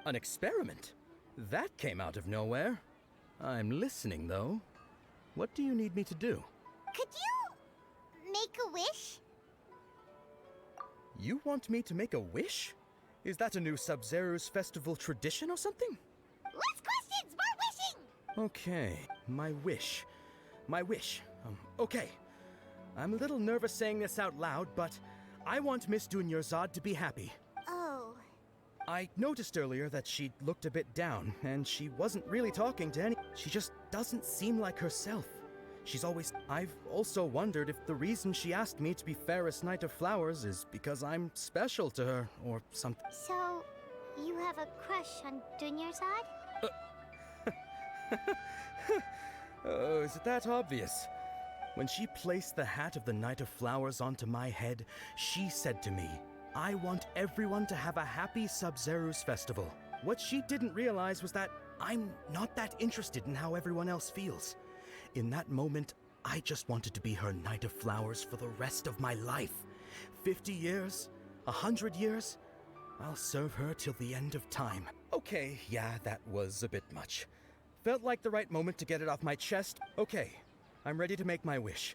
An experiment? That came out of nowhere. I'm listening, though. What do you need me to do? Could you make a wish? You want me to make a wish? Is that a new Sub-Zero's festival tradition or something? Less questions, more wishing! Okay, my wish. My wish. Okay. I'm a little nervous saying this out loud, but I want Miss Dunyarzad to be happy. Oh. I noticed earlier that she looked a bit down, and she wasn't really talking to any. She just doesn't seem like herself. She's always. I've also wondered if the reason she asked me to be Fairest Knight of Flowers is because I'm special to her, or something. So, you have a crush on Dunyarzad? Oh, is it that obvious? When she placed the hat of the Knight of Flowers onto my head, she said to me, I want everyone to have a happy Sub-Zero's festival. What she didn't realize was that I'm not that interested in how everyone else feels. In that moment, I just wanted to be her Knight of Flowers for the rest of my life. 50 years? 100 years? I'll serve her till the end of time. Okay, yeah, that was a bit much. Felt like the right moment to get it off my chest. Okay, I'm ready to make my wish.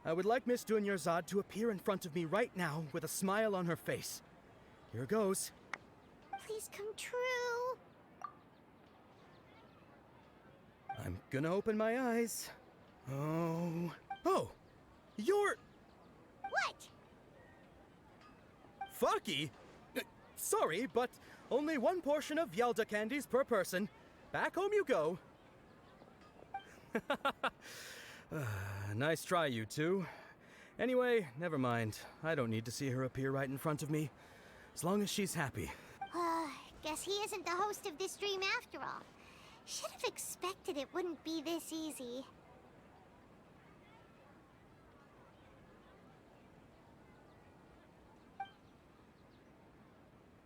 I would like Miss Dunyarzad to appear in front of me right now with a smile on her face. Here goes. Please come true. I'm gonna open my eyes. Oh, you're... What? Faki? Sorry, but only one portion of Yalda candies per person. Back home you go. Nice try, you two. Anyway, never mind. I don't need to see her appear right in front of me. As long as she's happy. Guess he isn't the host of this dream after all. Should have expected it wouldn't be this easy.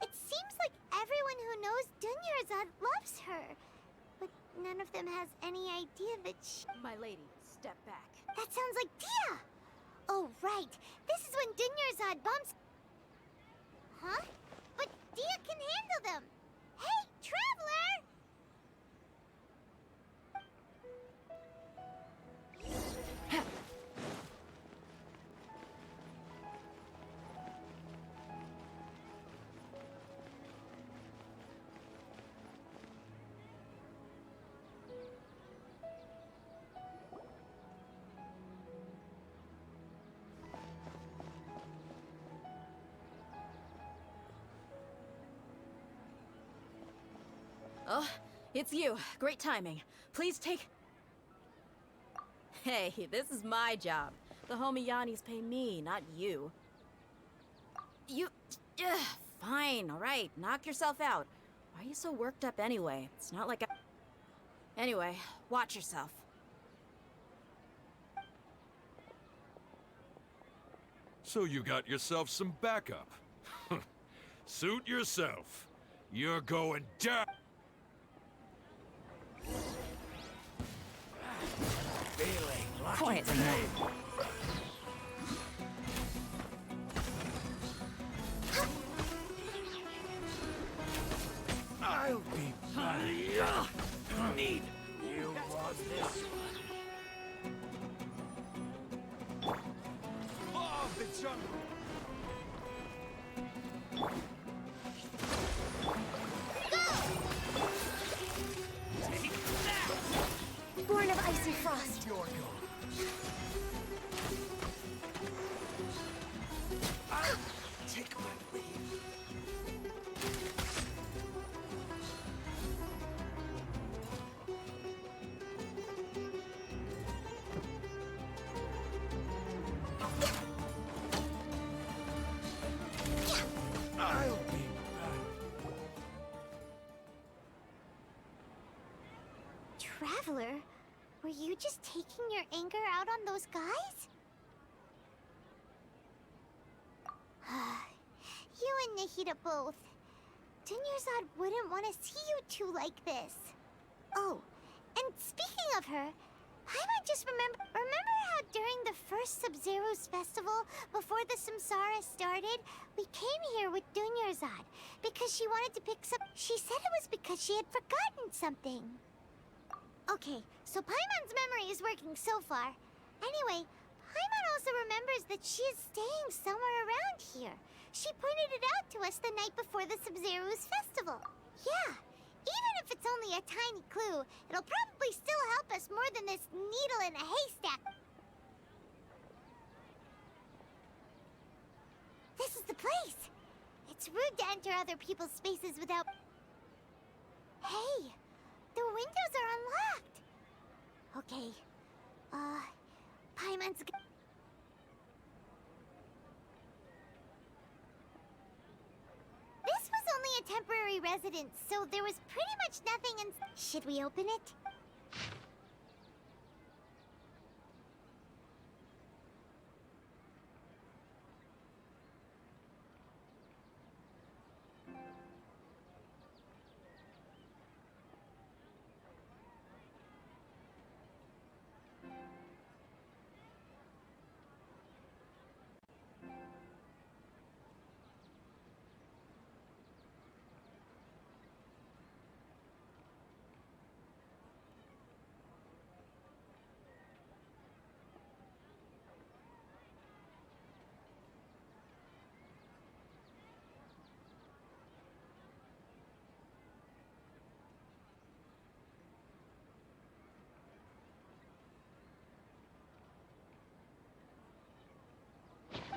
It seems like everyone who knows Dunyarzad loves her. But none of them has any idea that she... My lady, step back. That sounds like Dia! Oh, right. This is when Dunyarzad bumps... Huh? But Dia can handle them! Hey, Traveler! Oh, it's you. Great timing. Please take... Hey, this is my job. The homie Yannis pay me, not you. You... Fine, alright. Knock yourself out. Why are you so worked up anyway? It's not like I... Anyway, watch yourself. So you got yourself some backup. Suit yourself. You're going down. quietly now. I'll be back. Need you on this one. Oh, the jungle! Born of ice and frost. Take my leave. I'll be back. Traveler, were you just taking your anger out on those guys? You and Nahida both. Dunyarzad wouldn't want to see you two like this. Oh, and speaking of her, Paimon just remember how during the first Sub-Zero's festival, before the Samsara started, we came here with Dunyarzad because she wanted to pick some. She said it was because she had forgotten something. Okay, so Paimon's memory is working so far. Anyway, Paimon also remembers that she is staying somewhere around here. She pointed it out to us the night before the Sub-Zero's festival. Yeah, even if it's only a tiny clue, it'll probably still help us more than this needle in a haystack. This is the place. It's rude to enter other people's spaces without... Hey, the windows are unlocked. Okay, Paimon's... This was only a temporary residence, so there was pretty much nothing in... Should we open it?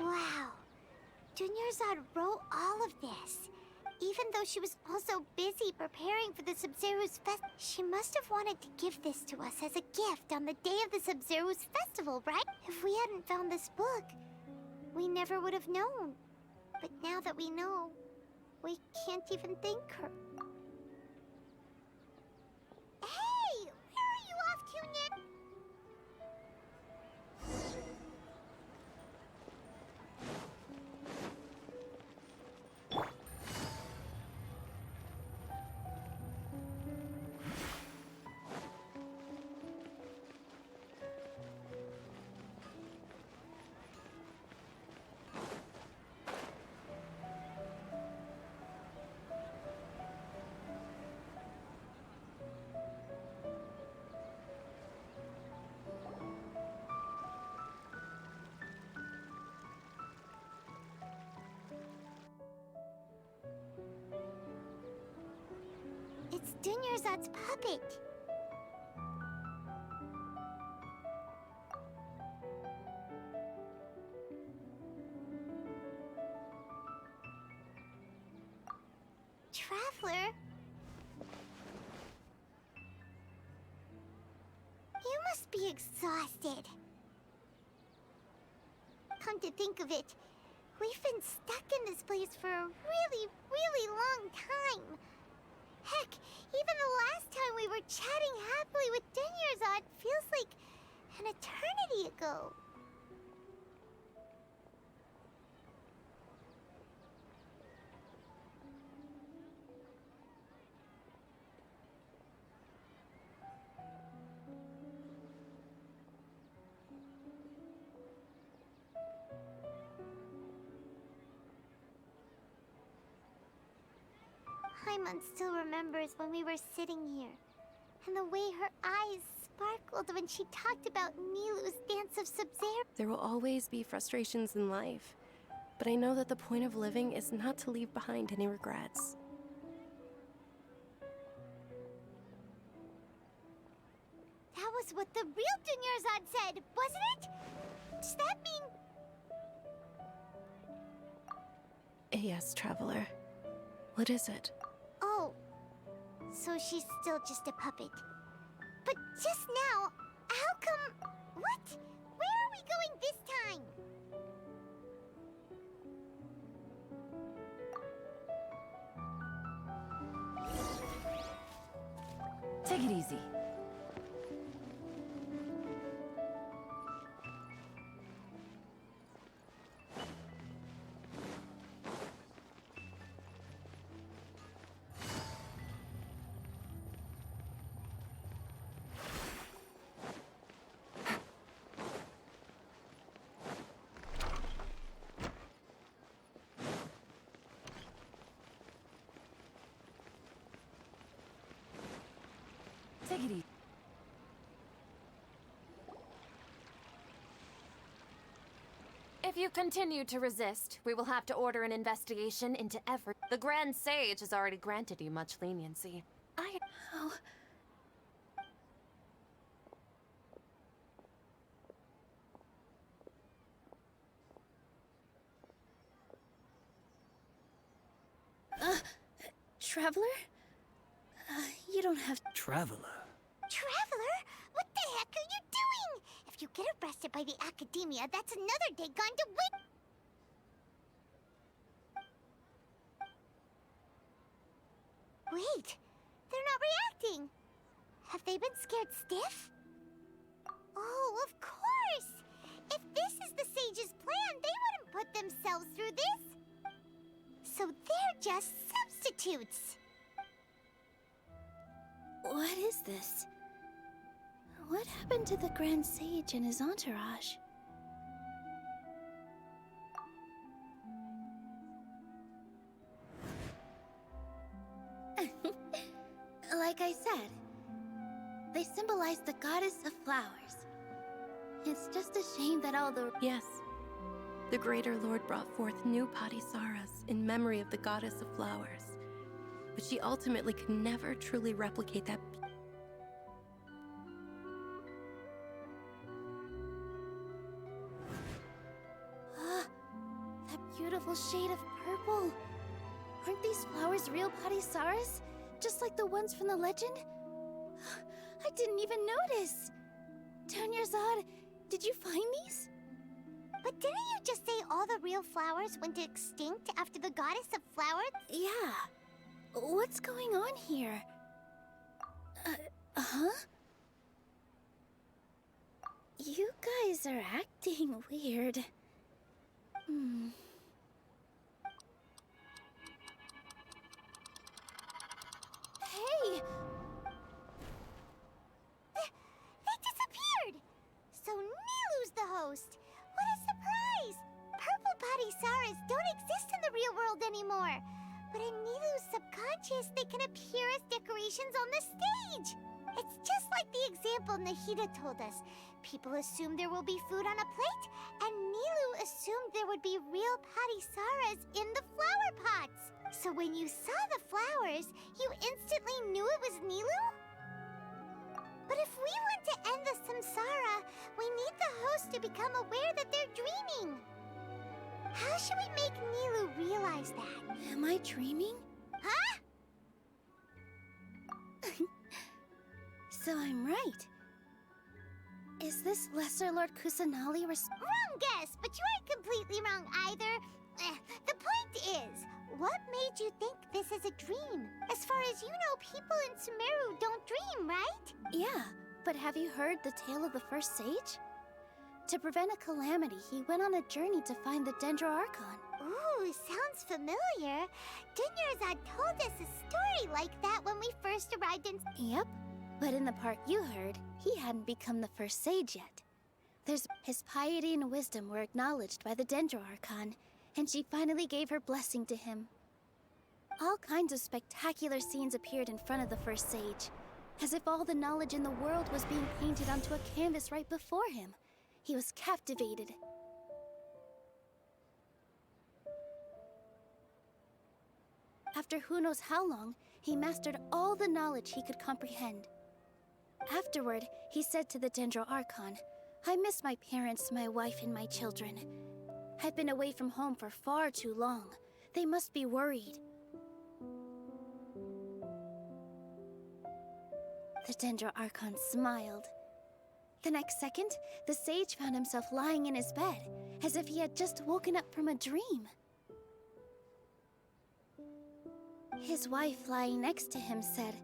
Wow. Dunyarzad wrote all of this. Even though she was also busy preparing for the Sub-Zero's fest, she must have wanted to give this to us as a gift on the day of the Sub-Zero's festival, right? If we hadn't found this book, we never would have known. But now that we know, we can't even thank her. Hey! Where are you off to, Nick? It's Dunyarzad's puppet. Traveler? You must be exhausted. Come to think of it, we've been stuck in this place for a really, really long time. Heck, even the last time we were chatting happily with Dunyarzad feels like an eternity ago. Paimon still remembers when we were sitting here, and the way her eyes sparkled when she talked about Nilou's dance of Sub-Zero. There will always be frustrations in life, but I know that the point of living is not to leave behind any regrets. That was what the real Dunyarzad said, wasn't it? Does that mean... Yes, Traveler. What is it? Oh, so she's still just a puppet. But just now, how come... What? Where are we going this time? Take it easy. Take it easy. If you continue to resist, we will have to order an investigation into every... The Grand Sage has already granted you much leniency. Oh. Traveler? You don't have... Traveler? Traveler? What the heck are you doing? If you get arrested by the Academia, that's another day gone to wait. Wait, they're not reacting. Have they been scared stiff? Oh, of course! If this is the Sage's plan, they wouldn't put themselves through this. So they're just substitutes. What is this? What happened to the Grand Sage and his entourage? Like I said, they symbolize the goddess of flowers. It's just a shame that all the... Yes. The Greater Lord brought forth new Patisaras in memory of the goddess of flowers. But she ultimately could never truly replicate that... That beautiful shade of purple. Aren't these flowers real Patisaras? Just like the ones from the legend? I didn't even notice. Dunyarzad, did you find these? But didn't you just say all the real flowers went extinct after the goddess of flowers? Yeah. What's going on here? Huh? You guys are acting weird. Hey! They disappeared! So Nilou's the host. What a surprise! Purple Patisaras don't exist in the real world anymore. But in Nilou's subconscious, they can appear as decorations on the stage. It's just like the example Nahida told us. People assumed there will be food on a plate, and Nilou assumed there would be real Patisaras in the flower pots. So when you saw the flowers, you instantly knew it was Nilou? But if we want to end the samsara, we need the host to become aware that they're dreaming. How should we make Nilou realize that? Am I dreaming? Huh? So I'm right. Is this Lesser Lord Kusanali Wrong guess, but you aren't completely wrong either. The point is, what made you think this is a dream? As far as you know, people in Sumeru don't dream, right? Yeah, but have you heard the tale of the first sage? To prevent a calamity, he went on a journey to find the Dendro Archon. Ooh, sounds familiar. Dunyarzad told us a story like that when we first arrived in... Yep, but in the part you heard, he hadn't become the first sage yet. His piety and wisdom were acknowledged by the Dendro Archon, and she finally gave her blessing to him. All kinds of spectacular scenes appeared in front of the first sage, as if all the knowledge in the world was being painted onto a canvas right before him. He was captivated. After who knows how long, he mastered all the knowledge he could comprehend. Afterward, he said to the Dendro Archon, "I miss my parents, my wife, and my children. I've been away from home for far too long. They must be worried." The Dendro Archon smiled. The next second, the sage found himself lying in his bed, as if he had just woken up from a dream. His wife, lying next to him, said,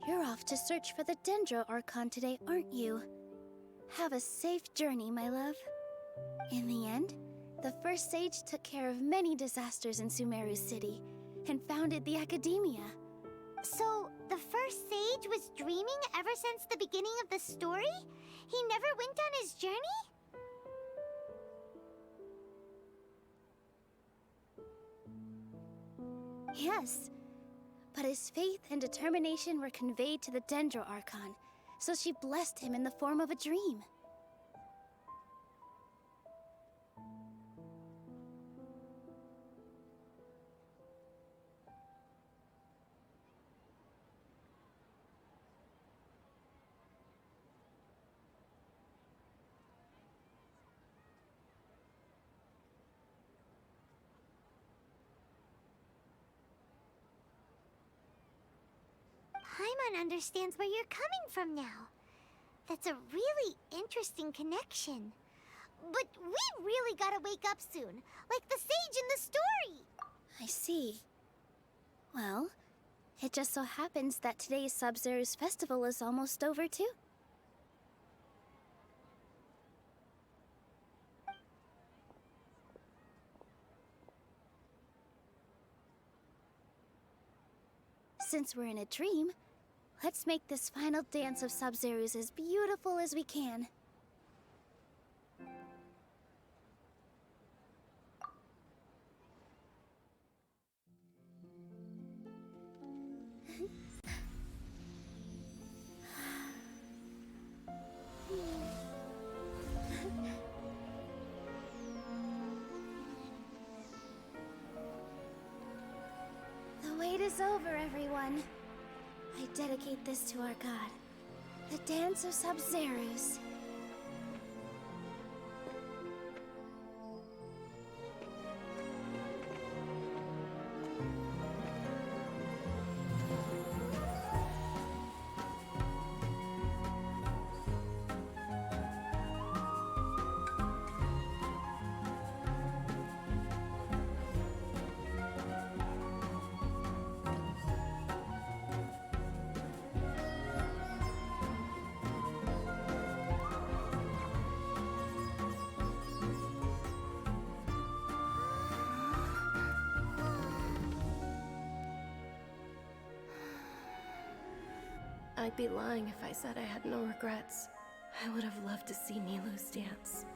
"You're off to search for the Dendro Archon today, aren't you? Have a safe journey, my love." In the end, the first sage took care of many disasters in Sumeru City and founded the Academia. So, the first sage was dreaming ever since the beginning of the story? He never went on his journey? Yes, but his faith and determination were conveyed to the Dendro Archon, so she blessed him in the form of a dream. Paimon understands where you're coming from now. That's a really interesting connection. But we really gotta wake up soon, like the sage in the story. I see. Well, it just so happens that today's Sub-Zero's festival is almost over too. Since we're in a dream, let's make this final dance of Sub-Zero's as beautiful as we can. The wait is over, everyone. I dedicate this to our god, the Dance of Sub-Zero's. I'd be lying if I said I had no regrets. I would have loved to see Nilou's dance.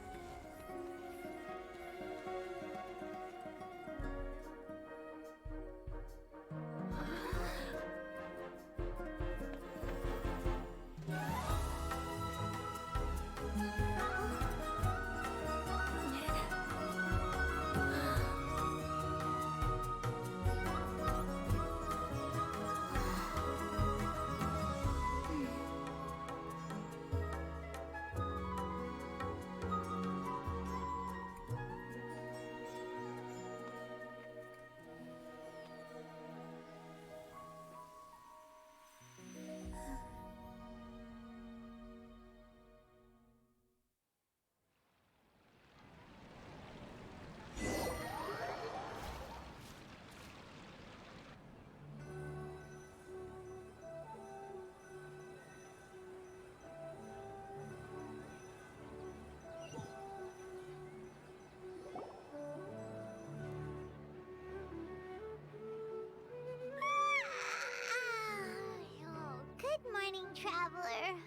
Good morning, traveler.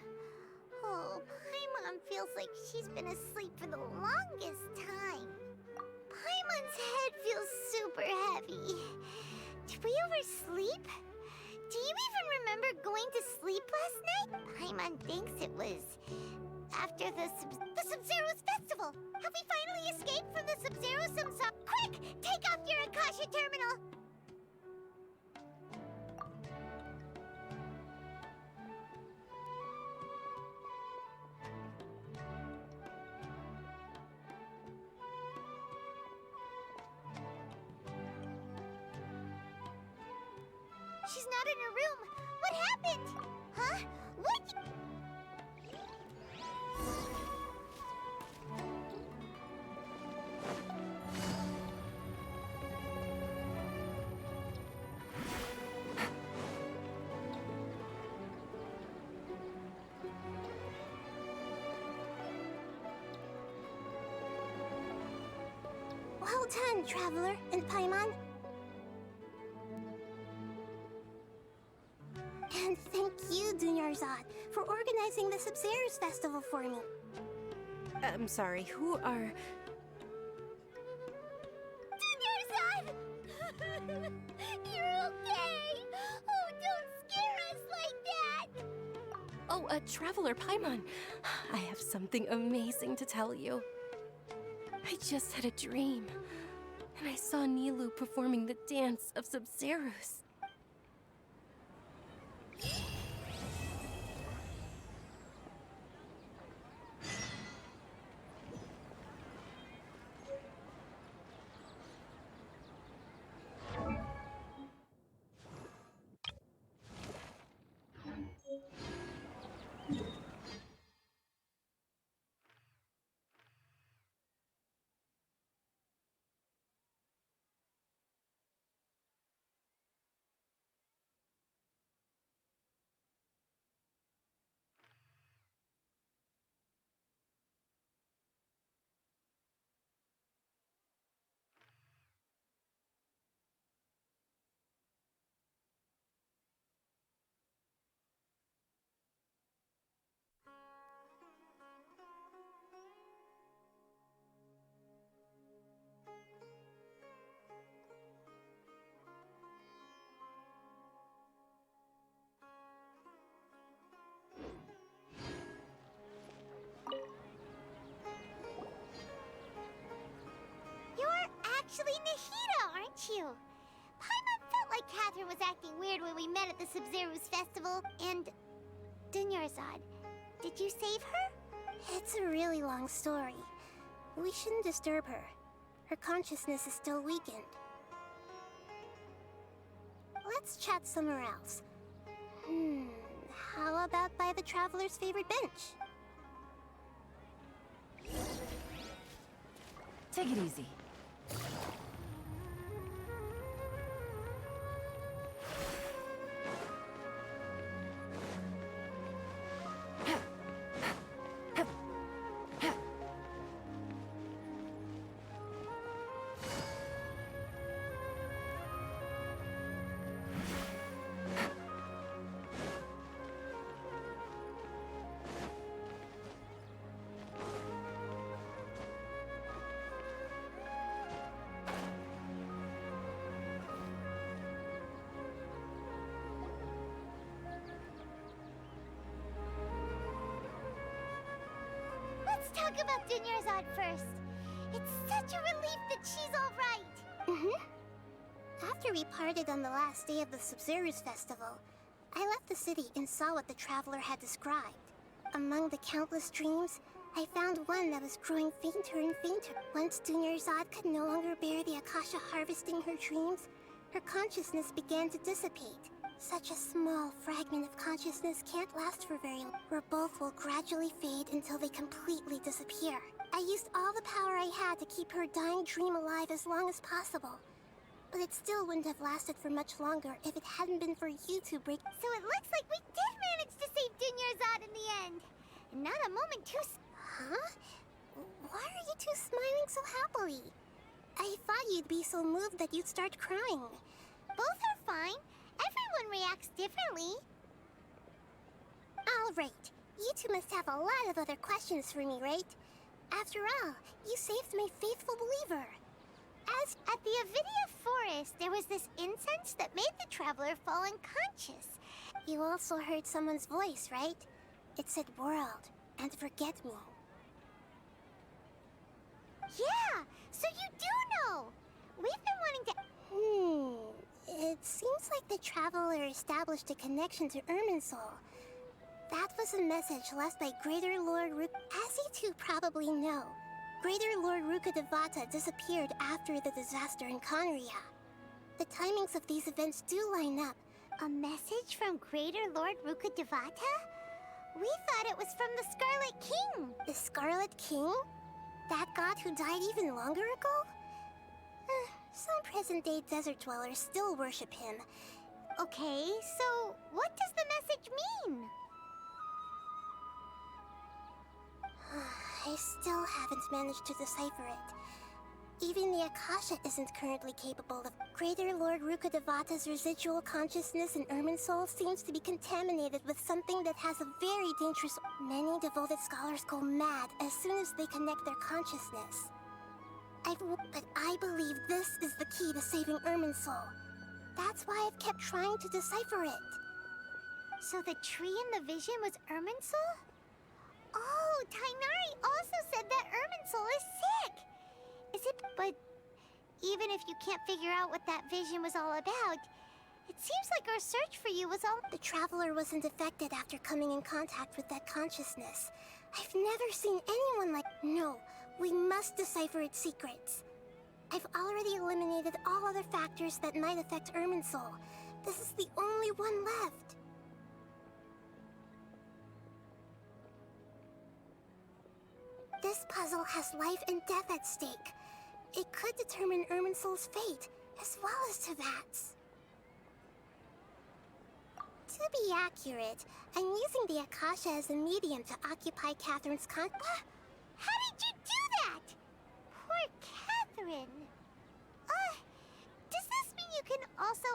Oh, Paimon feels like she's been asleep for the longest time. Paimon's head feels super heavy. Did we oversleep? Do you even remember going to sleep last night? Paimon thinks it was after the Sub-Zero's festival. Have we finally escaped from the Sub-Zero Samsara? Quick! Take off your Akasha terminal! She's not in her room. What happened? Huh? What? Well done, Traveler and Paimon. And thank you, Dunyarzad, for organizing the Sub-Zero's festival for me. I'm sorry, who are... Dunyarzad! You're okay! Oh, don't scare us like that! Oh, Traveler Paimon. I have something amazing to tell you. I just had a dream, and I saw Nilou performing the dance of Sub-Zeros. Actually Nahida, aren't you? Paimon felt like Catherine was acting weird when we met at the Sub-Zero's festival. And Dunyarzad, did you save her? It's a really long story. We shouldn't disturb her. Her consciousness is still weakened. Let's chat somewhere else. How about by the Traveler's favorite bench? Take it easy. Let's talk about Dunyarzad first. It's such a relief that she's all right. After we parted on the last day of the Sub-Zero's festival, I left the city and saw what the Traveler had described. Among the countless dreams, I found one that was growing fainter and fainter. Once Dunyarzad could no longer bear the Akasha harvesting her dreams, her consciousness began to dissipate. Such a small fragment of consciousness can't last for very long, where both will gradually fade until they completely disappear. I used all the power I had to keep her dying dream alive as long as possible. But it still wouldn't have lasted for much longer if it hadn't been for you two break. So it looks like we did manage to save Dunyarzad in the end. And not a moment too Huh? Why are you two smiling so happily? I thought you'd be so moved that you'd start crying. Both are fine. Everyone reacts differently. All right. You two must have a lot of other questions for me, right? After all, you saved my faithful believer. As at the Avidia Forest, there was this incense that made the traveler fall unconscious. You also heard someone's voice, right? It said world and forget me. Yeah, so you do know. We've been wanting to... It seems like the traveler established a connection to Irminsul. That was a message left by Greater Lord Rook. As you two probably know, Greater Lord Rukkhadevata disappeared after the disaster in Conria. The timings of these events do line up. A message from Greater Lord Rukkhadevata? We thought it was from the Scarlet King. The Scarlet King? That god who died even longer ago? Some present-day desert dwellers still worship him. Okay, so what does the message mean? I still haven't managed to decipher it. Even the Akasha isn't currently capable of... Greater Lord Rukkhadevata's residual consciousness in Irminsul seems to be contaminated with something that has a very dangerous... Many devoted scholars go mad as soon as they connect their consciousness. But I believe this is the key to saving Irminsul. That's why I've kept trying to decipher it. So the tree in the vision was Irminsul? Oh, Tighnari also said that Irminsul is sick! Is it... But even if you can't figure out what that vision was all about, it seems like our search for you was all... The Traveler wasn't affected after coming in contact with that consciousness. I've never seen anyone like... No, we must decipher its secrets. I've already eliminated all other factors that might affect Irminsul. This is the only one left. This puzzle has life and death at stake. It could determine Irminsul's fate, as well as Teyvat's. To be accurate, I'm using the Akasha as a medium to occupy Catherine's How did you do that? Poor Catherine. Does this mean you can also...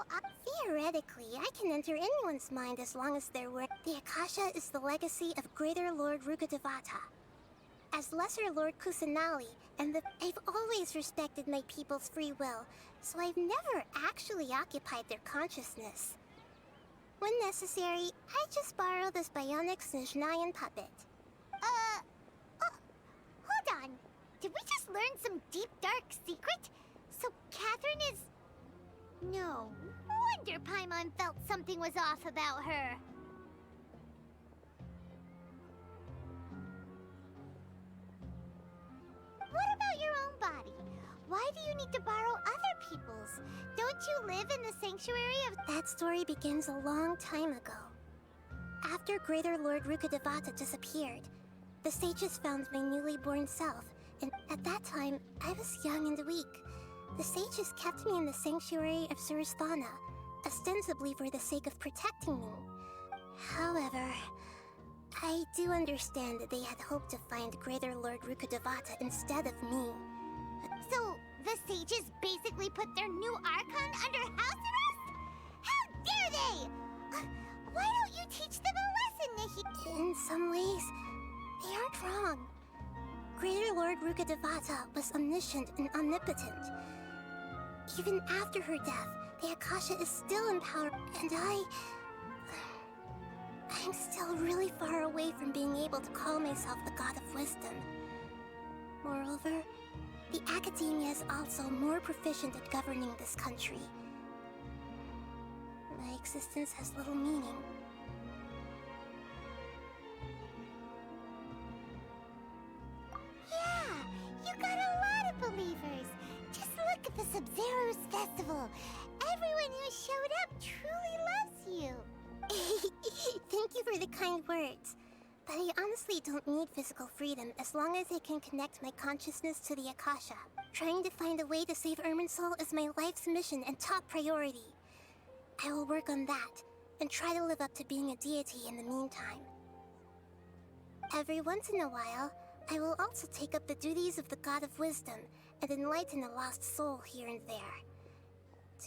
Theoretically, I can enter anyone's mind as long as they're worth... The Akasha is the legacy of Greater Lord Rukkhadevata. As Lesser Lord Kusanali, I've always respected my people's free will, so I've never actually occupied their consciousness. When necessary, I just borrow this bionic Snezhnayan puppet. Hold on. Did we just learn some deep, dark secret? So Catherine is... No wonder Paimon felt something was off about her. What about your own body? Why do you need to borrow other people's? Don't you live in the sanctuary of... That story begins a long time ago. After Greater Lord Rukkhadevata disappeared, the sages found my newly born self, and at that time, I was young and weak. The sages kept me in the sanctuary of Suristhana, ostensibly for the sake of protecting me. However, I do understand that they had hoped to find Greater Lord Rukkhadevata instead of me. So, the sages basically put their new Archon under house arrest? How dare they! Why don't you teach them a lesson, Nihi? In some ways, they aren't wrong. Greater Lord Rukkhadevata was omniscient and omnipotent. Even after her death, the Akasha is still in power, and I'm still really far away from being able to call myself the God of Wisdom. Moreover, the Academia is also more proficient at governing this country. My existence has little meaning. Yeah, you got a lot of believers. Just look at the Sub-Zero's festival. Everyone who showed up truly loves you. Thank you for the kind words. But I honestly don't need physical freedom as long as I can connect my consciousness to the Akasha. Trying to find a way to save Irminsul is my life's mission and top priority. I will work on that, and try to live up to being a deity in the meantime. Every once in a while, I will also take up the duties of the God of Wisdom and enlighten a lost soul here and there.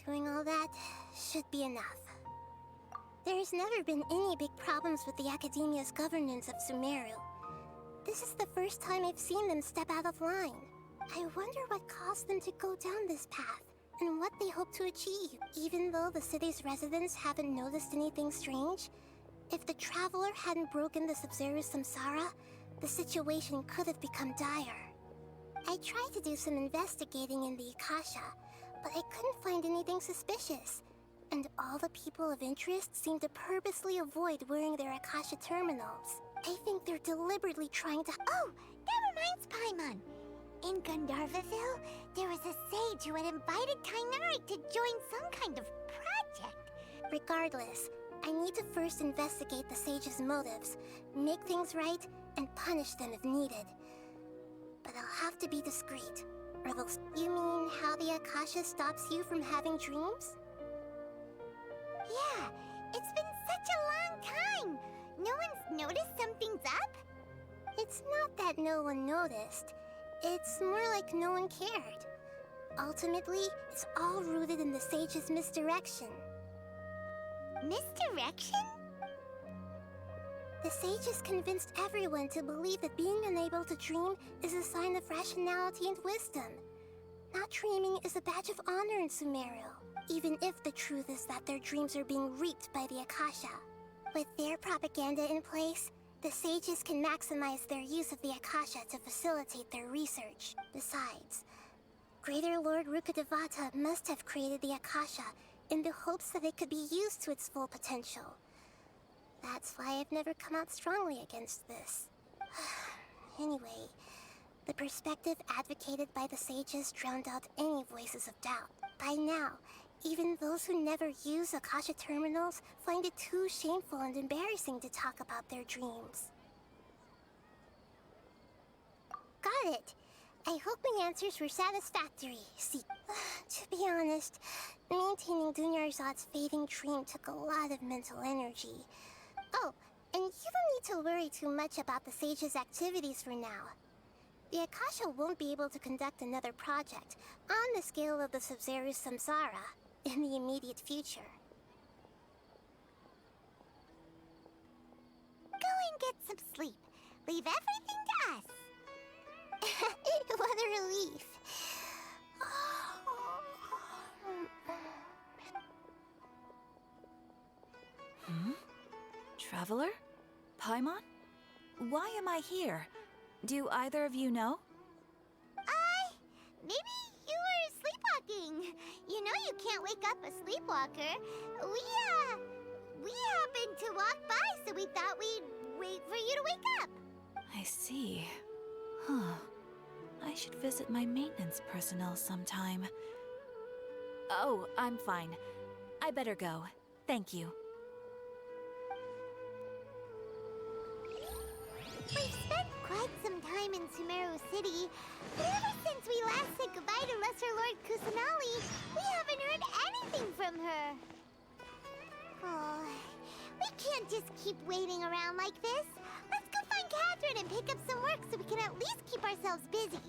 Doing all that should be enough. There's never been any big problems with the Academia's governance of Sumeru. This is the first time I've seen them step out of line. I wonder what caused them to go down this path, and what they hope to achieve. Even though the city's residents haven't noticed anything strange, if the Traveler hadn't broken the Sabzeruz Samsara, the situation could have become dire. I tried to do some investigating in the Akasha, but I couldn't find anything suspicious. And all the people of interest seem to purposely avoid wearing their Akasha terminals. I think they're deliberately trying to— Oh, that reminds Paimon. In Gandharvaville, there was a sage who had invited Tighnari to join some kind of project. Regardless, I need to first investigate the sage's motives, make things right, and punish them if needed. But I'll have to be discreet, or they'll— You mean how the Akasha stops you from having dreams? Yeah, it's been such a long time. No one's noticed something's up? It's not that no one noticed. It's more like no one cared. Ultimately, it's all rooted in the sage's misdirection. Misdirection? The sage has convinced everyone to believe that being unable to dream is a sign of rationality and wisdom. Not dreaming is a badge of honor in Sumeru, even if the truth is that their dreams are being reaped by the Akasha. With their propaganda in place, the sages can maximize their use of the Akasha to facilitate their research. Besides, Greater Lord Rukkhadevata must have created the Akasha in the hopes that it could be used to its full potential. That's why I've never come out strongly against this. Anyway, the perspective advocated by the sages drowned out any voices of doubt. By now, even those who never use Akasha terminals find it too shameful and embarrassing to talk about their dreams. Got it. I hope my answers were satisfactory. See, To be honest, maintaining Dunyarzad's fading dream took a lot of mental energy. Oh, and you don't need to worry too much about the sage's activities for now. The Akasha won't be able to conduct another project on the scale of the Sabzeruz Samsara in the immediate future. Go and get some sleep. Leave everything to us. What a relief. Traveler? Paimon? Why am I here? Do either of you know? Maybe you were sleepwalking. You know you can't wake up a sleepwalker. We happened to walk by, so we thought we'd wait for you to wake up. I see. Huh. I should visit my maintenance personnel sometime. Oh, I'm fine. I better go. Thank you. We've spent quite some time in Sumeru City, but ever since we last said goodbye to Lesser Lord Kusanali, we haven't heard anything from her. Oh, we can't just keep waiting around like this. Let's go find Catherine and pick up some work so we can at least keep ourselves busy.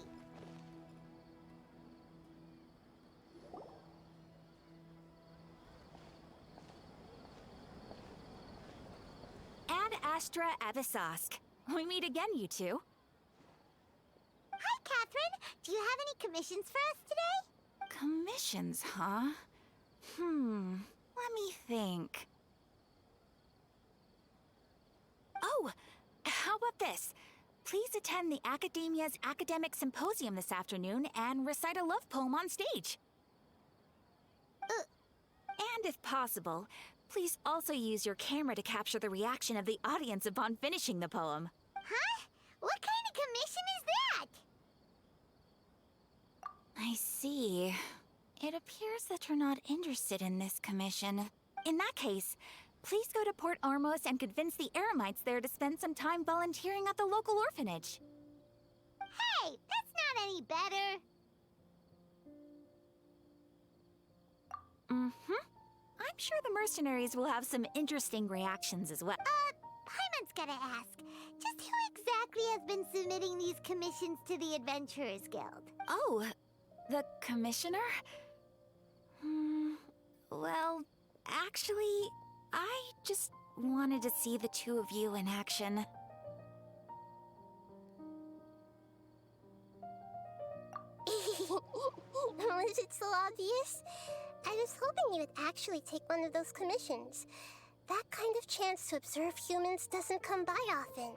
Ad Astra Abyssosque. We meet again, you two. Hi, Catherine. Do you have any commissions for us today? Commissions, huh? Let me think. Oh, how about this? Please attend the Academia's Academic Symposium this afternoon and recite a love poem on stage. And if possible, please also use your camera to capture the reaction of the audience upon finishing the poem. Huh? What kind of commission is that? I see. It appears that you're not interested in this commission. In that case, please go to Port Armos and convince the Eremites there to spend some time volunteering at the local orphanage. Hey, that's not any better. I'm sure the mercenaries will have some interesting reactions as well. Paimon's gotta ask, just who exactly has been submitting these commissions to the Adventurers Guild? Oh, the commissioner? Well, actually, I just wanted to see the two of you in action. Was it so obvious? I was hoping you would actually take one of those commissions. That kind of chance to observe humans doesn't come by often.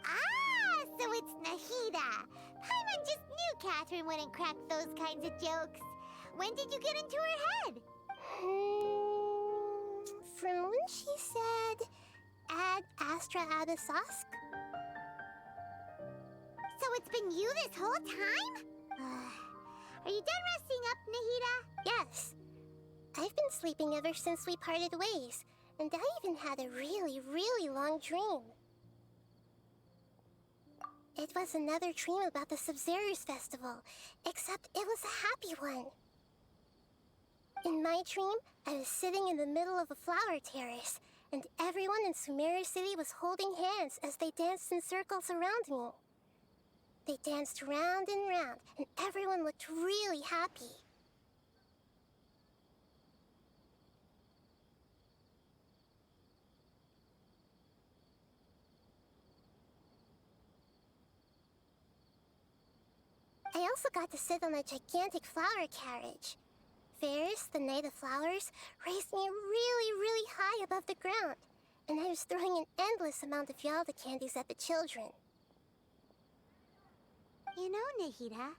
Ah, so it's Nahida. Paimon just knew Catherine wouldn't crack those kinds of jokes. When did you get into her head? From when she said, Ad Astra Abyssosque? So it's been you this whole time? Are you done resting up, Nahida? Yes. I've been sleeping ever since we parted ways, and I even had a really, really long dream. It was another dream about the Sabzeruz festival, except it was a happy one. In my dream, I was sitting in the middle of a flower terrace, and everyone in Sumeru City was holding hands as they danced in circles around me. They danced round and round, and everyone looked really happy. I also got to sit on a gigantic flower carriage. Ferris, the Knight of Flowers, raised me really, really high above the ground, and I was throwing an endless amount of Yalda candies at the children. You know, Nahida,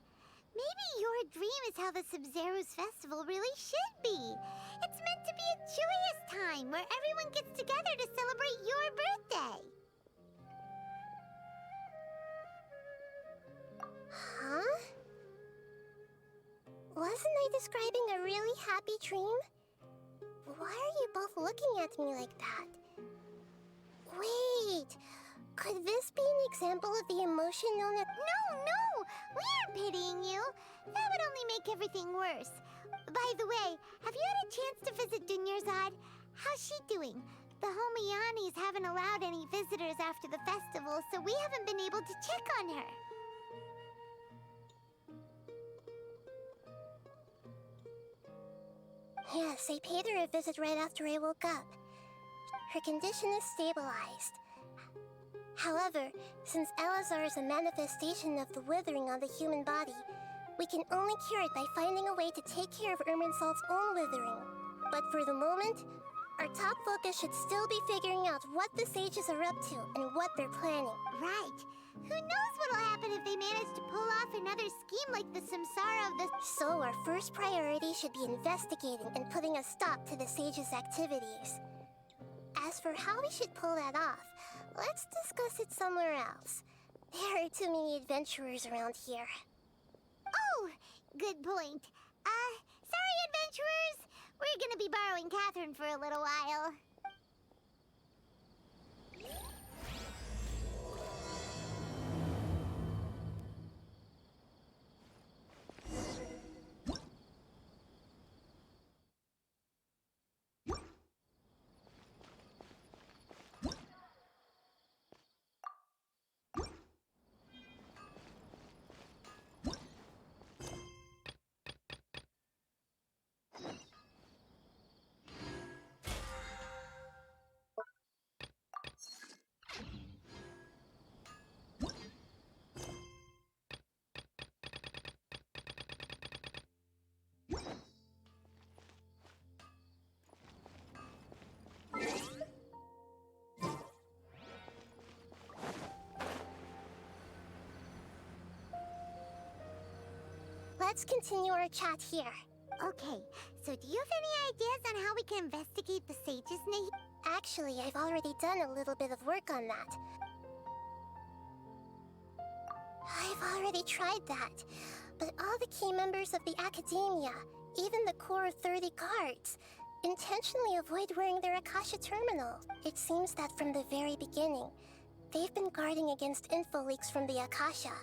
maybe your dream is how the Sabzeruz festival really should be. It's meant to be a joyous time where everyone gets together to celebrate your birthday. Huh? Wasn't I describing a really happy dream? Why are you both looking at me like that? Wait, could this be an example of the emotion known as— No! We aren't pitying you. That would only make everything worse. By the way, have you had a chance to visit Dunyarzad? How's she doing? The Homianis haven't allowed any visitors after the festival, so we haven't been able to check on her. Yes, I paid her a visit right after I woke up. Her condition is stabilized. However, since Elazar is a manifestation of the withering on the human body, we can only cure it by finding a way to take care of Irminsul's own withering. But for the moment, our top focus should still be figuring out what the sages are up to and what they're planning. Right. Who knows what'll happen if they manage to pull off another scheme like the Samsara of the— So our first priority should be investigating and putting a stop to the sages' activities. As for how we should pull that off, let's discuss it somewhere else. There are too many adventurers around here. Oh, good point. Sorry, adventurers. We're gonna be borrowing Catherine for a little while. Let's continue our chat here. Okay, so do you have any ideas on how we can investigate the sages, Nahida? Actually, I've already done a little bit of work on that. I've already tried that, but all the key members of the Academia, even the core of 30 guards, intentionally avoid wearing their Akasha terminal. It seems that from the very beginning, they've been guarding against info leaks from the Akasha.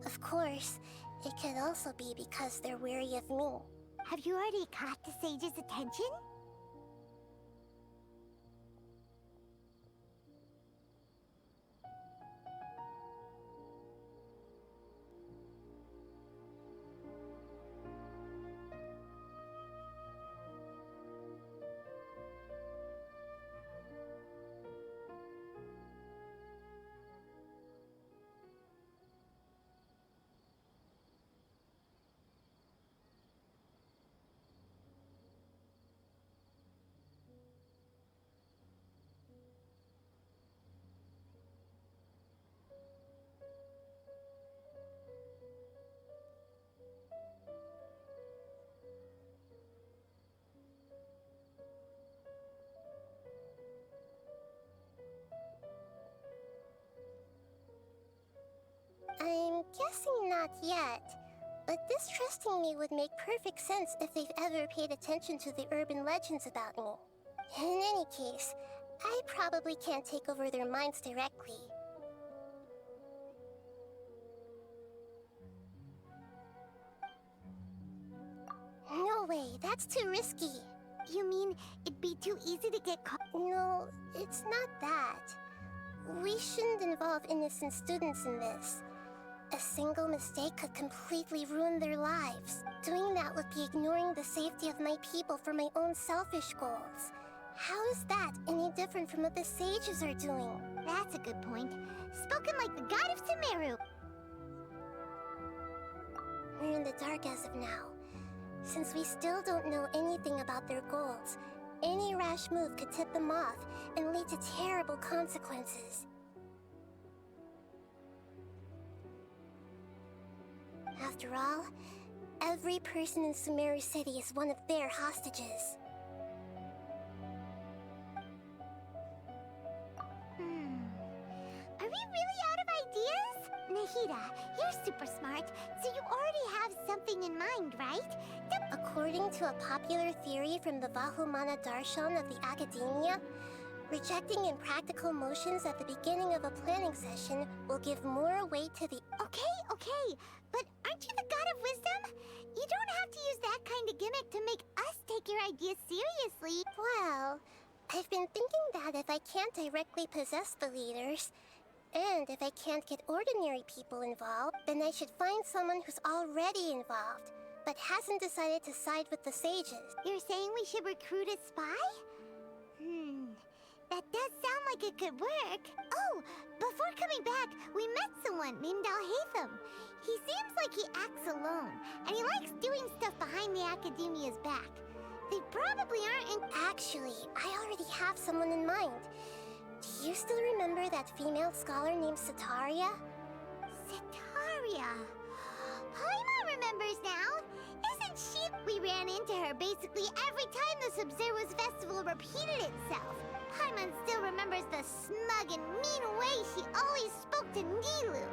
Of course, it could also be because they're wary of me. Have you already caught the sage's attention? Not yet. But distrusting me would make perfect sense if they've ever paid attention to the urban legends about me. In any case, I probably can't take over their minds directly. No way, that's too risky. You mean it'd be too easy to get caught? No, it's not that. We shouldn't involve innocent students in this. A single mistake could completely ruin their lives. Doing that would be ignoring the safety of my people for my own selfish goals. How is that any different from what the sages are doing? That's a good point. Spoken like the god of Sumeru. We're in the dark as of now. Since we still don't know anything about their goals, any rash move could tip them off and lead to terrible consequences. After all, every person in Sumeru City is one of their hostages. Are we really out of ideas? Nahida, you're super smart, so you already have something in mind, right? According to a popular theory from the Vahumana Darshan of the Academia, rejecting impractical motions at the beginning of a planning session will give more weight to the... Okay, but aren't you the god of wisdom? You don't have to use that kind of gimmick to make us take your ideas seriously. Well, I've been thinking that if I can't directly possess the leaders, and if I can't get ordinary people involved, then I should find someone who's already involved, but hasn't decided to side with the sages. You're saying we should recruit a spy? That does sound like it could work. Oh, before coming back, we met someone named Alhaitham. He seems like he acts alone, and he likes doing stuff behind the Academia's back. They probably aren't in... Actually, I already have someone in mind. Do you still remember that female scholar named Setaria? Setaria? Paimon remembers now. Isn't she... We ran into her basically every time the Sub-Zero's festival repeated itself. Paimon still remembers the smug and mean way she always spoke to Nilou.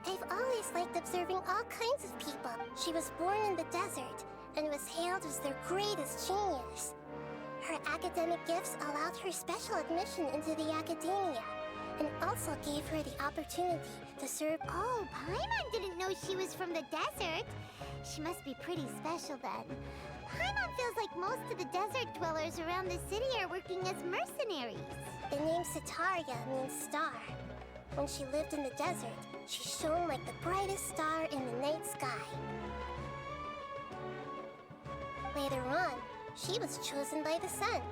I've always liked observing all kinds of people. She was born in the desert and was hailed as their greatest genius. Her academic gifts allowed her special admission into the Academia, and also gave her the opportunity to serve... Oh, Paimon didn't know she was from the desert. She must be pretty special then. Paimon feels like most of the desert dwellers around the city are working as mercenaries. The name Setaria means star. When she lived in the desert, she shone like the brightest star in the night sky. Later on, she was chosen by the sun.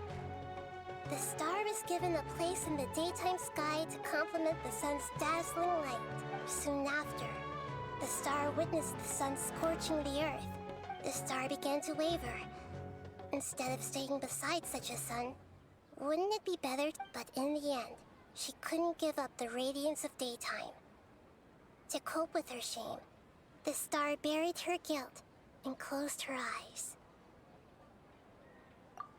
The star was given a place in the daytime sky to complement the sun's dazzling light. Soon after, the star witnessed the sun scorching the earth. The star began to waver. Instead of staying beside such a sun, wouldn't it be better? But in the end, she couldn't give up the radiance of daytime. To cope with her shame, the star buried her guilt and closed her eyes.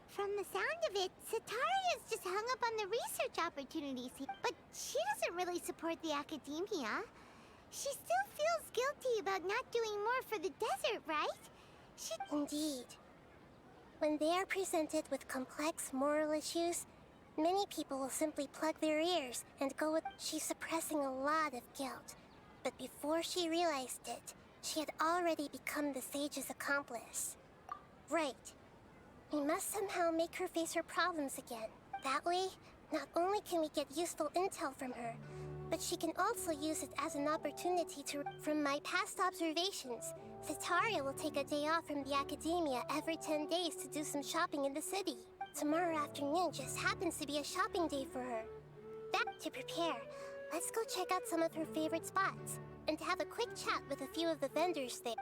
From the sound of it, Setaria's just hung up on the research opportunities. But she doesn't really support the Academia. She still feels guilty about not doing more for the desert, right? Indeed. When they are presented with complex moral issues, many people will simply plug their ears and go with... She's suppressing a lot of guilt. But before she realized it, she had already become the sage's accomplice. Right. We must somehow make her face her problems again. That way, not only can we get useful intel from her, but she can also use it as an opportunity to... From my past observations, Setaria will take a day off from the Academia every 10 days to do some shopping in the city. Tomorrow afternoon just happens to be a shopping day for her. To prepare, let's go check out some of her favorite spots, and have a quick chat with a few of the vendors there.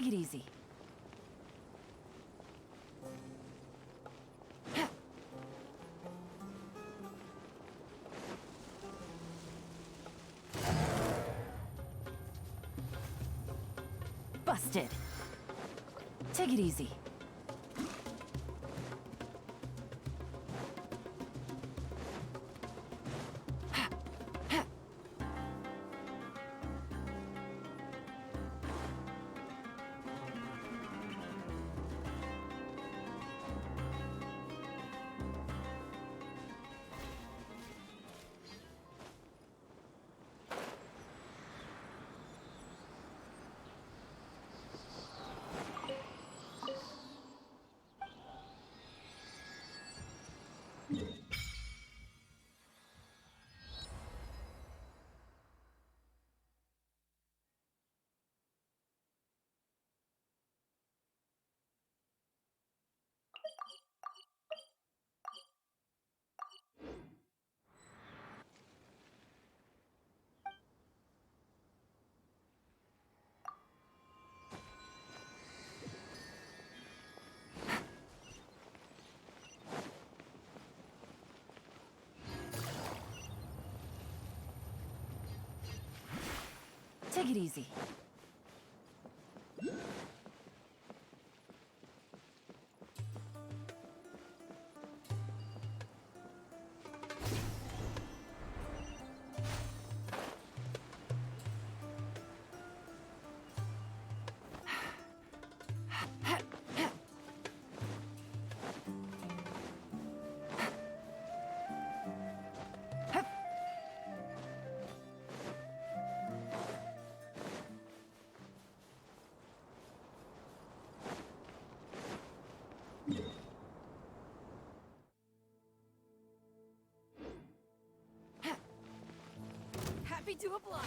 Take it easy. Busted. Take it easy. Take it easy. Happy to oblige.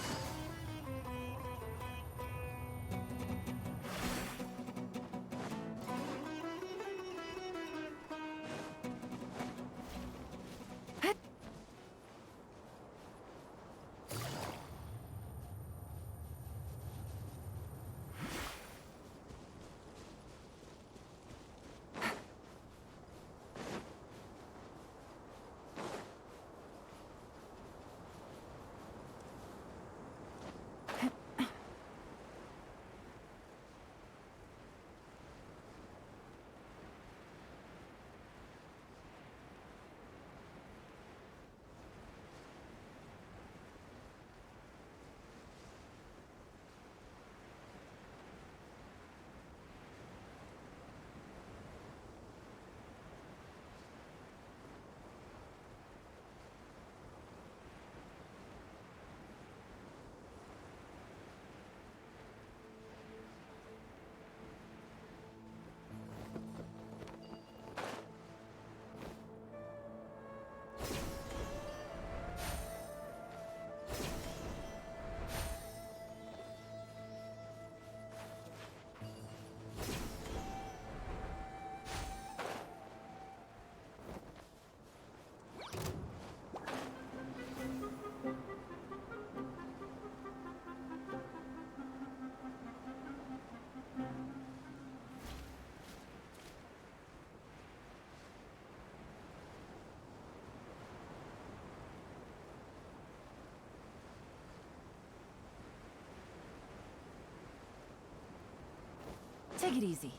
Take it easy.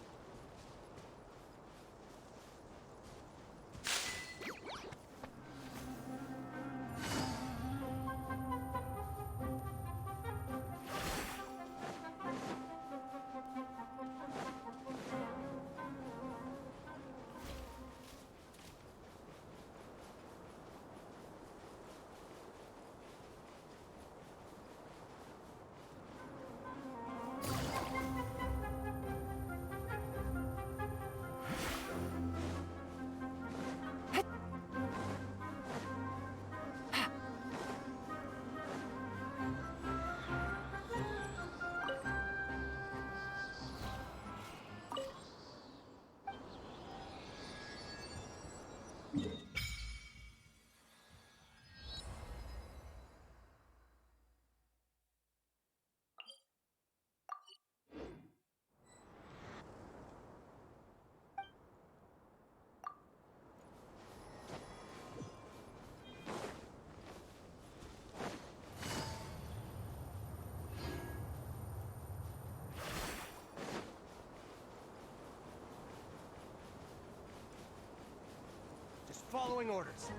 following orders.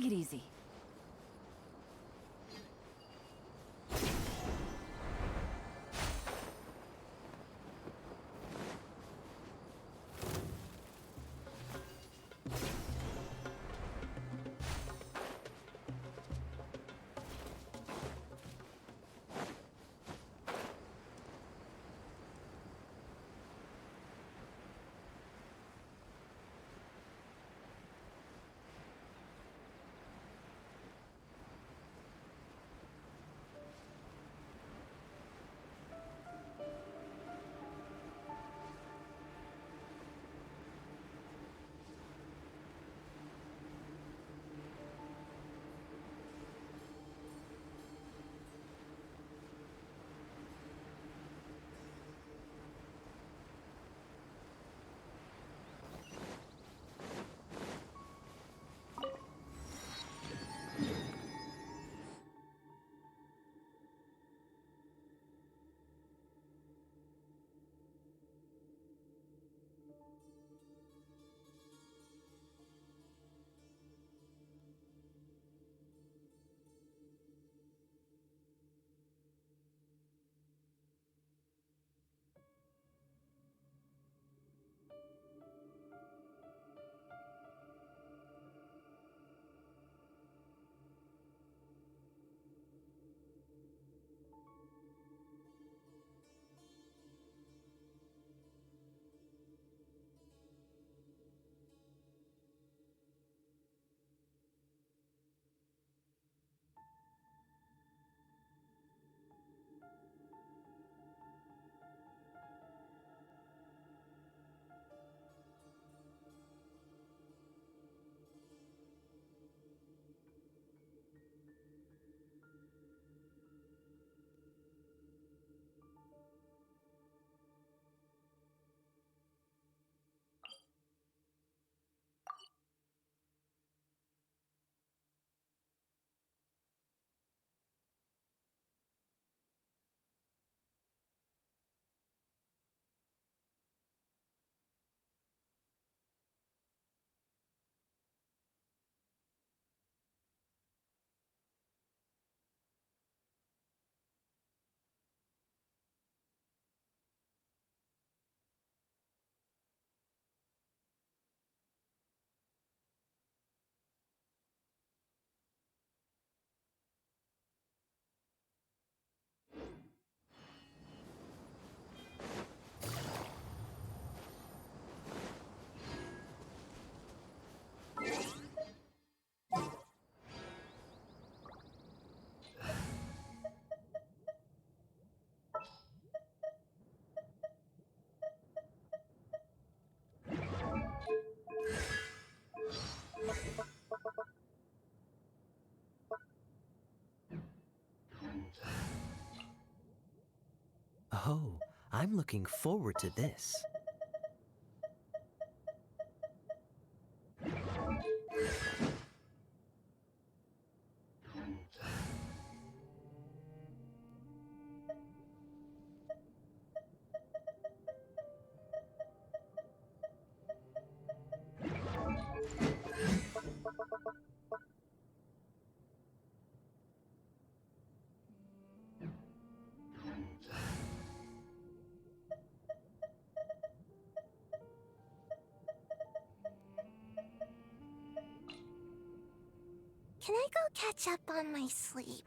Take it easy. Oh, I'm looking forward to this. Can I go catch up on my sleep?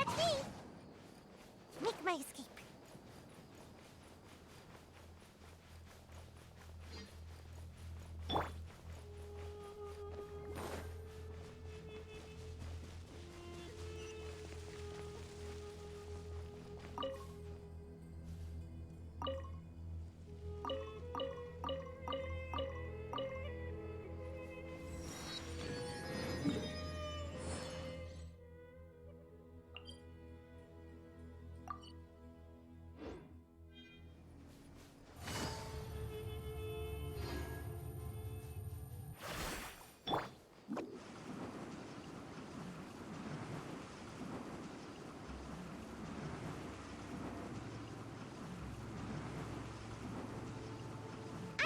That's me! Make my escape.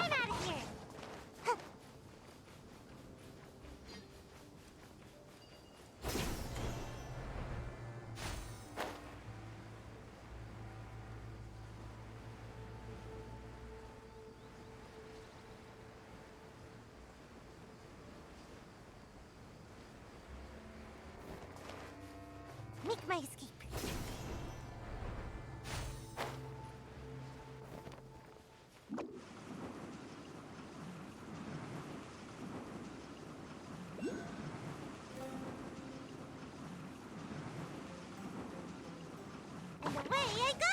I'm out of here! Huh. Make my escape. And away I go!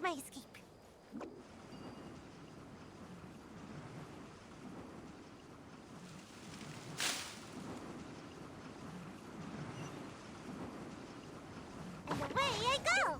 my escape. And away I go!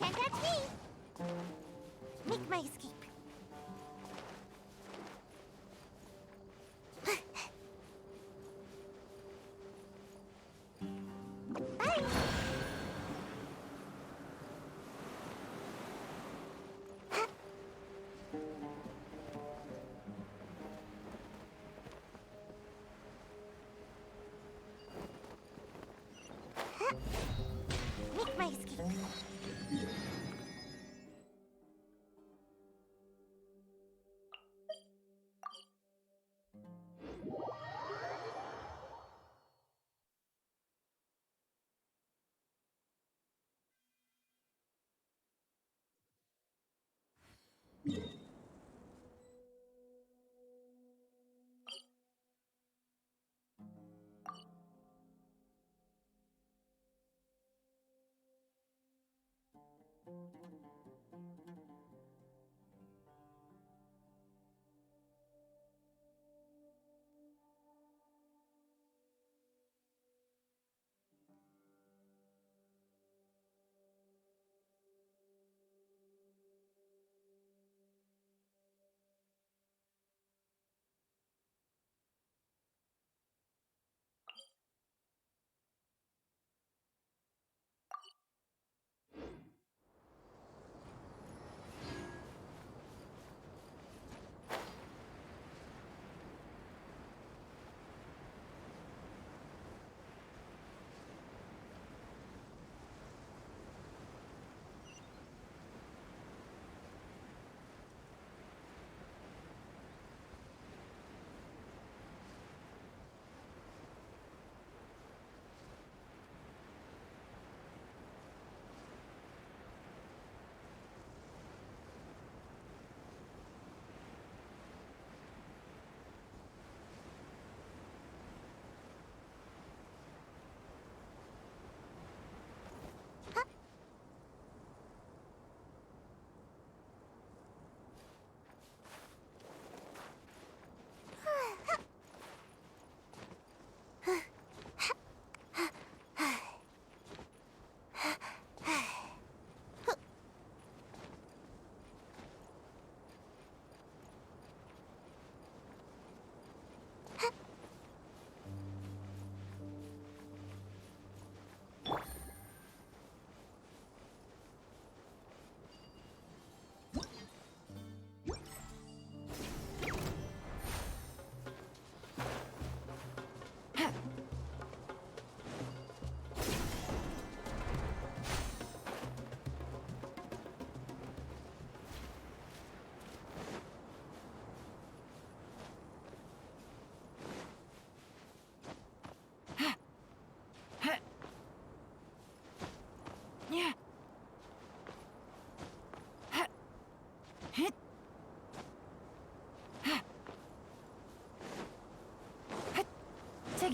Can't catch me! Make my escape. Bye! Make my escape.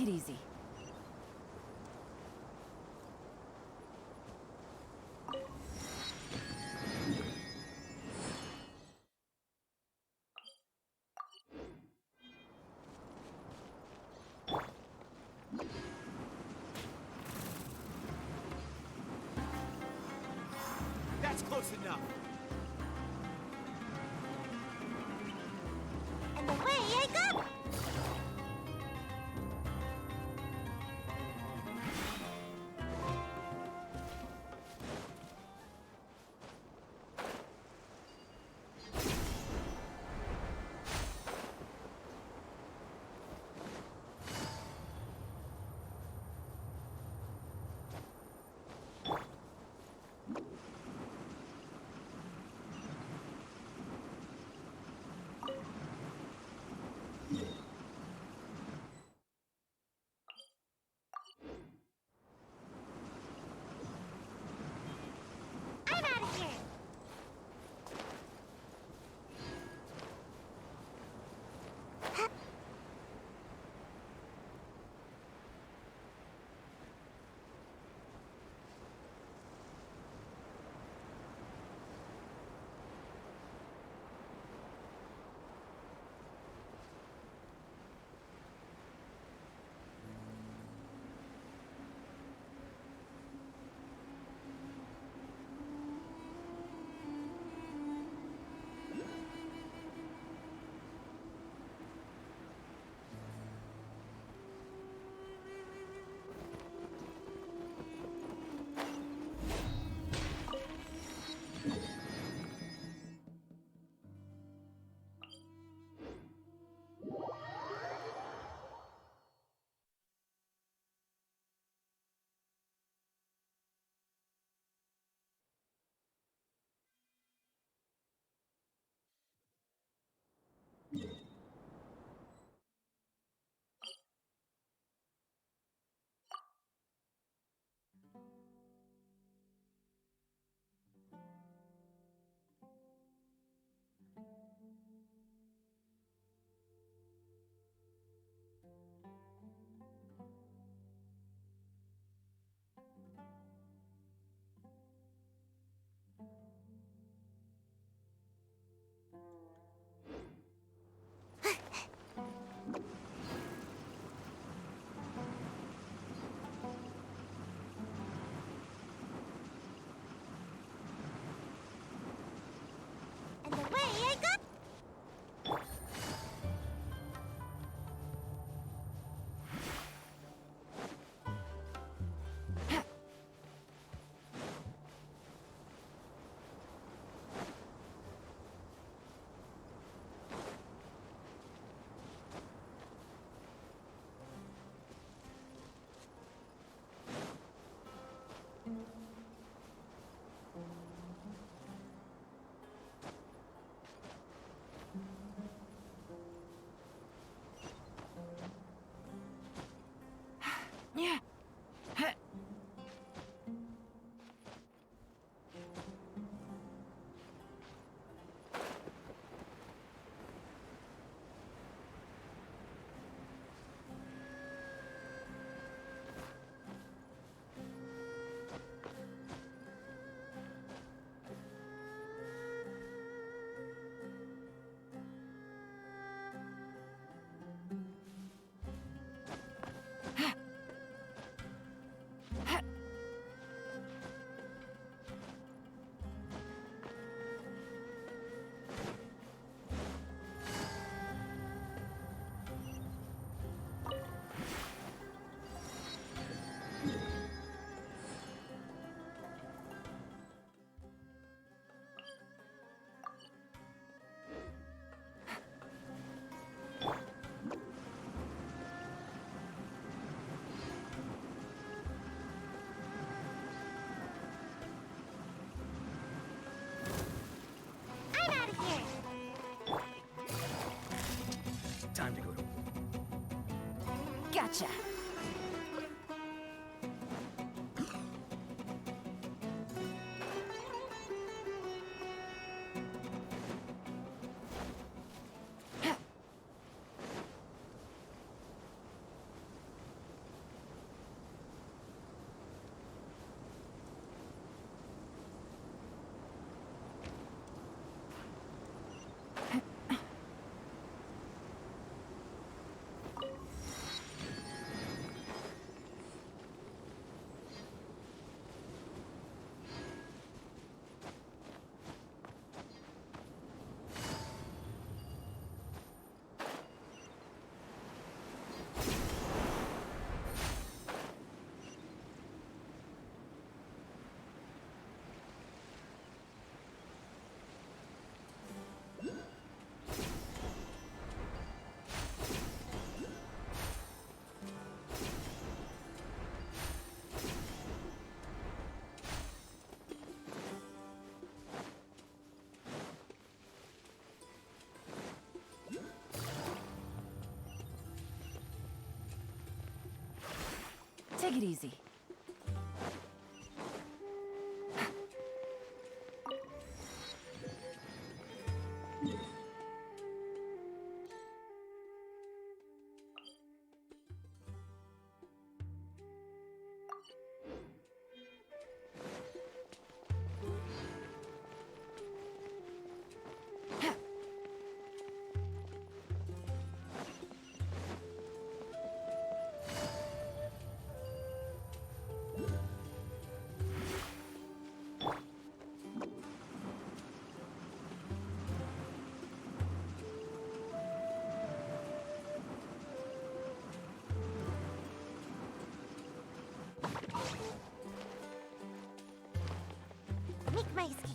Take it easy. That's close enough. And away I go! I'm out of here! And away I go! Yeah. Time to go to Gotcha. Take it easy. Make my escape.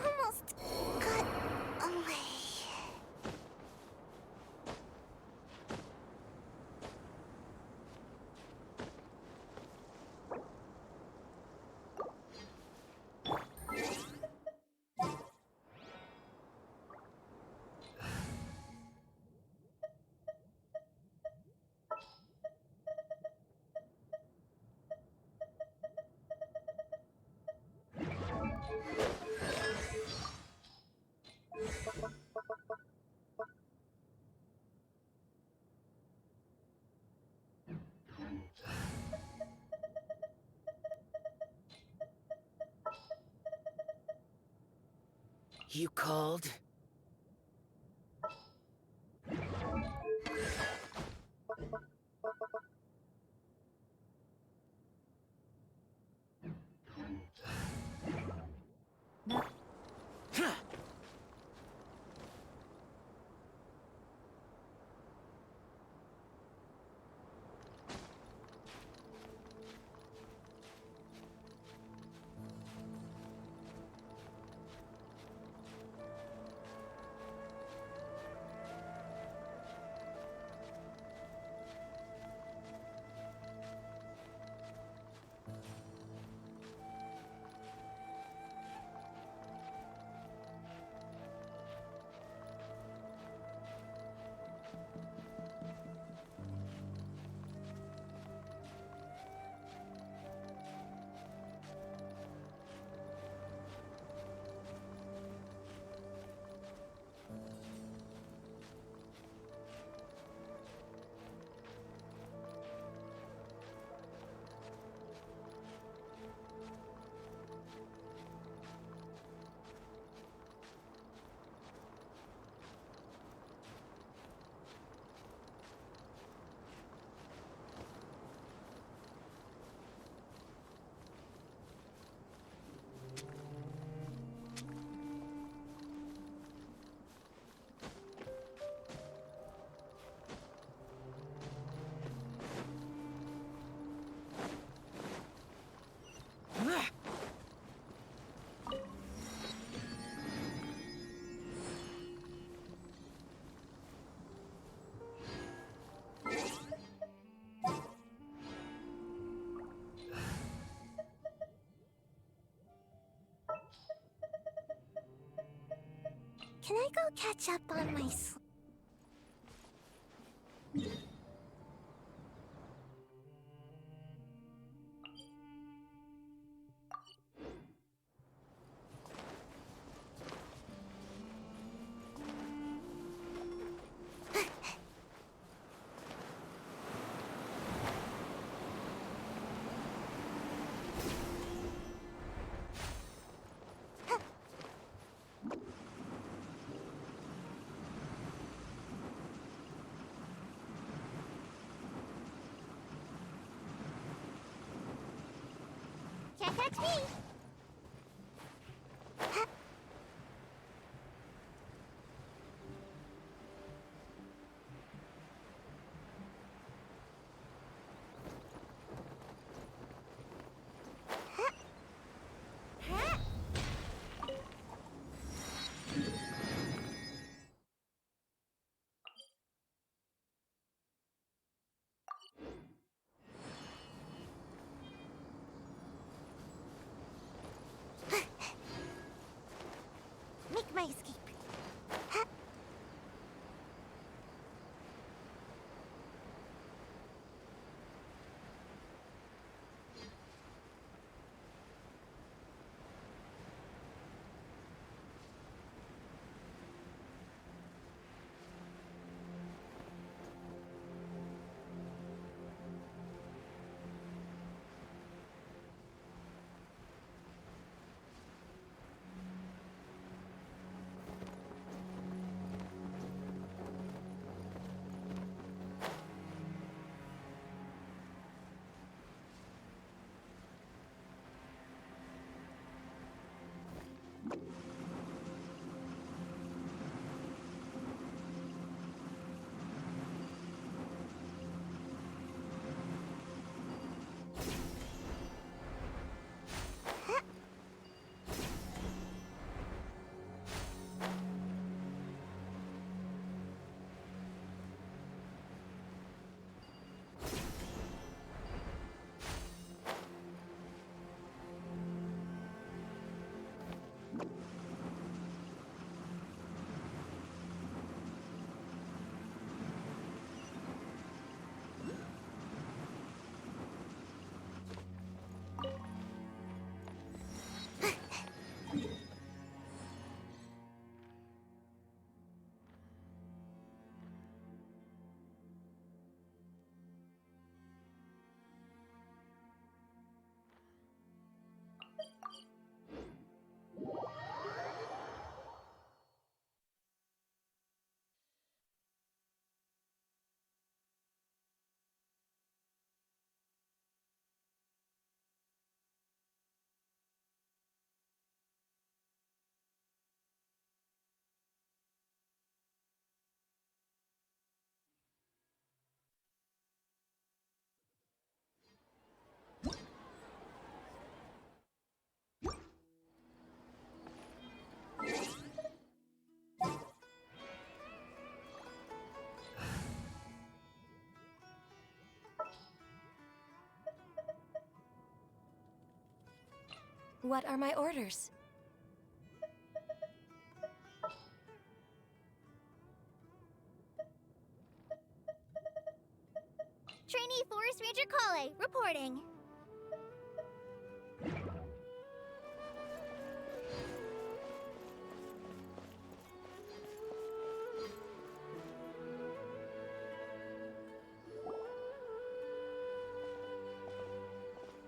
Almost got away. You called? Can I go catch up on my sleep? Can't catch me! Make my escape. What are my orders? Trainee Forest Ranger Kale, reporting.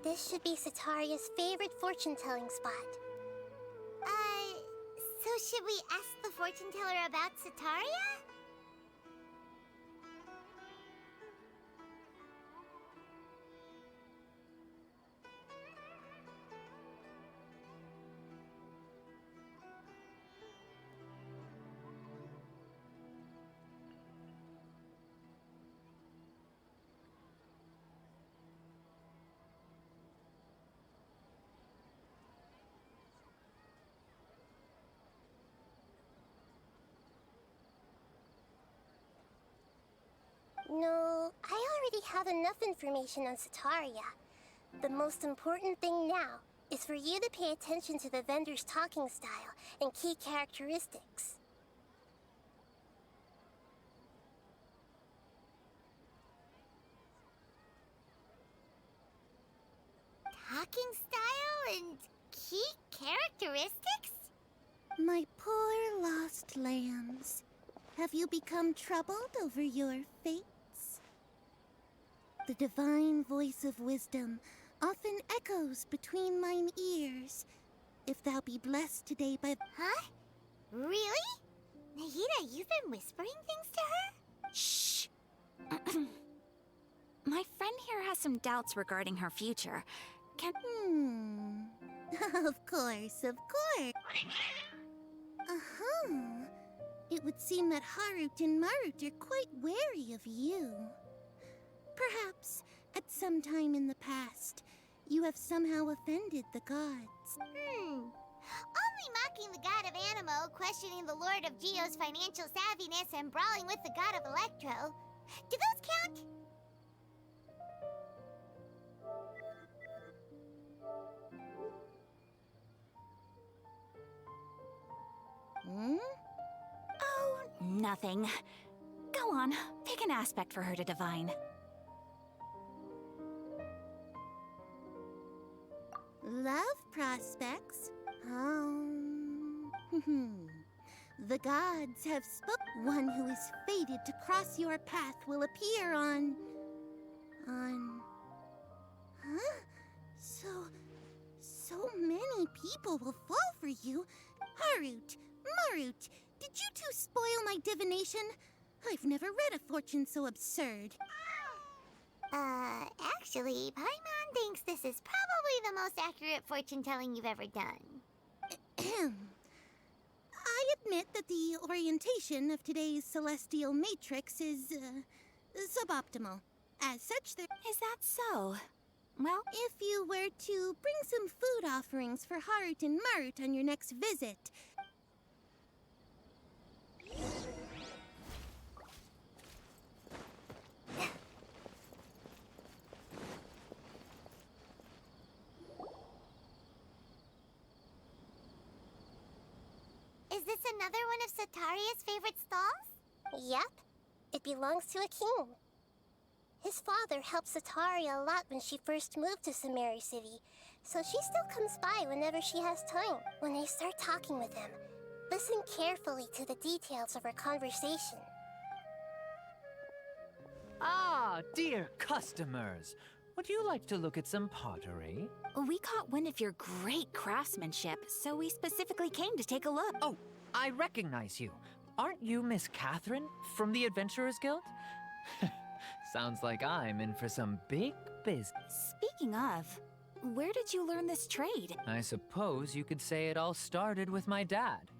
This should be Sataria's favorite fortune-telling spot. So should we ask the fortune teller about Sataria? No, I already have enough information on Sataria. The most important thing now is for you to pay attention to the vendor's talking style and key characteristics. walking style and key characteristics? My poor lost lambs. Have you become troubled over your fates? The divine voice of wisdom often echoes between mine ears. If thou be blessed today by... Huh? Really? Nahida, you've been whispering things to her? Shh! My friend here has some doubts regarding her future. Can... Of course, of course. Uh-huh. It would seem that Harut and Marut are quite wary of you. Perhaps, at some time in the past, you have somehow offended the gods. Only mocking the god of Animo, questioning the lord of Geo's financial savviness, and brawling with the god of Electro. Do those count? Oh, nothing. Go on, pick an aspect for her to divine. Love prospects? The gods have spoken. One who is fated to cross your path will appear on... Huh? So many people will fall for you. Harut, Marut, did you two spoil my divination? I've never read a fortune so absurd. Actually, Paimon thinks this is probably the most accurate fortune-telling you've ever done. I admit that the orientation of today's celestial matrix is, suboptimal. As such, there... Is that so? Well... If you were to bring some food offerings for Harut and Marut on your next visit... Is this another one of Sataria's favorite stalls? Yep. It belongs to a king. His father helped Sataria a lot when she first moved to Samari City, so she still comes by whenever she has time. When they start talking with him, listen carefully to the details of our conversation. Ah, dear customers. Would you like to look at some pottery? We caught wind of your great craftsmanship, so we specifically came to take a look. Oh, I recognize you. Aren't you Miss Catherine from the Adventurers Guild? Sounds like I'm in for some big business. Speaking of, where did you learn this trade? I suppose you could say it all started with my dad.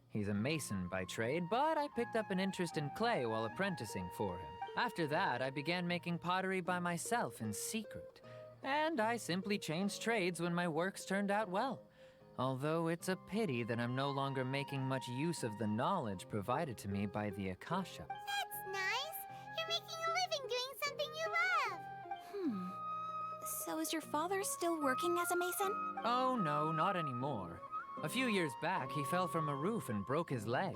He's a mason by trade, but I picked up an interest in clay while apprenticing for him. After that, I began making pottery by myself in secret. And I simply changed trades when my works turned out well. Although it's a pity that I'm no longer making much use of the knowledge provided to me by the Akasha. That's nice. You're making a living doing something you love. So is your father still working as a mason? Oh no, not anymore. A few years back, he fell from a roof and broke his leg.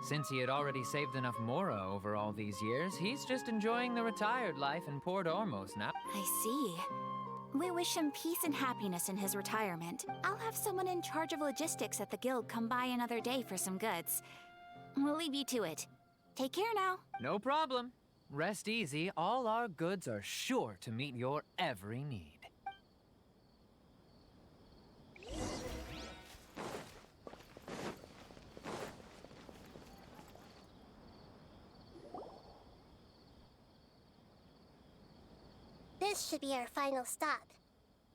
Since he had already saved enough Mora over all these years, he's just enjoying the retired life in Port Ormos now. I see. We wish him peace and happiness in his retirement. I'll have someone in charge of logistics at the guild come by another day for some goods. We'll leave you to it. Take care now. No problem. Rest easy, all our goods are sure to meet your every need. This should be our final stop.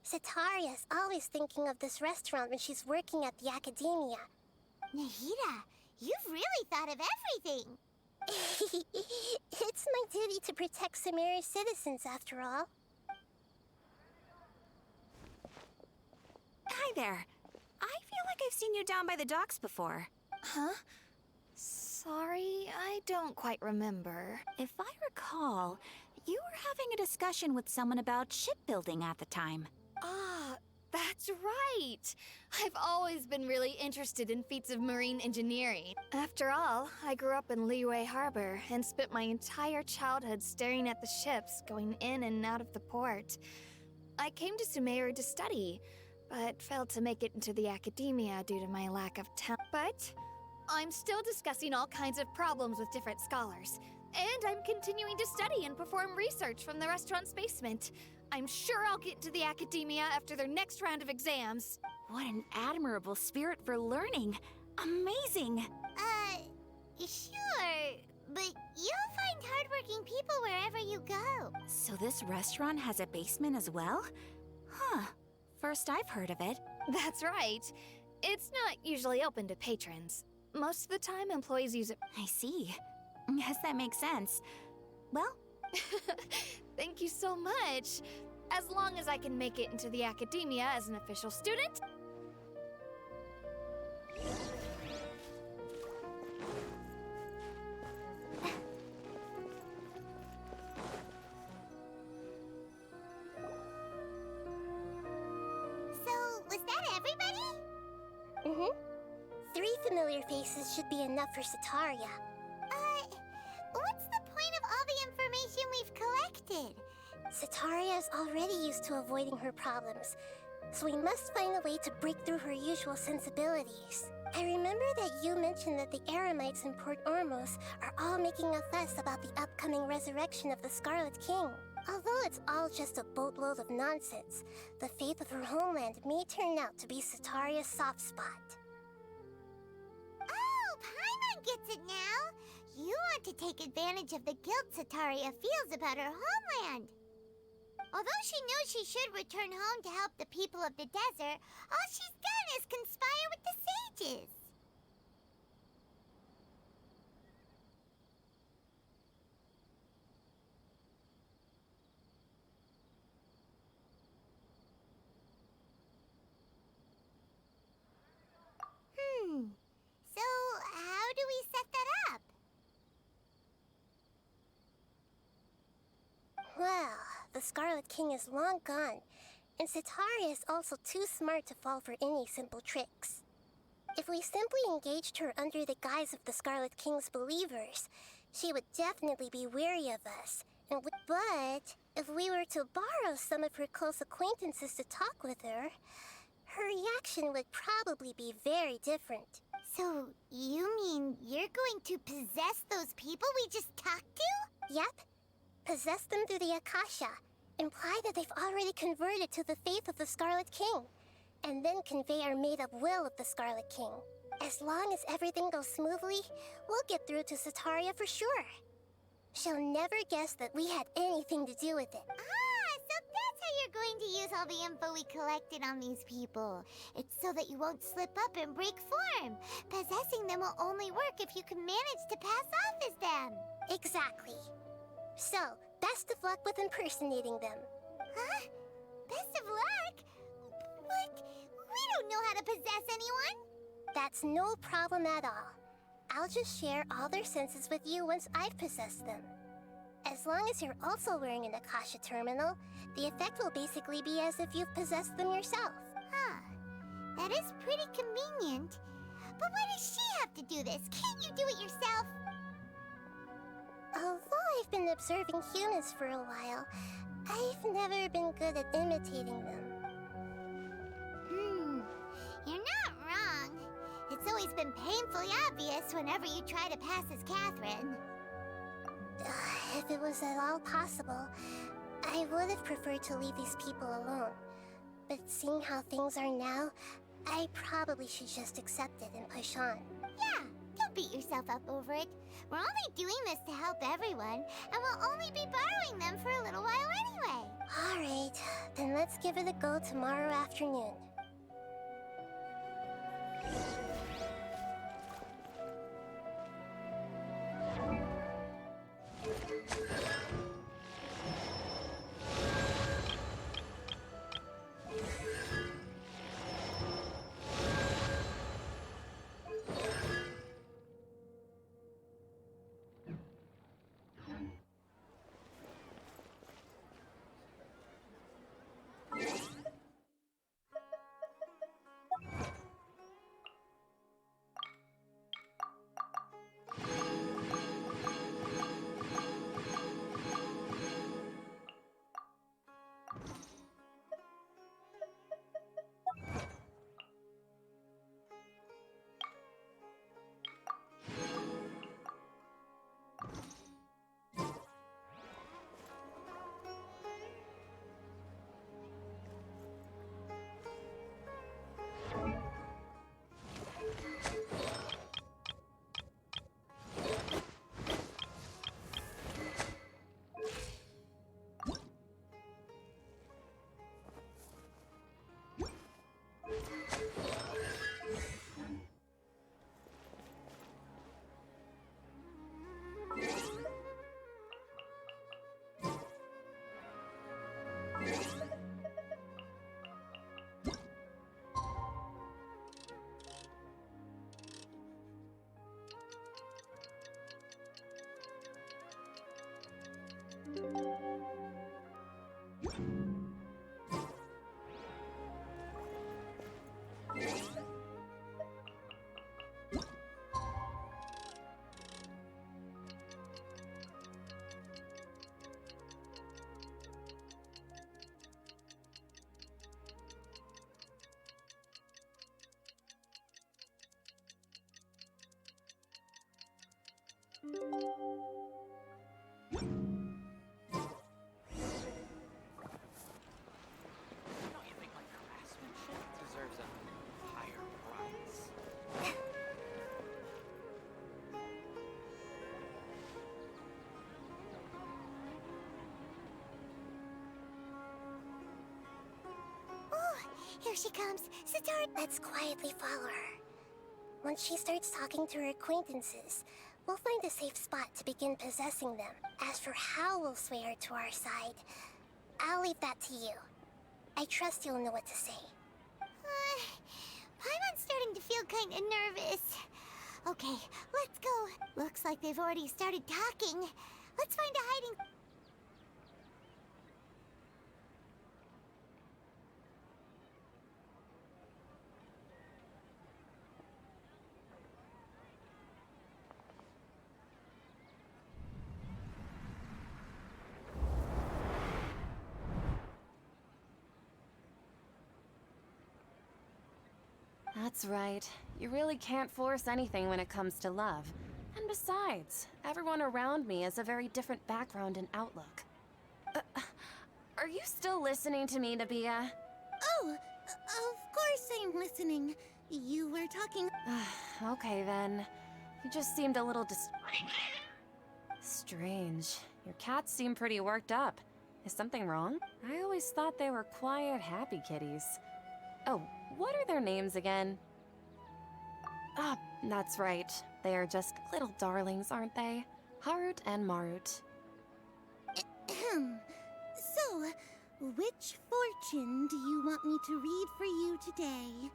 Sataria's always thinking of this restaurant when she's working at the academia. Nahida, you've really thought of everything. It's my duty to protect Samari's citizens, after all. Hi there. I feel like I've seen you down by the docks before. Huh? Sorry, I don't quite remember. If I recall, you were having a discussion with someone about shipbuilding at the time. Ah, that's right! I've always been really interested in feats of marine engineering. After all, I grew up in Liyue Harbor and spent my entire childhood staring at the ships going in and out of the port. I came to Sumeru to study, but failed to make it into the academia due to my lack of talent. But I'm still discussing all kinds of problems with different scholars, and I'm continuing to study and perform research from the restaurant's basement. I'm sure I'll get into the academia after their next round of exams. What an admirable spirit for learning. Amazing. Sure, but you'll find hardworking people wherever you go. So this restaurant has a basement as well? Huh. First I've heard of it. That's right. It's not usually open to patrons. Most of the time, employees use it. I see. Guess that makes sense. Well, thank you so much. As long as I can make it into the academia as an official student. So, was that everybody? Mm-hmm. 3 familiar faces should be enough for Sataria. What's the point of all the information we've collected? Sataria is already used to avoiding her problems, so we must find a way to break through her usual sensibilities. I remember that you mentioned that the Eremites in Port Ormos are all making a fuss about the upcoming resurrection of the Scarlet King. Although it's all just a boatload of nonsense, the faith of her homeland may turn out to be Sataria's soft spot. Oh, Paimon gets it now! You want to take advantage of the guilt Sataria feels about her homeland. Although she knows she should return home to help the people of the desert, all she's done is conspire with the sages. So how do we set that up? Well, the Scarlet King is long gone, and Sataria is also too smart to fall for any simple tricks. If we simply engaged her under the guise of the Scarlet King's believers, she would definitely be wary of us. But if we were to borrow some of her close acquaintances to talk with her, her reaction would probably be very different. So, you mean you're going to possess those people we just talked to? Yep. Possess them through the Akasha. Imply that they've already converted to the faith of the Scarlet King. And then convey our made-up will of the Scarlet King. As long as everything goes smoothly, we'll get through to Sataria for sure. She'll never guess that we had anything to do with it. So that's how you're going to use all the info we collected on these people. It's so that you won't slip up and break form. Possessing them will only work if you can manage to pass off as them. Exactly. So, best of luck with impersonating them. Huh? Best of luck? But we don't know how to possess anyone. That's no problem at all. I'll just share all their senses with you once I've possessed them. As long as you're also wearing an Akasha terminal, the effect will basically be as if you've possessed them yourself. Huh. That is pretty convenient. But why does she have to do this? Can't you do it yourself? Although I've been observing humans for a while, I've never been good at imitating them. You're not wrong. It's always been painfully obvious whenever you try to pass as Catherine. If it was at all possible, I would have preferred to leave these people alone. But seeing how things are now, I probably should just accept it and push on. Yeah, don't beat yourself up over it. We're only doing this to help everyone, and we'll only be borrowing them for a little while anyway. Alright, then let's give it a go tomorrow afternoon. Don't you think my craftsmanship deserves a higher price? Oh, here she comes. Sitara, let's quietly follow her. Once she starts talking to her acquaintances, we'll find a safe spot to begin possessing them. As for how we'll sway her to our side, I'll leave that to you. I trust you'll know what to say. Paimon's starting to feel kinda nervous. Okay, let's go. Looks like they've already started talking. Let's find a hiding... That's right. You really can't force anything when it comes to love. And besides, everyone around me has a very different background and outlook. Are you still listening to me, Nabia? Oh, of course I'm listening. You were talking. Okay then. You just seemed a little strange. Your cats seem pretty worked up. Is something wrong? I always thought they were quiet, happy kitties. Oh, what are their names again? Ah, that's right. They are just little darlings, aren't they? Harut and Marut. So, which fortune do you want me to read for you today?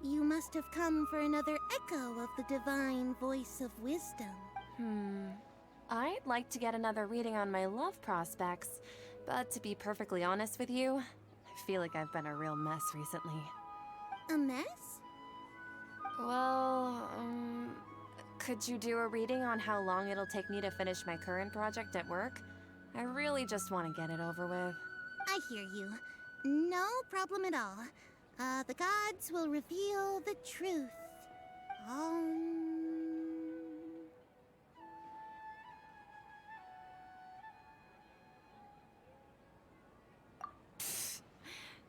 You must have come for another echo of the divine voice of wisdom. I'd like to get another reading on my love prospects, but to be perfectly honest with you, I feel like I've been a real mess recently. A mess? Well, could you do a reading on how long it'll take me to finish my current project at work? I really just want to get it over with. I hear you. No problem at all. The gods will reveal the truth.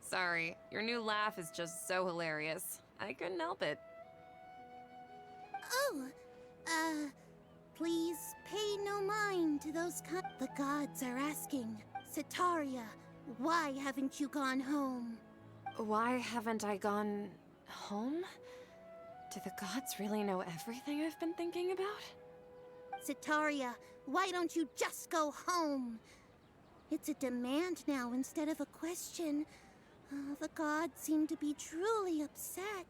Sorry, your new laugh is just so hilarious. I couldn't help it. Please pay no mind to those The gods are asking, Sitaria, why haven't you gone home? Why haven't I gone home? Do the gods really know everything I've been thinking about? Sitaria, why don't you just go home? It's a demand now instead of a question. The gods seem to be truly upset.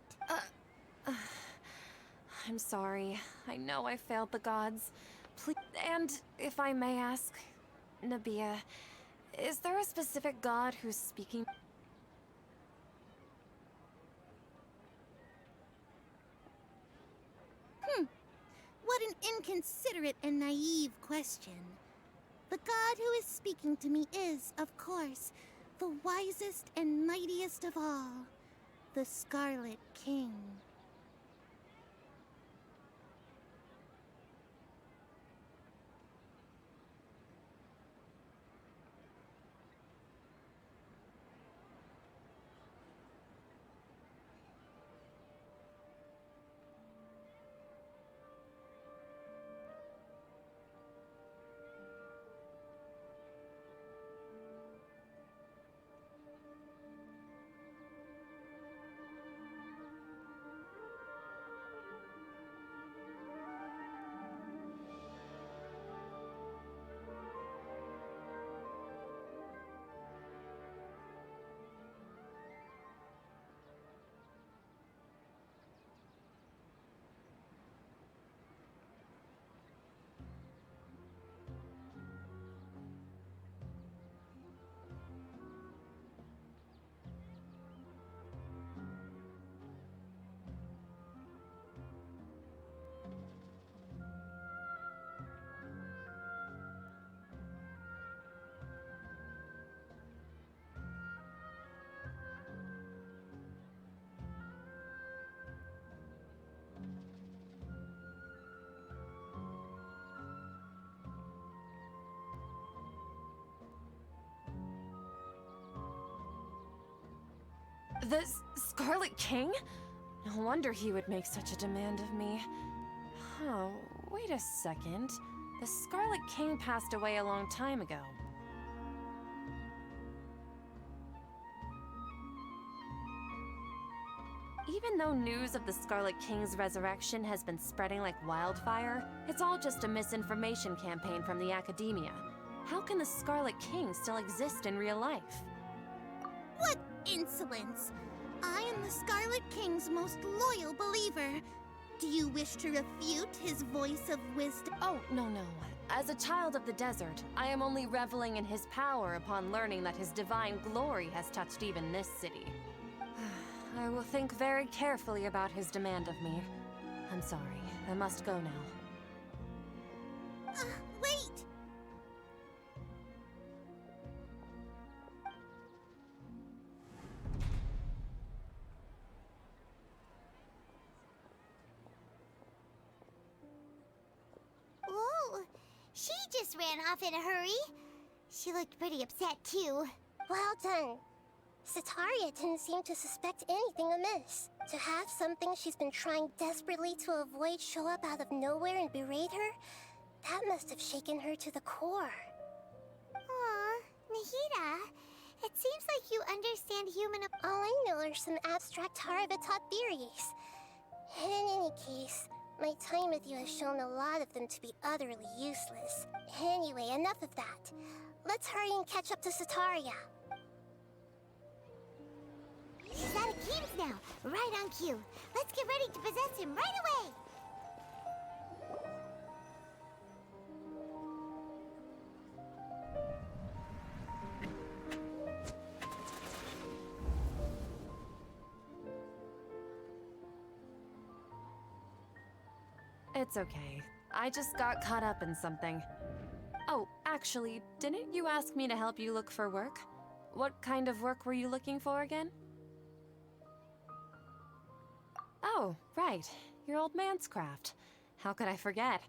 I'm sorry. I know I failed the gods. Please, and if I may ask, Nabia, is there a specific god who's speaking? What an inconsiderate and naive question. The god who is speaking to me is, of course, the wisest and mightiest of all, the Scarlet King. The Scarlet King? No wonder he would make such a demand of me. Oh, wait a second. The Scarlet King passed away a long time ago. Even though news of the Scarlet King's resurrection has been spreading like wildfire, it's all just a misinformation campaign from the Academia. How can the Scarlet King still exist in real life? What insolence! I am the Scarlet King's most loyal believer. Do you wish to refute his voice of wisdom? Oh, no. As a child of the desert, I am only reveling in his power upon learning that his divine glory has touched even this city. I will think very carefully about his demand of me. I'm sorry. I must go now. Wait! Whoa! She just ran off in a hurry. She looked pretty upset, too. Well done. Setaria didn't seem to suspect anything amiss. To have something she's been trying desperately to avoid show up out of nowhere and berate her, that must have shaken her to the core. Aw, Nahida, it seems like you understand human... All I know are some abstract Haravatot theories. In any case, my time with you has shown a lot of them to be utterly useless. Anyway, enough of that. Let's hurry and catch up to Setaria. He's at Akeem's now, right on cue. Let's get ready to possess him right away! It's okay. I just got caught up in something. Oh, actually, didn't you ask me to help you look for work? What kind of work were you looking for again? Oh, right. Your old man's craft. How could I forget?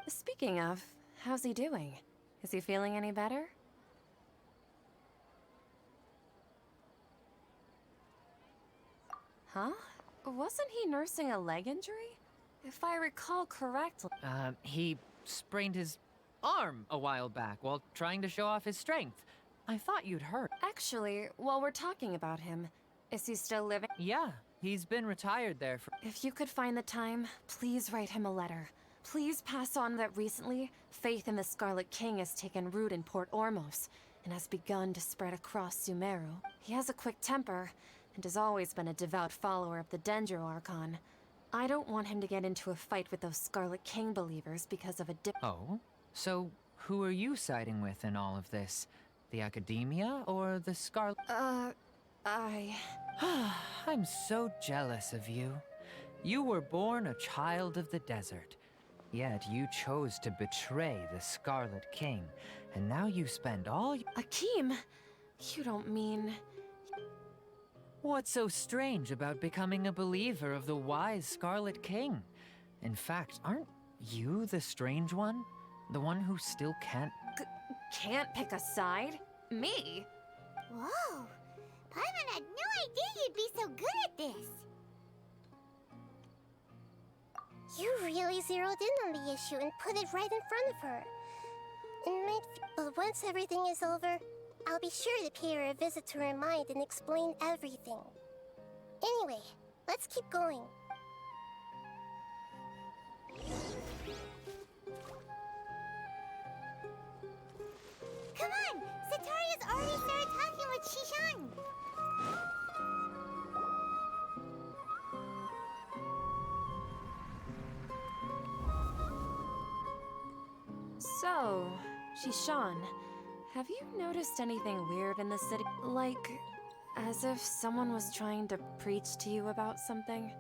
Speaking of, how's he doing? Is he feeling any better? Huh? Wasn't he nursing a leg injury? If I recall correctly... He sprained his arm a while back while trying to show off his strength. I thought you'd heard. Actually, while we're talking about him, is he still living? Yeah, he's been retired there for... If you could find the time, please write him a letter. Please pass on that recently, faith in the Scarlet King has taken root in Port Ormos and has begun to spread across Sumeru. He has a quick temper and has always been a devout follower of the Dendro Archon. I don't want him to get into a fight with those Scarlet King believers because of a Oh? So, who are you siding with in all of this? The Academia or the Scarlet... I'm so jealous of you. You were born a child of the desert. Yet you chose to betray the Scarlet King, and now you spend all... Akeem! You don't mean... What's so strange about becoming a believer of the wise Scarlet King? In fact, aren't you the strange one? The one who still can't... Can't pick a side? Me? Whoa! Paimon had no idea you'd be so good at this! You really zeroed in on the issue and put it right in front of her. But once everything is over, I'll be sure to pay her a visit to her mind and explain everything. Anyway, let's keep going. Come on! Setaria's already started talking with Shishan! So, Shishan, have you noticed anything weird in the city? Like, as if someone was trying to preach to you about something?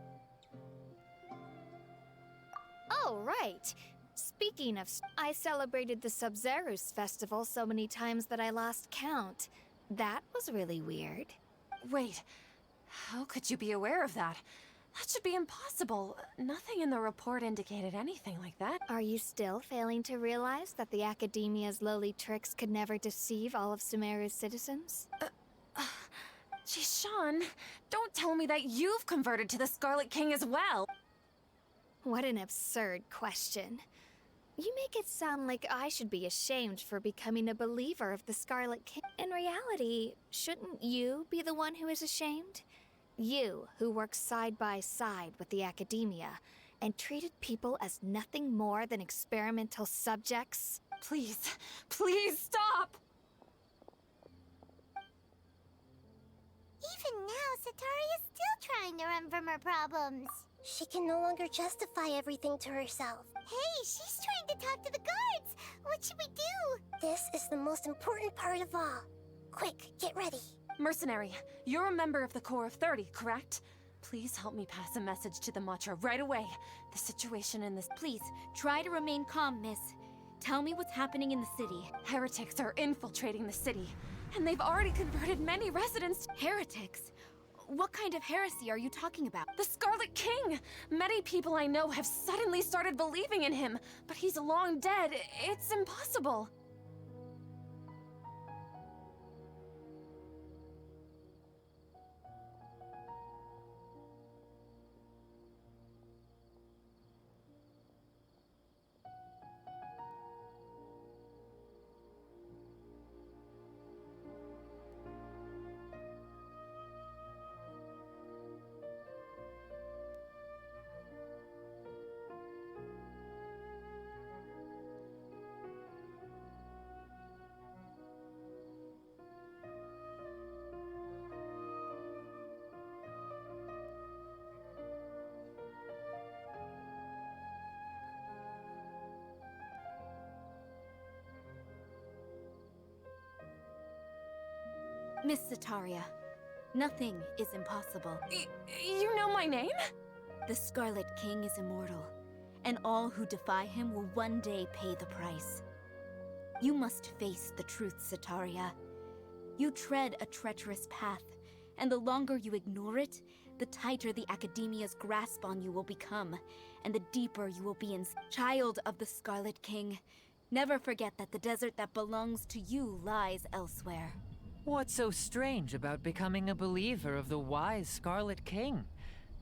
Oh, right. Speaking of, I celebrated the Sub-Zerus festival so many times that I lost count. That was really weird. Wait, how could you be aware of that? That should be impossible. Nothing in the report indicated anything like that. Are you still failing to realize that the Academia's lowly tricks could never deceive all of Sumeru's citizens? Jishan, don't tell me that you've converted to the Scarlet King as well! What an absurd question. You make it sound like I should be ashamed for becoming a believer of the Scarlet King. In reality, shouldn't you be the one who is ashamed? You, who works side by side with the academia and treated people as nothing more than experimental subjects. Please, please stop! Even now, Satari is still trying to run from her problems. She can no longer justify everything to herself. Hey, she's trying to talk to the guards. What should we do? This is the most important part of all. Quick, get ready. Mercenary, you're a member of the Corps of 30, correct? Please help me pass a message to the Matra right away. The situation in this... Please, try to remain calm, miss. Tell me what's happening in the city. Heretics are infiltrating the city, and they've already converted many residents... Heretics? What kind of heresy are you talking about? The Scarlet King! Many people I know have suddenly started believing in him, but he's long dead. It's impossible. Miss Sataria, nothing is impossible. You know my name? The Scarlet King is immortal, and all who defy him will one day pay the price. You must face the truth, Sataria. You tread a treacherous path, and the longer you ignore it, the tighter the Academia's grasp on you will become, and the deeper you will be in... Child of the Scarlet King, never forget that the desert that belongs to you lies elsewhere. What's so strange about becoming a believer of the wise Scarlet King?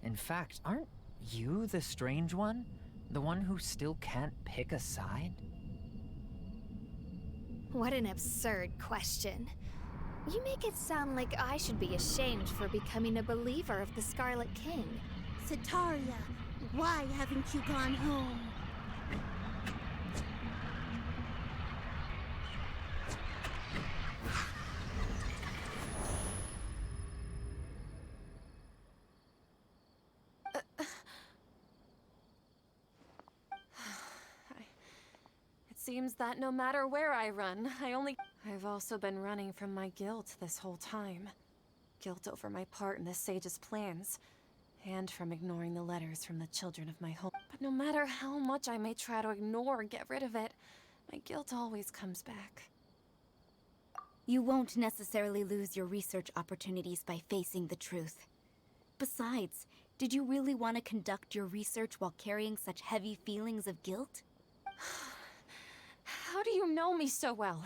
In fact, aren't you the strange one? The one who still can't pick a side? What an absurd question. You make it sound like I should be ashamed for becoming a believer of the Scarlet King. Sataria, why haven't you gone home? Seems that no matter where I run, I've also been running from my guilt this whole time. Guilt over my part in the Sage's plans, and from ignoring the letters from the children of my home. But no matter how much I may try to ignore or get rid of it, my guilt always comes back. You won't necessarily lose your research opportunities by facing the truth. Besides, did you really want to conduct your research while carrying such heavy feelings of guilt? How do you know me so well?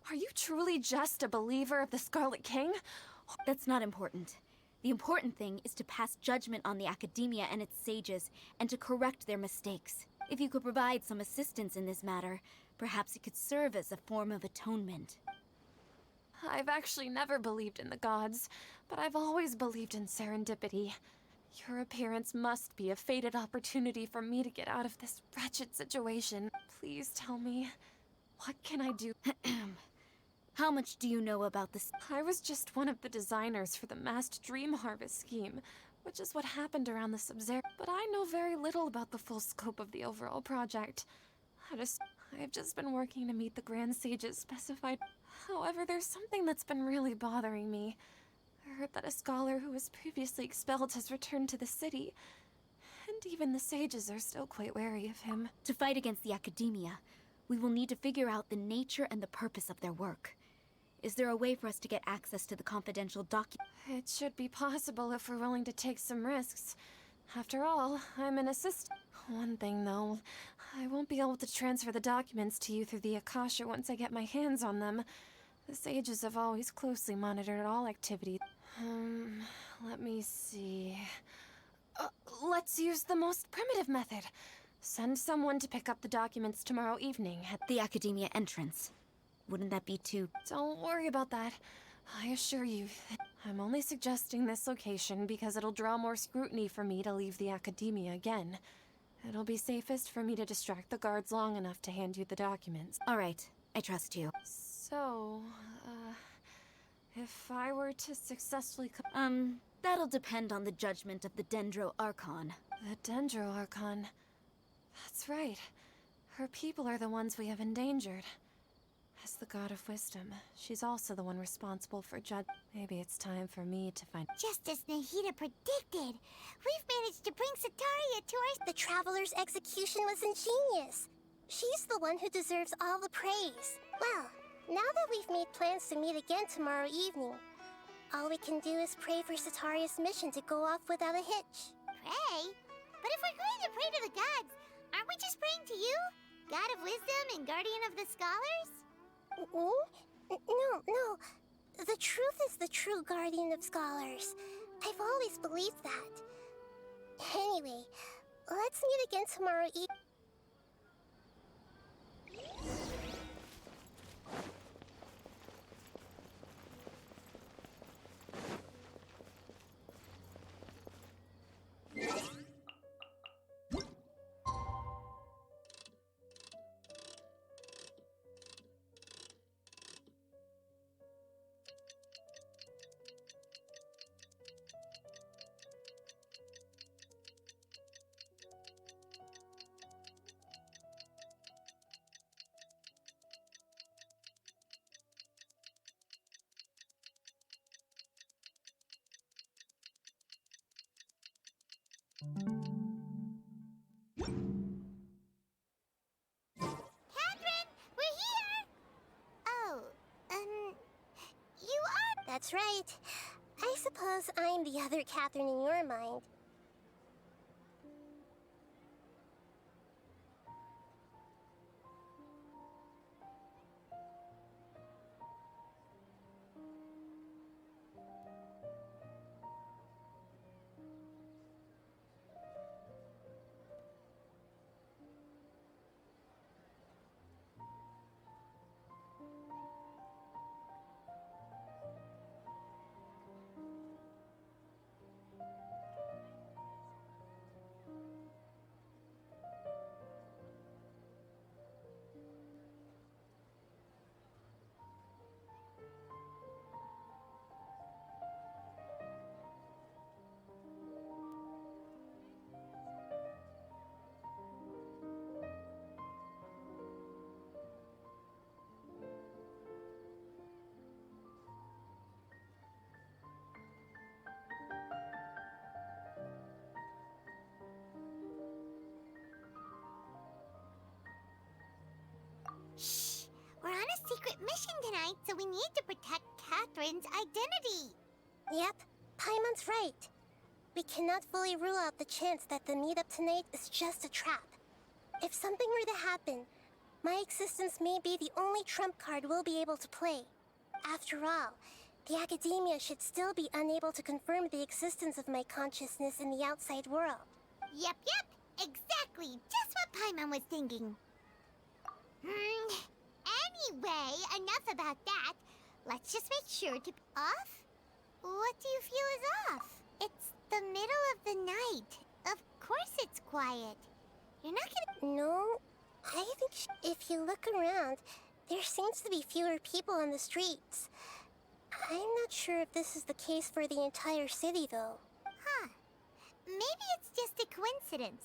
Are you truly just a believer of the Scarlet King? That's not important. The important thing is to pass judgment on the Academia and its sages, and to correct their mistakes. If you could provide some assistance in this matter, perhaps it could serve as a form of atonement. I've actually never believed in the gods, but I've always believed in serendipity. Your appearance must be a fated opportunity for me to get out of this wretched situation. Please tell me, what can I do? How much do you know about this? I was just one of the designers for the massed dream harvest scheme, which is what happened around the Sub-Zero. But I know very little about the full scope of the overall project. I've just been working to meet the Grand Sage's specified... However, there's something that's been really bothering me. I heard that a scholar who was previously expelled has returned to the city, and even the sages are still quite wary of him. To fight against the Academia, we will need to figure out the nature and the purpose of their work. Is there a way for us to get access to the confidential document? It should be possible if we're willing to take some risks. After all, I'm an assistant. One thing, though, I won't be able to transfer the documents to you through the Akasha once I get my hands on them. The sages have always closely monitored all activity. Let me see. Let's use the most primitive method. Send someone to pick up the documents tomorrow evening at The Academia entrance. Wouldn't that be too... Don't worry about that. I assure you, I'm only suggesting this location because it'll draw more scrutiny for me to leave the Academia again. It'll be safest for me to distract the guards long enough to hand you the documents. All right, I trust you. So, if I were to successfully... That'll depend on the judgment of the Dendro Archon. The Dendro Archon. That's right. Her people are the ones we have endangered. As the God of Wisdom, she's also the one responsible for Maybe it's time for me to find... Just as Nahida predicted, we've managed to bring Setaria to our... The Traveler's execution was ingenious. She's the one who deserves all the praise. Well, now that we've made plans to meet again tomorrow evening, all we can do is pray for Setaria's mission to go off without a hitch. Pray? But if we're going to pray to the gods, aren't we just praying to you? God of Wisdom and Guardian of the Scholars? No. The truth is the true Guardian of Scholars. I've always believed that. Anyway, let's meet again tomorrow evening. Catherine, we're here! Oh, you are... That's right. I suppose I'm the other Catherine in your mind. Shh! We're on a secret mission tonight, so we need to protect Catherine's identity. Yep, Paimon's right. We cannot fully rule out the chance that the meetup tonight is just a trap. If something were to happen, my existence may be the only trump card we'll be able to play. After all, the Academia should still be unable to confirm the existence of my consciousness in the outside world. Yep, exactly. Just what Paimon was thinking. Anyway, enough about that. Let's just make sure to... Off? What do you feel is off? It's the middle of the night. Of course it's quiet. You're not gonna... No, I think if you look around, there seems to be fewer people on the streets. I'm not sure if this is the case for the entire city, though. Huh. Maybe it's just a coincidence.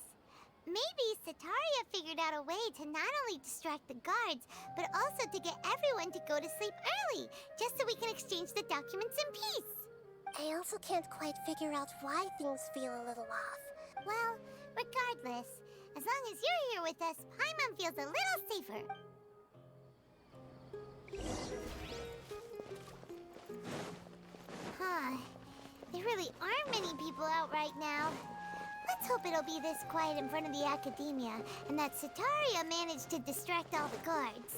Maybe Setaria figured out a way to not only distract the guards, but also to get everyone to go to sleep early, just so we can exchange the documents in peace. I also can't quite figure out why things feel a little off. Well, regardless, as long as you're here with us, Paimon feels a little safer. Huh. There really aren't many people out right now. Let's hope it'll be this quiet in front of the Academia, and that Setaria managed to distract all the guards.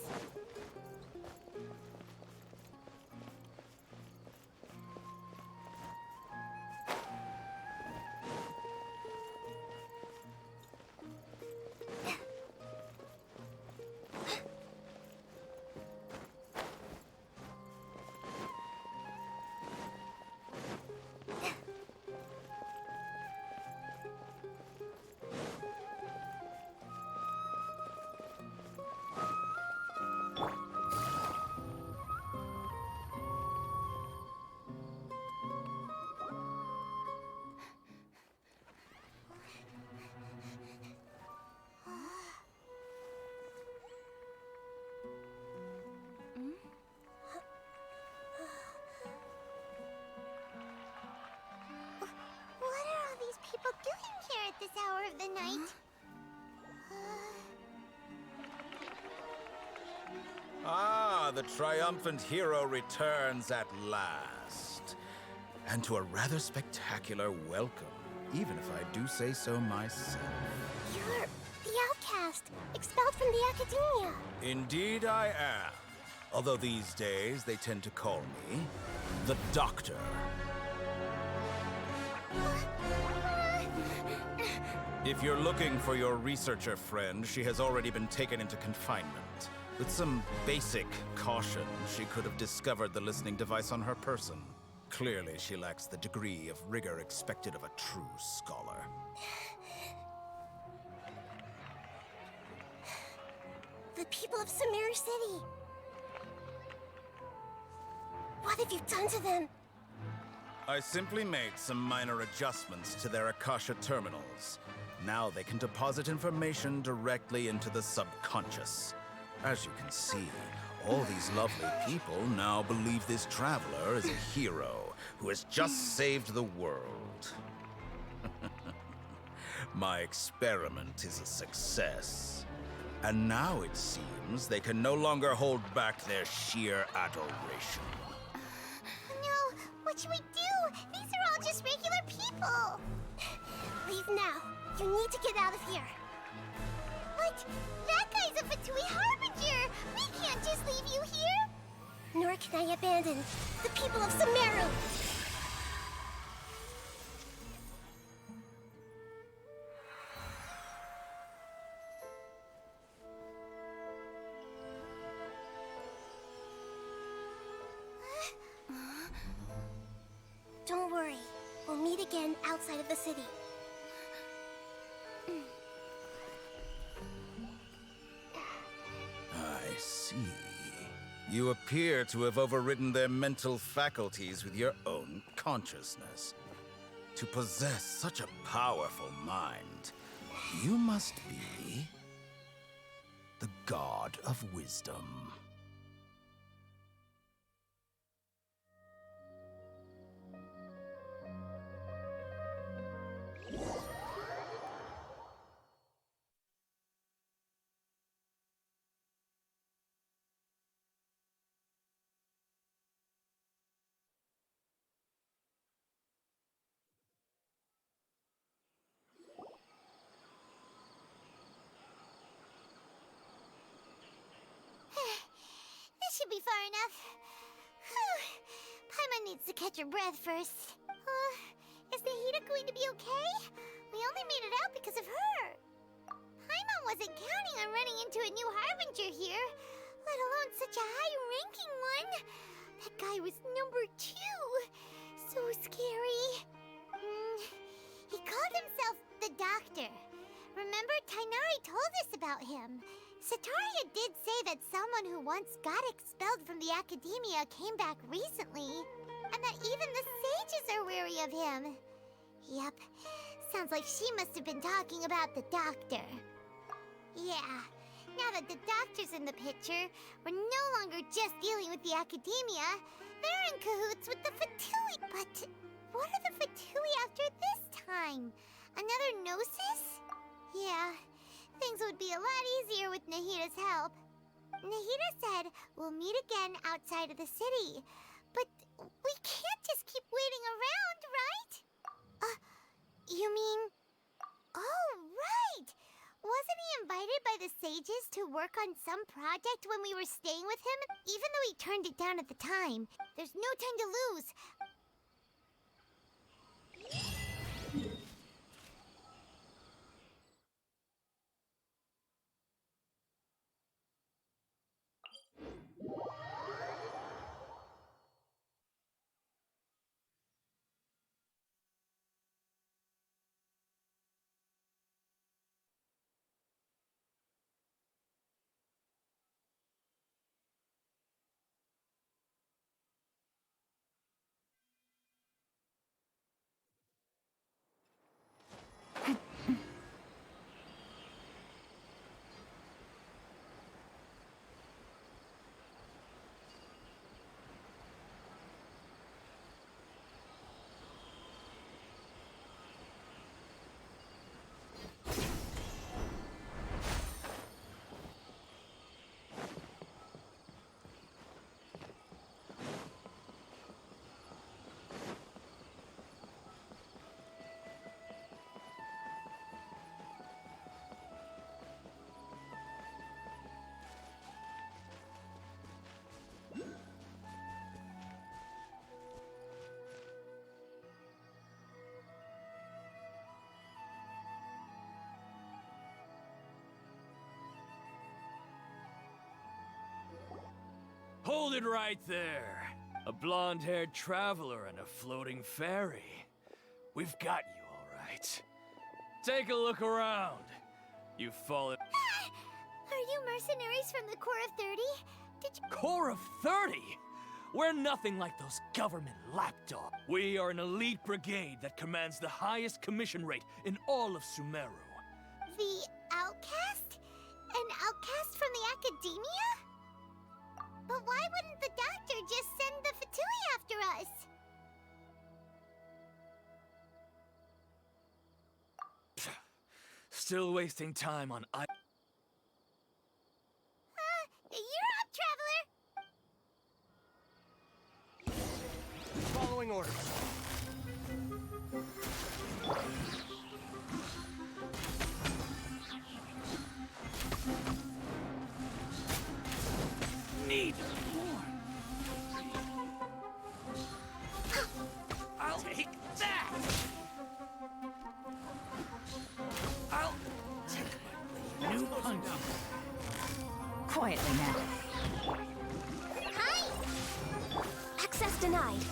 this hour of the night. Ah, the triumphant hero returns at last. And to a rather spectacular welcome, even if I do say so myself. You're the outcast, expelled from the Academia. Indeed I am. Although these days they tend to call me the Doctor. If you're looking for your researcher friend, she has already been taken into confinement. With some basic caution, she could have discovered the listening device on her person. Clearly, she lacks the degree of rigor expected of a true scholar. The people of Sumeru City. What have you done to them? I simply made some minor adjustments to their Akasha terminals. Now they can deposit information directly into the subconscious. As you can see, all these lovely people now believe this traveler is a hero who has just saved the world. My experiment is a success. And now it seems they can no longer hold back their sheer adoration. No, what should we do? These are all just regular people. Leave now. You need to get out of here. What? That guy's a Fatui Harbinger! We can't just leave you here! Nor can I abandon the people of Sumeru! Don't worry. We'll meet again outside of the city. I see. You appear to have overridden their mental faculties with your own consciousness. To possess such a powerful mind, you must be the God of Wisdom. This should be far enough. Whew. Paimon needs to catch her breath first. Is Nahida going to be okay? We only made it out because of her. Paimon wasn't counting on running into a new Harbinger here, let alone such a high-ranking one. That guy was number 2. So scary. He called himself the Doctor. Remember, Tighnari told us about him. Sataria did say that someone who once got expelled from the Academia came back recently, and that even the sages are wary of him. Yep, sounds like she must have been talking about the Doctor. Yeah, now that the Doctor's in the picture, we're no longer just dealing with the Academia. They're in cahoots with the Fatui. But what are the Fatui after this time? Another Gnosis? Yeah. Things would be a lot easier with Nahida's help. Nahida said we'll meet again outside of the city. But we can't just keep waiting around, right? You mean... Oh, right! Wasn't he invited by the sages to work on some project when we were staying with him? Even though he turned it down at the time. There's no time to lose. Hold it right there. A blonde-haired traveler and a floating fairy. We've got you, all right. Take a look around. You've fallen... Are you mercenaries from the Corps of 30? Did you... Corps of 30? We're nothing like those government lapdogs. We are an elite brigade that commands the highest commission rate in all of Sumeru. The outcast? An outcast from the academia? But why wouldn't the doctor just send the Fatui after us? Still wasting time on You're up, traveler! Following orders. Need more. I'll take that. I'll take my new punch. Quietly now. Hi! Access denied.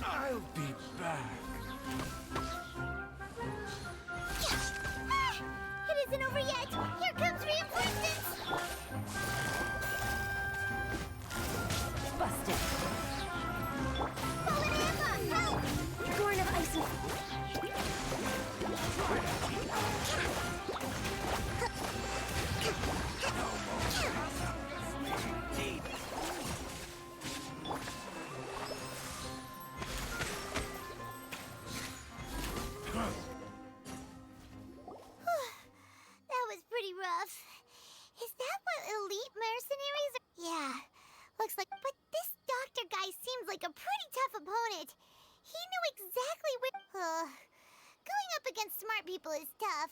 I'll be back. It isn't over yet! Here comes reinforcements! Busted. Fallen Emma! Help! Gorn of Ice and... That was pretty rough. Is that what elite mercenaries are? Yeah, looks like... But this doctor guy seems like a pretty tough opponent. He knew exactly where... going up against smart people is tough.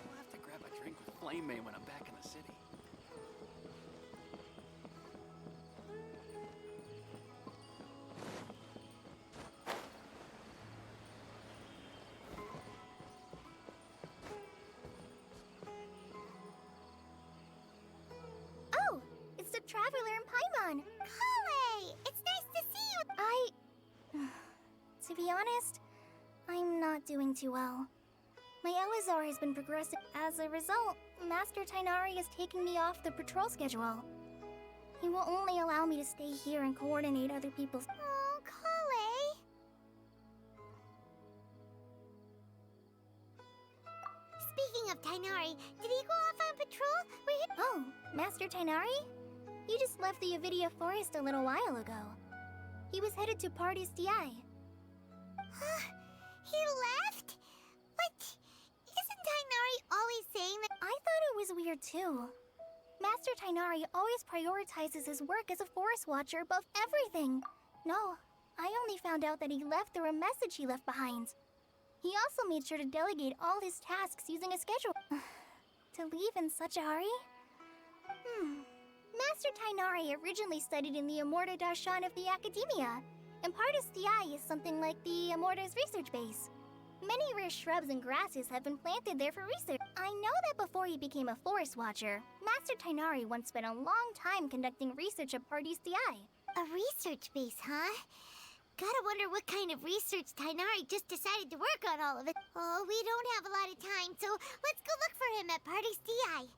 We'll have to grab a drink with Flame May when I'm back in the city. Oh, it's the Traveler in Paimon. Kale! It's nice to see you! To be honest, I'm not doing too well. My Elazar has been progressing. As a result, Master Tainari is taking me off the patrol schedule. He will only allow me to stay here and coordinate other people's... Oh, Kale! Speaking of Tainari, did he go off on patrol? Oh, Master Tainari? He just left the Avidia Forest a little while ago. He was headed to Party's DI. He left? But isn't Tainari always saying that? I thought it was weird too. Master Tainari always prioritizes his work as a forest watcher above everything. No, I only found out that he left through a message he left behind. He also made sure to delegate all his tasks using a schedule. To leave in such a hurry? Master Tainari originally studied in the Amorta Darshan of the Academia, and Partis DI is something like the Amorta's research base. Many rare shrubs and grasses have been planted there for research. I know that before he became a forest watcher, Master Tainari once spent a long time conducting research at Partis DI. A research base, huh? Gotta wonder what kind of research Tainari just decided to work on all of it. Oh, we don't have a lot of time, so let's go look for him at Party's DI.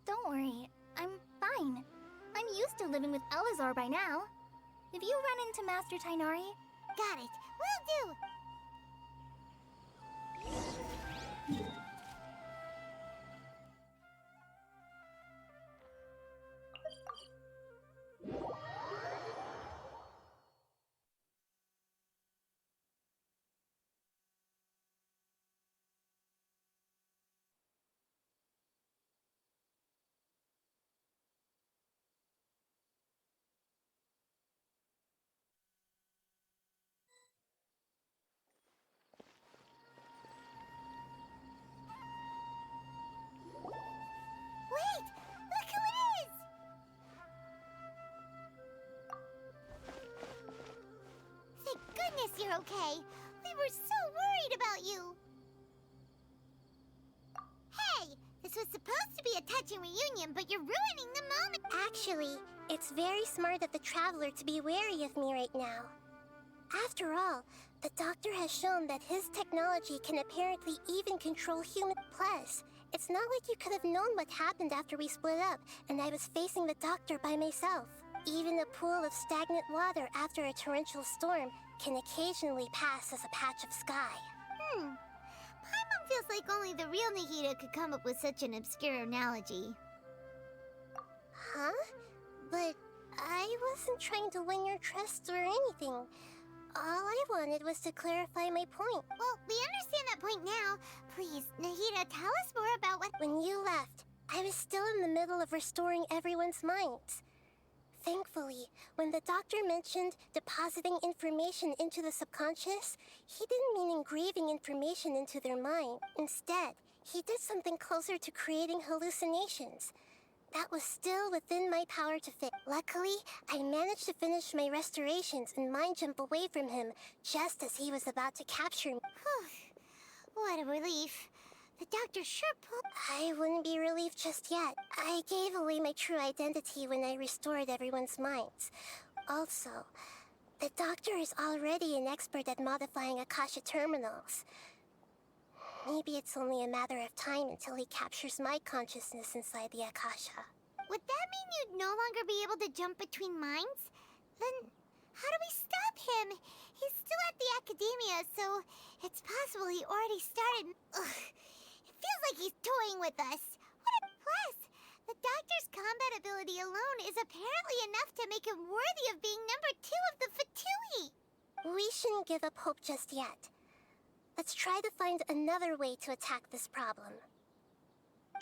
Don't worry, I'm fine. I'm used to living with Elazar by now. If you run into Master Tainari... Got it. Will do. course you're okay. We were so worried about you. Hey, this was supposed to be a touching reunion, but you're ruining the moment. Actually, it's very smart of the Traveler to be wary of me right now. After all, the Doctor has shown that his technology can apparently even control human. Plus, it's not like you could have known what happened after we split up and I was facing the Doctor by myself. Even a pool of stagnant water after a torrential storm can occasionally pass as a patch of sky. Paimon feels like only the real Nahida could come up with such an obscure analogy. Huh? But I wasn't trying to win your trust or anything. All I wanted was to clarify my point. Well, we understand that point now. Please, Nahida, tell us more about what— When you left, I was still in the middle of restoring everyone's minds. Thankfully, when the Doctor mentioned depositing information into the subconscious, he didn't mean engraving information into their mind. Instead, he did something closer to creating hallucinations. That was still within my power to fix. Luckily, I managed to finish my restorations and mind jump away from him just as he was about to capture me. What a relief. The Doctor sure pulled— I wouldn't be relieved just yet. I gave away my true identity when I restored everyone's minds. Also, the Doctor is already an expert at modifying Akasha terminals. Maybe it's only a matter of time until he captures my consciousness inside the Akasha. Would that mean you'd no longer be able to jump between minds? Then how do we stop him? He's still at the Academia, so it's possible he already started— Ugh. It feels like he's toying with us. Plus, the Doctor's combat ability alone is apparently enough to make him worthy of being number 2 of the Fatui. We shouldn't give up hope just yet. Let's try to find another way to attack this problem.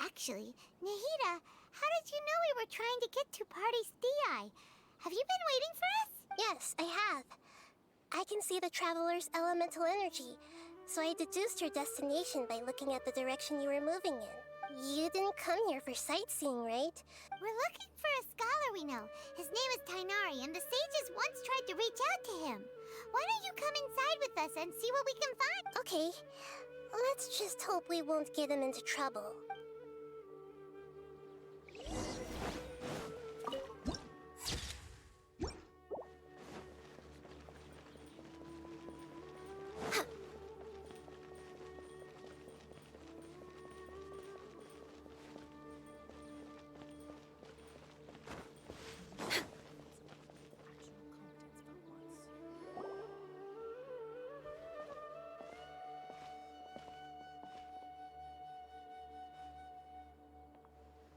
Actually, Nahida, how did you know we were trying to get to Party's Di? Have you been waiting for us? Yes, I have. I can see the Traveler's elemental energy, so I deduced your destination by looking at the direction you were moving in. You didn't come here for sightseeing, right? We're looking for a scholar we know. His name is Tainari, and the sages once tried to reach out to him. Why don't you come inside with us and see what we can find? Okay. Let's just hope we won't get him into trouble.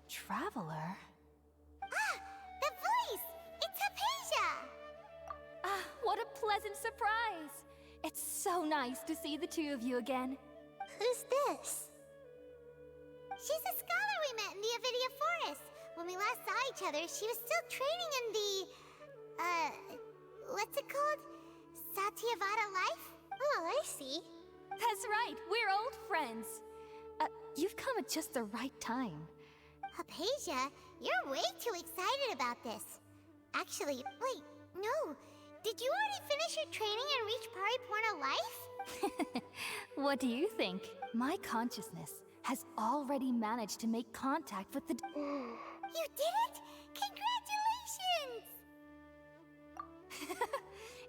Traveler? Ah! The voice! It's Hypatia! Ah, what a pleasant surprise! It's so nice to see the two of you again. Who's this? She's a scholar we met in the Avidia Forest. When we last saw each other, she was still training in the... what's it called? Satyavada life? Oh, I see. That's right, we're old friends. You've come at just the right time. Hypatia, you're way too excited about this. Actually, wait, no. Did you already finish your training and reach Pariporna life? What do you think? My consciousness has already managed to make contact with the... You did it? Congratulations!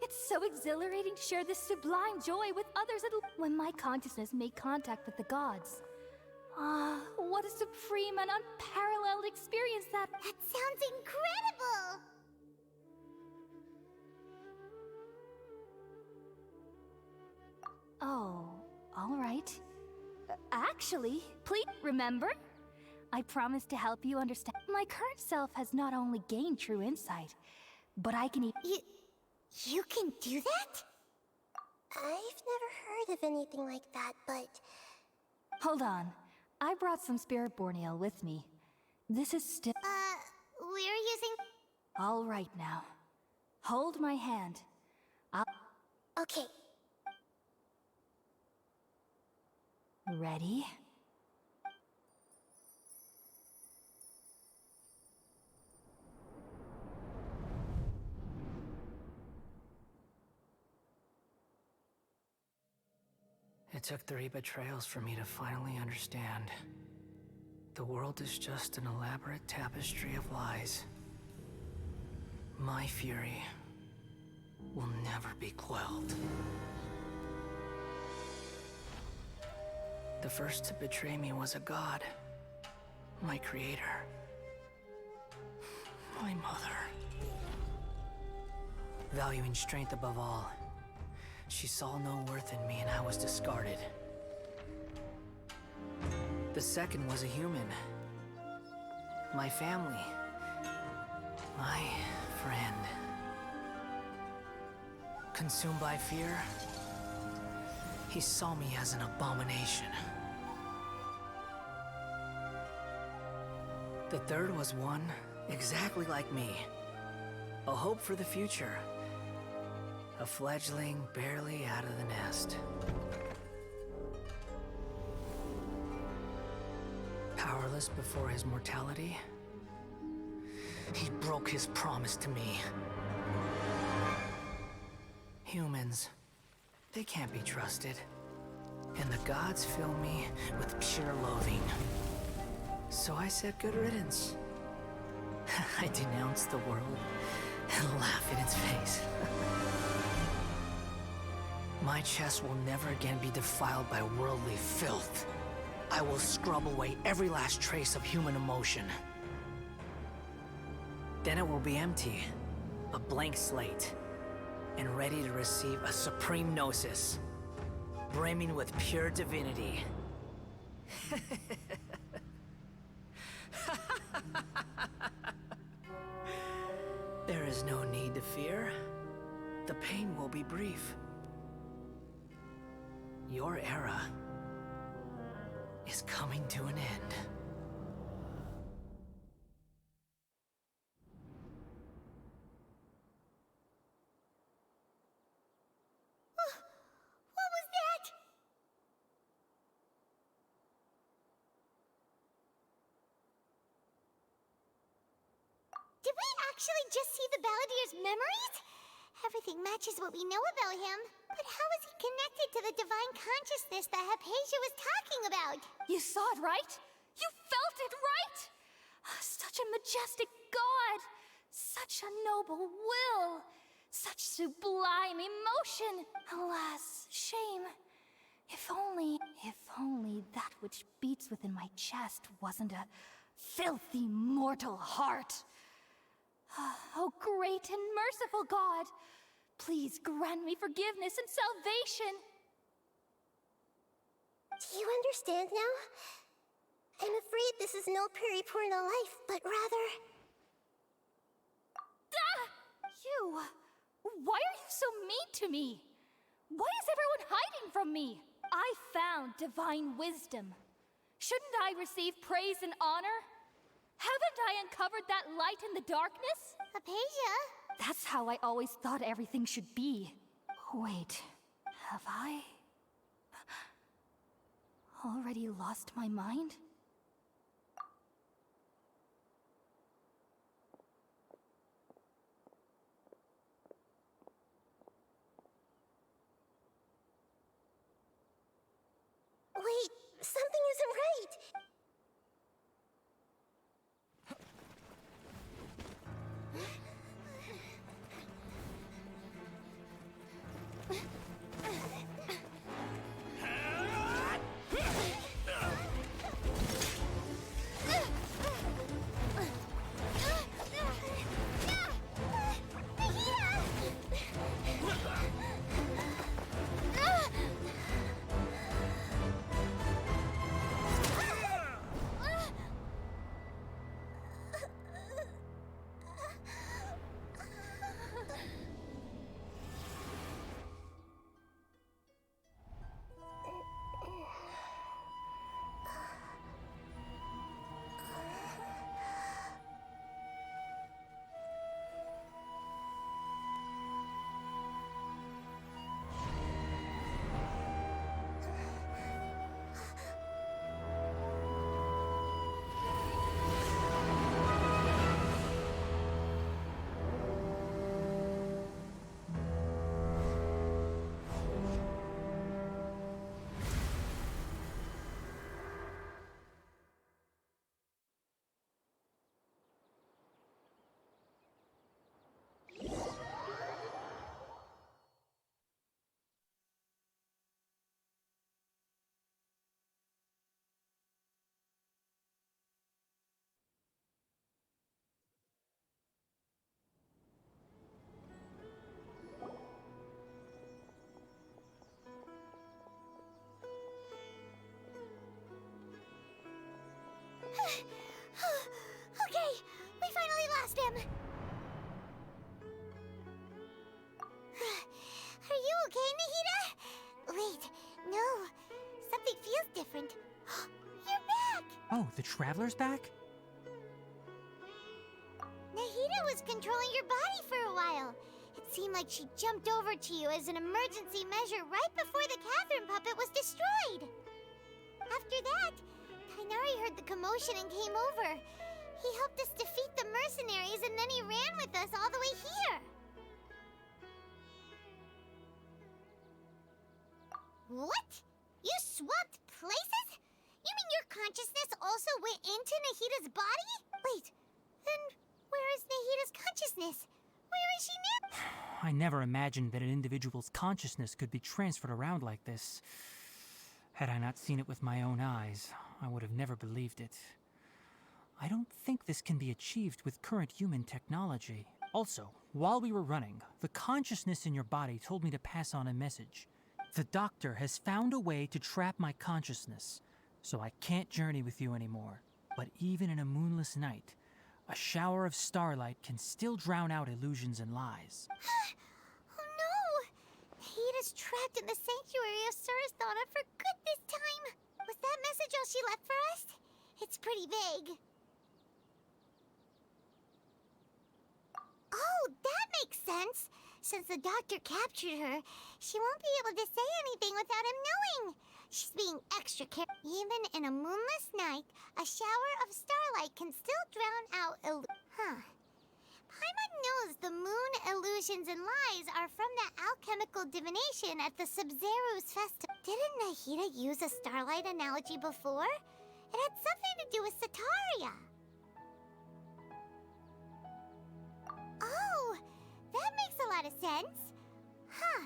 It's so exhilarating to share this sublime joy with others when my consciousness made contact with the gods. Ah, what a supreme and unparalleled experience that... That sounds incredible! Oh, all right. Actually, please remember? I promised to help you understand. My current self has not only gained true insight, but I can even... You can do that? I've never heard of anything like that, but... Hold on. I brought some Spirit Borneo with me. This is still... We're using... All right now. Hold my hand. Okay. Ready? It took 3 betrayals for me to finally understand. The world is just an elaborate tapestry of lies. My fury will never be quelled. The first to betray me was a god. My creator. My mother. Valuing strength above all, she saw no worth in me and I was discarded. The second was a human. My family. My friend. Consumed by fear, he saw me as an abomination. The third was one exactly like me. A hope for the future. A fledgling barely out of the nest. Powerless before his mortality, he broke his promise to me. Humans, they can't be trusted. And the gods fill me with pure loathing. So I said good riddance. I denounced the world and laugh in its face. My chest will never again be defiled by worldly filth. I will scrub away every last trace of human emotion. Then it will be empty, a blank slate, and ready to receive a supreme gnosis, brimming with pure divinity. There is no need to fear. The pain will be brief. Your era is coming to an end. What was that? Did we actually just see the Baladier's memories? Everything matches what we know about him. But how is he connected to the divine consciousness that Hypatia was talking about? You saw it, right? You felt it, right? Such a majestic god! Such a noble will! Such sublime emotion! Alas, shame. If only that which beats within my chest wasn't a filthy mortal heart. Oh, great and merciful God! Please grant me forgiveness and salvation! Do you understand now? I'm afraid this is no Peripurna life, but rather... You! Why are you so mean to me? Why is everyone hiding from me? I found divine wisdom. Shouldn't I receive praise and honor? Haven't I uncovered that light in the darkness? Hypatia? That's how I always thought everything should be. Wait, have I already lost my mind? Wait, something isn't right! Okay, we finally lost him. Are you okay, Nahida? Wait, no. Something feels different. You're back! Oh, the Traveler's back? Nahida was controlling your body for a while. It seemed like she jumped over to you as an emergency measure right before the Catherine puppet was destroyed. After that, Tainari heard the commotion and came over. He helped us defeat the mercenaries and then he ran with us all the way here. What? You swapped places? You mean your consciousness also went into Nahida's body? Wait, then where is Nahida's consciousness? Where is she now? I never imagined that an individual's consciousness could be transferred around like this. Had I not seen it with my own eyes, I would have never believed it. I don't think this can be achieved with current human technology. Also, while we were running, the consciousness in your body told me to pass on a message. The doctor has found a way to trap my consciousness, so I can't journey with you anymore. But even in a moonless night, a shower of starlight can still drown out illusions and lies. Oh no! Nahida's trapped in the sanctuary of Surasthana for good this time. Was that message all she left for us? It's pretty vague. Oh, that makes sense. Since the doctor captured her, she won't be able to say anything without him knowing. She's being extra careful. Even in a moonless night, a shower of starlight can still drown out Paimon knows the moon illusions and lies are from the alchemical divination at the Sub-Zero's festival. Didn't Nahida use a starlight analogy before? It had something to do with Sataria. Oh, that makes a lot of sense. Huh.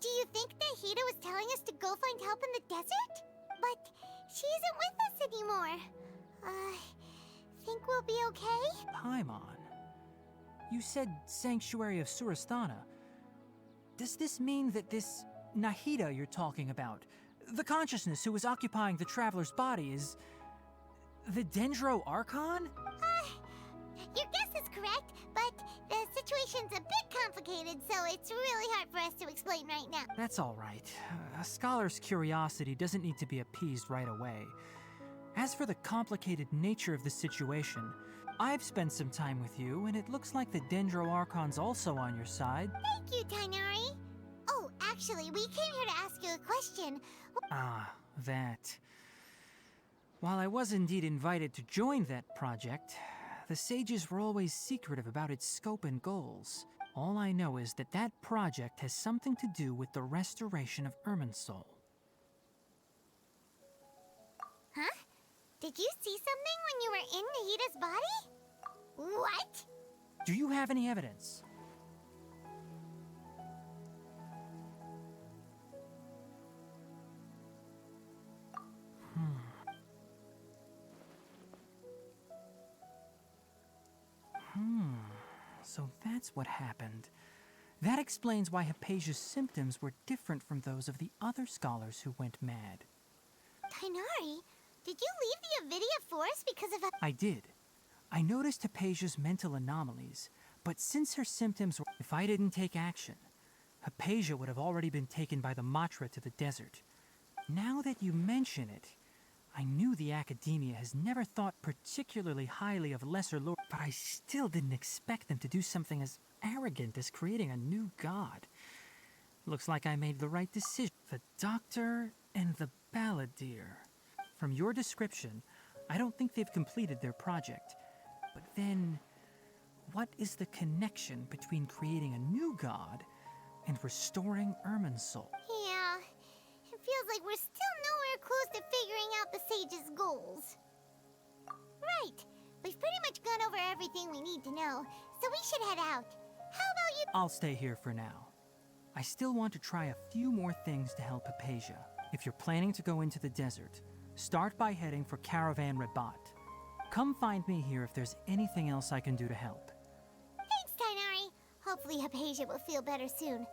Do you think Nahida was telling us to go find help in the desert? But she isn't with us anymore. Think we'll be okay? Paimon, you said Sanctuary of Surasthana. Does this mean that this Nahida you're talking about, the consciousness who is occupying the Traveler's body, is the Dendro Archon? Your guess is correct, but the situation's a bit complicated, so it's really hard for us to explain right now. That's all right. A scholar's curiosity doesn't need to be appeased right away. As for the complicated nature of the situation, I've spent some time with you, and it looks like the Dendro Archon's also on your side. Thank you, Tainari. Oh, actually, we came here to ask you a question. Ah, that. While I was indeed invited to join that project, the sages were always secretive about its scope and goals. All I know is that that project has something to do with the restoration of Irminsul. Huh? Did you see something when you were in Nahida's body? What? Do you have any evidence? So that's what happened. That explains why Hypatia's symptoms were different from those of the other scholars who went mad. Tainari, did you leave the Avidia Forest because of a— I did. I noticed Hypatia's mental anomalies, but since her symptoms were— If I didn't take action, Hypatia would have already been taken by the Matra to the desert. Now that you mention it, I knew the Academia has never thought particularly highly of Lesser Lord, but I still didn't expect them to do something as arrogant as creating a new god. Looks like I made the right decision. The Doctor and the Balladeer. From your description, I don't think they've completed their project. But then, what is the connection between creating a new god and restoring Irminsul? Yeah, it feels like we're still nowhere close to figuring out the sage's goals. Right, we've pretty much gone over everything we need to know, so we should head out. How about you— I'll stay here for now. I still want to try a few more things to help Hypatia. If you're planning to go into the desert, start by heading for Caravan Rabat. Come find me here if there's anything else I can do to help. Thanks, Tainari. Hopefully Hypatia will feel better soon.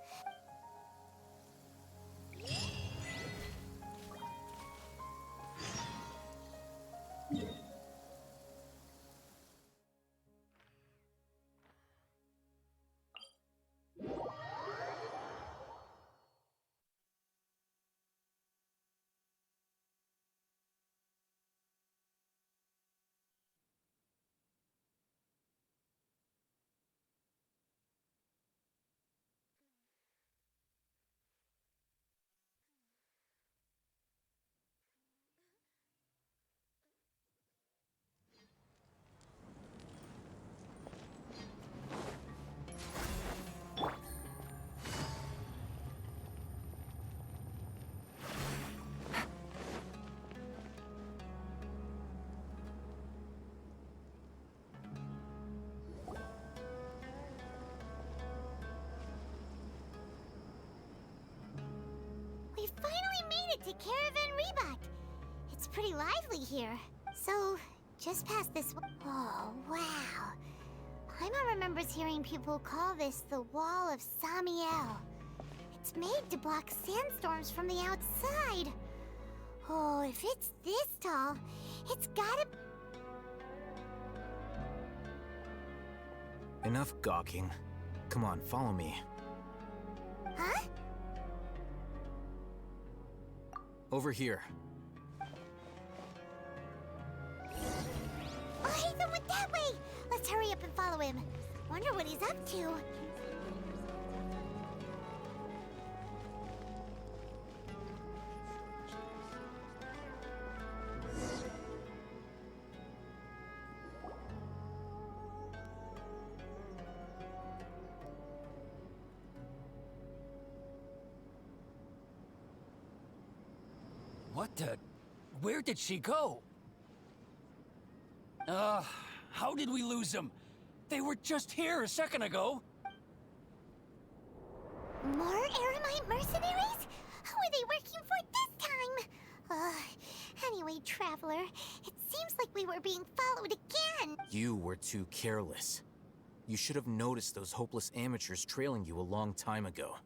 to Caravan Rebot. It's pretty lively here. So, just past this... Oh, wow. Paimon remembers hearing people call this the Wall of Samiel. It's made to block sandstorms from the outside. Oh, if it's this tall, it's gotta... Enough gawking. Come on, follow me. Huh? Over here. Oh, Hatham went that way! Let's hurry up and follow him. Wonder what he's up to. What the... Where did she go? How did we lose them? They were just here a second ago. More Eremite mercenaries? Who are they working for this time? Anyway, Traveler, it seems like we were being followed again. You were too careless. You should have noticed those hopeless amateurs trailing you a long time ago.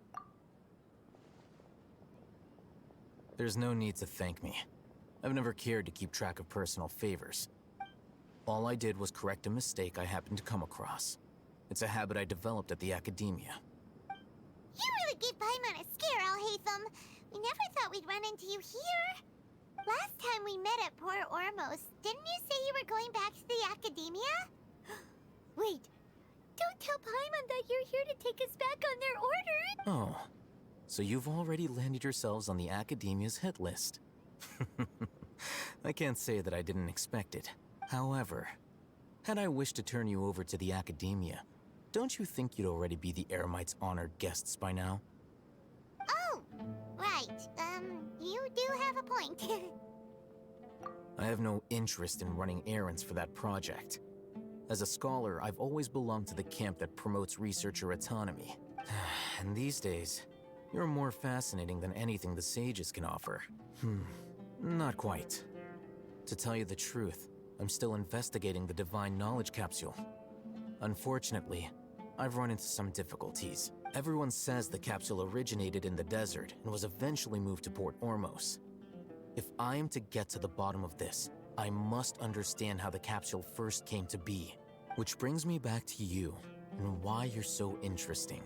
There's no need to thank me. I've never cared to keep track of personal favors. All I did was correct a mistake I happened to come across. It's a habit I developed at the Academia. You really gave Paimon a scare, Alhaitham. We never thought we'd run into you here. Last time we met at Port Ormos, didn't you say you were going back to the Academia? Wait, don't tell Paimon that you're here to take us back on their orders. Oh, so you've already landed yourselves on the Academia's hit list. I can't say that I didn't expect it. However, had I wished to turn you over to the Academia, don't you think you'd already be the Eremites' honored guests by now? Oh, right. You do have a point. I have no interest in running errands for that project. As a scholar, I've always belonged to the camp that promotes researcher autonomy. And these days, you're more fascinating than anything the sages can offer. Not quite. To tell you the truth, I'm still investigating the Divine Knowledge Capsule. Unfortunately, I've run into some difficulties. Everyone says the capsule originated in the desert and was eventually moved to Port Ormos. If I am to get to the bottom of this, I must understand how the capsule first came to be. Which brings me back to you, and why you're so interesting.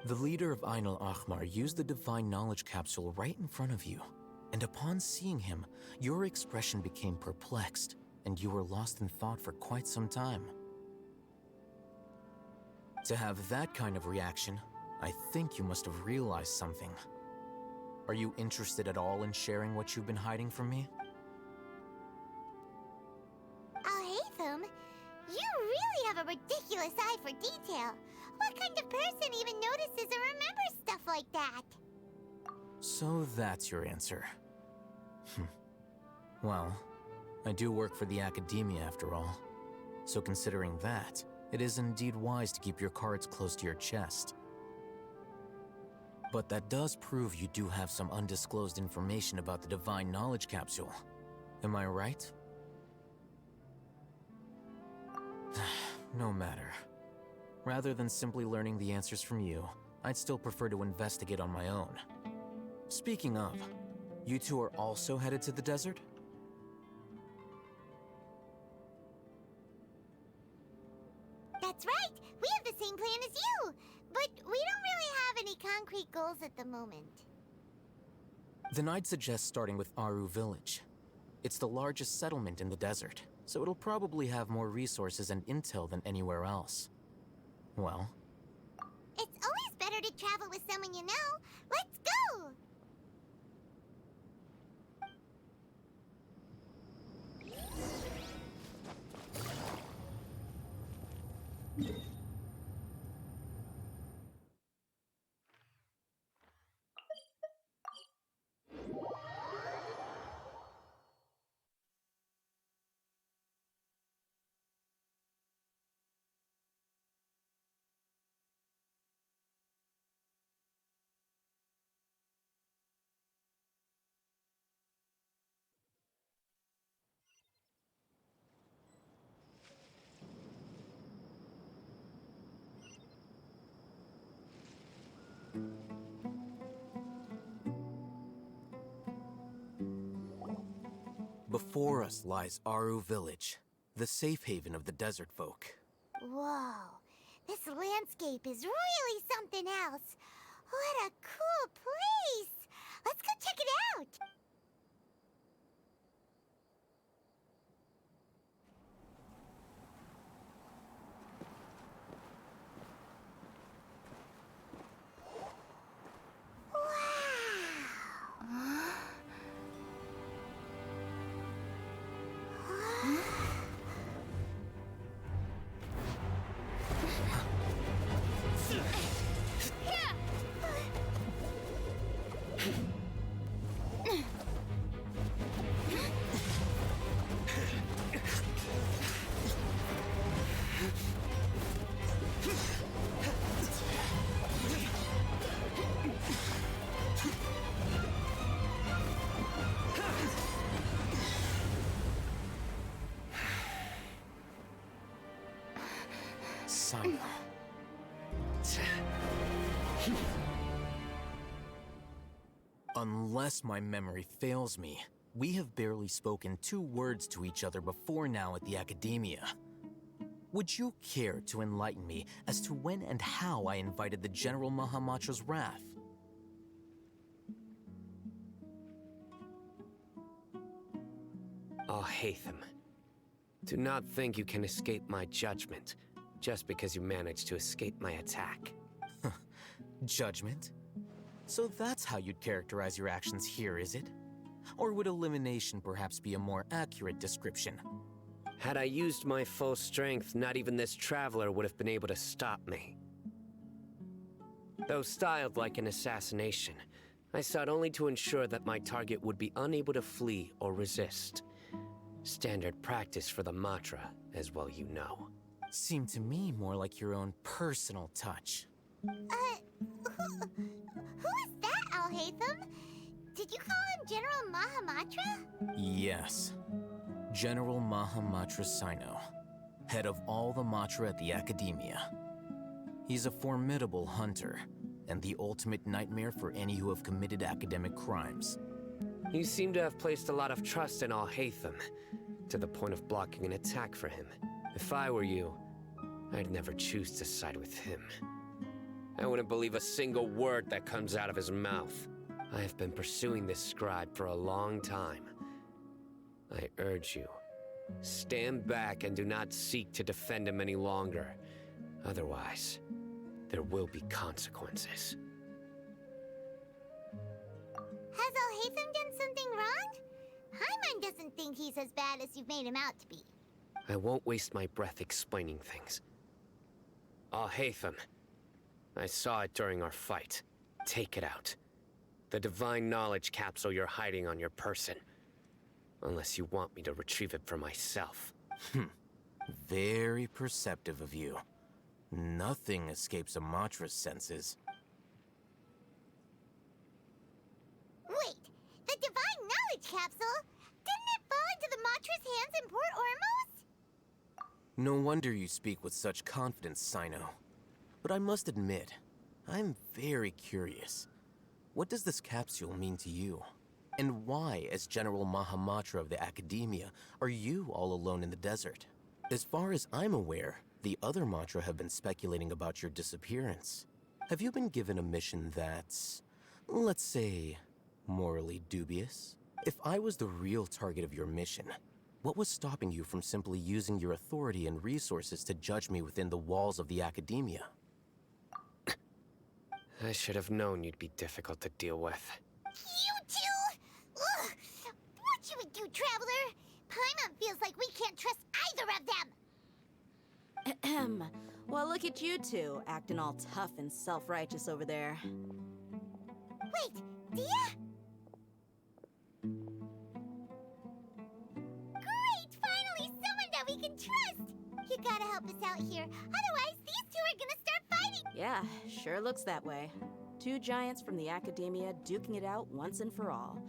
The leader of Ain al-Ahmar used the Divine Knowledge Capsule right in front of you, and upon seeing him, your expression became perplexed, and you were lost in thought for quite some time. To have that kind of reaction, I think you must have realized something. Are you interested at all in sharing what you've been hiding from me? Alhaitham, you really have a ridiculous eye for detail. What kind of person even notices or remembers stuff like that? So that's your answer. Well, I do work for the Academia after all. So considering that, it is indeed wise to keep your cards close to your chest. But that does prove you do have some undisclosed information about the Divine Knowledge Capsule. Am I right? No matter. Rather than simply learning the answers from you, I'd still prefer to investigate on my own. Speaking of, you two are also headed to the desert? That's right! We have the same plan as you! But we don't really have any concrete goals at the moment. Then I'd suggest starting with Aru Village. It's the largest settlement in the desert, so it'll probably have more resources and intel than anywhere else. Well, It's always better to travel with someone you know. Let's go! Before us lies Aru Village, the safe haven of the desert folk. Whoa, this landscape is really something else. What a cool place! Let's go check it out! Sino. Unless my memory fails me, we have barely spoken 2 words to each other before now at the Academia. Would you care to enlighten me as to when and how I invited the General Mahamatra's wrath? Alhaitham, do not think you can escape my judgment just because you managed to escape my attack. Judgment? So that's how you'd characterize your actions here, is it? Or would elimination perhaps be a more accurate description? Had I used my full strength, not even this traveler would have been able to stop me. Though styled like an assassination, I sought only to ensure that my target would be unable to flee or resist. Standard practice for the Matra, as well you know. Seemed to me more like your own personal touch. Who is that, Alhaitham? Did you call him General Mahamatra? Yes. General Mahamatra Sino, head of all the Matra at the Academia. He's a formidable hunter, and the ultimate nightmare for any who have committed academic crimes. You seem to have placed a lot of trust in Alhaitham, to the point of blocking an attack for him. If I were you, I'd never choose to side with him. I wouldn't believe a single word that comes out of his mouth. I have been pursuing this scribe for a long time. I urge you, stand back and do not seek to defend him any longer. Otherwise, there will be consequences. Has Alhaitham done something wrong? Paimon doesn't think he's as bad as you've made him out to be. I won't waste my breath explaining things. Alhaitham, I saw it during our fight. Take it out. The divine knowledge capsule you're hiding on your person. Unless you want me to retrieve it for myself. Very perceptive of you. Nothing escapes a Matra's senses. Wait, the divine knowledge capsule? Didn't it fall into the Matra's hands in Port Ormos? No wonder you speak with such confidence, Sino. But I must admit, I'm very curious. What does this capsule mean to you? And why, as General Mahamatra of the Academia, are you all alone in the desert? As far as I'm aware, the other Matra have been speculating about your disappearance. Have you been given a mission that's, let's say, morally dubious? If I was the real target of your mission, what was stopping you from simply using your authority and resources to judge me within the walls of the Academia? I should have known you'd be difficult to deal with. You two? Ugh! What you would do, Traveler? Paimon feels like we can't trust either of them! Ahem. Well, look at you two, acting all tough and self-righteous over there. Wait, Dia? Great! Finally, someone that we can trust! You gotta help us out here, otherwise these two are gonna start fighting! Yeah, sure looks that way. 2 giants from the Academia duking it out once and for all.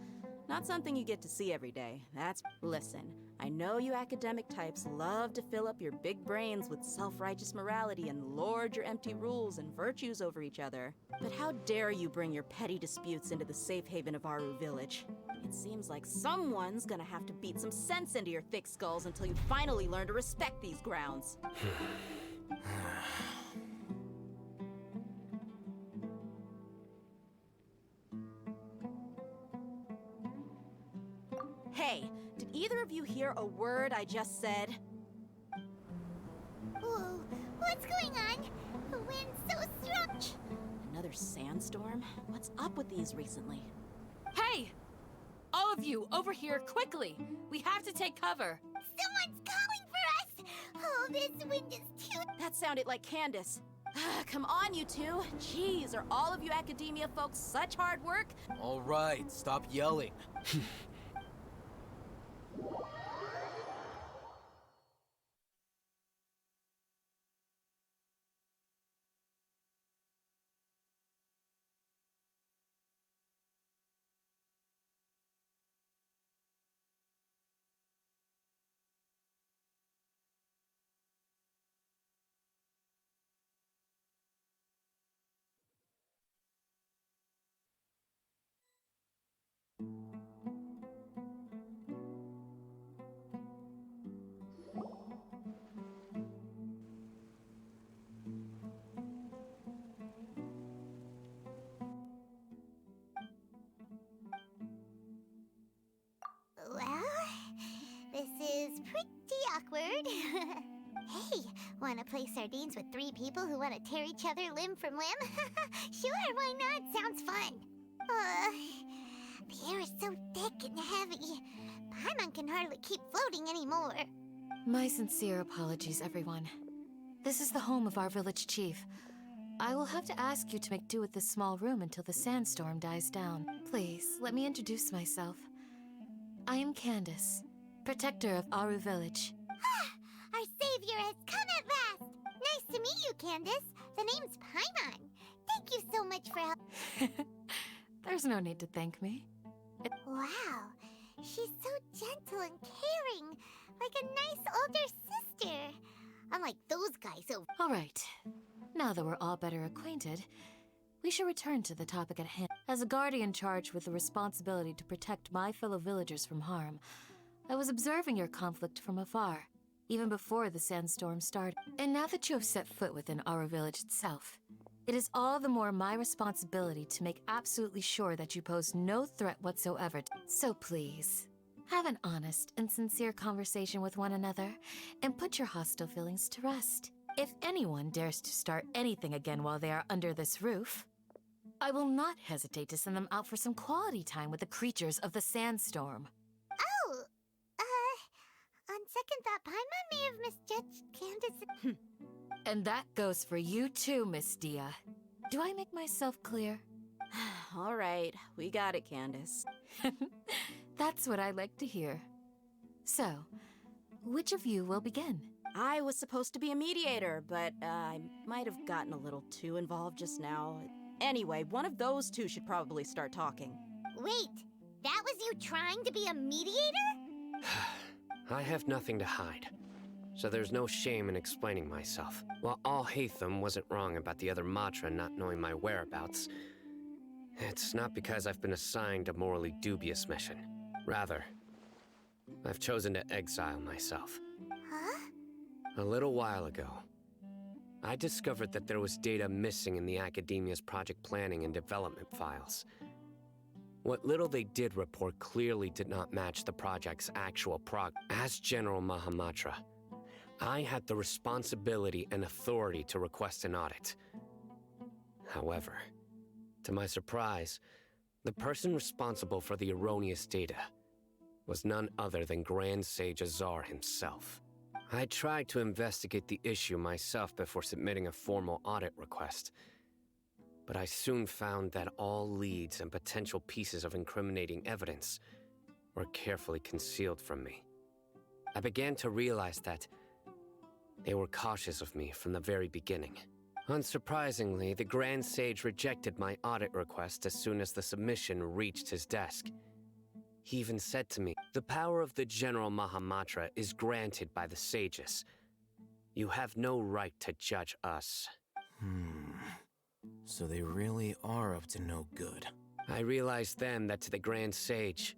Not something you get to see every day, that's... Listen, I know you academic types love to fill up your big brains with self-righteous morality and lord your empty rules and virtues over each other. But how dare you bring your petty disputes into the safe haven of Aru Village? It seems like someone's gonna have to beat some sense into your thick skulls until you finally learn to respect these grounds. Hey, did either of you hear a word I just said? Whoa, what's going on? The wind's so strong. Another sandstorm? What's up with these recently? Hey! All of you, over here, quickly! We have to take cover! Someone's calling for us! Oh, this wind is too... That sounded like Candace. Come on, you two. Jeez, are all of you academia folks such hard work? All right, stop yelling. Well, this is pretty awkward. Hey, wanna play sardines with 3 people who wanna tear each other limb from limb? Sure, why not? Sounds fun. The air is so thick and heavy. Paimon can hardly keep floating anymore. My sincere apologies, everyone. This is the home of our village chief. I will have to ask you to make do with this small room until the sandstorm dies down. Please, let me introduce myself. I am Candace, protector of Aru Village. Our savior has come at last! Nice to meet you, Candace. The name's Paimon. Thank you so much for help. There's no need to thank me. Wow, she's so gentle and caring, like a nice older sister. Unlike those guys over. All right. Now that we're all better acquainted, we should return to the topic at hand. As a guardian charged with the responsibility to protect my fellow villagers from harm, I was observing your conflict from afar, even before the sandstorm started. And now that you have set foot within our village itself, it is all the more my responsibility to make absolutely sure that you pose no threat whatsoever. So please, have an honest and sincere conversation with one another, and put your hostile feelings to rest. If anyone dares to start anything again while they are under this roof, I will not hesitate to send them out for some quality time with the creatures of the sandstorm. Oh, on second thought, Paimon may have misjudged Candace. And that goes for you too, Miss Dia. Do I make myself clear? All right, we got it, Candace. That's what I like to hear. So, which of you will begin? I was supposed to be a mediator, but I might have gotten a little too involved just now. Anyway, one of those two should probably start talking. Wait, that was you trying to be a mediator? I have nothing to hide, so there's no shame in explaining myself. While Alhaitham wasn't wrong about the other Matra not knowing my whereabouts, it's not because I've been assigned a morally dubious mission. Rather, I've chosen to exile myself. Huh? A little while ago, I discovered that there was data missing in the Academia's project planning and development files. What little they did report clearly did not match the project's actual progress. As General Mahamatra, I had the responsibility and authority to request an audit. However, to my surprise, the person responsible for the erroneous data was none other than Grand Sage Azar himself. I tried to investigate the issue myself before submitting a formal audit request, but I soon found that all leads and potential pieces of incriminating evidence were carefully concealed from me. I began to realize that they were cautious of me from the very beginning. Unsurprisingly, the Grand Sage rejected my audit request as soon as the submission reached his desk. He even said to me, "The power of the General Mahamatra is granted by the sages. You have no right to judge us." So they really are up to no good. I realized then that to the Grand Sage,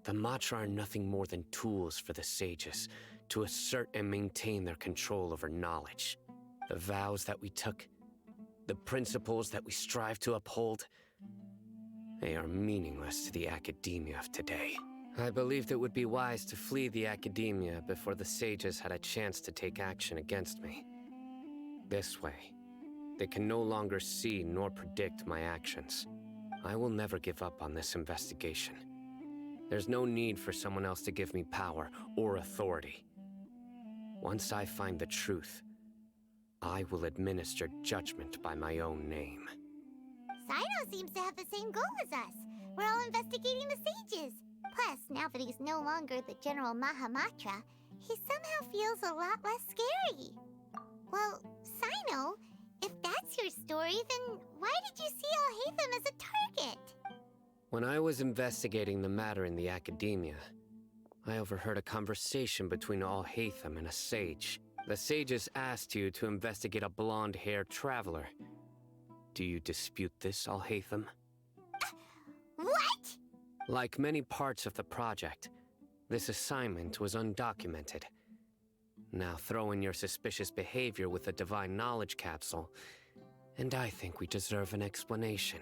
The Matra are nothing more than tools for the sages to assert and maintain their control over knowledge. The vows that we took, the principles that we strive to uphold, they are meaningless to the academia of today. I believed it would be wise to flee the academia before the sages had a chance to take action against me. This way, they can no longer see nor predict my actions. I will never give up on this investigation. There's no need for someone else to give me power or authority. Once I find the truth, I will administer judgment by my own name. Cyno seems to have the same goal as us. We're all investigating the sages. Plus, now that he's no longer the General Mahamatra, he somehow feels a lot less scary. Well, Cyno, if that's your story, then why did you see Alhaitham as a target? When I was investigating the matter in the academia, I overheard a conversation between Alhaitham and a sage. The sages asked you to investigate a blonde-haired traveler. Do you dispute this, Alhaitham? What? Like many parts of the project, this assignment was undocumented. Now throw in your suspicious behavior with the Divine Knowledge Capsule, and I think we deserve an explanation.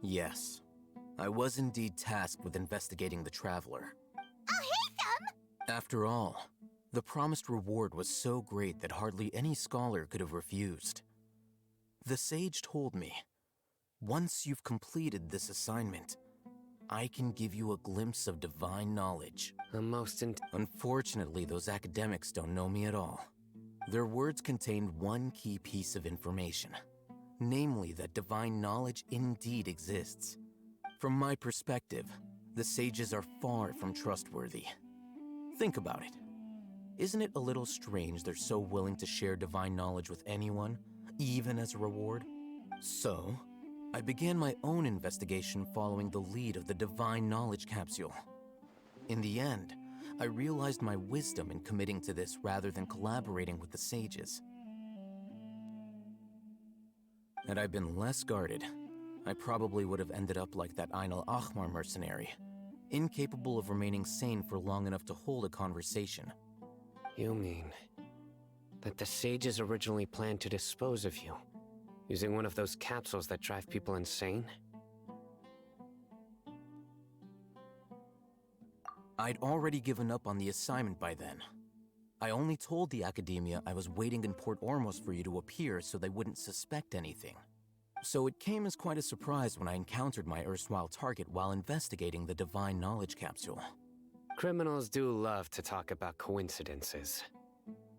Yes. I was indeed tasked with investigating the Traveler. Alhaitham! After all, the promised reward was so great that hardly any scholar could have refused. The sage told me, once you've completed this assignment, I can give you a glimpse of divine knowledge. Unfortunately, those academics don't know me at all. Their words contained one key piece of information, namely that divine knowledge indeed exists. From my perspective, the sages are far from trustworthy. Think about it. Isn't it a little strange they're so willing to share divine knowledge with anyone, even as a reward? So, I began my own investigation following the lead of the Divine Knowledge Capsule. In the end, I realized my wisdom in committing to this rather than collaborating with the sages. Had I been less guarded, I probably would have ended up like that Ain al-Ahmar mercenary, incapable of remaining sane for long enough to hold a conversation. You mean that the sages originally planned to dispose of you, using one of those capsules that drive people insane? I'd already given up on the assignment by then. I only told the Academia I was waiting in Port Ormos for you to appear so they wouldn't suspect anything. So it came as quite a surprise when I encountered my erstwhile target while investigating the Divine Knowledge Capsule. Criminals do love to talk about coincidences.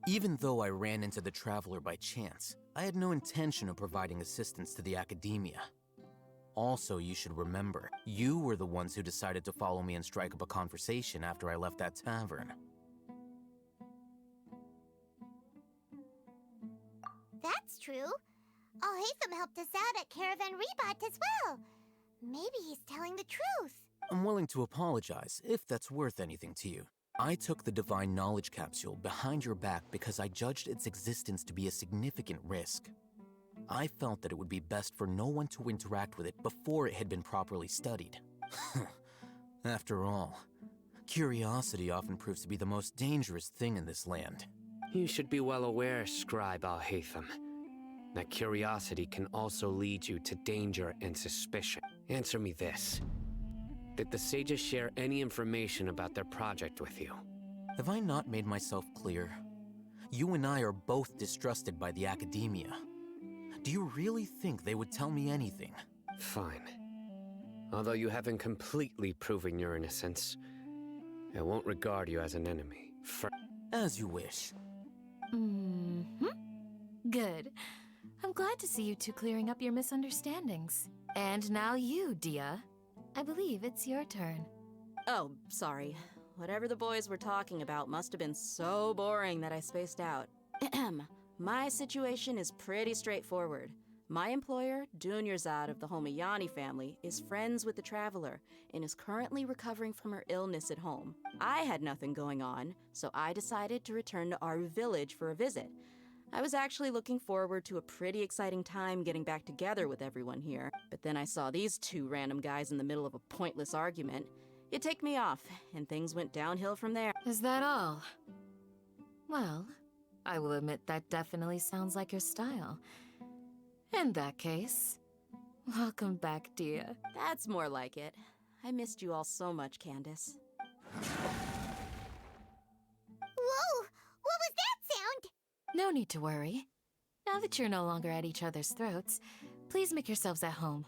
Even though I ran into the Traveler by chance, I had no intention of providing assistance to the Academia. Also, you should remember, you were the ones who decided to follow me and strike up a conversation after I left that tavern. That's true. Alhaitham helped us out at Caravan Rebat as well. Maybe he's telling the truth. I'm willing to apologize, if that's worth anything to you. I took the Divine Knowledge Capsule behind your back because I judged its existence to be a significant risk. I felt that it would be best for no one to interact with it before it had been properly studied. After all, curiosity often proves to be the most dangerous thing in this land. You should be well aware, Scribe Alhaitham, that curiosity can also lead you to danger and suspicion. Answer me this. Did the sages share any information about their project with you? Have I not made myself clear? You and I are both distrusted by the Academia. Do you really think they would tell me anything? Fine. Although you haven't completely proven your innocence, I won't regard you as an enemy. As you wish. Good. I'm glad to see you two clearing up your misunderstandings. And now you, Dia. I believe it's your turn. Oh, sorry. Whatever the boys were talking about must have been so boring that I spaced out. My situation is pretty straightforward. My employer, Dunyarzad of the Homayani family, is friends with the Traveler and is currently recovering from her illness at home. I had nothing going on, so I decided to return to our village for a visit. I was actually looking forward to a pretty exciting time getting back together with everyone here. But then I saw these two random guys in the middle of a pointless argument. It ticked me off, and things went downhill from there. Is that all? Well, I will admit that definitely sounds like your style. In that case, welcome back, dear. That's more like it. I missed you all so much, Candace. Whoa! What was that sound? No need to worry. Now that you're no longer at each other's throats, please make yourselves at home.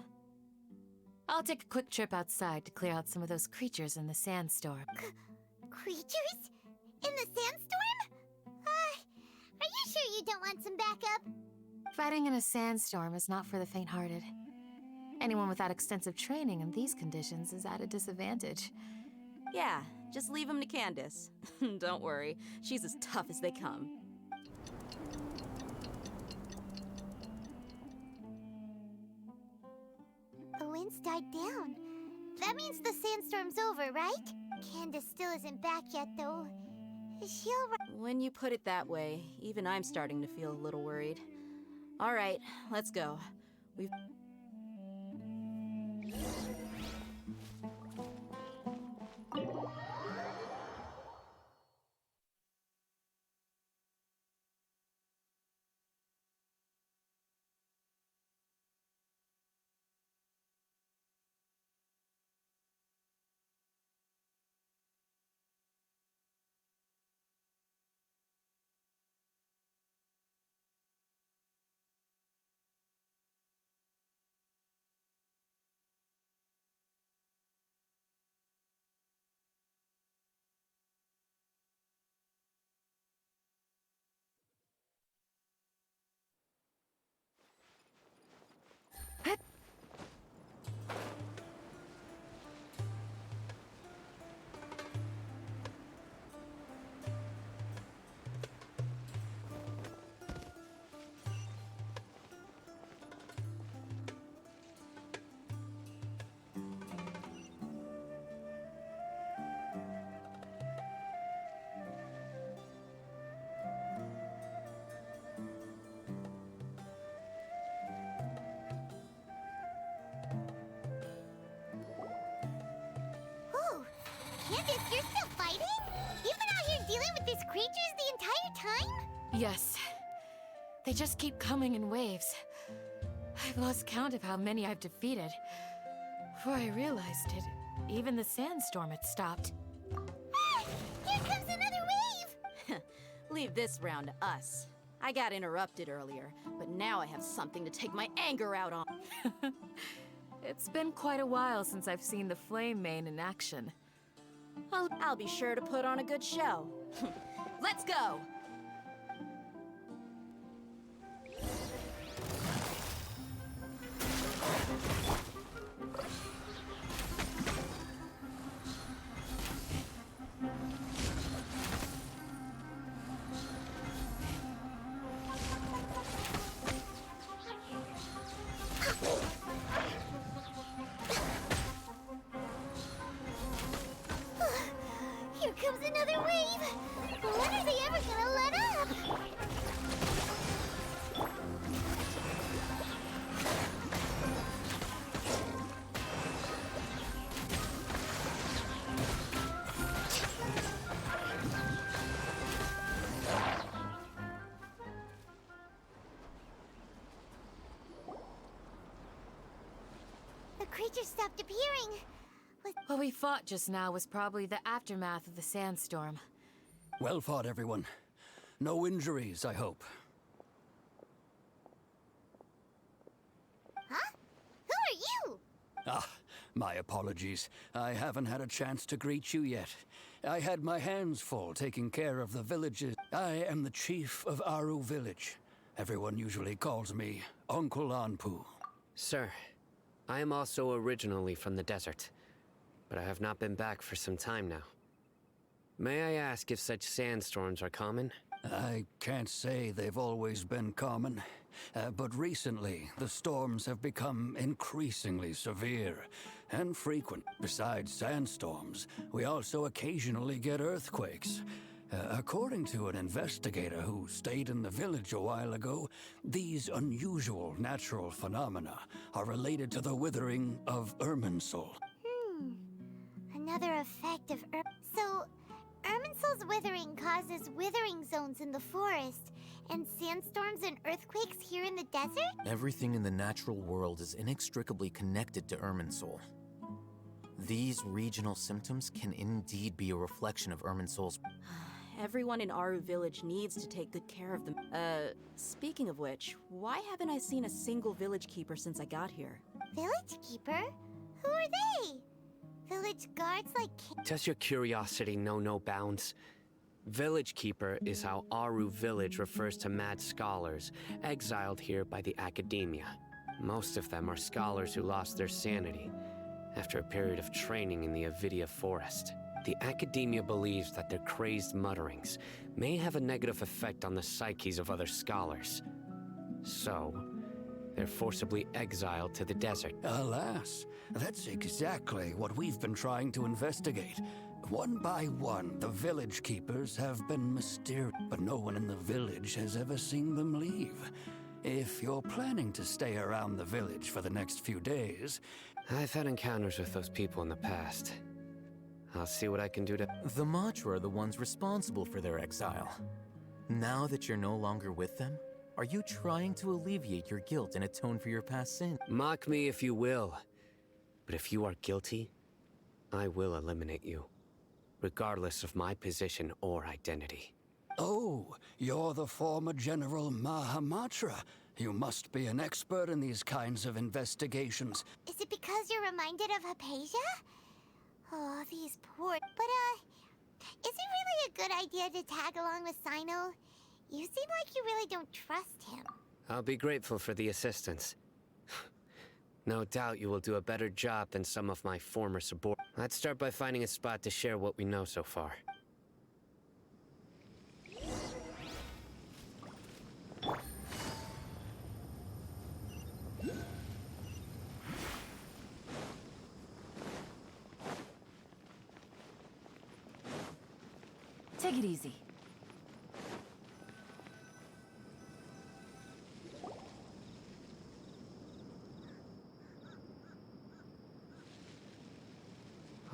I'll take a quick trip outside to clear out some of those creatures in the sandstorm. Creatures? In the sandstorm? Are you sure you don't want some backup? Fighting in a sandstorm is not for the faint-hearted. Anyone without extensive training in these conditions is at a disadvantage. Yeah, just leave them to Candace. Don't worry, she's as tough as they come. The wind's died down. That means the sandstorm's over, right? Candace still isn't back yet, though. Is she alright? When you put it that way, even I'm starting to feel a little worried. All right, let's go. We've... Oh, Candace, you're still fighting? You've been out here dealing with these creatures the entire time? Yes. They just keep coming in waves. I've lost count of how many I've defeated. Before I realized it, even the sandstorm had stopped. Ah! Here comes another wave! Leave this round to us. I got interrupted earlier, but now I have something to take my anger out on. It's been quite a while since I've seen the Flame Mane in action. I'll be sure to put on a good show. Let's go! Here comes another wave! When are they ever gonna let up? The creatures stopped appearing. What we fought just now was probably the aftermath of the sandstorm. Well fought, everyone. No injuries, I hope. Huh? Who are you? Ah, my apologies. I haven't had a chance to greet you yet. I had my hands full taking care of the villages. I am the chief of Aru Village. Everyone usually calls me Uncle Anpu. Sir, I am also originally from the desert, but I have not been back for some time now. May I ask if such sandstorms are common? I can't say they've always been common, but recently the storms have become increasingly severe and frequent. Besides sandstorms, we also occasionally get earthquakes. According to an investigator who stayed in the village a while ago, these unusual natural phenomena are related to the withering of Irminsul. Another effect of So, Irminsul's withering causes withering zones in the forest, and sandstorms and earthquakes here in the desert? Everything in the natural world is inextricably connected to Irminsul. These regional symptoms can indeed be a reflection of Irminsul's... Everyone in Aru Village needs to take good care of them. Speaking of which, why haven't I seen a single village keeper since I got here? Village keeper? Who are they? Village guards like... Does your curiosity know no bounds? Village Keeper is how Aru Village refers to mad scholars exiled here by the Academia. Most of them are scholars who lost their sanity after a period of training in the Avidia Forest. The Academia believes that their crazed mutterings may have a negative effect on the psyches of other scholars. So, they're forcibly exiled to the desert. Alas, that's exactly what we've been trying to investigate. One by one, the village keepers have been mysterious, but no one in the village has ever seen them leave. If you're planning to stay around the village for the next few days... I've had encounters with those people in the past. I'll see what I can do to... The Matra are the ones responsible for their exile. Now that you're no longer with them, are you trying to alleviate your guilt and atone for your past sin? Mock me if you will, but if you are guilty, I will eliminate you, regardless of my position or identity. Oh, you're the former General Mahamatra. You must be an expert in these kinds of investigations. Is it because you're reminded of Hypatia? Oh, these poor... But, is it really a good idea to tag along with Cyno? You seem like you really don't trust him. I'll be grateful for the assistance. No doubt you will do a better job than some of my former subordinates. Let's start by finding a spot to share what we know so far. Take it easy.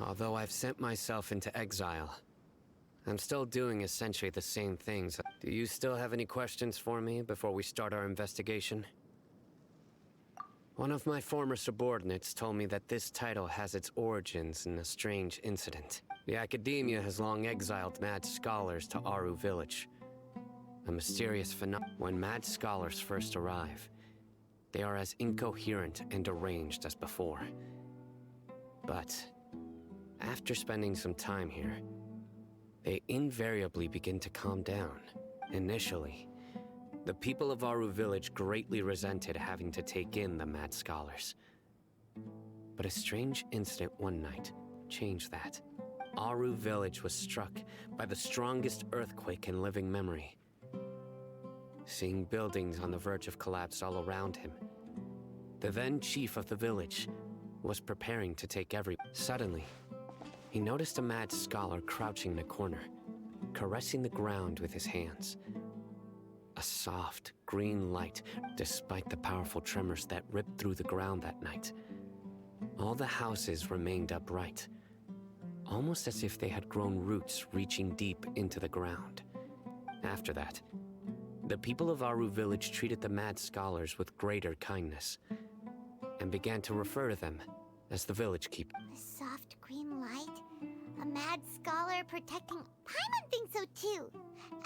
Although I've sent myself into exile, I'm still doing essentially the same things. Do you still have any questions for me before we start our investigation? One of my former subordinates told me that this title has its origins in a strange incident. The Academia has long exiled mad scholars to Aru Village. A mysterious phenomenon. When mad scholars first arrive, they are as incoherent and deranged as before. But after spending some time here, they invariably begin to calm down. Initially, the people of Aru Village greatly resented having to take in the mad scholars. But a strange incident one night changed that. Aru Village was struck by the strongest earthquake in living memory. Seeing buildings on the verge of collapse all around him, the then chief of the village was preparing to take Suddenly, he noticed a mad scholar crouching in a corner, caressing the ground with his hands. A soft, green light, despite the powerful tremors that ripped through the ground that night. All the houses remained upright, almost as if they had grown roots reaching deep into the ground. After that, the people of Aru Village treated the mad scholars with greater kindness, and began to refer to them as the Village Keeper. A soft green light? A mad scholar protecting... Paimon thinks so too.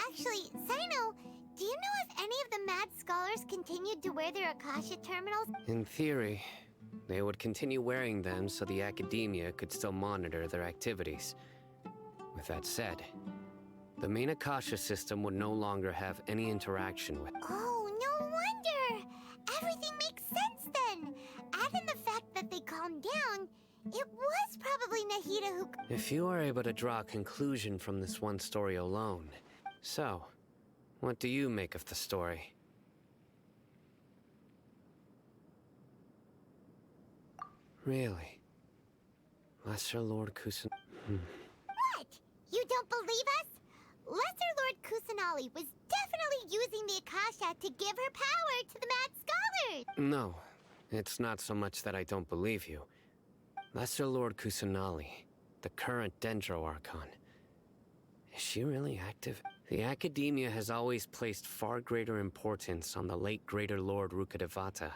Actually, Cyno, do you know if any of the mad scholars continued to wear their Akasha terminals? In theory, they would continue wearing them so the Academia could still monitor their activities. With that said, the main Akasha system would no longer have any interaction with... Oh, no wonder! Everything makes sense then! Add in the fact that they calmed down, it was probably Nahida who... If you are able to draw a conclusion from this one story alone, so, what do you make of the story? Really? Lesser Lord Kusan... What? You don't believe us? Lesser Lord Kusanali was definitely using the Akasha to give her power to the Mad Scholars! No, it's not so much that I don't believe you. Lesser Lord Kusanali, the current Dendro Archon. Is she really active? The Academia has always placed far greater importance on the late Greater Lord Rukkhadevata.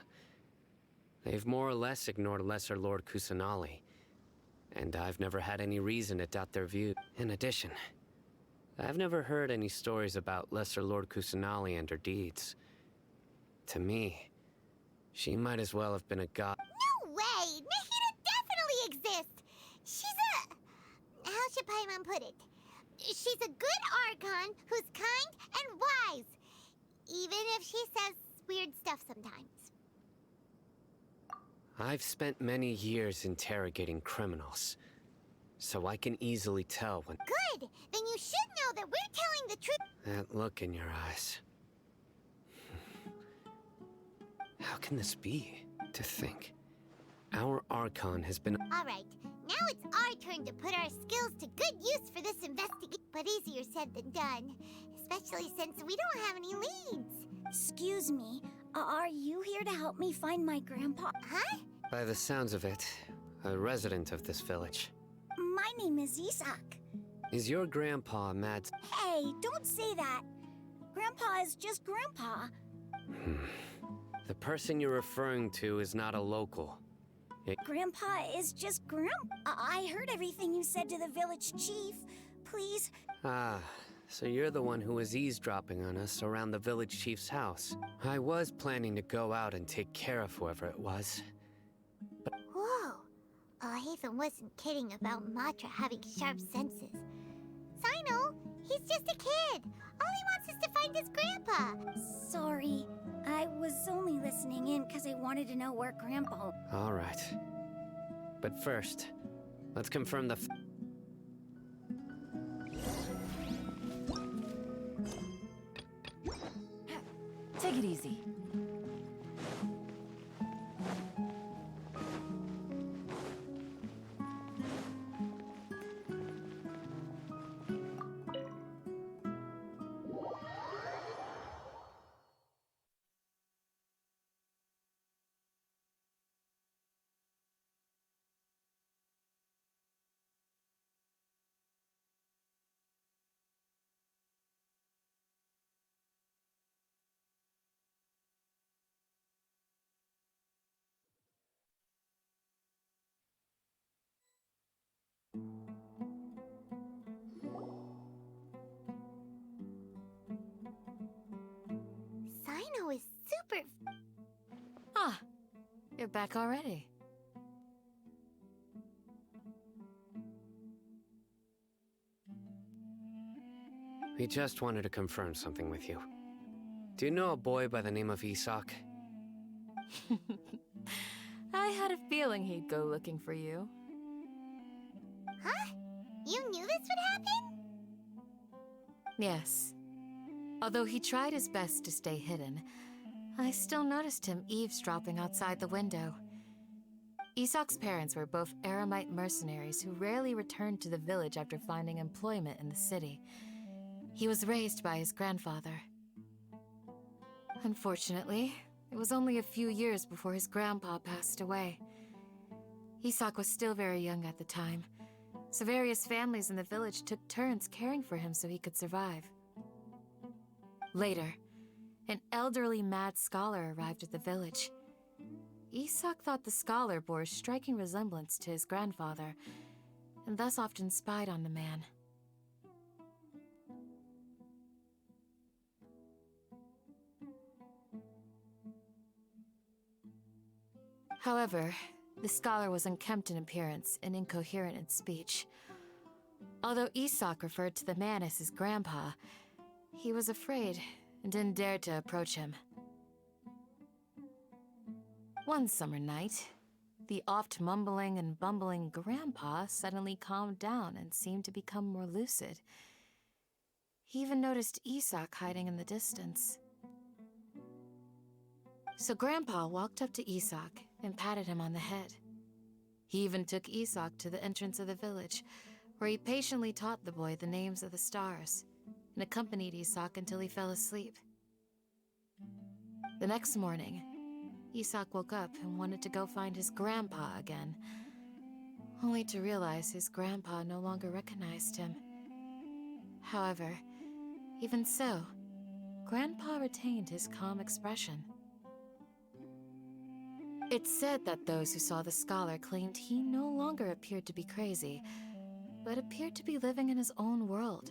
They've more or less ignored Lesser Lord Kusanali, and I've never had any reason to doubt their view. In addition, I've never heard any stories about Lesser Lord Kusanali and her deeds. To me, she might as well have been a god. No way! Nahida definitely exists! She's a... how should Paimon put it? She's a good Archon who's kind and wise, even if she says weird stuff sometimes. I've spent many years interrogating criminals, so I can easily tell when... Good! Then you should know that we're telling the truth. That look in your eyes. How can this be? To think, our Archon has been... Alright, now it's our turn to put our skills to good use for this investigation. But easier said than done, especially since we don't have any leads. Excuse me, are you here to help me find my grandpa? Huh? By the sounds of it, a resident of this village. My name is Isak. Is your grandpa mad? Hey, don't say that. Grandpa is just Grandpa. The person you're referring to is not a local. Grandpa is just Grandpa. I heard everything you said to the village chief. Please. Ah, so you're the one who was eavesdropping on us around the village chief's house. I was planning to go out and take care of whoever it was. Whoa! Hatham wasn't kidding about Matra having sharp senses. Sino, he's just a kid. All he wants is to find his grandpa. Sorry. I was only listening in because I wanted to know where Grandpa... All right. But first, let's confirm the... Take it easy. Sino is super... Ah, you're back already. We just wanted to confirm something with you. Do you know a boy by the name of Isak? I had a feeling he'd go looking for you. Huh? You knew this would happen? Yes. Although he tried his best to stay hidden, I still noticed him eavesdropping outside the window. Isak's parents were both Eremite mercenaries who rarely returned to the village after finding employment in the city. He was raised by his grandfather. Unfortunately, it was only a few years before his grandpa passed away. Isak was still very young at the time, so various families in the village took turns caring for him so he could survive. Later, an elderly mad scholar arrived at the village. Isak thought the scholar bore a striking resemblance to his grandfather, and thus often spied on the man. However, the scholar was unkempt in appearance and incoherent in speech. Although Isak referred to the man as his grandpa, he was afraid and didn't dare to approach him. One summer night, the oft mumbling and bumbling grandpa suddenly calmed down and seemed to become more lucid. He even noticed Isak hiding in the distance. So Grandpa walked up to Isak and patted him on the head. He even took Isak to the entrance of the village, where he patiently taught the boy the names of the stars. and accompanied Isak until he fell asleep. The next morning, Isak woke up and wanted to go find his grandpa again, only to realize his grandpa no longer recognized him. However, even so, Grandpa retained his calm expression. It's said that those who saw the scholar claimed he no longer appeared to be crazy, but appeared to be living in his own world,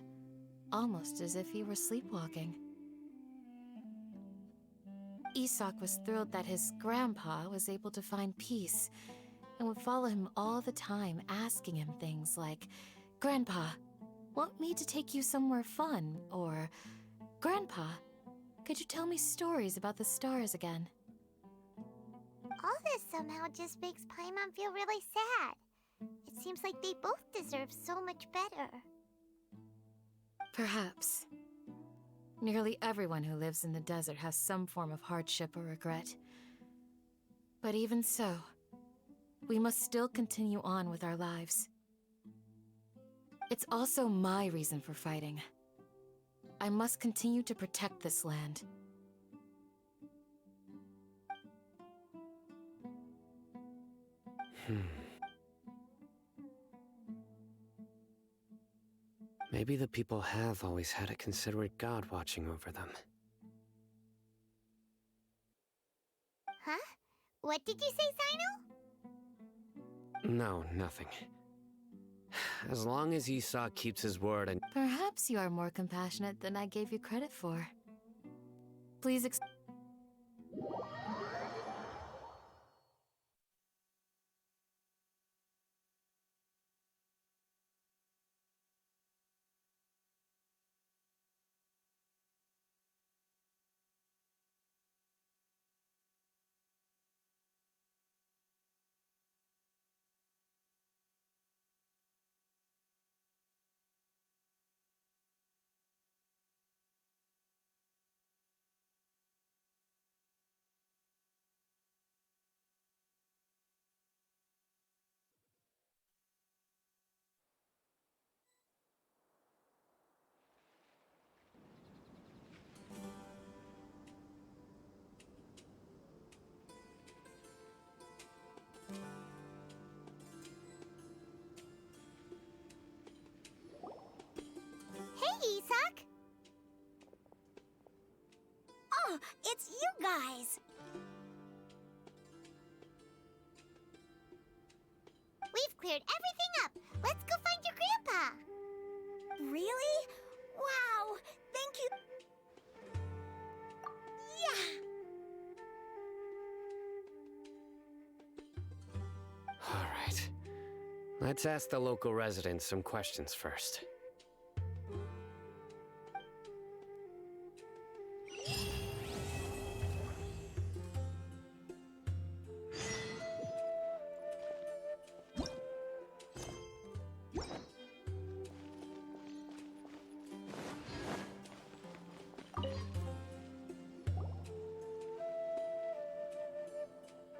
almost as if he were sleepwalking. Isak was thrilled that his grandpa was able to find peace and would follow him all the time, asking him things like, "Grandpa, want me to take you somewhere fun?" Or, "Grandpa, could you tell me stories about the stars again?" All this somehow just makes Paimon feel really sad. It seems like they both deserve so much better. Perhaps. Nearly everyone who lives in the desert has some form of hardship or regret. But even so, we must still continue on with our lives. It's also my reason for fighting. I must continue to protect this land. Maybe the people have always had a considerate God watching over them. Huh? What did you say, Sino? No, nothing. As long as Isak keeps his word and— Perhaps you are more compassionate than I gave you credit for. Please Hey, Isak! Oh, it's you guys! We've cleared everything up. Let's go find your grandpa. Really? Wow! Thank you! Yeah! All right. Let's ask the local residents some questions first.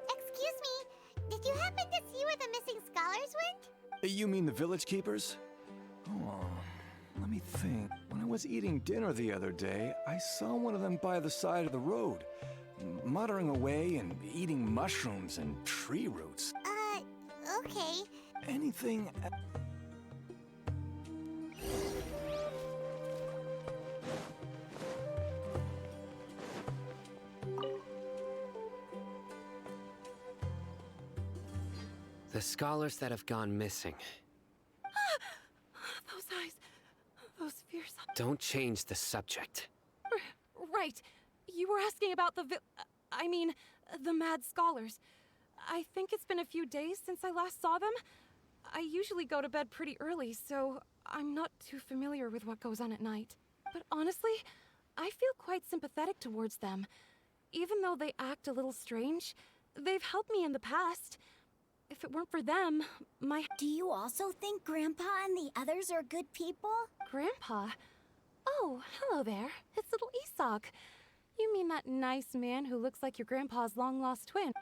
Excuse me, did you happen to see where the missing scholars went? You mean the village keepers? Oh, let me think. When I was eating dinner the other day, I saw one of them by the side of the road, muttering away and eating mushrooms and tree roots. Okay. Anything... The scholars that have gone missing. Those eyes. Those fierce eyes. Don't change the subject. Right. You were asking about the the mad scholars. I think it's been a few days since I last saw them. I usually go to bed pretty early, so I'm not too familiar with what goes on at night. But honestly, I feel quite sympathetic towards them. Even though they act a little strange, they've helped me in the past. If it weren't for them, Do you also think Grandpa and the others are good people? Grandpa? Oh, hello there. It's little Isak. You mean that nice man who looks like your grandpa's long-lost twin?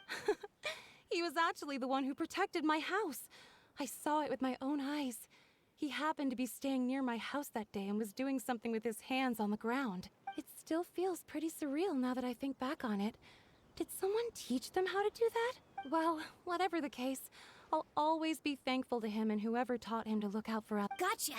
He was actually the one who protected my house. I saw it with my own eyes. He happened to be staying near my house that day and was doing something with his hands on the ground. It still feels pretty surreal now that I think back on it. Did someone teach them how to do that? Well, whatever the case, I'll always be thankful to him and whoever taught him to look out for us. Gotcha!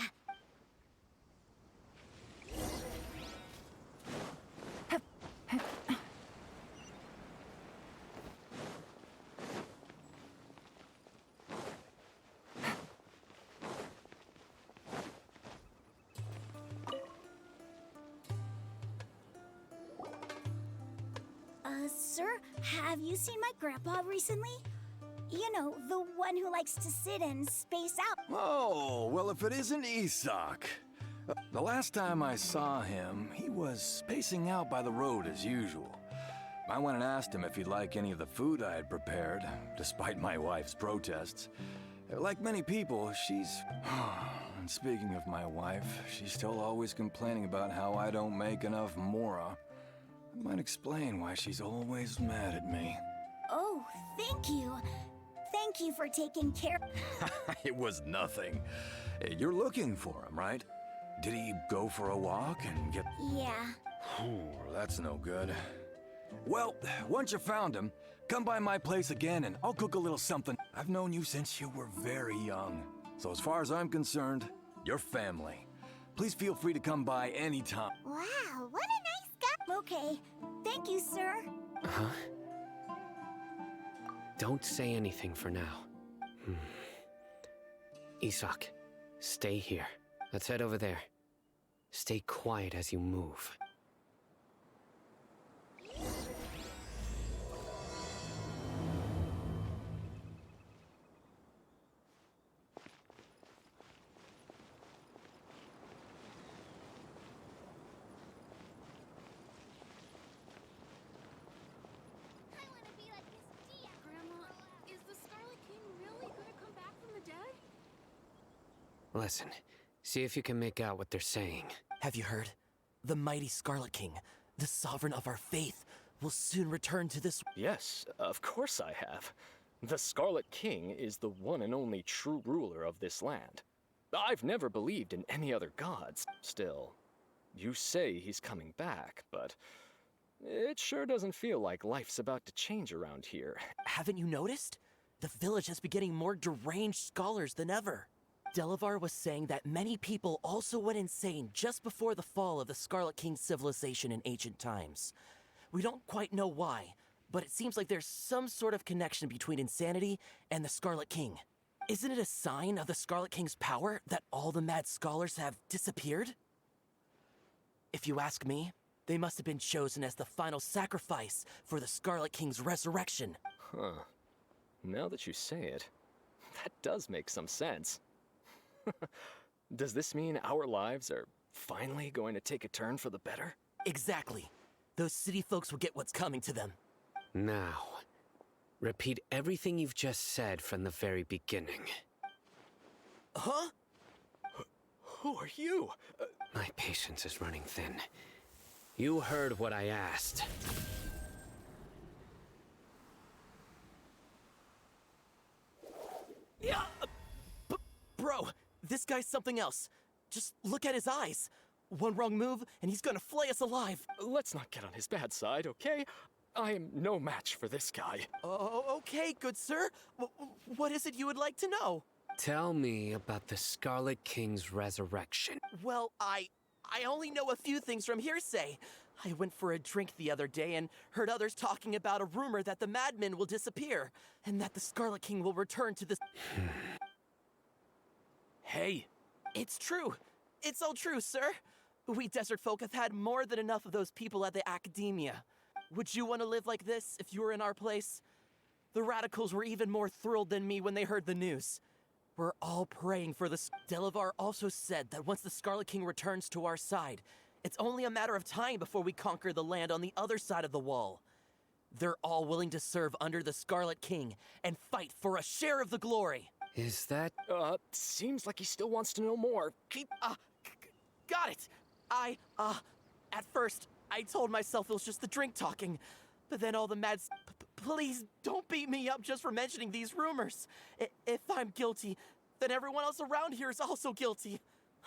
Sir, have you seen my grandpa recently? You know, the one who likes to sit and space out. Oh, well, if it isn't Isak. The last time I saw him, he was spacing out by the road as usual. I went and asked him if he'd like any of the food I had prepared, despite my wife's protests. Like many people, she's... And speaking of my wife, she's still always complaining about how I don't make enough mora. That might explain why she's always mad at me. Oh, thank you. Thank you for taking care. It was nothing. You're looking for him, right? Did he go for a walk and get... Yeah. Whew, that's no good. Well, once you found him, come by my place again and I'll cook a little something. I've known you since you were very young. So as far as I'm concerned, you're family. Please feel free to come by anytime. Wow, what a nice guy. Okay, thank you, sir. Huh? Don't say anything for now. Isak, stay here. Let's head over there. Stay quiet as you move. Listen, see if you can make out what they're saying. Have you heard? The mighty Scarlet King, the sovereign of our faith, will soon return to this... Yes, of course I have. The Scarlet King is the one and only true ruler of this land. I've never believed in any other gods. Still, you say he's coming back, but it sure doesn't feel like life's about to change around here. Haven't you noticed? The village has been getting more deranged scholars than ever. Delavar was saying that many people also went insane just before the fall of the Scarlet King's civilization in ancient times. We don't quite know why, but it seems like there's some sort of connection between insanity and the Scarlet King. Isn't it a sign of the Scarlet King's power that all the mad scholars have disappeared? If you ask me, they must have been chosen as the final sacrifice for the Scarlet King's resurrection. Huh. Now that you say it, that does make some sense. Does this mean our lives are finally going to take a turn for the better? Exactly. Those city folks will get what's coming to them. Now, repeat everything you've just said from the very beginning. Huh? Who are you? My patience is running thin. You heard what I asked. Yeah, bro, this guy's something else. Just look at his eyes. One wrong move, and he's gonna flay us alive. Let's not get on his bad side, okay? I am no match for this guy. Oh, okay, good sir. What is it you would like to know? Tell me about the Scarlet King's resurrection. Well, I only know a few things from hearsay. I went for a drink the other day and heard others talking about a rumor that the madmen will disappear, and that the Scarlet King will return to this... Hey! It's true. It's all true, sir. We desert folk have had more than enough of those people at the Academia. Would you want to live like this if you were in our place? The radicals were even more thrilled than me when they heard the news. We're all praying for the... Delavar also said that once the Scarlet King returns to our side, it's only a matter of time before we conquer the land on the other side of the wall. They're all willing to serve under the Scarlet King and fight for a share of the glory. Is that... Seems like he still wants to know more. Got it! At first, I told myself it was just the drink talking, but then all the mads... Please, don't beat me up just for mentioning these rumors. If I'm guilty, then everyone else around here is also guilty.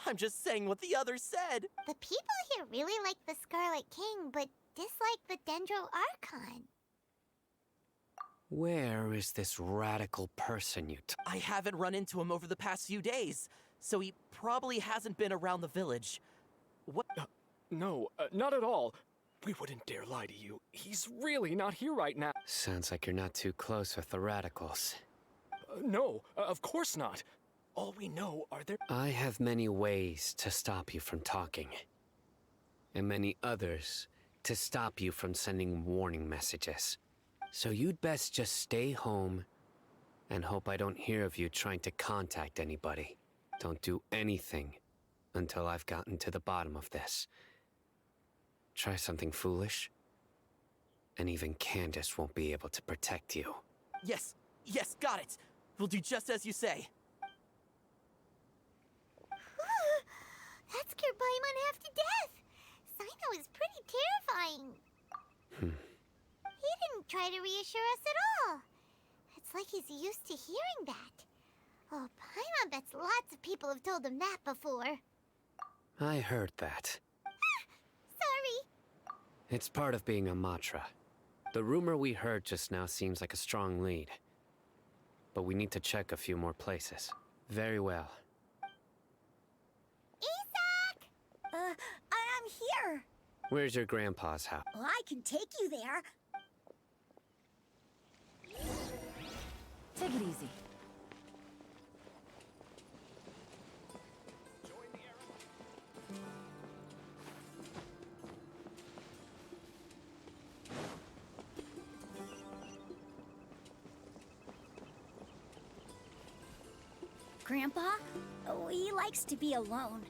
I'm just saying what the others said. The people here really like the Scarlet King, but dislike the Dendro Archon. Where is this radical person I haven't run into him over the past few days, so he probably hasn't been around the village. What? No, not at all. We wouldn't dare lie to you. He's really not here right now. Sounds like you're not too close with the radicals. No, of course not. All we know are there— I have many ways to stop you from talking. And many others to stop you from sending warning messages. So you'd best just stay home and hope I don't hear of you trying to contact anybody. Don't do anything until I've gotten to the bottom of this. Try something foolish, and even Candace won't be able to protect you. Yes, got it. We'll do just as you say. That scared Paimon half to death. Sino is pretty terrifying. He didn't try to reassure us at all. It's like he's used to hearing that. Oh, Paimon bets lots of people have told him that before. I heard that. Sorry. It's part of being a Matra. The rumor we heard just now seems like a strong lead. But we need to check a few more places. Very well. Isaac! I'm here. Where's your grandpa's house? Well, I can take you there. Take it easy. Grandpa? Oh, he likes to be alone.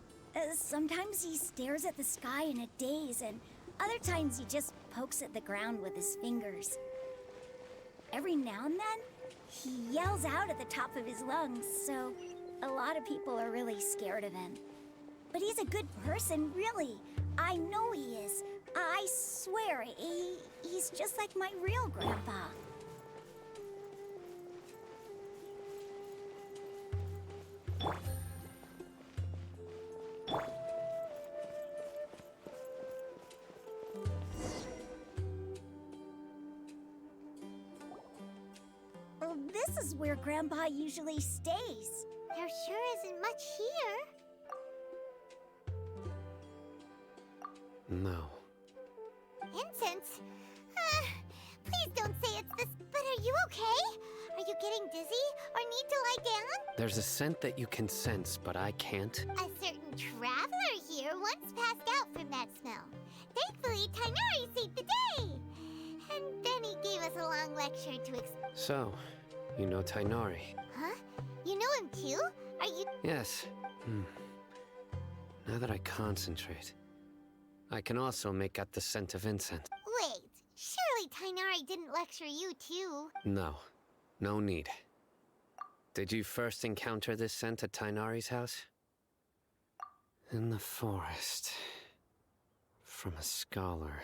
Sometimes he stares at the sky in a daze, and other times he just pokes at the ground with his fingers. Every now and then, he yells out at the top of his lungs, so a lot of people are really scared of him. But he's a good person, really. I know he is. I swear, he's just like my real grandpa. Well, this is where Grandpa usually stays. There sure isn't much here. No. Incense? Please don't say it's this. But are you okay? Are you getting dizzy or need to lie down? There's a scent that you can sense, but I can't. A certain traveler here once passed out from that smell. Thankfully, Tighnari saved the day. And then he gave us a long lecture to explain. So, you know Tighnari? Huh? You know him too? Are you? Yes. Now that I concentrate, I can also make out the scent of incense. Wait, surely Tighnari didn't lecture you too. No. No need. Did you first encounter this scent at Tighnari's house? In the forest. From a scholar.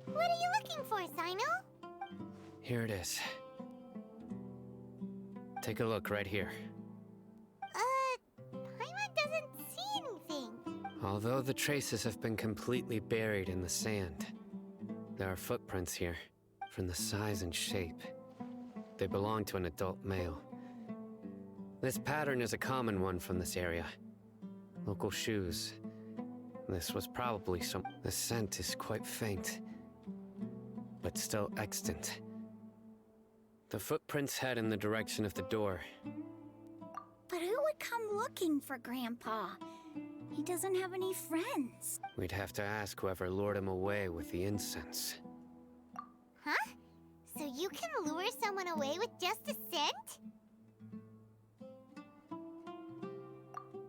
What are you looking for, Sino? Here it is. Take a look right here. Paimon doesn't see anything. Although the traces have been completely buried in the sand, there are footprints here, from the size and shape. They belong to an adult male. This pattern is a common one from this area. Local shoes. This was probably some... The scent is quite faint, but still extant. The footprints head in the direction of the door. But who would come looking for Grandpa? He doesn't have any friends. We'd have to ask whoever lured him away with the incense. Huh? So you can lure someone away with just a scent?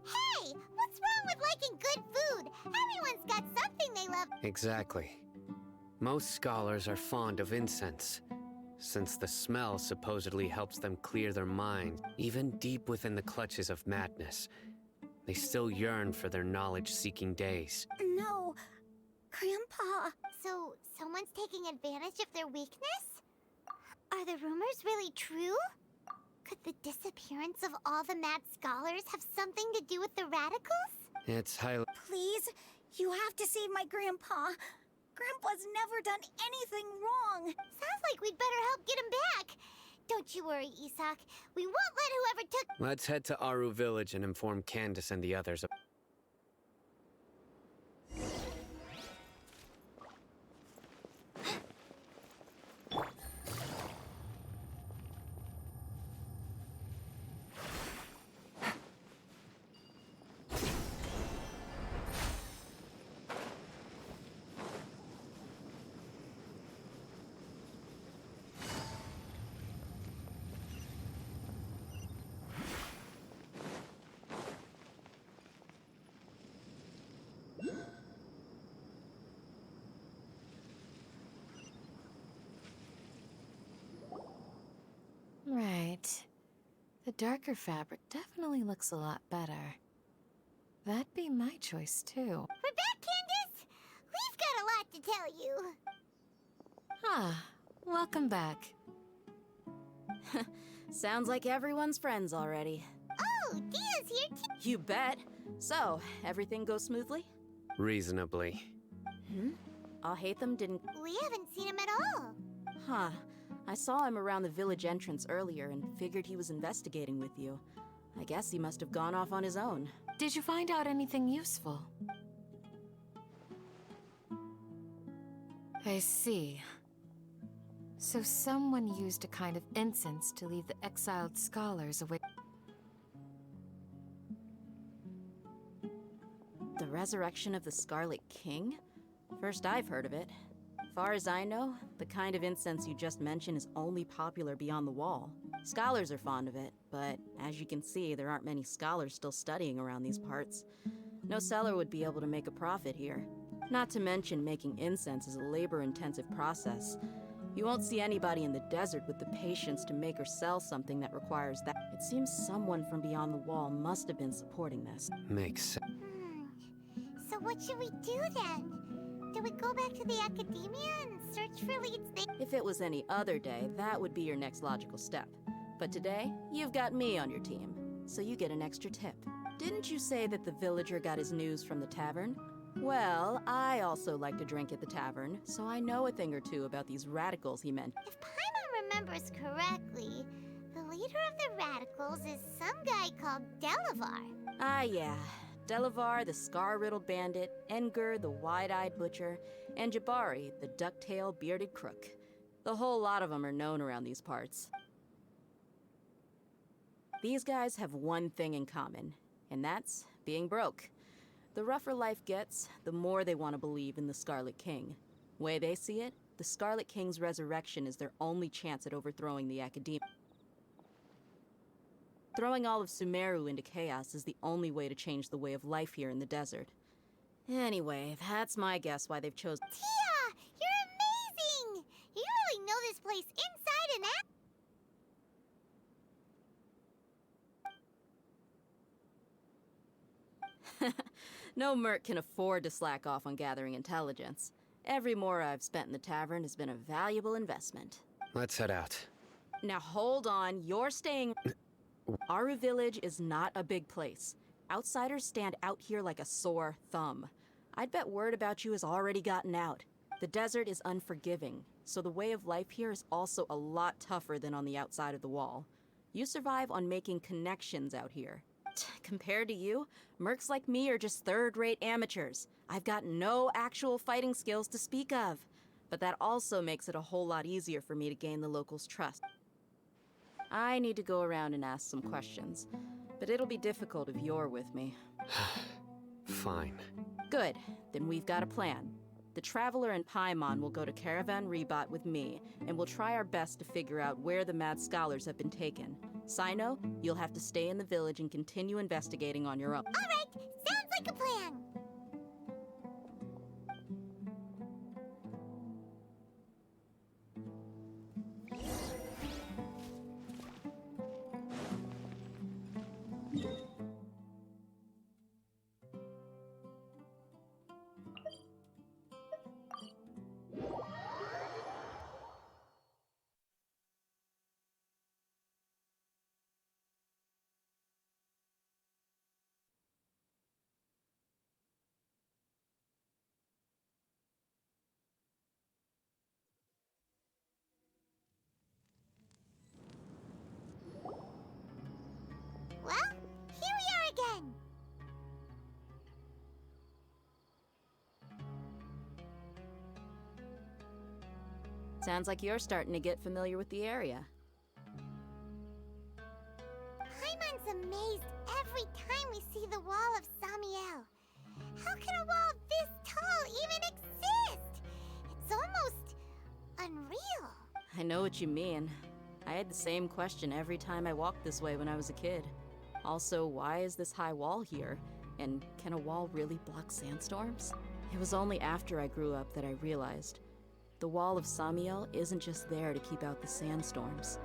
Hey! What's wrong with liking good food? Everyone's got something they love. Exactly. Most scholars are fond of incense, since the smell supposedly helps them clear their mind. Even deep within the clutches of madness, they still yearn for their knowledge-seeking days. No, Grandpa. So, someone's taking advantage of their weakness? Are the rumors really true? Could the disappearance of all the mad scholars have something to do with the radicals? It's highly... Please, you have to save my Grandpa. Grandpa's never done anything wrong. Sounds like we'd better help get him back. Don't you worry, Isak. We won't let whoever took... Let's head to Aru Village and inform Candace and the others. Right. The darker fabric definitely looks a lot better. That'd be my choice, too. We're back, Candace! We've got a lot to tell you. Ah, welcome back. Sounds like everyone's friends already. Oh, Dia's here too. You bet. So, everything goes smoothly? Reasonably. Alhaitham didn't... We haven't seen him at all. Huh. I saw him around the village entrance earlier and figured he was investigating with you. I guess he must have gone off on his own. Did you find out anything useful? I see. So someone used a kind of incense to lead the exiled scholars away. The resurrection of the Scarlet King? First I've heard of it. Far as I know, the kind of incense you just mentioned is only popular beyond the wall. Scholars are fond of it, but as you can see, there aren't many scholars still studying around these parts. No seller would be able to make a profit here. Not to mention making incense is a labor-intensive process. You won't see anybody in the desert with the patience to make or sell something that requires that. It seems someone from beyond the wall must have been supporting this. Makes sense. So what should we do then? Do we go back to the academia and search for leads there? If it was any other day, that would be your next logical step. But today, you've got me on your team, so you get an extra tip. Didn't you say that the villager got his news from the tavern? Well, I also like to drink at the tavern, so I know a thing or two about these radicals he meant. If Paimon remembers correctly, the leader of the radicals is some guy called Delavar. Ah, yeah. Delavar, the scar-riddled bandit, Engur, the wide-eyed butcher, and Jabari, the duck-tailed bearded crook. The whole lot of them are known around these parts. These guys have one thing in common, and that's being broke. The rougher life gets, the more they want to believe in the Scarlet King. Way they see it, the Scarlet King's resurrection is their only chance at overthrowing the Academia. Throwing all of Sumeru into chaos is the only way to change the way of life here in the desert. Anyway, that's my guess why they've chosen— Tia! You're amazing! You really know this place inside and out. No merc can afford to slack off on gathering intelligence. Every mora I've spent in the tavern has been a valuable investment. Let's head out. Now hold on, you're staying— Aru Village is not a big place. Outsiders stand out here like a sore thumb. I'd bet word about you has already gotten out. The desert is unforgiving, so the way of life here is also a lot tougher than on the outside of the wall. You survive on making connections out here. Compared to you, mercs like me are just third-rate amateurs. I've got no actual fighting skills to speak of. But that also makes it a whole lot easier for me to gain the locals' trust. I need to go around and ask some questions, but it'll be difficult if you're with me. Fine. Good, then we've got a plan. The Traveler and Paimon will go to Caravan Rebot with me, and we'll try our best to figure out where the Mad Scholars have been taken. Sino, you'll have to stay in the village and continue investigating on your own. All right, sounds like a plan. Well, here we are again. Sounds like you're starting to get familiar with the area. Paimon's amazed every time we see the wall of Samiel. How can a wall this tall even exist? It's almost unreal. I know what you mean. I had the same question every time I walked this way when I was a kid. Also, why is this high wall here? And can a wall really block sandstorms? It was only after I grew up that I realized the wall of Samiel isn't just there to keep out the sandstorms.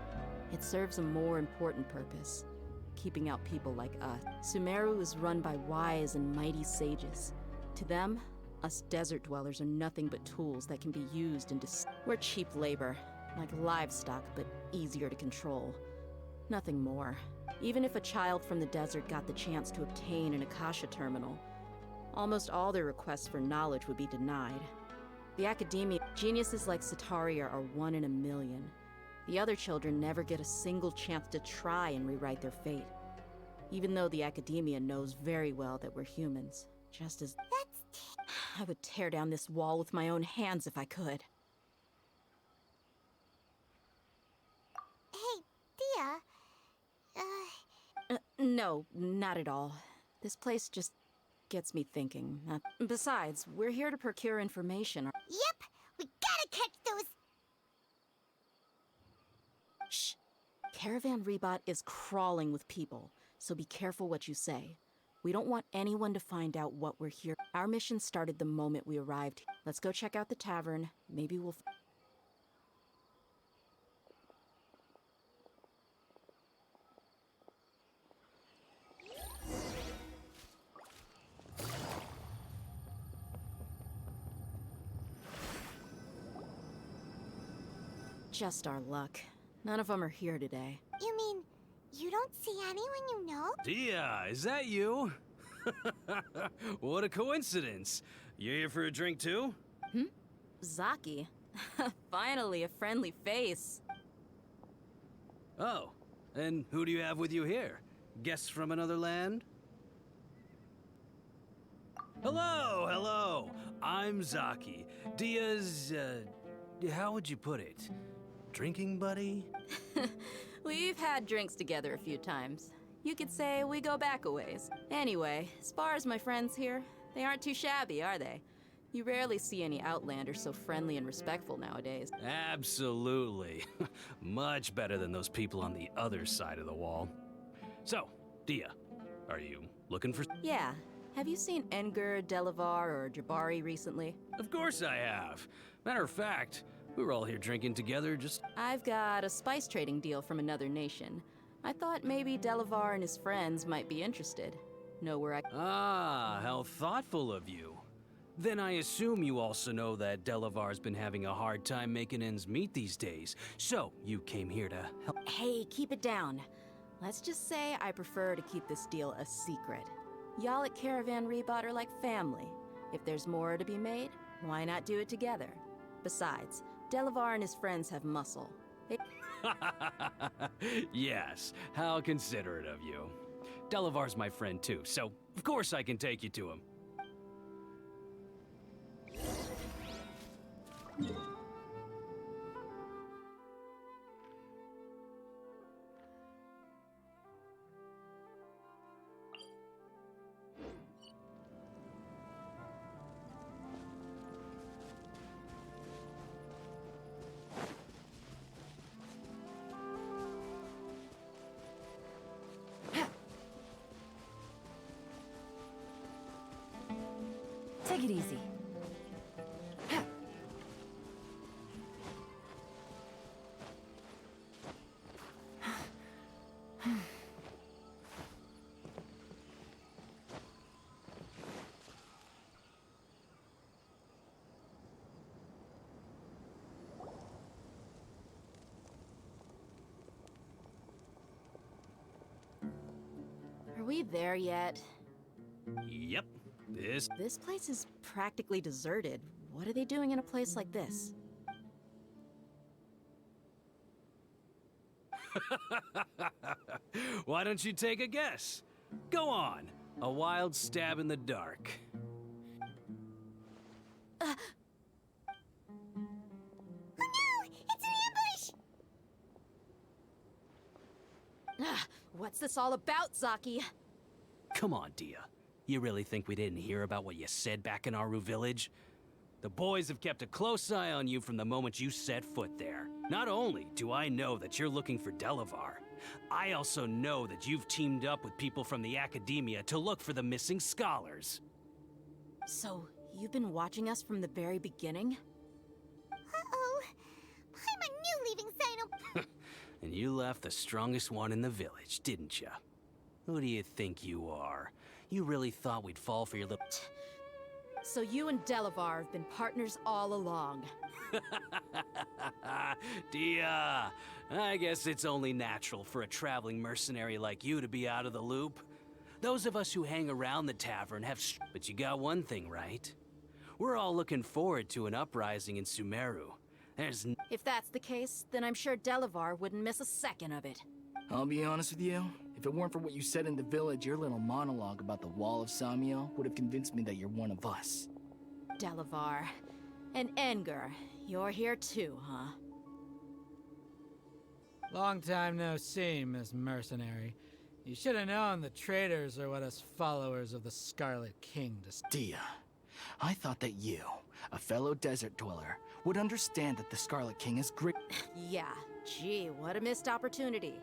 It serves a more important purpose, keeping out people like us. Sumeru is run by wise and mighty sages. To them, us desert dwellers are nothing but tools that can be used in We're cheap labor, like livestock, but easier to control. Nothing more. Even if a child from the desert got the chance to obtain an Akasha terminal, almost all their requests for knowledge would be denied. The Academia, geniuses like Sataria are 1 in a million. The other children never get a single chance to try and rewrite their fate. Even though the Academia knows very well that we're humans, just as— I would tear down this wall with my own hands if I could. Hey, Dia. No, not at all. This place just gets me thinking. Besides, we're here to procure information. Yep, we gotta catch those— Shh. Caravan Rebot is crawling with people, so be careful what you say. We don't want anyone to find out what we're here. Our mission started the moment we arrived. Let's go check out the tavern. Maybe we'll— Just our luck. None of them are here today. You mean, you don't see anyone you know? Dia, is that you? What a coincidence. You here for a drink too? Zaki. Finally, a friendly face. Oh, and who do you have with you here? Guests from another land? Hello, hello. I'm Zaki. Dia's, how would you put it? Drinking buddy? We've had drinks together a few times. You could say we go back a ways. Anyway, as far as my friends here, they aren't too shabby, are they? You rarely see any Outlanders so friendly and respectful nowadays. Absolutely. Much better than those people on the other side of the wall. So, Dia, are you looking for— Yeah. Have you seen Engur, Delavar, or Jabari recently? Of course I have. Matter of fact, we were all here drinking together just— I've got a spice trading deal from another nation. I thought maybe Delavar and his friends might be interested. Know where I— Ah, how thoughtful of you. Then I assume you also know that Delavar's been having a hard time making ends meet these days. So, you came here to help— Hey, keep it down. Let's just say I prefer to keep this deal a secret. Y'all at Caravan Rebot are like family. If there's more to be made, why not do it together? Besides, Delavar and his friends have muscle. Yes, how considerate of you. Delavar's my friend too, so of course I can take you to him. Take it easy. Are we there yet? Yep. This place is practically deserted. What are they doing in a place like this? Why don't you take a guess? Go on. A wild stab in the dark. Oh no! It's an ambush! What's this all about, Zaki? Come on, Dia. You really think we didn't hear about what you said back in Aru Village? The boys have kept a close eye on you from the moment you set foot there. Not only do I know that you're looking for Delavar, I also know that you've teamed up with people from the Academia to look for the missing scholars. So, you've been watching us from the very beginning? Uh-oh. I'm a new leaving Sino. And you left the strongest one in the village, didn't you? Who do you think you are? You really thought we'd fall for your little... So you and Delavar have been partners all along. Dia, I guess it's only natural for a traveling mercenary like you to be out of the loop. Those of us who hang around the tavern have... But you got one thing right. We're all looking forward to an uprising in Sumeru. If that's the case, then I'm sure Delavar wouldn't miss a second of it. I'll be honest with you. If it weren't for what you said in the village, your little monologue about the Wall of Samiel would have convinced me that you're one of us. Delavar. And Engar, you're here too, huh? Long time no see, Miss Mercenary. You should have known the traitors are what us followers of the Scarlet King Dia, I thought that you, a fellow desert dweller, would understand that the Scarlet King is great. Yeah, gee, what a missed opportunity.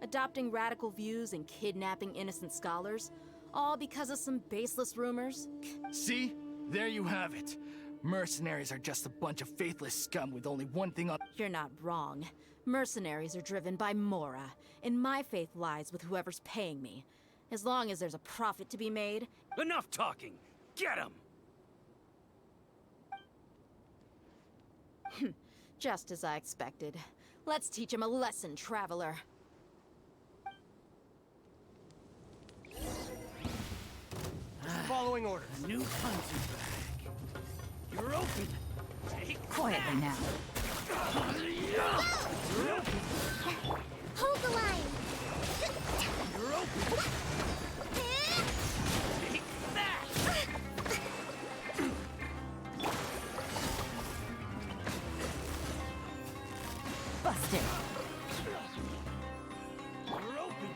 Adopting radical views and kidnapping innocent scholars, all because of some baseless rumors. See? There you have it. Mercenaries are just a bunch of faithless scum with only one thing on— You're not wrong. Mercenaries are driven by Mora, and my faith lies with whoever's paying me. As long as there's a profit to be made— Enough talking! Get him! Just as I expected. Let's teach him a lesson, traveler. Following orders. New punching bag. You're open. Take Quietly now. Hold the line! You're open. Take that. Busted. You're open.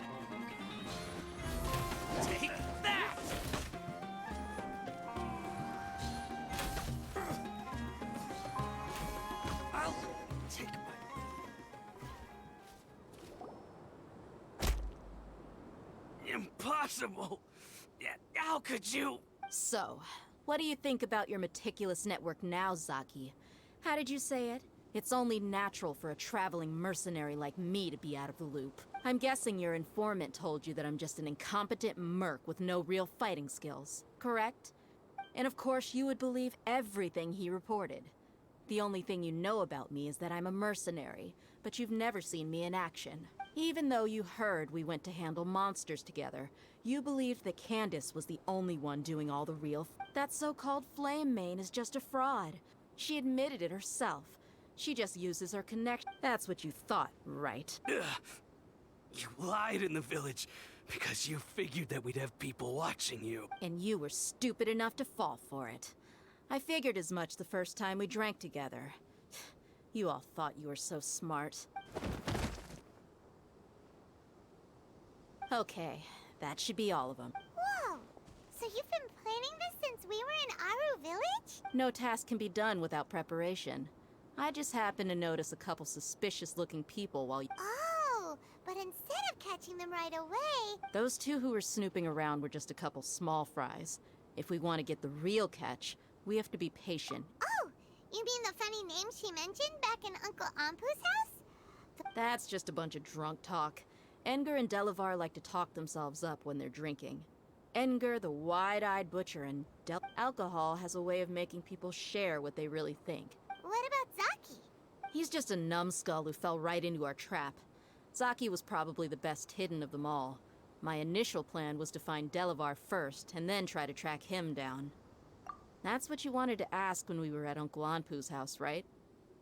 Take that. I'll take my... Impossible! Yeah, how could you? So, what do you think about your meticulous network now, Zaki? How did you say it? It's only natural for a traveling mercenary like me to be out of the loop. I'm guessing your informant told you that I'm just an incompetent merc with no real fighting skills, correct? And of course you would believe everything he reported. The only thing you know about me is that I'm a mercenary, but you've never seen me in action. Even though you heard we went to handle monsters together, you believed that Candace was the only one doing all the real That so-called Flame Mane is just a fraud. She admitted it herself. She just uses her connection. That's what you thought, right? Ugh. You lied in the village because you figured that we'd have people watching you. And you were stupid enough to fall for it. I figured as much the first time we drank together. You all thought you were so smart. Okay, that should be all of them. Whoa! So you've been planning this since we were in Aru Village? No task can be done without preparation. I just happened to notice a couple suspicious-looking people while Oh, but instead of catching them right away... Those two who were snooping around were just a couple small fries. If we want to get the real catch, we have to be patient. Oh, you mean the funny name she mentioned back in Uncle Ampu's house? That's just a bunch of drunk talk. Edgar and Delavar like to talk themselves up when they're drinking. Edgar, the wide-eyed butcher, and alcohol has a way of making people share what they really think. What about Zaki? He's just a numbskull who fell right into our trap. Zaki was probably the best hidden of them all. My initial plan was to find Delavar first, and then try to track him down. That's what you wanted to ask when we were at Uncle Anpu's house, right?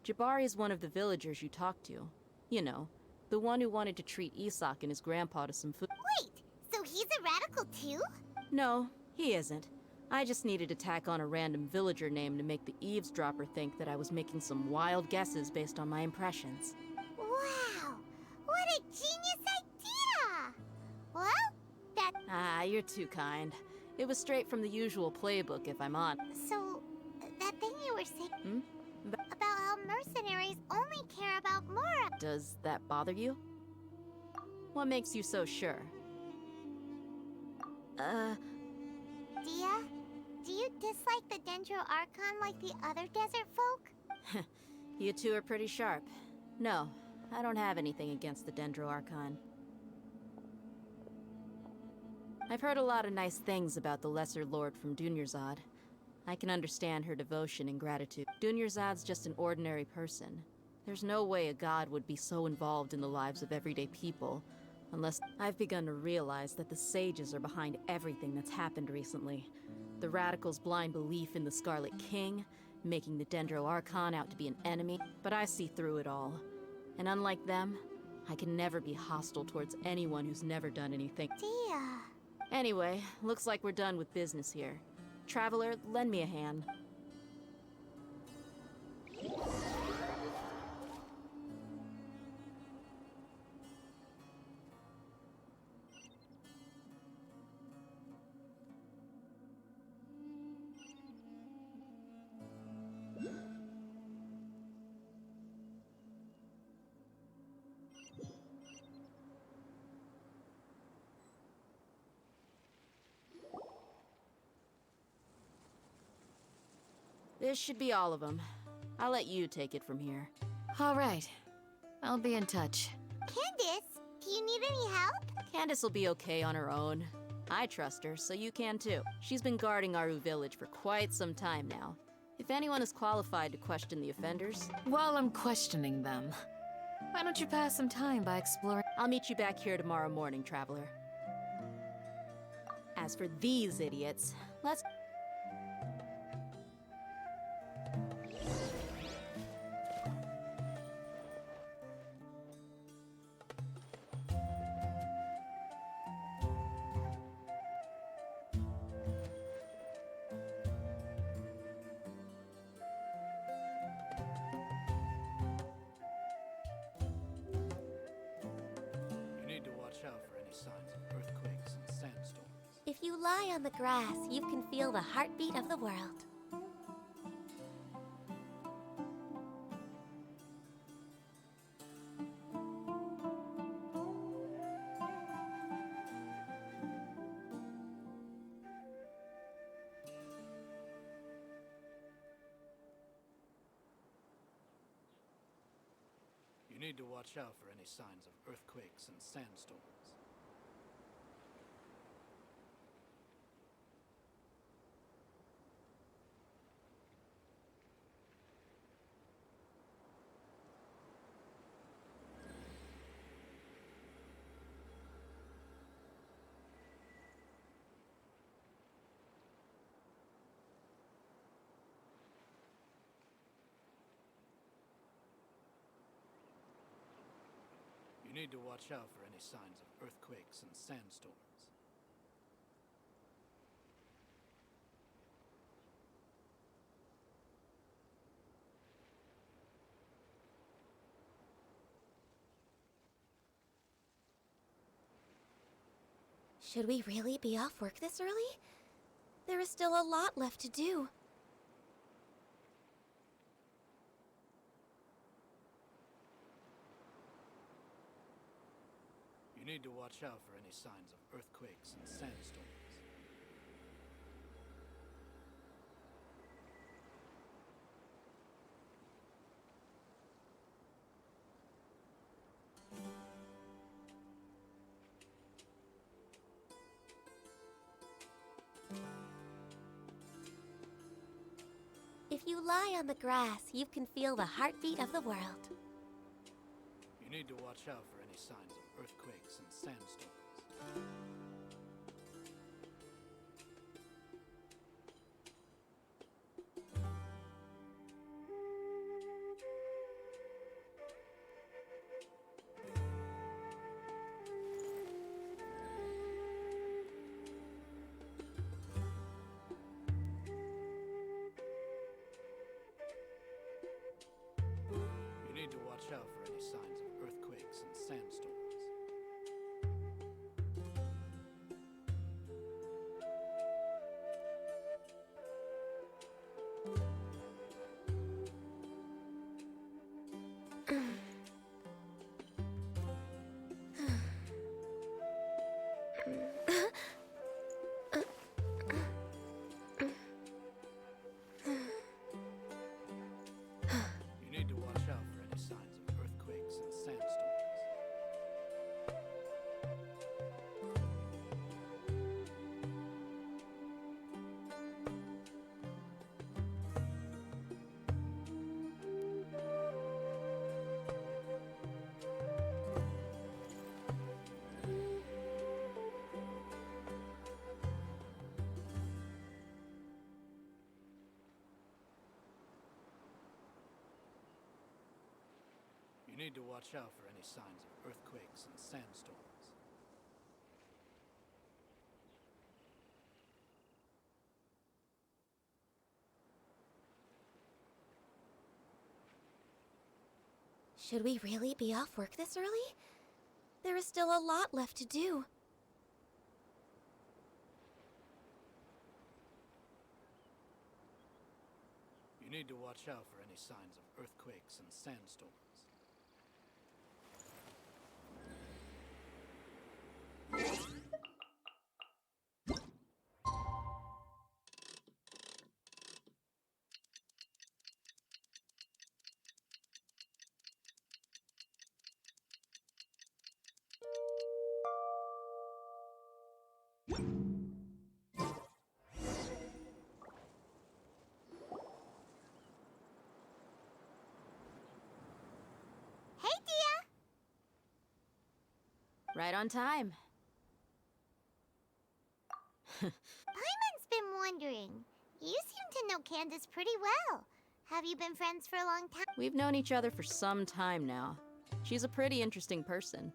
Jabari is one of the villagers you talked to. You know, the one who wanted to treat Isak and his grandpa to some food. Wait, so he's a radical too? No, he isn't. I just needed to tack on a random villager name to make the eavesdropper think that I was making some wild guesses based on my impressions. Wow, what a genius idea! Well, that... Ah, you're too kind. It was straight from the usual playbook, if I'm on. So, that thing you were saying about how mercenaries only care about Mora... Does that bother you? What makes you so sure? Dia, do you dislike the Dendro Archon like the other desert folk? You two are pretty sharp. No, I don't have anything against the Dendro Archon. I've heard a lot of nice things about the Lesser Lord from Dunyarzad. I can understand her devotion and gratitude. Dunyarzad's just an ordinary person. There's no way a god would be so involved in the lives of everyday people, unless I've begun to realize that the sages are behind everything that's happened recently. The Radicals' blind belief in the Scarlet King, making the Dendro Archon out to be an enemy, but I see through it all. And unlike them, I can never be hostile towards anyone who's never done anything. Dia... Anyway, looks like we're done with business here. Traveler, lend me a hand. This should be all of them. I'll let you take it from here. All right. I'll be in touch. Candace, do you need any help? Candace will be okay on her own. I trust her, so you can too. She's been guarding Aru Village for quite some time now. If anyone is qualified to question the offenders... While I'm questioning them, why don't you pass some time by exploring... I'll meet you back here tomorrow morning, Traveler. As for these idiots, let's... If you lie on the grass, you can feel the heartbeat of the world. You need to watch out for any signs of earthquakes and sandstorms. You need to watch out for any signs of earthquakes and sandstorms. Should we really be off work this early? There is still a lot left to do. You need to watch out for any signs of earthquakes and sandstorms. If you lie on the grass, you can feel the heartbeat of the world. You need to watch out for any signs of earthquakes and sandstorms. You need to watch out for any signs of earthquakes and sandstorms. You need to watch out for any signs of earthquakes and sandstorms. You need to watch out for any signs of earthquakes and sandstorms. Should we really be off work this early? There is still a lot left to do. You need to watch out for any signs of earthquakes and sandstorms. Hey, Dia! Right on time. Paimon's been wondering. You seem to know Candace pretty well. Have you been friends for a long time? We've known each other for some time now. She's a pretty interesting person.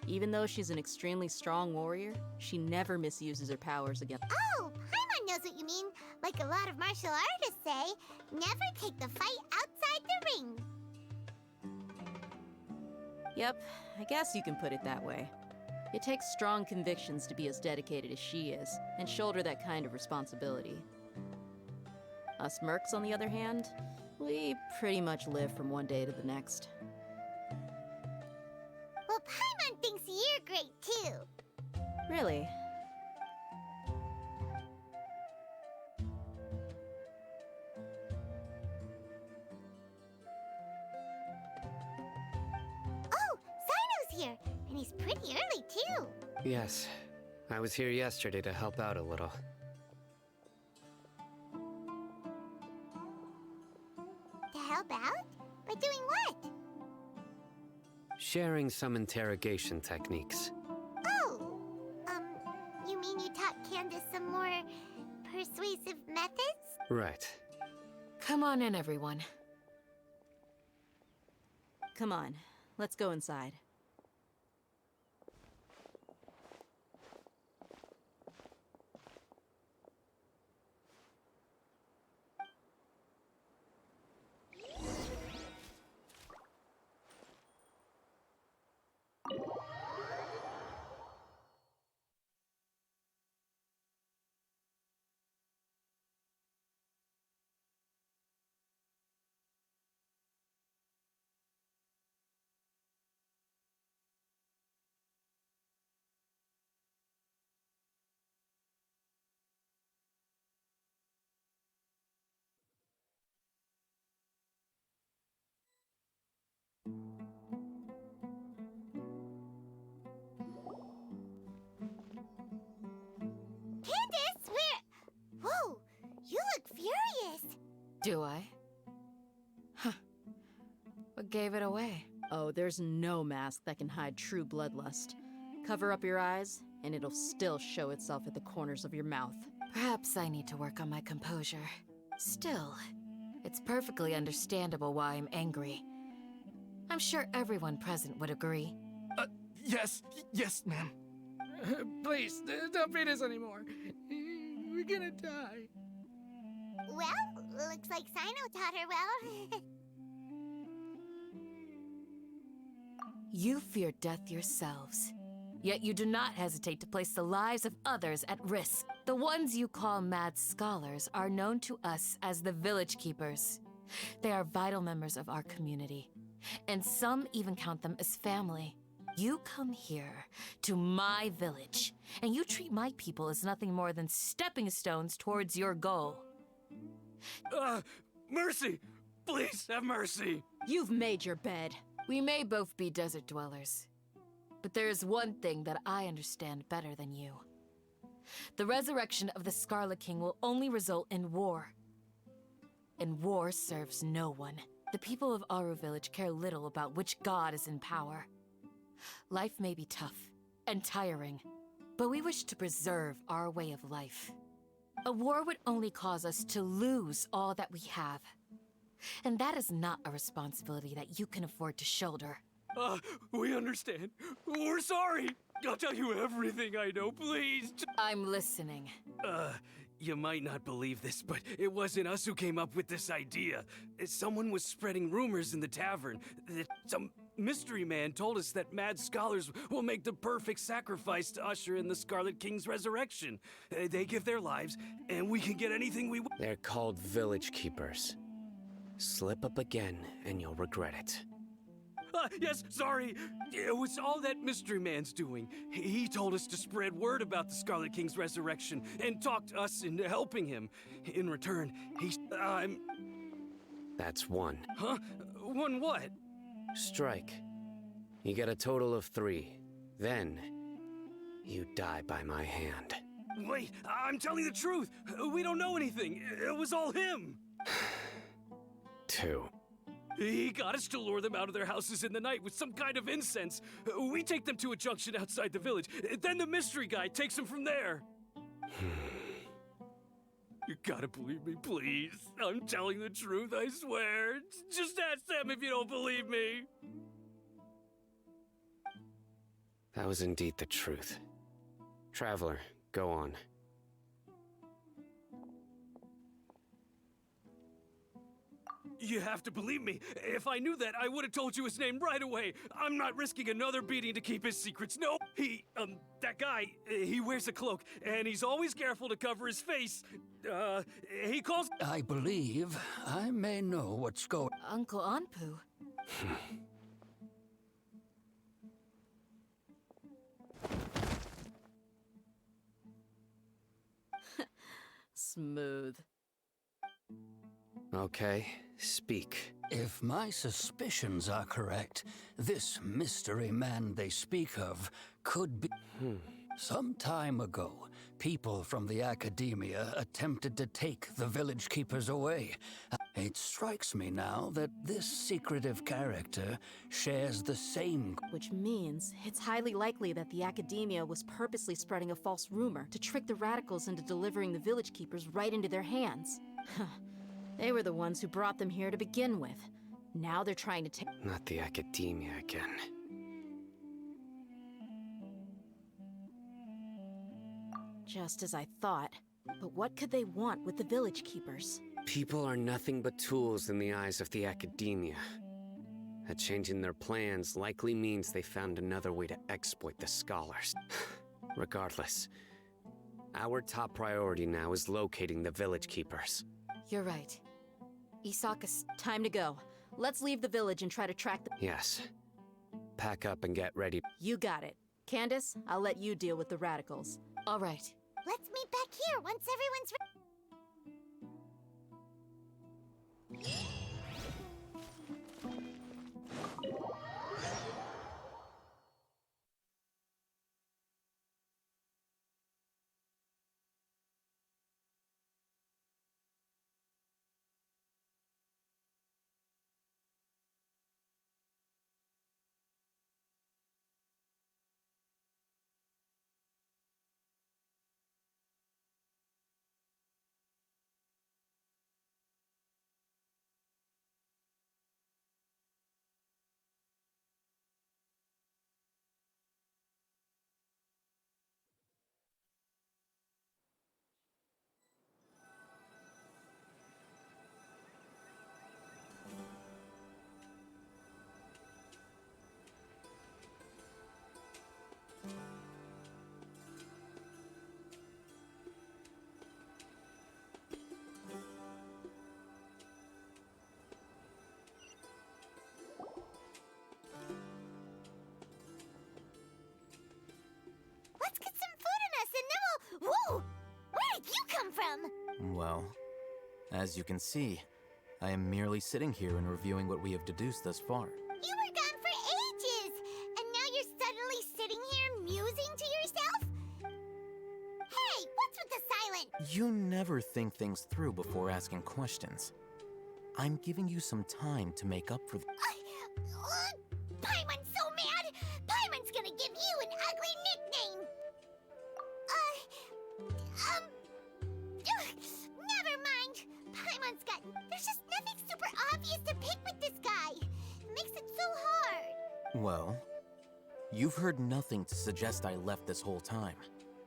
Even though she's an extremely strong warrior, she never misuses her powers against. Oh, Paimon knows what you mean. Like a lot of martial artists say, never take the fight outside the ring. Yep, I guess you can put it that way. It takes strong convictions to be as dedicated as she is, and shoulder that kind of responsibility. Us mercs, on the other hand, we pretty much live from one day to the next. Well, Paimon thinks you're great too. Really? Oh, Sino's here, and he's pretty early too. Yes, I was here yesterday to help out a little. To help out? By doing what? Sharing some interrogation techniques. Oh, you mean you taught Candace some more persuasive methods? Right. Come on in, everyone. Come on, let's go inside. Do I? Huh. What gave it away? Oh, there's no mask that can hide true bloodlust. Cover up your eyes, and it'll still show itself at the corners of your mouth. Perhaps I need to work on my composure. Still, it's perfectly understandable why I'm angry. I'm sure everyone present would agree. Yes, ma'am. Please, don't beat us anymore. We're gonna die. Well, looks like Sino taught her well. You fear death yourselves, yet you do not hesitate to place the lives of others at risk. The ones you call mad scholars are known to us as the Village Keepers. They are vital members of our community, and some even count them as family. You come here, to my village, and you treat my people as nothing more than stepping stones towards your goal. Mercy! Please, have mercy! You've made your bed. We may both be desert dwellers, but there is one thing that I understand better than you. The resurrection of the Scarlet King will only result in war. And war serves no one. The people of Aru Village care little about which god is in power. Life may be tough and tiring, but we wish to preserve our way of life. A war would only cause us to lose all that we have. And that is not a responsibility that you can afford to shoulder. We understand. We're sorry. I'll tell you everything I know, please. I'm listening. You might not believe this, but it wasn't us who came up with this idea. Someone was spreading rumors in the tavern that some mystery man told us that mad scholars will make the perfect sacrifice to usher in the Scarlet King's resurrection. They give their lives, and we can get anything we want. They're called Village Keepers. Slip up again, and you'll regret it. Yes, sorry. It was all that mystery man's doing. He told us to spread word about the Scarlet King's resurrection and talked us into helping him. In return, That's one. Huh? One what? Strike. You get a total of 3. Then, you die by my hand. Wait, I'm telling the truth. We don't know anything. It was all him. 2. He got us to lure them out of their houses in the night with some kind of incense. We take them to a junction outside the village. Then the mystery guy takes them from there. You gotta believe me, please. I'm telling the truth, I swear. Just ask them if you don't believe me. That was indeed the truth. Traveler, go on. You have to believe me. If I knew that, I would have told you his name right away. I'm not risking another beating to keep his secrets. No, that guy, he wears a cloak, and he's always careful to cover his face. He calls... I believe I may know what's going... Uncle Anpu. Smooth. Okay, speak. If my suspicions are correct, this mystery man they speak of could be... Some time ago, people from the Academia attempted to take the Village Keepers away. It strikes me now that this secretive character shares the same... Which means it's highly likely that the Academia was purposely spreading a false rumor to trick the radicals into delivering the Village Keepers right into their hands. They were the ones who brought them here to begin with. Now they're trying to take... Not the Academia again. Just as I thought. But what could they want with the Village Keepers? People are nothing but tools in the eyes of the Academia. A change in their plans likely means they found another way to exploit the scholars. Regardless, our top priority now is locating the Village Keepers. You're right. Isaka's... Time to go. Let's leave the village and try to track the... Yes. Pack up and get ready. You got it. Candace, I'll let you deal with the radicals. All right. Let's meet back here once everyone's ready. Well, as you can see, I am merely sitting here and reviewing what we have deduced thus far. You were gone for ages, and now you're suddenly sitting here musing to yourself? Hey, what's with the silence? You never think things through before asking questions. I'm giving you some time to make up for Paimon's so mad! Paimon's gonna give you an ugly nickname! Never mind. Paimon's got... There's just nothing super obvious to pick with this guy. It makes it so hard. Well, you've heard nothing to suggest I left this whole time.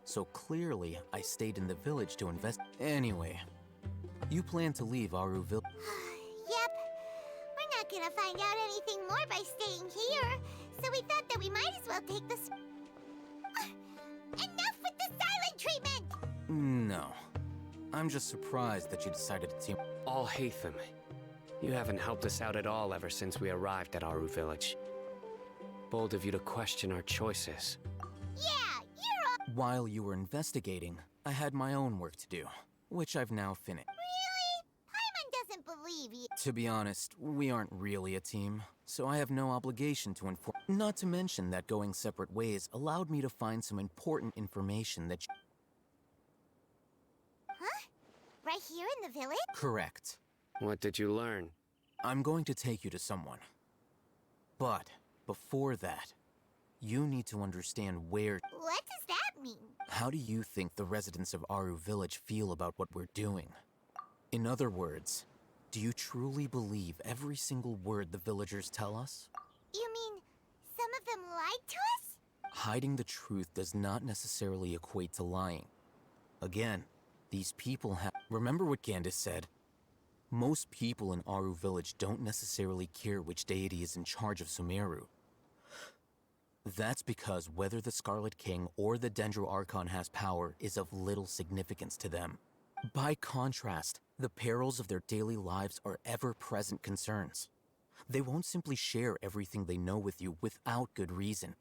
So clearly, I stayed in the village to invest. Anyway, you plan to leave Aru Village. Yep. We're not gonna find out anything more by staying here, so we thought that we might as well take this. Enough with the silent treatment! No. I'm just surprised that you decided to team. Alhaitham, you haven't helped us out at all ever since we arrived at Aru Village. Bold of you to question our choices. Yeah, you're While you were investigating, I had my own work to do, which I've now finished. Really? Paimon doesn't believe you. To be honest, we aren't really a team, so I have no obligation to inform. Not to mention that going separate ways allowed me to find some important information that. Huh? Right here in the village? Correct. What did you learn? I'm going to take you to someone. But before that, you need to understand where. What does that mean? How do you think the residents of Aru Village feel about what we're doing? In other words, do you truly believe every single word the villagers tell us? You mean some of them lied to us? Hiding the truth does not necessarily equate to lying. Again, these people have. Remember what Gandis said? Most people in Aru Village don't necessarily care which deity is in charge of Sumeru. That's because whether the Scarlet King or the Dendro Archon has power is of little significance to them. By contrast, the perils of their daily lives are ever-present concerns. They won't simply share everything they know with you without good reason.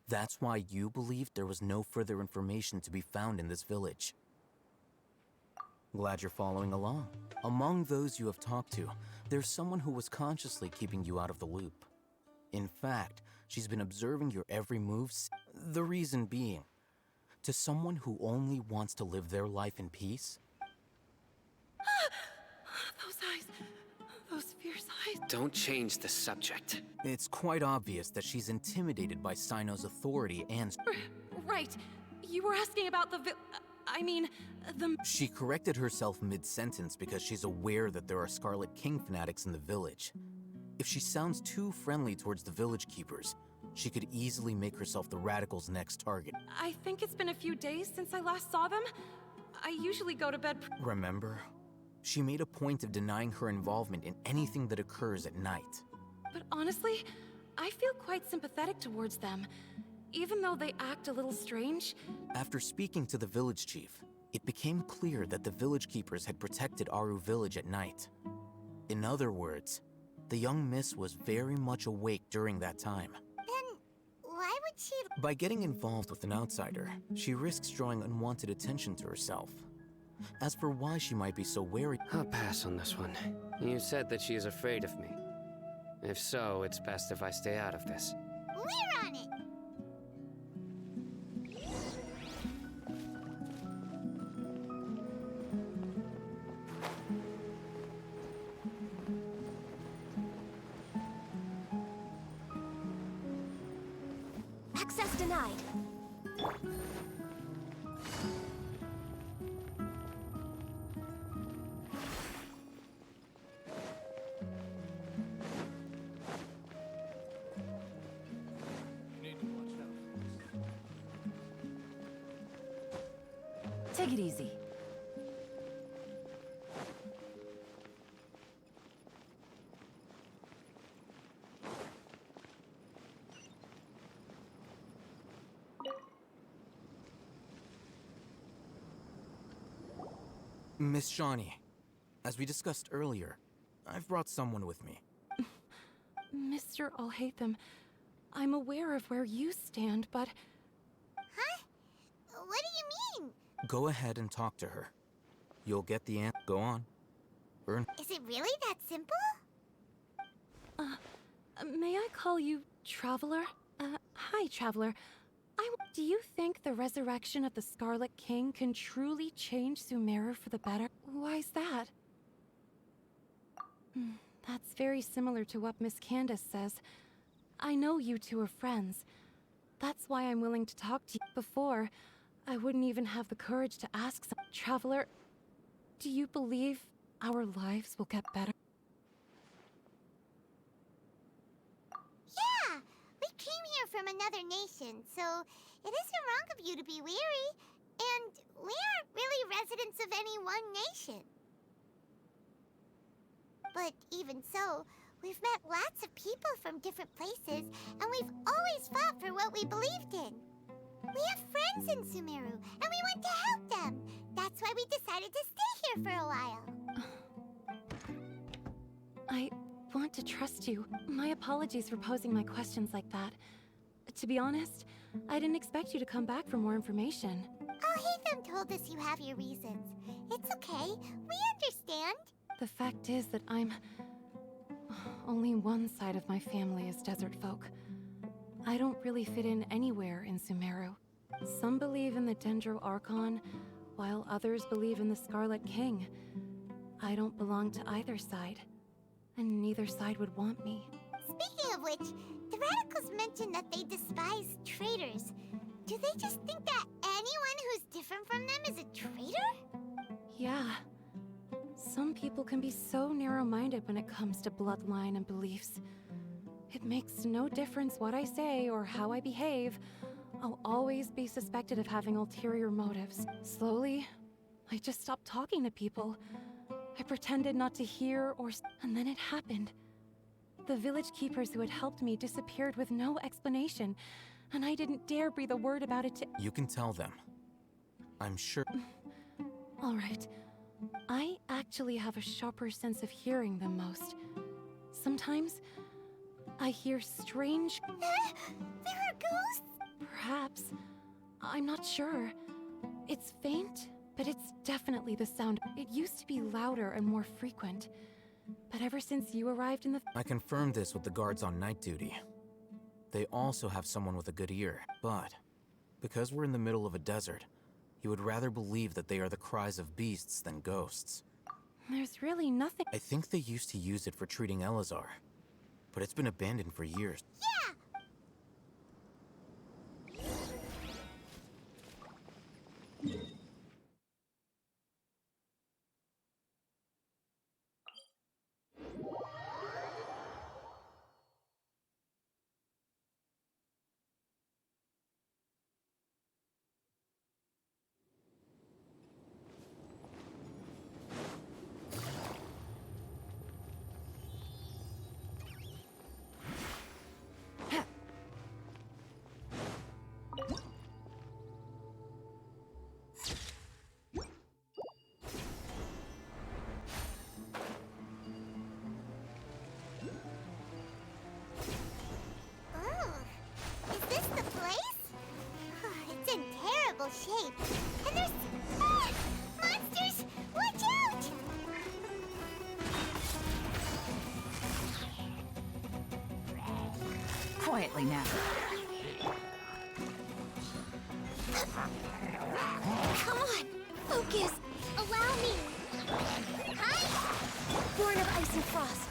That's why you believed there was no further information to be found in this village. Glad you're following along. Among those you have talked to, there's someone who was consciously keeping you out of the loop. In fact, she's been observing your every move. The reason being, to someone who only wants to live their life in peace. Those eyes. Those fierce eyes. Don't change the subject. It's quite obvious that she's intimidated by Sino's authority and. Right. You were asking about the She corrected herself mid-sentence because she's aware that there are Scarlet King fanatics in the village. If she sounds too friendly towards the village keepers, she could easily make herself the Radicals' next target. I think it's been a few days since I last saw them. I usually go to bed. Remember? She made a point of denying her involvement in anything that occurs at night. But honestly, I feel quite sympathetic towards them. Even though they act a little strange. After speaking to the village chief, it became clear that the village keepers had protected Aru Village at night. In other words, the young miss was very much awake during that time. Then why would she... By getting involved with an outsider, she risks drawing unwanted attention to herself. As for why she might be so wary... I'll pass on this one. You said that she is afraid of me. If so, it's best if I stay out of this. We're on it! Access denied. Take it easy. Miss Shawnee, as we discussed earlier, I've brought someone with me. Mr. Alhaitham, I'm aware of where you stand, but... Huh? What do you mean? Go ahead and talk to her. You'll get the answer. Go on. Burn. Is it really that simple? May I call you Traveler? Hi, Traveler. Do you think the resurrection of the Scarlet King can truly change Sumeru for the better? Why's that? That's very similar to what Miss Candace says. I know you two are friends. That's why I'm willing to talk to you. Before, I wouldn't even have the courage to ask some. Traveler, do you believe our lives will get better? Yeah! We came here from another nation, so it isn't wrong of you to be weary. And we aren't really residents of any one nation. But even so, we've met lots of people from different places, and we've always fought for what we believed in. We have friends in Sumeru, and we want to help them. That's why we decided to stay here for a while. I want to trust you. My apologies for posing my questions like that. To be honest, I didn't expect you to come back for more information. Al-Haytham told us you have your reasons. It's okay. We understand. The fact is that only one side of my family is desert folk. I don't really fit in anywhere in Sumeru. Some believe in the Dendro Archon, while others believe in the Scarlet King. I don't belong to either side, and neither side would want me. Speaking of which, the Radicals mentioned that they despise traitors. Do they just think that anyone who's different from them is a traitor? Yeah. Some people can be so narrow-minded when it comes to bloodline and beliefs. It makes no difference what I say or how I behave. I'll always be suspected of having ulterior motives. Slowly, I just stopped talking to people. I pretended not to hear and then it happened. The village keepers who had helped me disappeared with no explanation, and I didn't dare breathe a word about it to— You can tell them. I'm sure. All right. I actually have a sharper sense of hearing than most. Sometimes, I hear strange— There are ghosts? Perhaps. I'm not sure. It's faint, but it's definitely the sound. It used to be louder and more frequent. But ever since you arrived in the— I confirmed this with the guards on night duty. They also have someone with a good ear, but because we're in the middle of a desert, you would rather believe that they are the cries of beasts than ghosts. There's really nothing— I think they used to use it for treating Elazar, but it's been abandoned for years. Yeah! Shape. And there's monsters! Watch out! Quietly now. Come on! Focus! Allow me! Hi! Born of ice and frost.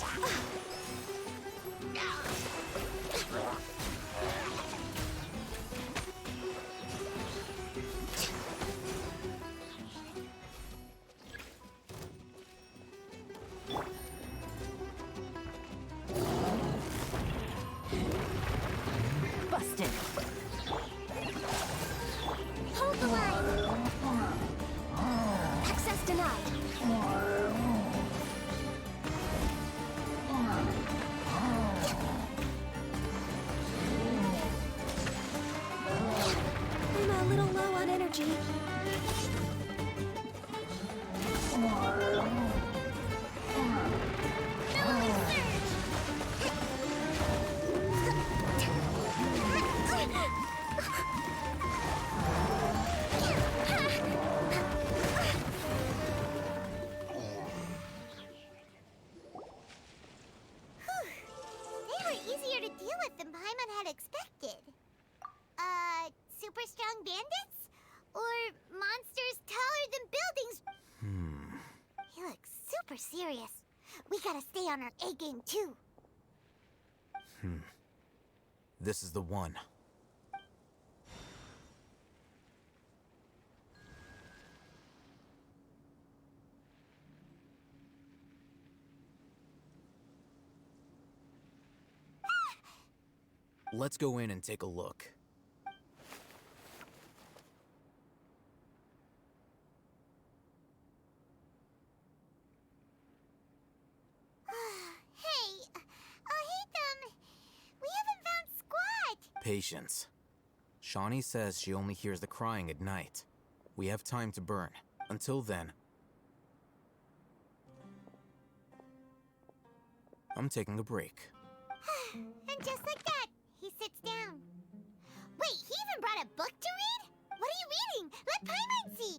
Busted. Hold the line. Access denied. I'm a little low on energy. serious. We gotta stay on our A game too. This is the one. Let's go in and take a look. Hey, Hatham, we haven't found squat. Patience. Shawnee says she only hears the crying at night. We have time to burn. Until then, I'm taking a break. And just like that, he sits down. Wait, he even brought a book to read? What are you reading? Let Paimon see.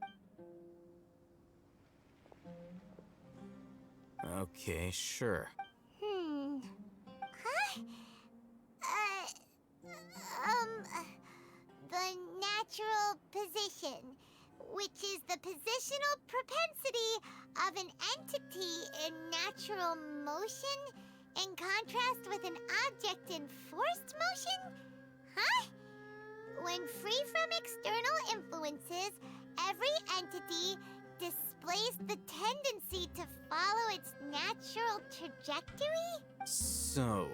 Okay, sure. Huh? The natural position, which is the positional propensity of an entity in natural motion in contrast with an object in forced motion? Huh? When free from external influences, every entity displays the tendency to follow its natural trajectory? So,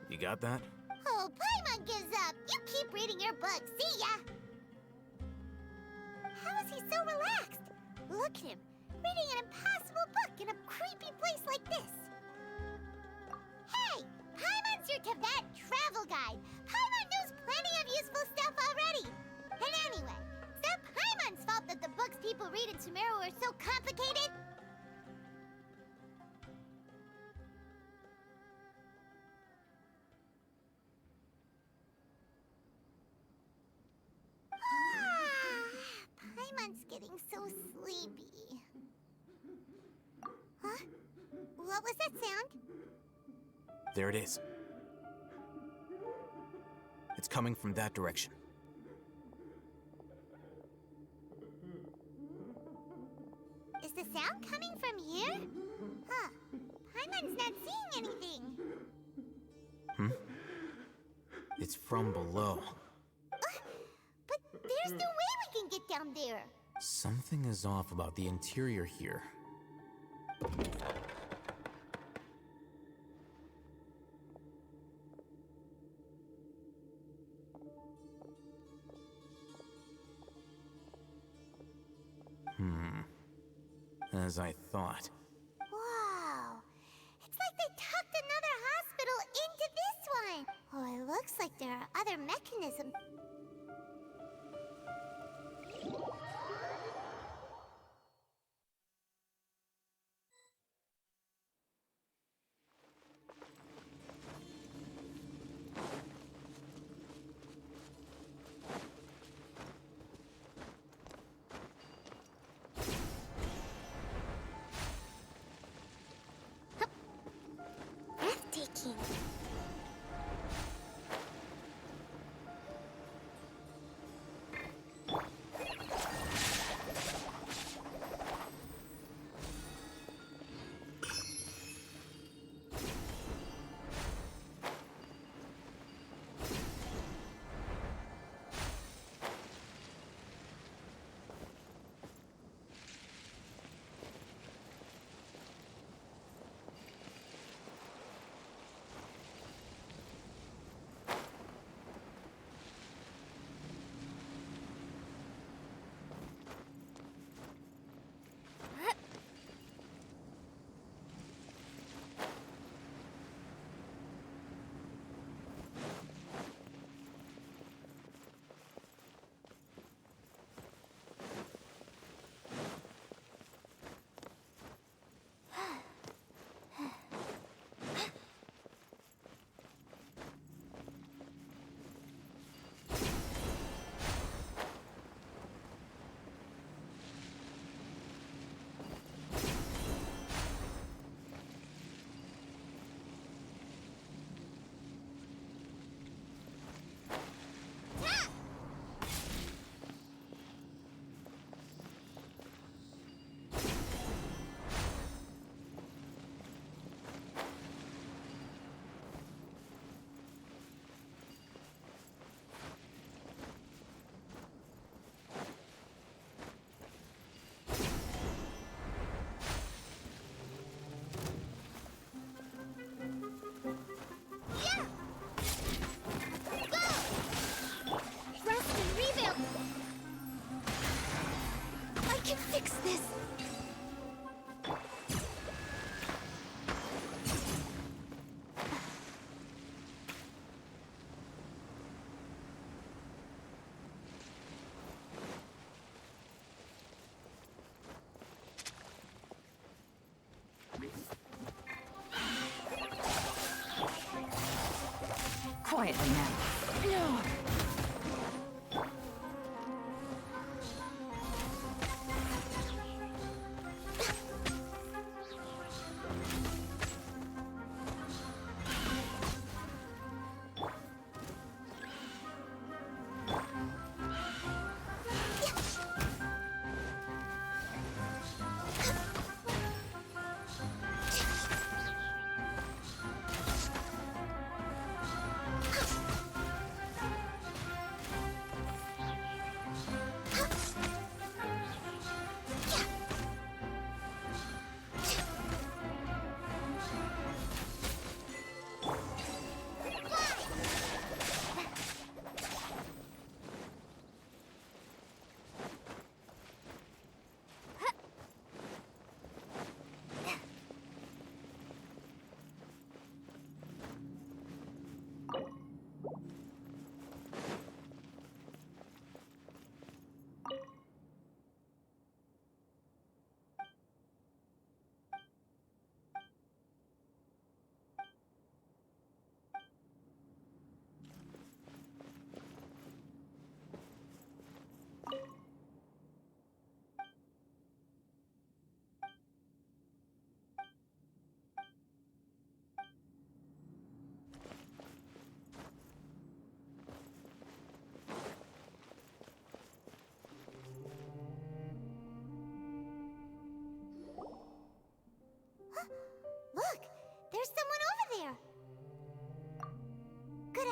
you got that? Oh, Paimon gives up. You keep reading your book. See ya! How is he so relaxed? Look at him, reading an impossible book in a creepy place like this. Hey! Paimon's your Tibet travel guide. Paimon knows plenty of useful stuff already. And anyway, it's not Paimon's fault that the books people read in Sumeru are so complicated. Paimon's getting so sleepy. Huh? What was that sound? There it is. It's coming from that direction. Is the sound coming from here? Huh. Paimon's not seeing anything. It's from below. But there's no way we can get down there. Something is off about the interior here. As I thought. Wow. It's like they tucked another hospital into this one. Oh, it looks like there are other mechanisms. Breathtaking.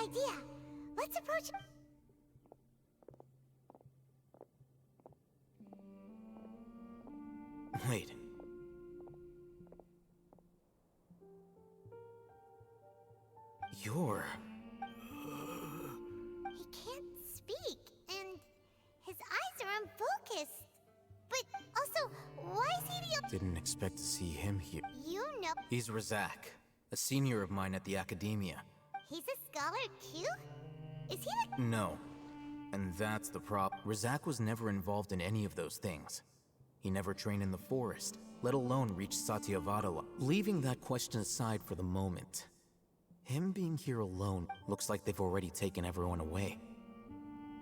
idea. Let's approach... Wait. You're... He can't speak, and his eyes are unfocused. But also, why is he the... Didn't expect to see him here. You know... He's Razak, a senior of mine at the Academia. He's a scholar too? Is he like... No. And that's the problem. Razak was never involved in any of those things. He never trained in the forest, let alone reach Satyavadala. Leaving that question aside for the moment, him being here alone looks like they've already taken everyone away.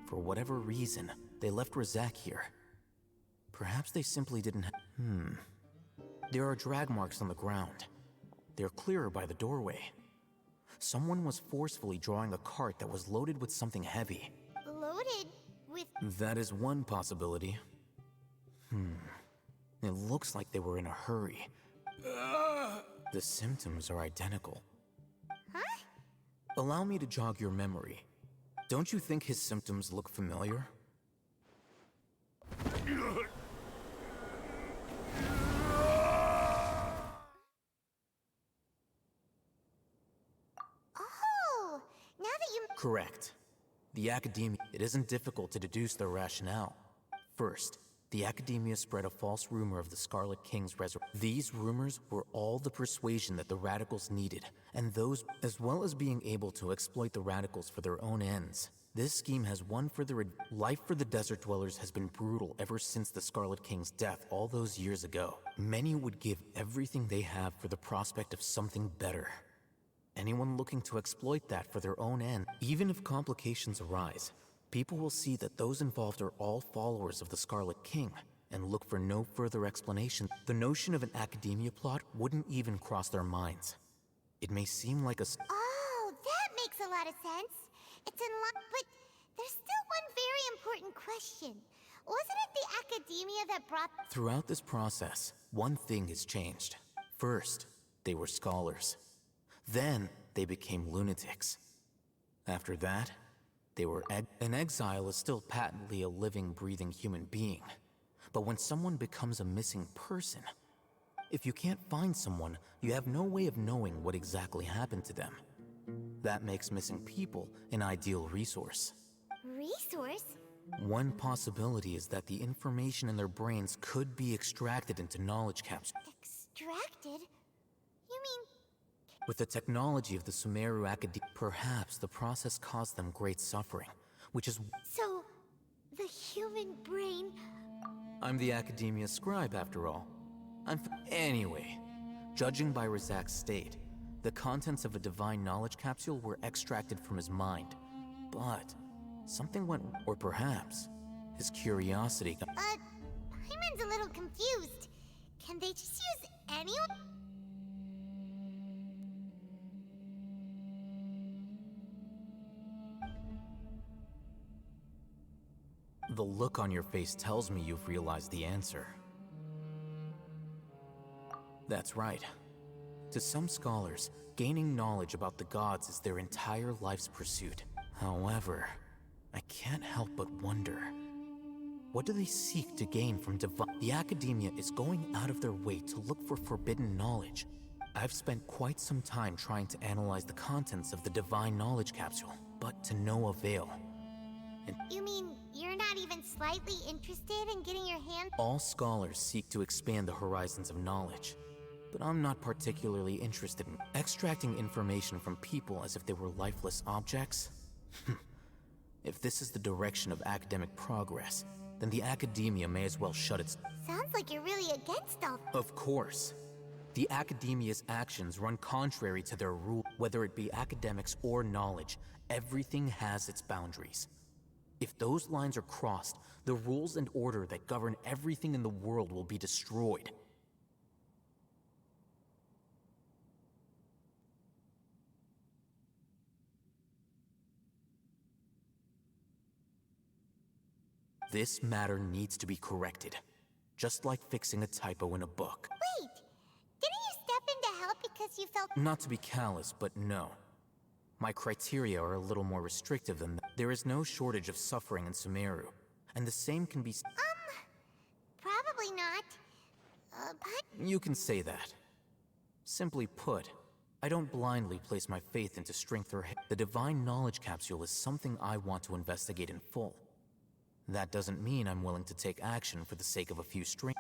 For whatever reason, they left Razak here. Perhaps they simply didn't There are drag marks on the ground. They're clearer by the doorway. Someone was forcefully drawing a cart that was loaded with something heavy. Loaded with... That is one possibility. It looks like they were in a hurry. The symptoms are identical. Huh? Allow me to jog your memory. Don't you think his symptoms look familiar? Oh, now that you... Correct. The Academia... It isn't difficult to deduce their rationale. First, the Academia spread a false rumor of the Scarlet King's resurrection. These rumors were all the persuasion that the Radicals needed, and those, as well as being able to exploit the Radicals for their own ends. This scheme has one further... Life for the Desert Dwellers has been brutal ever since the Scarlet King's death all those years ago. Many would give everything they have for the prospect of something better. Anyone looking to exploit that for their own end, even if complications arise, people will see that those involved are all followers of the Scarlet King, and look for no further explanation. The notion of an Academia plot wouldn't even cross their minds. It may seem like a... Oh, that makes a lot of sense. It's in line, but there's still one very important question. Wasn't it the Academia that brought... Throughout this process, one thing has changed. First, they were scholars. Then, they became lunatics. After that, they were an exile is still patently a living, breathing human being. But when someone becomes a missing person, if you can't find someone, you have no way of knowing what exactly happened to them. That makes missing people an ideal resource. Resource? One possibility is that the information in their brains could be extracted into knowledge capsules. Extracted? You mean... With the technology of the Sumeru Academia, perhaps the process caused them great suffering, which is... So, the human brain... I'm the Academia scribe, after all. Anyway, judging by Razak's state, the contents of a divine knowledge capsule were extracted from his mind. But something went... Or perhaps his curiosity... Paimon's a little confused. Can they just use anyone? The look on your face tells me you've realized the answer. That's right. To some scholars, gaining knowledge about the gods is their entire life's pursuit. However, I can't help but wonder, what do they seek to gain from divine... The Academia is going out of their way to look for forbidden knowledge. I've spent quite some time trying to analyze the contents of the divine knowledge capsule, but to no avail. You mean you're not even slightly interested in getting your hand... All scholars seek to expand the horizons of knowledge, but I'm not particularly interested in extracting information from people as if they were lifeless objects. If this is the direction of academic progress, then the Academia may as well shut its... Sounds like you're really against all... Of course. The Academia's actions run contrary to their rule. Whether it be academics or knowledge, everything has its boundaries. If those lines are crossed, the rules and order that govern everything in the world will be destroyed. This matter needs to be corrected, just like fixing a typo in a book. Wait! Didn't you step in to help because you felt... Not to be callous, but no. My criteria are a little more restrictive than that. There is no shortage of suffering in Sumeru, and the same can be... Probably not. But You can say that. Simply put, I don't blindly place my faith into strength or... The Divine Knowledge Capsule is something I want to investigate in full. That doesn't mean I'm willing to take action for the sake of a few strings.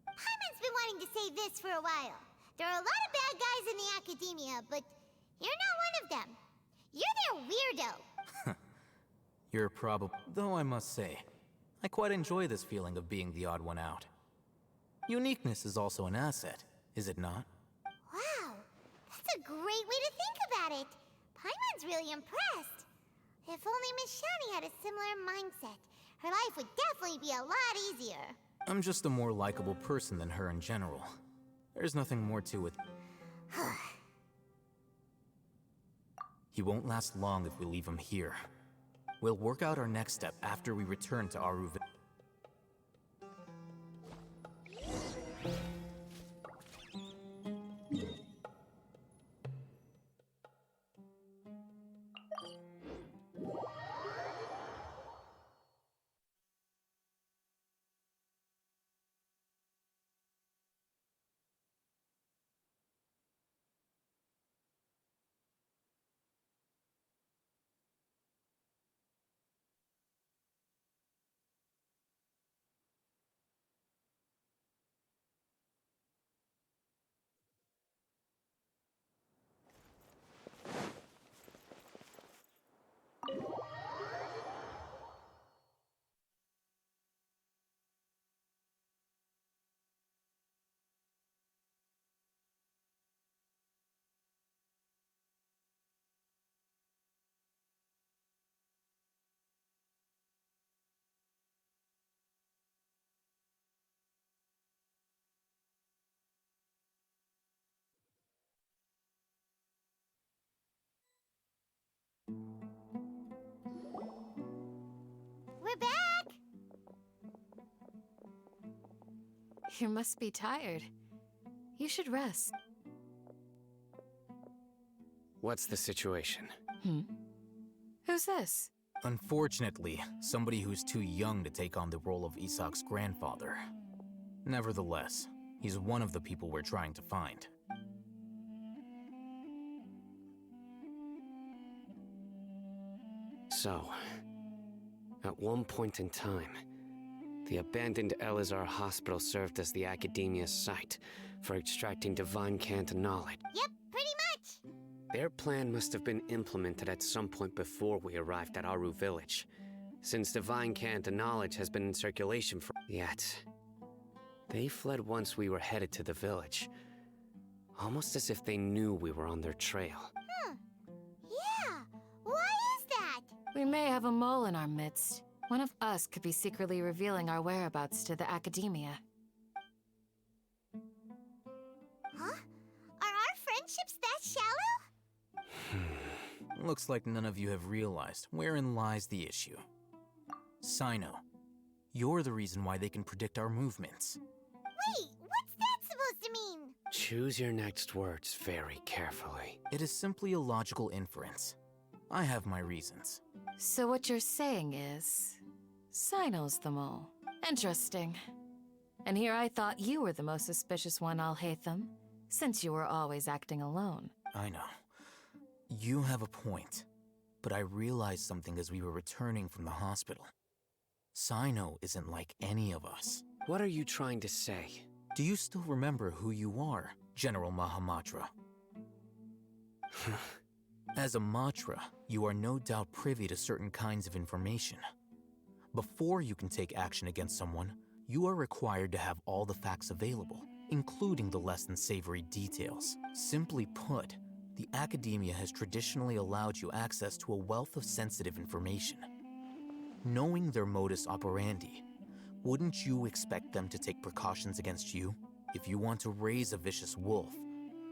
Paimon's been wanting to say this for a while. There are a lot of bad guys in the academia, but you're not one of them. You're their weirdo. You're probably... Though I must say, I quite enjoy this feeling of being the odd one out. Uniqueness is also an asset, is it not? Wow, that's a great way to think about it. Paimon's really impressed. If only Miss Shani had a similar mindset, her life would definitely be a lot easier. I'm just a more likable person than her in general. There's nothing more to it. He won't last long if we leave him here. We'll work out our next step after we return to Aru Village. We're back! You must be tired. You should rest. What's the situation? Who's this? Unfortunately, somebody who's too young to take on the role of Isak's grandfather. Nevertheless, he's one of the people we're trying to find. So, at one point in time, the abandoned Elazar Hospital served as the Academia's site for extracting divine Canta knowledge. Yep, pretty much. Their plan must have been implemented at some point before we arrived at Aru Village, since divine Canta knowledge has been in circulation for... Yet, they fled once we were headed to the village, almost as if they knew we were on their trail. Yeah, why is that? We may have a mole in our midst. One of us could be secretly revealing our whereabouts to the Academia. Huh? Are our friendships that shallow? Looks like none of you have realized wherein lies the issue. Sino, you're the reason why they can predict our movements. Wait, what's that supposed to mean? Choose your next words very carefully. It is simply a logical inference. I have my reasons. So what you're saying is... Sino's the mole. Interesting. And here I thought you were the most suspicious one, Alhaitham, since you were always acting alone. I know. You have a point. But I realized something as we were returning from the hospital. Sino isn't like any of us. What are you trying to say? Do you still remember who you are, General Mahamatra? As a Matra, you are no doubt privy to certain kinds of information. Before you can take action against someone, you are required to have all the facts available, including the less than savory details. Simply put, the Academia has traditionally allowed you access to a wealth of sensitive information. Knowing their modus operandi, wouldn't you expect them to take precautions against you? If you want to raise a vicious wolf,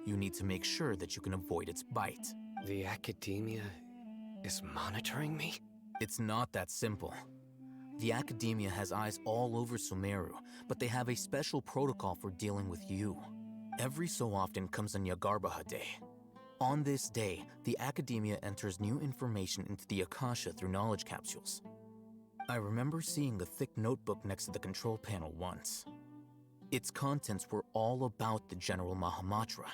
you need to make sure that you can avoid its bite. The Academia is monitoring me? It's not that simple. The Academia has eyes all over Sumeru, but they have a special protocol for dealing with you. Every so often comes a Nyagarbaha Day. On this day, the Academia enters new information into the Akasha through knowledge capsules. I remember seeing a thick notebook next to the control panel once. Its contents were all about the General Mahamatra,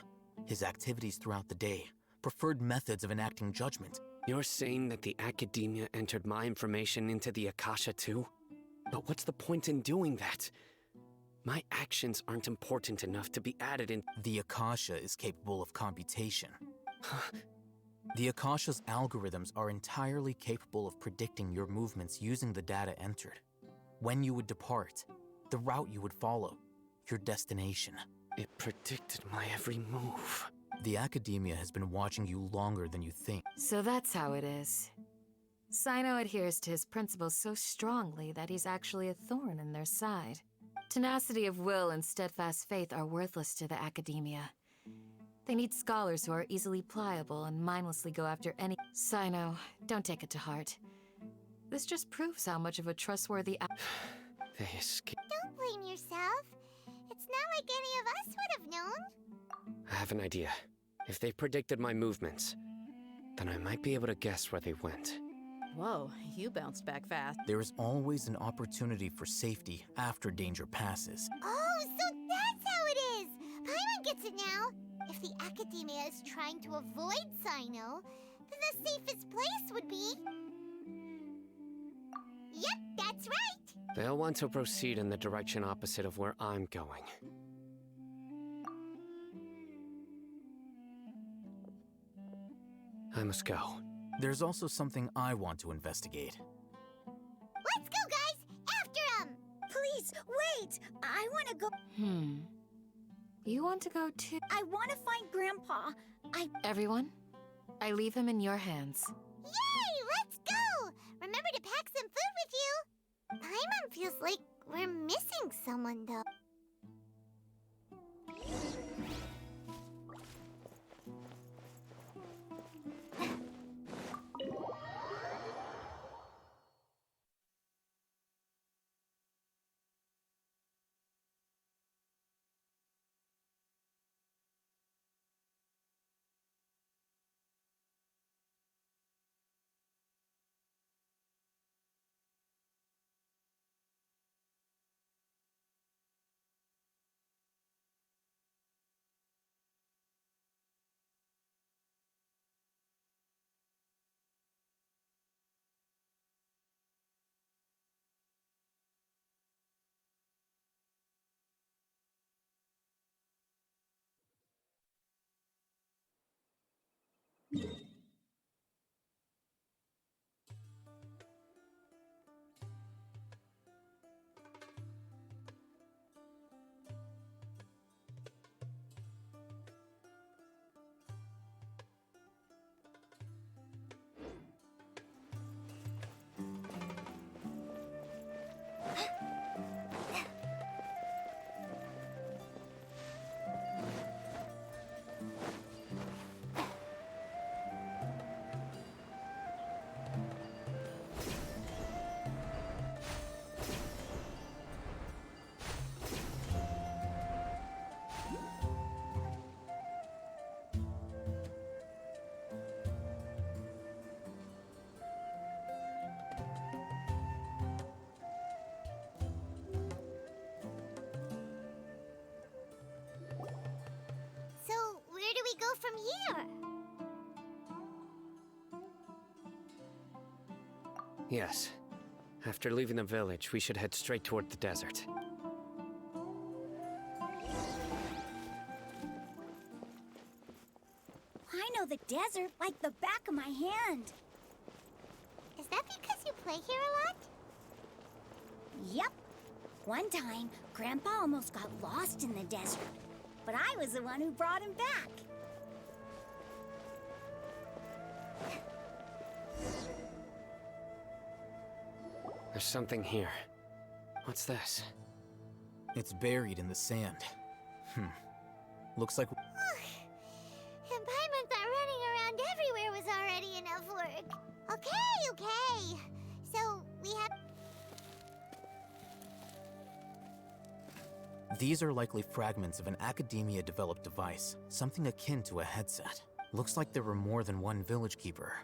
his activities throughout the day, preferred methods of enacting judgment. You're saying that the Academia entered my information into the Akasha too? But what's the point in doing that? My actions aren't important enough to be added in. The Akasha is capable of computation. The Akasha's algorithms are entirely capable of predicting your movements using the data entered. When you would depart, the route you would follow, your destination. It predicted my every move. The Academia has been watching you longer than you think. So that's how it is. Sino adheres to his principles so strongly that he's actually a thorn in their side. Tenacity of will and steadfast faith are worthless to the Academia. They need scholars who are easily pliable and mindlessly go after any— Sino, don't take it to heart. This just proves how much of a trustworthy— They escaped. Don't blame yourself. It's not like any of us would have known. I have an idea. If they predicted my movements, then I might be able to guess where they went. Whoa, you bounced back fast. There is always an opportunity for safety after danger passes. Oh, so that's how it is! Paimon gets it now. If the Academia is trying to avoid Sino, then the safest place would be... Yep, that's right! They'll want to proceed in the direction opposite of where I'm going. I must go. There's also something I want to investigate. Let's go, guys! After him! Please, wait! I want to go. You want to go too? I want to find Grandpa. Everyone, I leave him in your hands. Yay! Let's go! Remember to pack some food with you! Paimon feels like we're missing someone, though. Go from here? Yes. After leaving the village, we should head straight toward the desert. I know the desert like the back of my hand. Is that because you play here a lot? Yep. One time, Grandpa almost got lost in the desert, but I was the one who brought him back. There's something here. What's this? It's buried in the sand. Looks like... And Paimon thought running around everywhere was already enough work. Okay. So, we have... These are likely fragments of an Academia-developed device, something akin to a headset. Looks like there were more than one village keeper.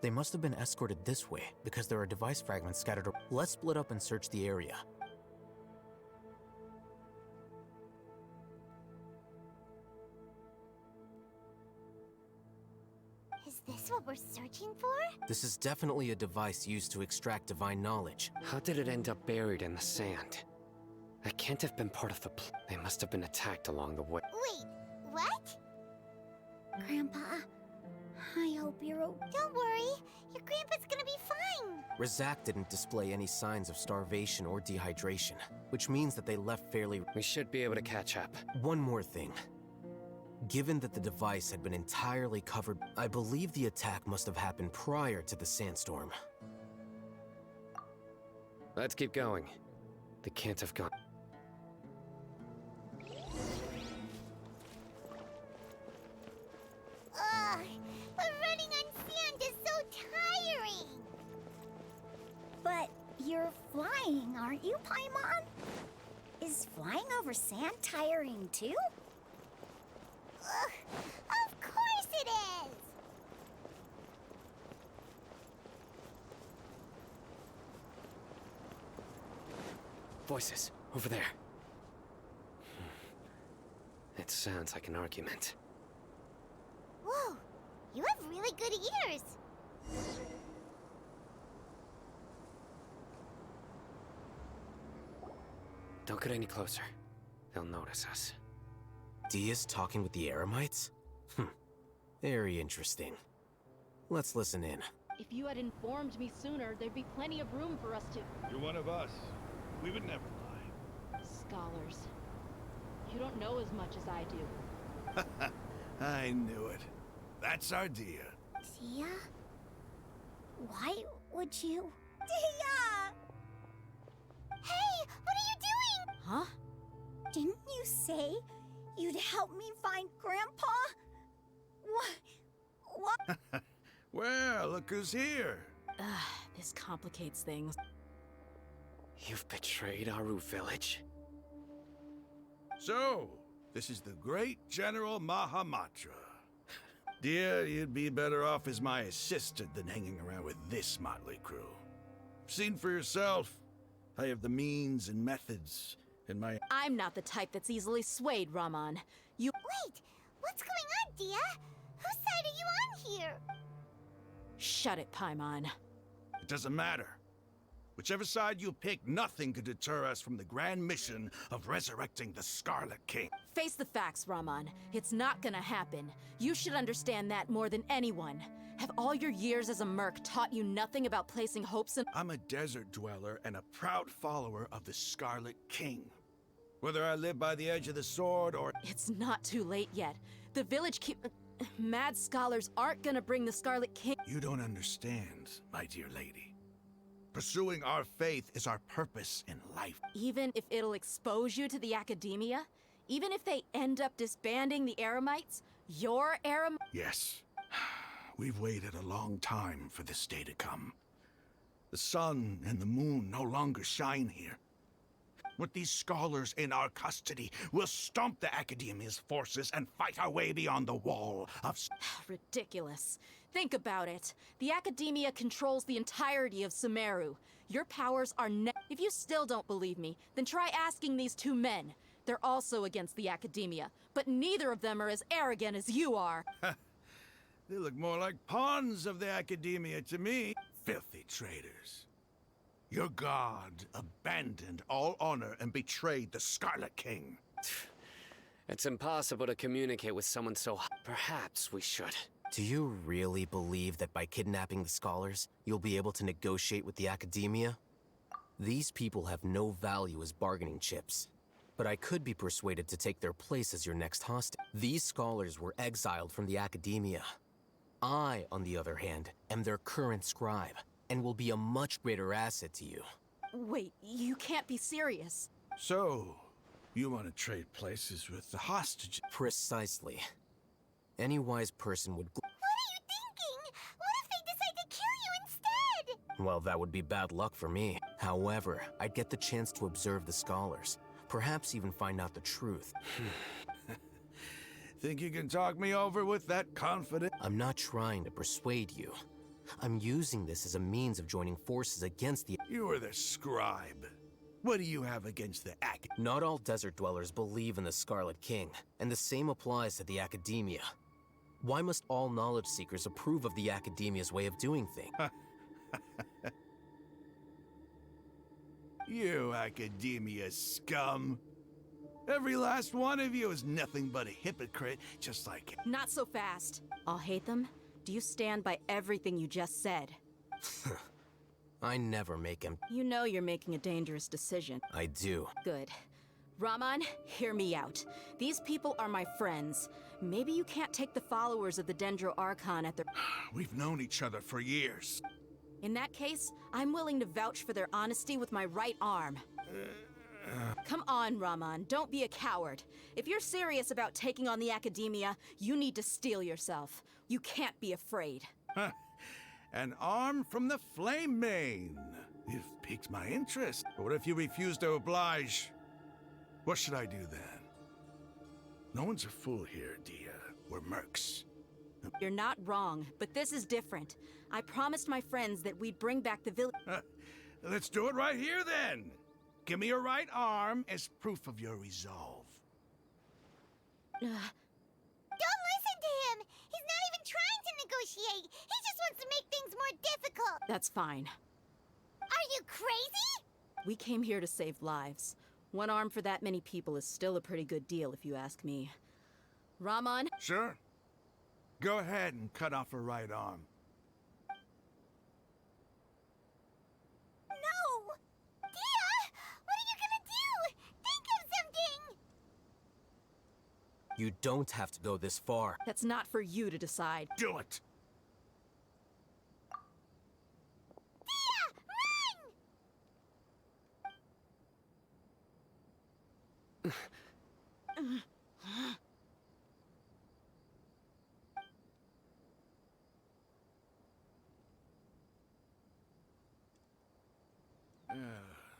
They must have been escorted this way, because there are device fragments scattered. Let's split up and search the area. Is this what we're searching for? This is definitely a device used to extract divine knowledge. How did it end up buried in the sand? That can't have been part of the They must have been attacked along the way. Wait, what? Grandpa, I hope you're okay. Don't worry, your grandpa's gonna be fine. Razak didn't display any signs of starvation or dehydration, which means that they left fairly... We should be able to catch up. One more thing. Given that the device had been entirely covered, I believe the attack must have happened prior to the sandstorm. Let's keep going. They can't have gone. Ugh, but running on sand is so tiring. But you're flying, aren't you, Paimon? Is flying over sand tiring too? Ugh, of course it is! Voices, over there. It sounds like an argument. Whoa, you have really good ears. Don't get any closer. They'll notice us. Dia's talking with the Eremites? Very interesting. Let's listen in. If you had informed me sooner, there'd be plenty of room for us to... You're one of us. We would never lie. Scholars. You don't know as much as I do. I knew it. That's our Dia. Dia? Why would you... Dia! Hey, what are you doing? Huh? Didn't you say you'd help me find Grandpa? What? Well, look who's here. This complicates things. You've betrayed Aru Village? So, this is the great General Mahamatra. Dear, you'd be better off as my assistant than hanging around with this motley crew. Seen for yourself. I have the means and methods, and my... I'm not the type that's easily swayed, Raman. You... Wait, what's going on, Dia? Whose side are you on here? Shut it, Paimon. It doesn't matter. Whichever side you pick, nothing could deter us from the grand mission of resurrecting the Scarlet King. Face the facts, Raman. It's not gonna happen. You should understand that more than anyone. Have all your years as a merc taught you nothing about placing hopes in— I'm a desert dweller and a proud follower of the Scarlet King. Whether I live by the edge of the sword or— It's not too late yet. The village Mad scholars aren't gonna bring the Scarlet King— You don't understand, my dear lady. Pursuing our faith is our purpose in life. Even if it'll expose you to the Academia? Even if they end up disbanding the Eremites? Your Yes. We've waited a long time for this day to come. The sun and the moon no longer shine here. With these scholars in our custody, we'll stomp the Academia's forces and fight our way beyond the wall of... Ridiculous. Think about it. The Academia controls the entirety of Sumeru. Your powers are If you still don't believe me, then try asking these two men. They're also against the Academia, but neither of them are as arrogant as you are. They look more like pawns of the Academia to me. Filthy traitors. Your god abandoned all honor and betrayed the Scarlet King. It's impossible to communicate with someone so... Perhaps we should. Do you really believe that by kidnapping the scholars, you'll be able to negotiate with the Academia? These people have no value as bargaining chips. But I could be persuaded to take their place as your next hostage. These scholars were exiled from the Academia. I, on the other hand, am their current scribe, and will be a much greater asset to you. Wait, you can't be serious. So, you want to trade places with the hostages? Precisely. Any wise person would... What are you thinking? What if they decide to kill you instead? Well, that would be bad luck for me. However, I'd get the chance to observe the scholars, Perhaps even find out the truth. Think you can talk me over with that confidence? I'm not trying to persuade you. I'm using this as a means of joining forces against the— You are the scribe. What do you have against the Not all desert dwellers believe in the Scarlet King, and the same applies to the Academia. Why must all knowledge seekers approve of the Academia's way of doing things? You Academia scum. Every last one of you is nothing but a hypocrite, just like— Not so fast. I'll hate them. Do you stand by everything you just said? I never make him— You know you're making a dangerous decision. I do. Good. Raman, hear me out. These people are my friends. Maybe you can't take the followers of the Dendro Archon at their— We've known each other for years. In that case, I'm willing to vouch for their honesty with my right arm. Come on, Raman, don't be a coward. If you're serious about taking on the Academia, you need to steel yourself. You can't be afraid. An arm from the Flame Mane. You've piqued my interest. But what if you refuse to oblige? What should I do then? No one's a fool here, Dia. We're mercs. You're not wrong, but this is different. I promised my friends that we'd bring back the village. Let's do it right here then. Give me your right arm as proof of your resolve. Don't listen to him! He's not even trying to negotiate! He just wants to make things more difficult! That's fine. Are you crazy? We came here to save lives. One arm for that many people is still a pretty good deal, if you ask me. Raman? Sure. Go ahead and cut off her right arm. No! Dia! What are you gonna do? Think of something! You don't have to go this far. That's not for you to decide. Do it!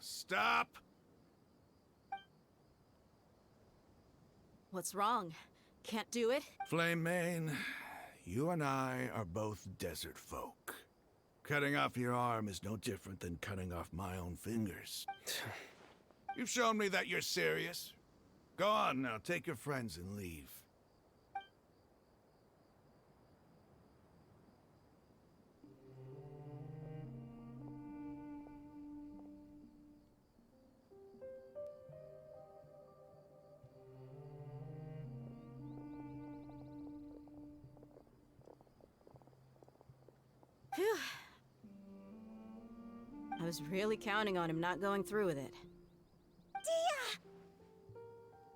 Stop! What's wrong? Can't do it? Flame Mane, you and I are both desert folk. Cutting off your arm is no different than cutting off my own fingers. You've shown me that you're serious. Go on now, take your friends and leave. Phew. I was really counting on him not going through with it. Dia!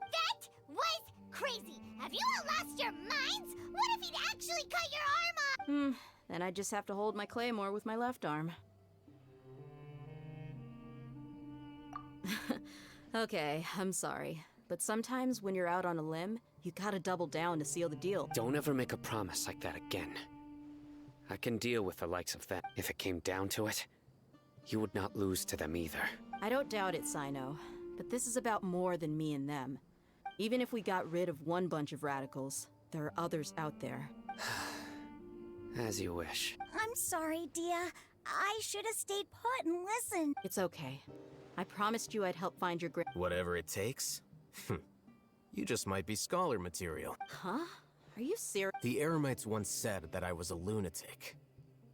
That was crazy! Have you all lost your minds? What if he'd actually cut your arm off? Then I just have to hold my claymore with my left arm. Okay, I'm sorry. But sometimes when you're out on a limb, you gotta double down to seal the deal. Don't ever make a promise like that again. I can deal with the likes of that. If it came down to it, you would not lose to them either. I don't doubt it, Sino. But this is about more than me and them. Even if we got rid of one bunch of radicals, there are others out there. As you wish. I'm sorry, Dia. I should have stayed put and listened. It's okay. I promised you I'd help find your Whatever it takes? You just might be scholar material. Huh? Are you serious? The Eremites once said that I was a lunatic.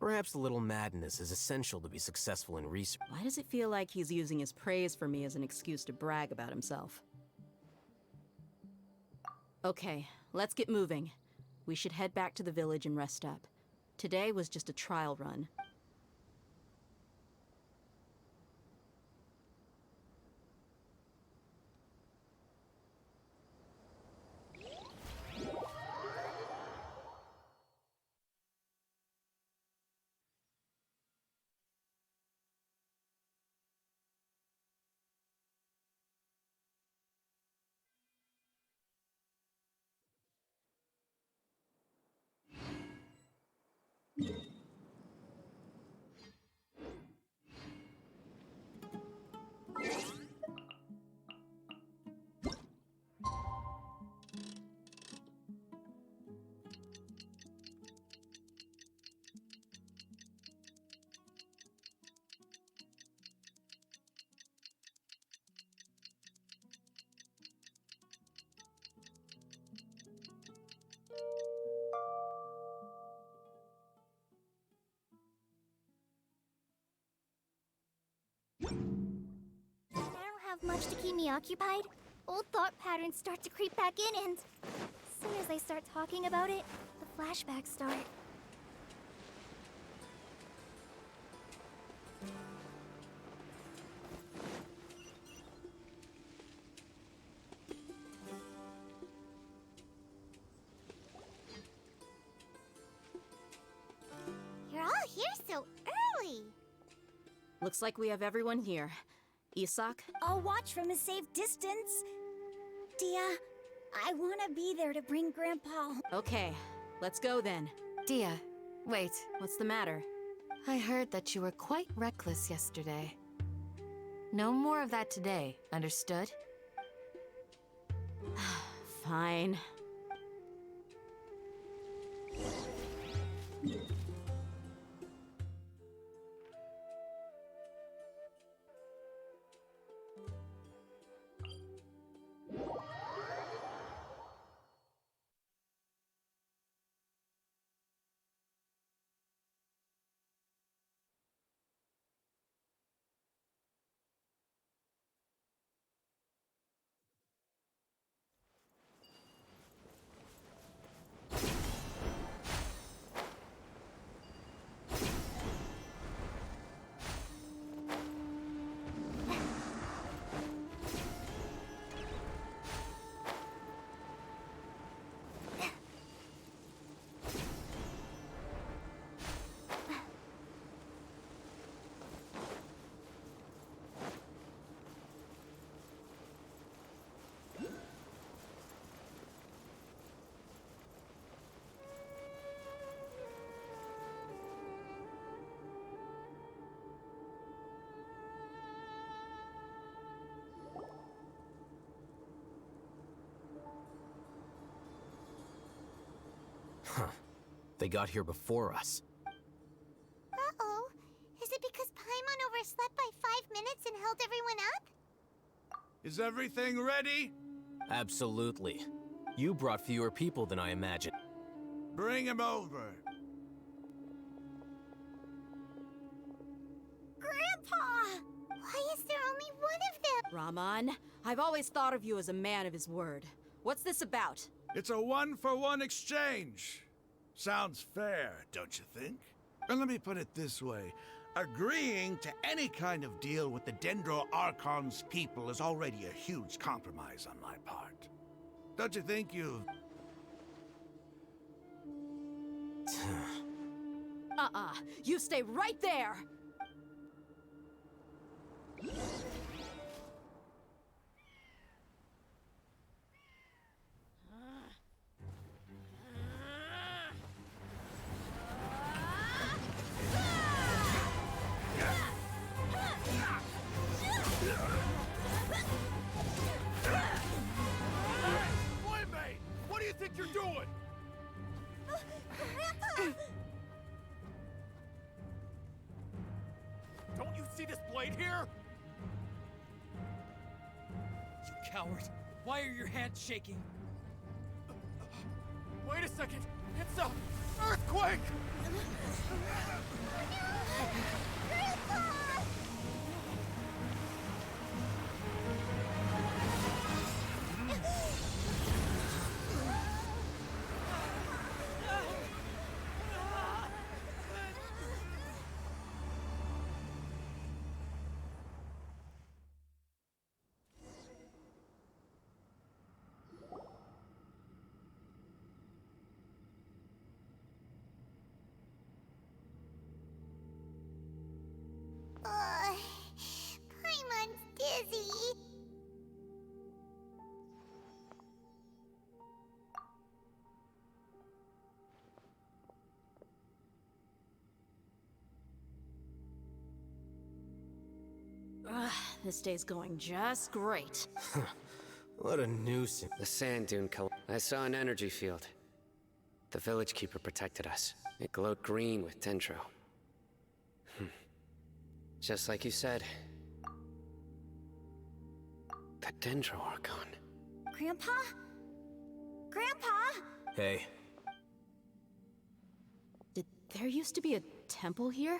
Perhaps a little madness is essential to be successful in research. Why does it feel like he's using his praise for me as an excuse to brag about himself? Okay, let's get moving. We should head back to the village and rest up. Today was just a trial run. I don't have much to keep me occupied. Old thought patterns start to creep back in, and as soon as I start talking about it, the flashbacks start. You're all here so early. Looks like we have everyone here. Isak? I'll watch from a safe distance. Dia, I want to be there to bring Grandpa. Okay, let's go then. Dia, wait. What's the matter? I heard that you were quite reckless yesterday. No more of that today, understood? Fine. Huh. They got here before us. Uh-oh. Is it because Paimon overslept by 5 minutes and held everyone up? Is everything ready? Absolutely. You brought fewer people than I imagined. Bring him over. Grandpa! Why is there only one of them? Rahman, I've always thought of you as a man of his word. What's this about? It's a one-for-one exchange. Sounds fair, don't you think? And let me put it this way. Agreeing to any kind of deal with the Dendro Archon's people is already a huge compromise on my part. Don't you think you've... You stay right there! Playmate! What do you think you're doing? Grandpa! Don't you see this blade here? You coward! Why are your hands shaking? Wait a second! It's a earthquake! Grandpa! Paimon's dizzy. This day's going just great. What a nuisance. The sand dune I saw an energy field. The village keeper protected us. It glowed green with Dendro. Just like you said. The Dendro Archon. Grandpa? Grandpa? Hey. Did there used to be a temple here?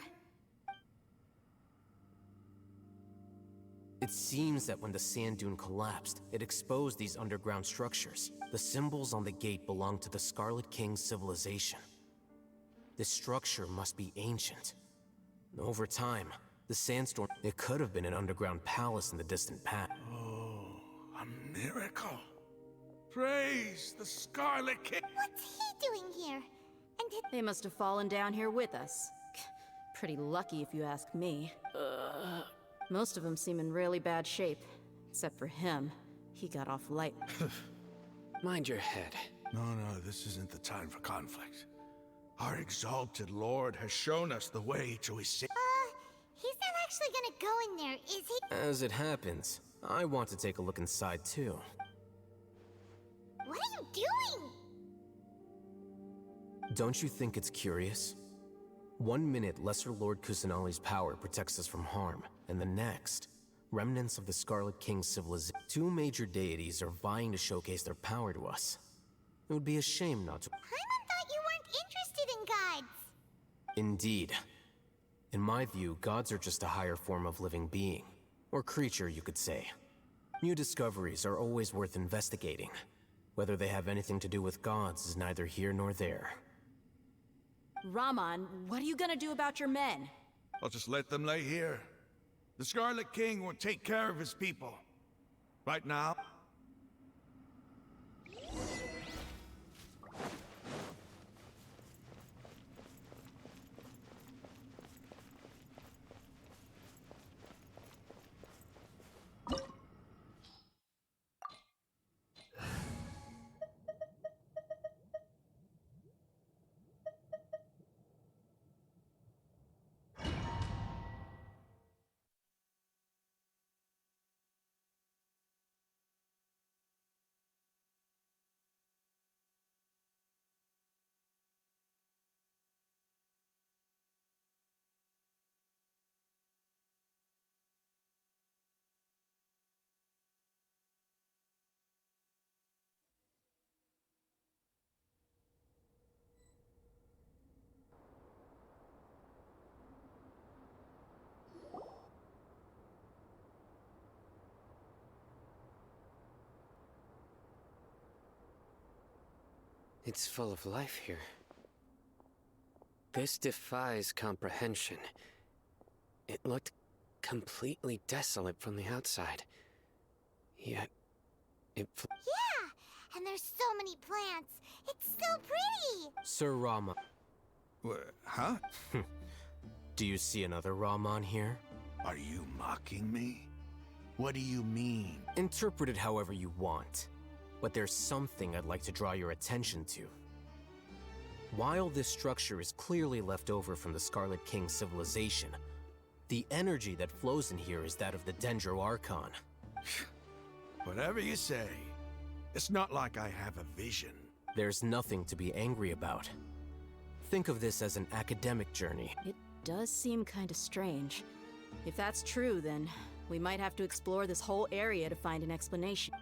It seems that when the sand dune collapsed, it exposed these underground structures. The symbols on the gate belong to the Scarlet King's civilization. This structure must be ancient. Over time, the sandstorm... It could have been an underground palace in the distant past. Oh, a miracle. Praise the Scarlet King. What's he doing here? And did... They must have fallen down here with us. Pretty lucky if you ask me. Most of them seem in really bad shape. Except for him. He got off light. Mind your head. No, this isn't the time for conflict. Our exalted Lord has shown us the way to his city. He's not actually gonna go in there, is he? As it happens, I want to take a look inside too. What are you doing? Don't you think it's curious? 1 minute, Lesser Lord Kusanali's power protects us from harm, and the next, remnants of the Scarlet King's civilization. 2 major deities are vying to showcase their power to us. It would be a shame not to. Paimon thought you weren't interested in gods. Indeed. In my view, gods are just a higher form of living being. Or creature, you could say. New discoveries are always worth investigating. Whether they have anything to do with gods is neither here nor there. Raman, what are you gonna do about your men? I'll just let them lay here. The Scarlet King will take care of his people. Right now... It's full of life here. This defies comprehension. It looked completely desolate from the outside. Yet, it... Yeah, and there's so many plants. It's so pretty. Sir Rama. Huh? Do you see another Raman here? Are you mocking me? What do you mean? Interpret it however you want. But there's something I'd like to draw your attention to. While this structure is clearly left over from the Scarlet King's civilization, the energy that flows in here is that of the Dendro Archon. Whatever you say. It's not like I have a vision. There's nothing to be angry about. Think of this as an academic journey. It does seem kinda strange. If that's true, then we might have to explore this whole area to find an explanation.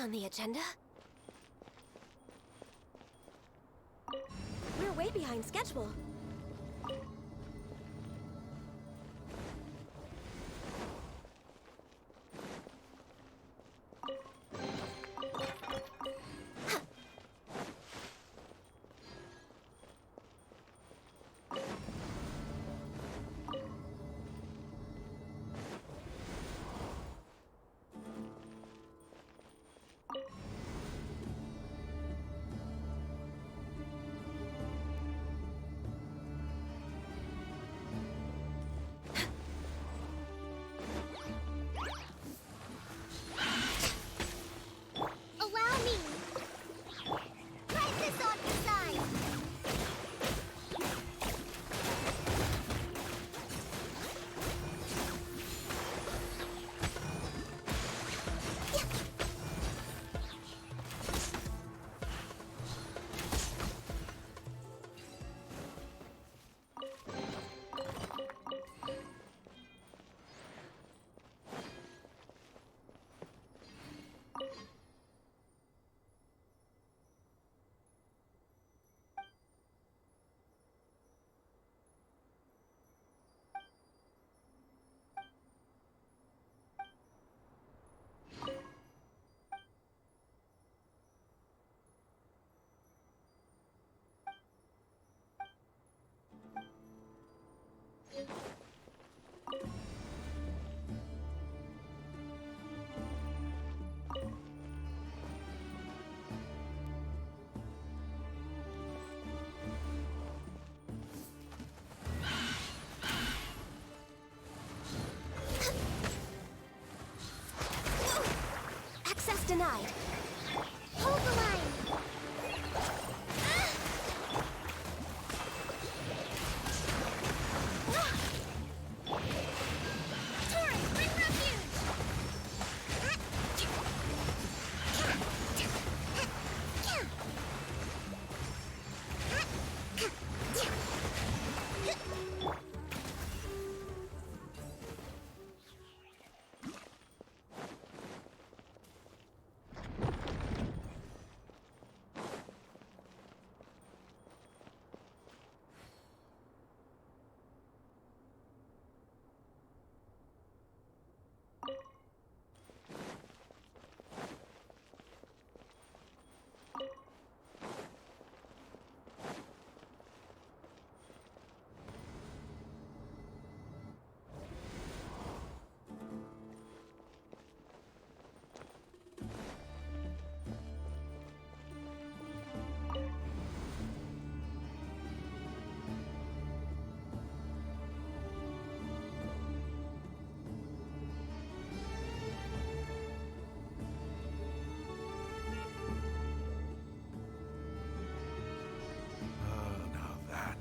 on the agenda? We're way behind schedule. Allow me! Crisis on your side! Access denied. Hold the line! Torrent, bring refuge!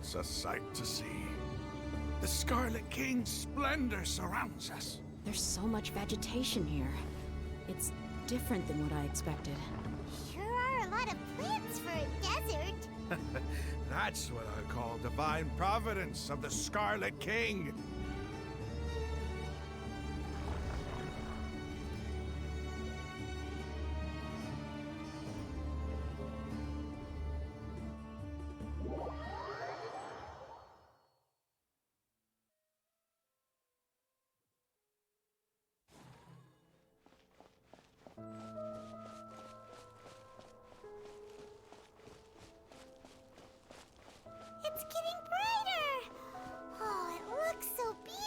It's a sight to see. The Scarlet King's splendor surrounds us. There's so much vegetation here. It's different than what I expected. Sure are a lot of plants for a desert. That's what I call divine providence of the Scarlet King. It's getting brighter! Oh, it looks so beautiful!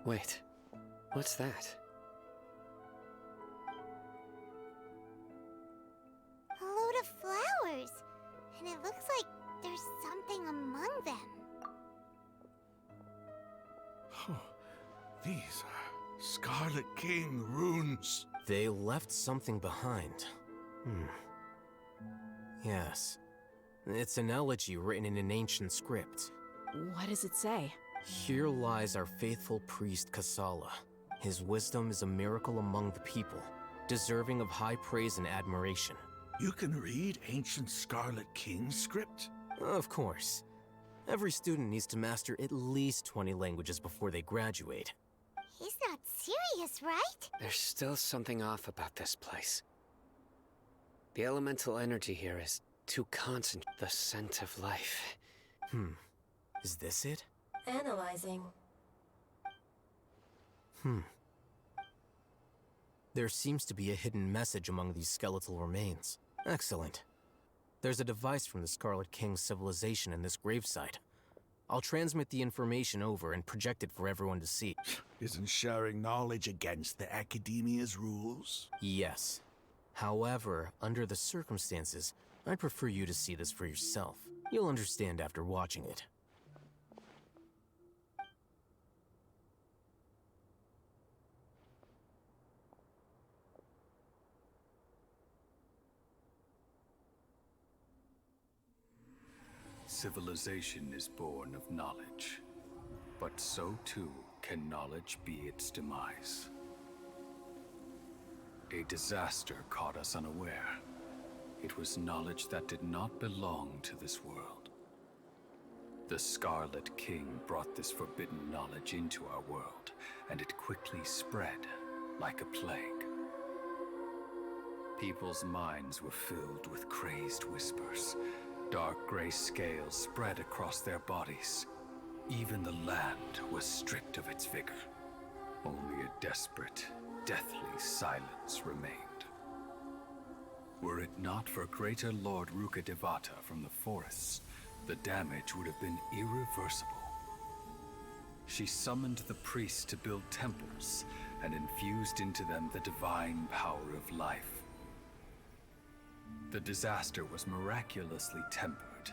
Wait, what's that? A load of flowers. And it looks like there's something among them. These are Scarlet King runes. They left something behind. Yes. It's an elegy written in an ancient script. What does it say? Here lies our faithful priest Kasala. His wisdom is a miracle among the people, deserving of high praise and admiration. You can read ancient Scarlet King script? Of course. Every student needs to master at least 20 languages before they graduate. He's not serious, right? There's still something off about this place. The elemental energy here is too constant. The scent of life. Is this it? Analyzing. There seems to be a hidden message among these skeletal remains. Excellent. There's a device from the Scarlet King's civilization in this gravesite. I'll transmit the information over and project it for everyone to see. Isn't sharing knowledge against the Academia's rules? Yes. However, under the circumstances, I'd prefer you to see this for yourself. You'll understand after watching it. Civilization is born of knowledge, but so too can knowledge be its demise. A disaster caught us unaware. It was knowledge that did not belong to this world. The Scarlet King brought this forbidden knowledge into our world, and it quickly spread like a plague. People's minds were filled with crazed whispers. Dark gray scales spread across their bodies. Even the land was stripped of its vigor. Only a desperate, deathly silence remained. Were it not for Greater Lord Rukkhadevata from the forests, the damage would have been irreversible. She summoned the priests to build temples and infused into them the divine power of life. The disaster was miraculously tempered,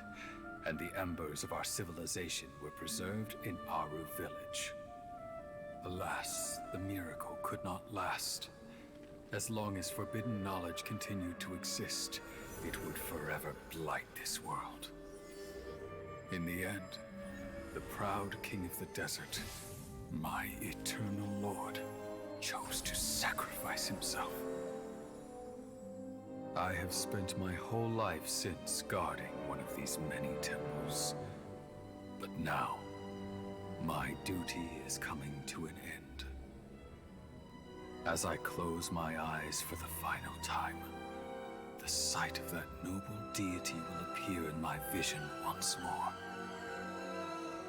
and the embers of our civilization were preserved in Aru village. Alas, the miracle could not last. As long as forbidden knowledge continued to exist, it would forever blight this world. In the end, the proud king of the desert, my eternal lord, chose to sacrifice himself. I have spent my whole life since guarding one of these many temples. But now, my duty is coming to an end. As I close my eyes for the final time, the sight of that noble deity will appear in my vision once more.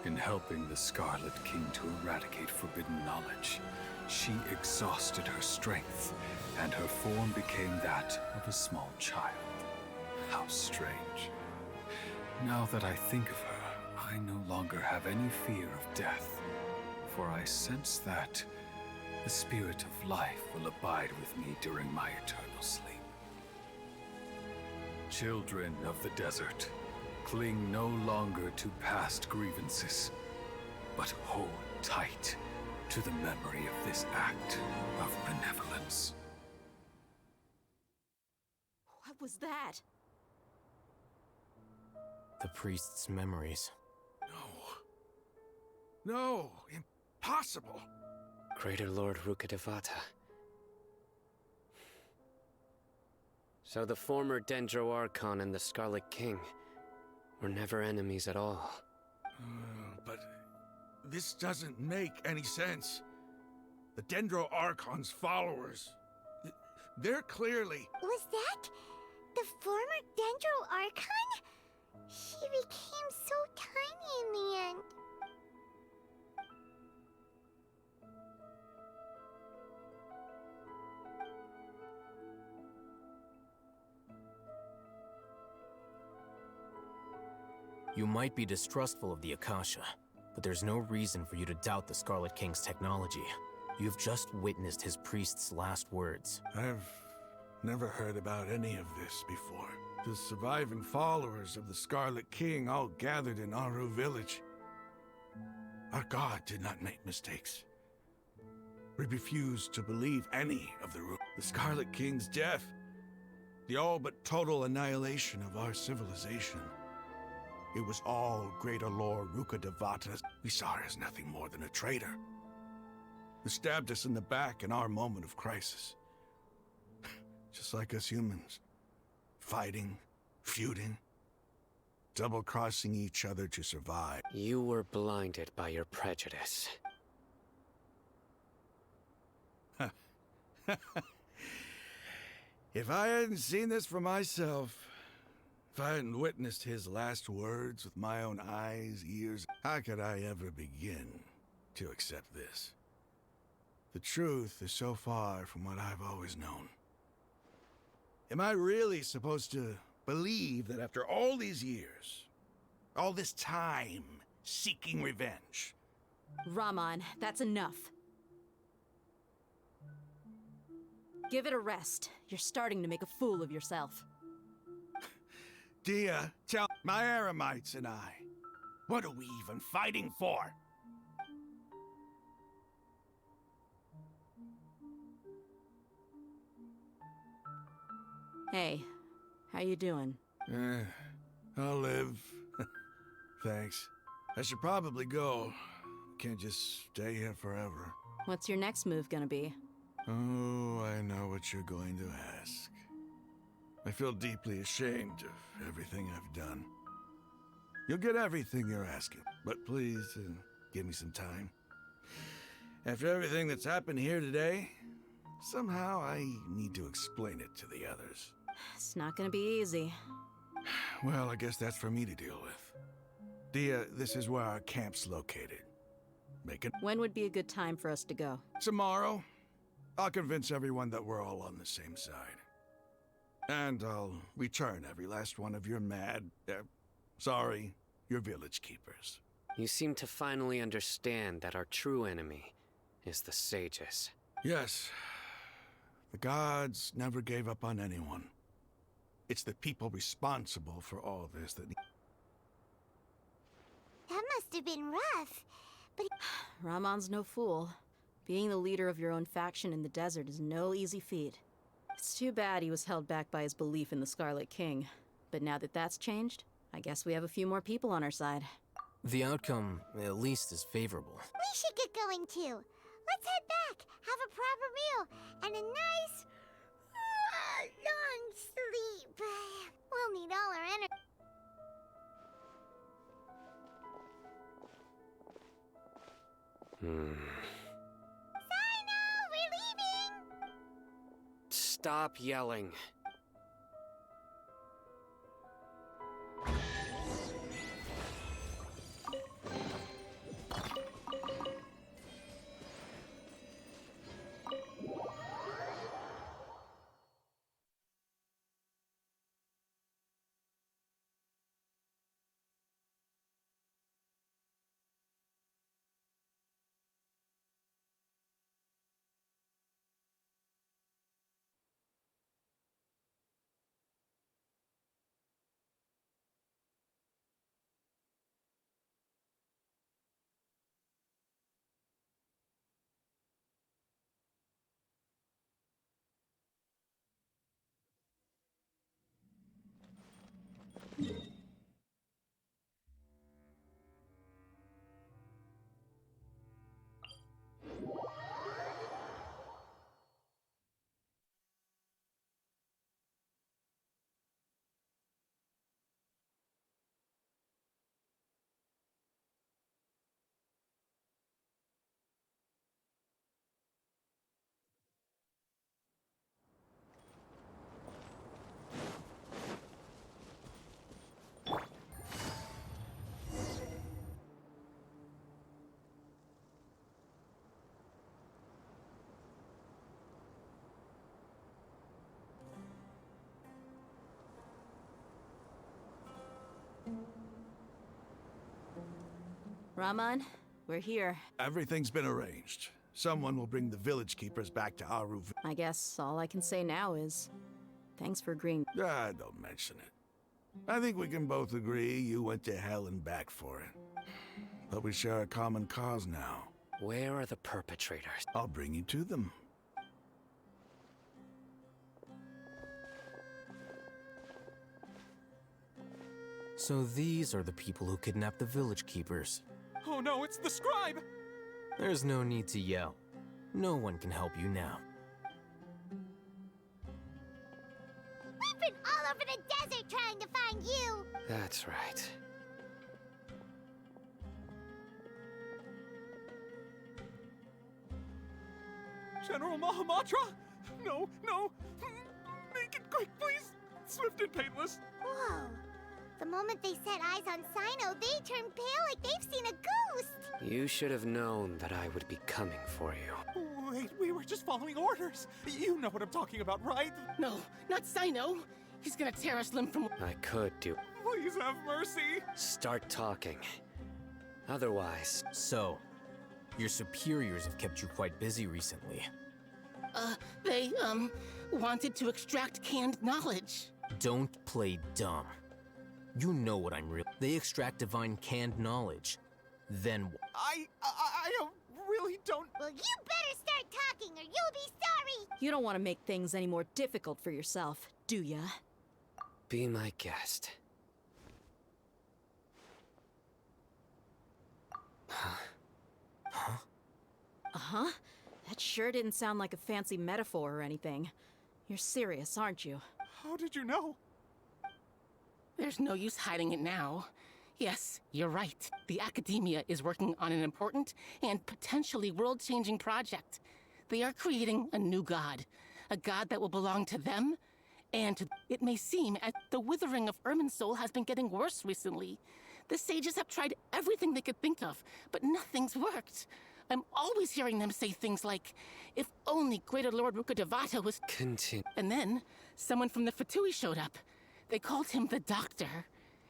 In helping the Scarlet King to eradicate forbidden knowledge, she exhausted her strength, and her form became that of a small child. How strange. Now that I think of her, I no longer have any fear of death, for I sense that the spirit of life will abide with me during my eternal sleep. Children of the desert, cling no longer to past grievances, but hold tight to the memory of this act of benevolence. What was that? The priest's memories. No, impossible. Greater Lord Rukkhadevata. So the former Dendro Archon and the Scarlet King were never enemies at all. But this doesn't make any sense. The Dendro Archon's followers, they're clearly... Was that the former Dendro Archon? She became so tiny in the end. You might be distrustful of the Akasha, but there's no reason for you to doubt the Scarlet King's technology. You've just witnessed his priest's last words. I've never heard about any of this before. The surviving followers of the Scarlet King all gathered in Aru village. Our god did not make mistakes. We refuse to believe any of the The Scarlet King's death, the all but total annihilation of our civilization. It was all Greater Lord Rukkhadevata's. We saw her as nothing more than a traitor, who stabbed us in the back in our moment of crisis. Just like us humans. Fighting, feuding, double-crossing each other to survive. You were blinded by your prejudice. If I hadn't seen this for myself, if I hadn't witnessed his last words with my own eyes, ears, how could I ever begin to accept this? The truth is so far from what I've always known. Am I really supposed to believe that after all these years, all this time seeking revenge? Rahman, that's enough. Give it a rest. You're starting to make a fool of yourself. Dia, tell my Eremites and I, what are we even fighting for? Hey, how you doing? I'll live. Thanks. I should probably go. Can't just stay here forever. What's your next move gonna be? Oh, I know what you're going to ask. I feel deeply ashamed of everything I've done. You'll get everything you're asking, but please, give me some time. After everything that's happened here today, somehow I need to explain it to the others. It's not gonna be easy. Well, I guess that's for me to deal with. Dia, this is where our camp's located. When would be a good time for us to go? Tomorrow. I'll convince everyone that we're all on the same side. And I'll return every last one of your your village keepers. You seem to finally understand that our true enemy is the sages. Yes. The gods never gave up on anyone. It's the people responsible for all this that... That must have been rough, but... Rahman's no fool. Being the leader of your own faction in the desert is no easy feat. It's too bad he was held back by his belief in the Scarlet King. But now that that's changed, I guess we have a few more people on our side. The outcome, at least, is favorable. We should get going too. Let's head back, have a proper meal, and a nice, long sleep. We'll need all our energy. Sino, we're leaving! Stop yelling. Rahman, we're here. Everything's been arranged. Someone will bring the village keepers back to Aru. I guess all I can say now is, thanks for agreeing. Don't mention it. I think we can both agree you went to hell and back for it. But we share a common cause now. Where are the perpetrators? I'll bring you to them. So these are the people who kidnapped the village keepers. Oh no, it's the scribe! There's no need to yell. No one can help you now. We've been all over the desert trying to find you! That's right. General Mahamatra? No, no! Make it quick, please! Swift and painless! Whoa. The moment they set eyes on Sino, they turned pale like they've seen a ghost! You should have known that I would be coming for you. Wait, we were just following orders. You know what I'm talking about, right? No, not Sino. He's gonna tear us limb from... I could do. Please have mercy. Start talking. Otherwise... So, your superiors have kept you quite busy recently. They, wanted to extract canned knowledge. Don't play dumb. You know what I'm real. They extract divine canned knowledge. Then I really don't... Well, you better start talking or you'll be sorry! You don't want to make things any more difficult for yourself, do ya? Be my guest. Uh-huh. That sure didn't sound like a fancy metaphor or anything. You're serious, aren't you? How did you know? There's no use hiding it now. Yes, you're right. The Academia is working on an important and potentially world-changing project. They are creating a new god. A god that will belong to them, and it may seem as the withering of Irminsul has been getting worse recently. The sages have tried everything they could think of, but nothing's worked. I'm always hearing them say things like, if only Greater Lord Rukkhadevata was... Continue. And then, someone from the Fatui showed up. They called him the Doctor.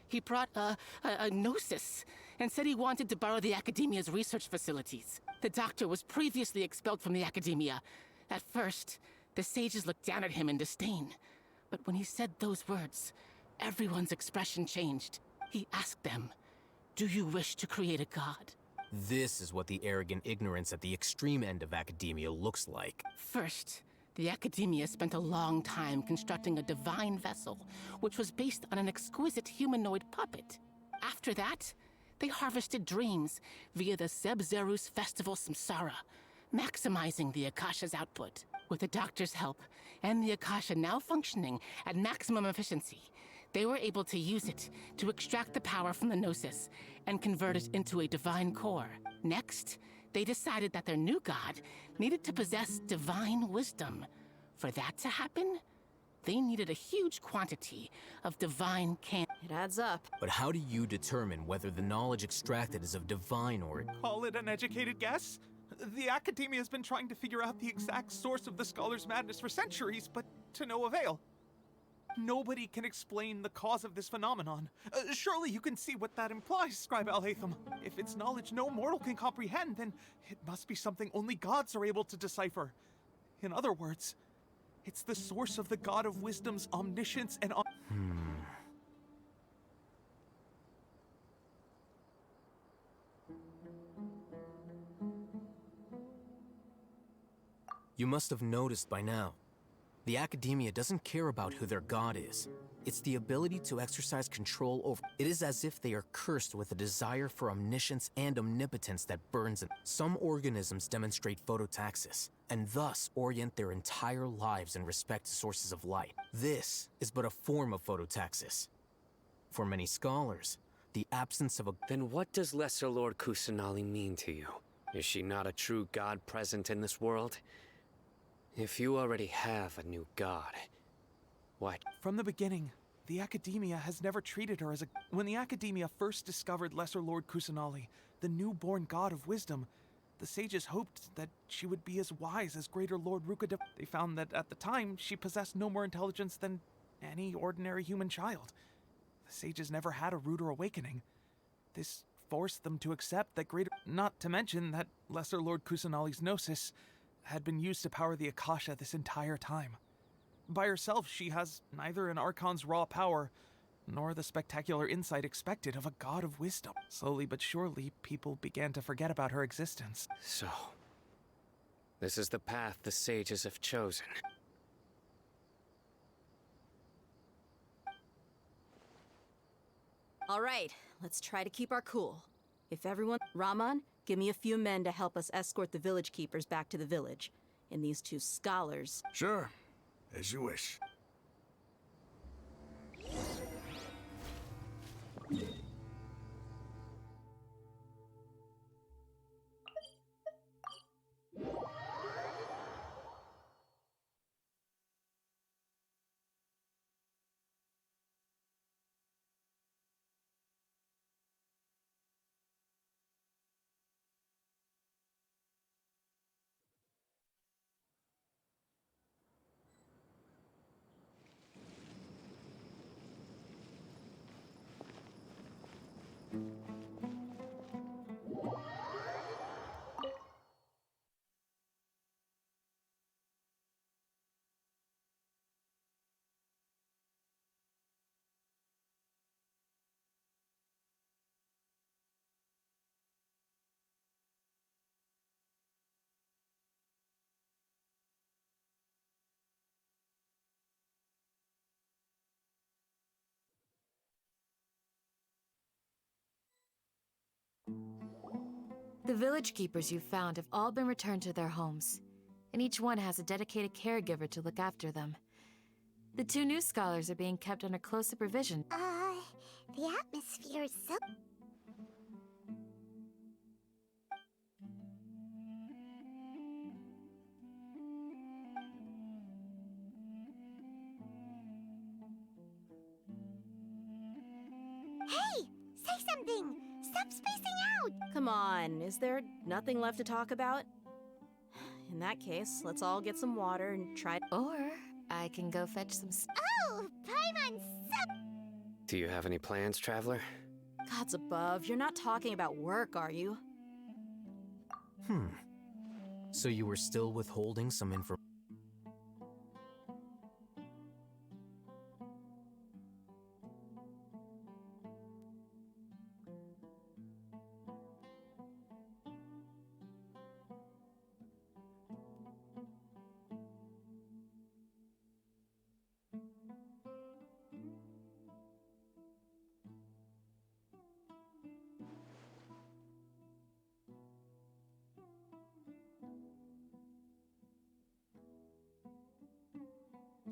He brought a gnosis and said he wanted to borrow the Academia's research facilities. The Doctor was previously expelled from the Academia. At first, the sages looked down at him in disdain. But when he said those words, everyone's expression changed. He asked them, do you wish to create a god? this is what the arrogant ignorance at the extreme end of academia looks like. First, the Academia spent a long time constructing a divine vessel, which was based on an exquisite humanoid puppet. After that, they harvested dreams via the Zeb-Zerus Festival Samsara, maximizing the Akasha's output. With the Doctor's help, and the Akasha now functioning at maximum efficiency, they were able to use it to extract the power from the Gnosis and convert it into a divine core. Next, they decided that their new god needed to possess divine wisdom. For that to happen, they needed a huge quantity of divine can. It adds up. But how do you determine whether the knowledge extracted is of divine or... Call it an educated guess? The Academia has been trying to figure out the exact source of the Scholar's madness for centuries, but to no avail. Nobody can explain the cause of this phenomenon. Surely you can see what that implies, Scribe Alhaitham. If it's knowledge no mortal can comprehend, then it must be something only gods are able to decipher. In other words, it's the source of the God of Wisdom's omniscience and... You must have noticed by now. The Academia doesn't care about who their god is. It's the ability to exercise control over... It is as if they are cursed with a desire for omniscience and omnipotence that burns them. Some organisms demonstrate phototaxis, and thus orient their entire lives in respect to sources of light. This is but a form of phototaxis. For many scholars, the absence of a... Then what does Lesser Lord Kusanali mean to you? Is she not a true god present in this world? If you already have a new god, what? From the beginning, the Academia has never treated her as a... When the Academia first discovered Lesser Lord Kusanali, the newborn god of wisdom, the sages hoped that she would be as wise as Greater Lord Rukkhadevata. They found that at the time, she possessed no more intelligence than any ordinary human child. The sages never had a ruder awakening. This forced them to accept that Not to mention that Lesser Lord Kusanali's gnosis had been used to power the Akasha this entire time. By herself, she has neither an Archon's raw power, nor the spectacular insight expected of a god of wisdom. Slowly but surely, people began to forget about her existence. So, this is the path the sages have chosen. All right, let's try to keep our cool. If everyone... Raman, give me a few men to help us escort the village keepers back to the village. And these two scholars... Sure. As you wish. The village keepers you've found have all been returned to their homes, and each one has a dedicated caregiver to look after them. The two new scholars are being kept under close supervision. The atmosphere is so... Hey! Say something! Stop spacing out! Come on, is there nothing left to talk about? In that case, let's all get some water and try... Or I can go fetch some... Oh! Paimon, Do you have any plans, Traveler? Gods above, you're not talking about work, are you? So you were still withholding some information?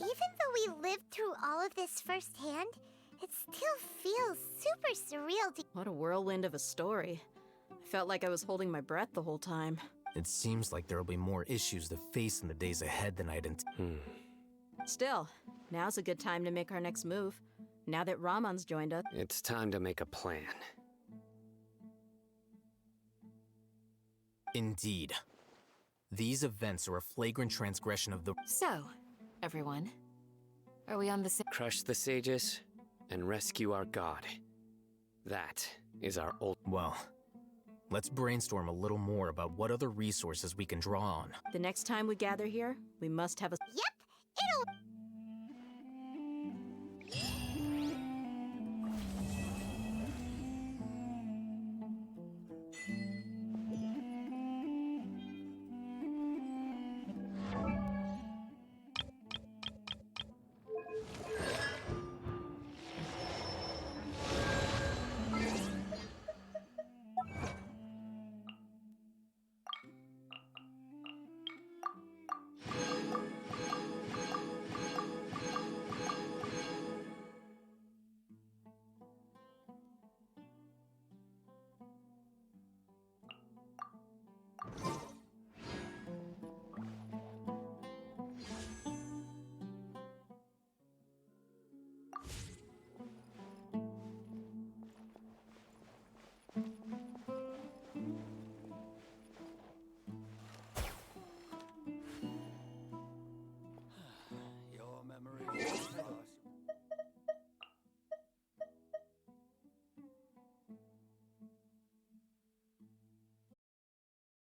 Even though we lived through all of this firsthand, it still feels super surreal to... What a whirlwind of a story. I felt like I was holding my breath the whole time. It seems like there'll be more issues to face in the days ahead than I'd Still, now's a good time to make our next move. Now that Raman's joined us. It's time to make a plan. Indeed. These events are a flagrant transgression of the... So, everyone, are we on the same... Crush the sages and rescue our god. That is our Well, let's brainstorm a little more about what other resources we can draw on. The next time we gather here, we must have a... Yep, it'll...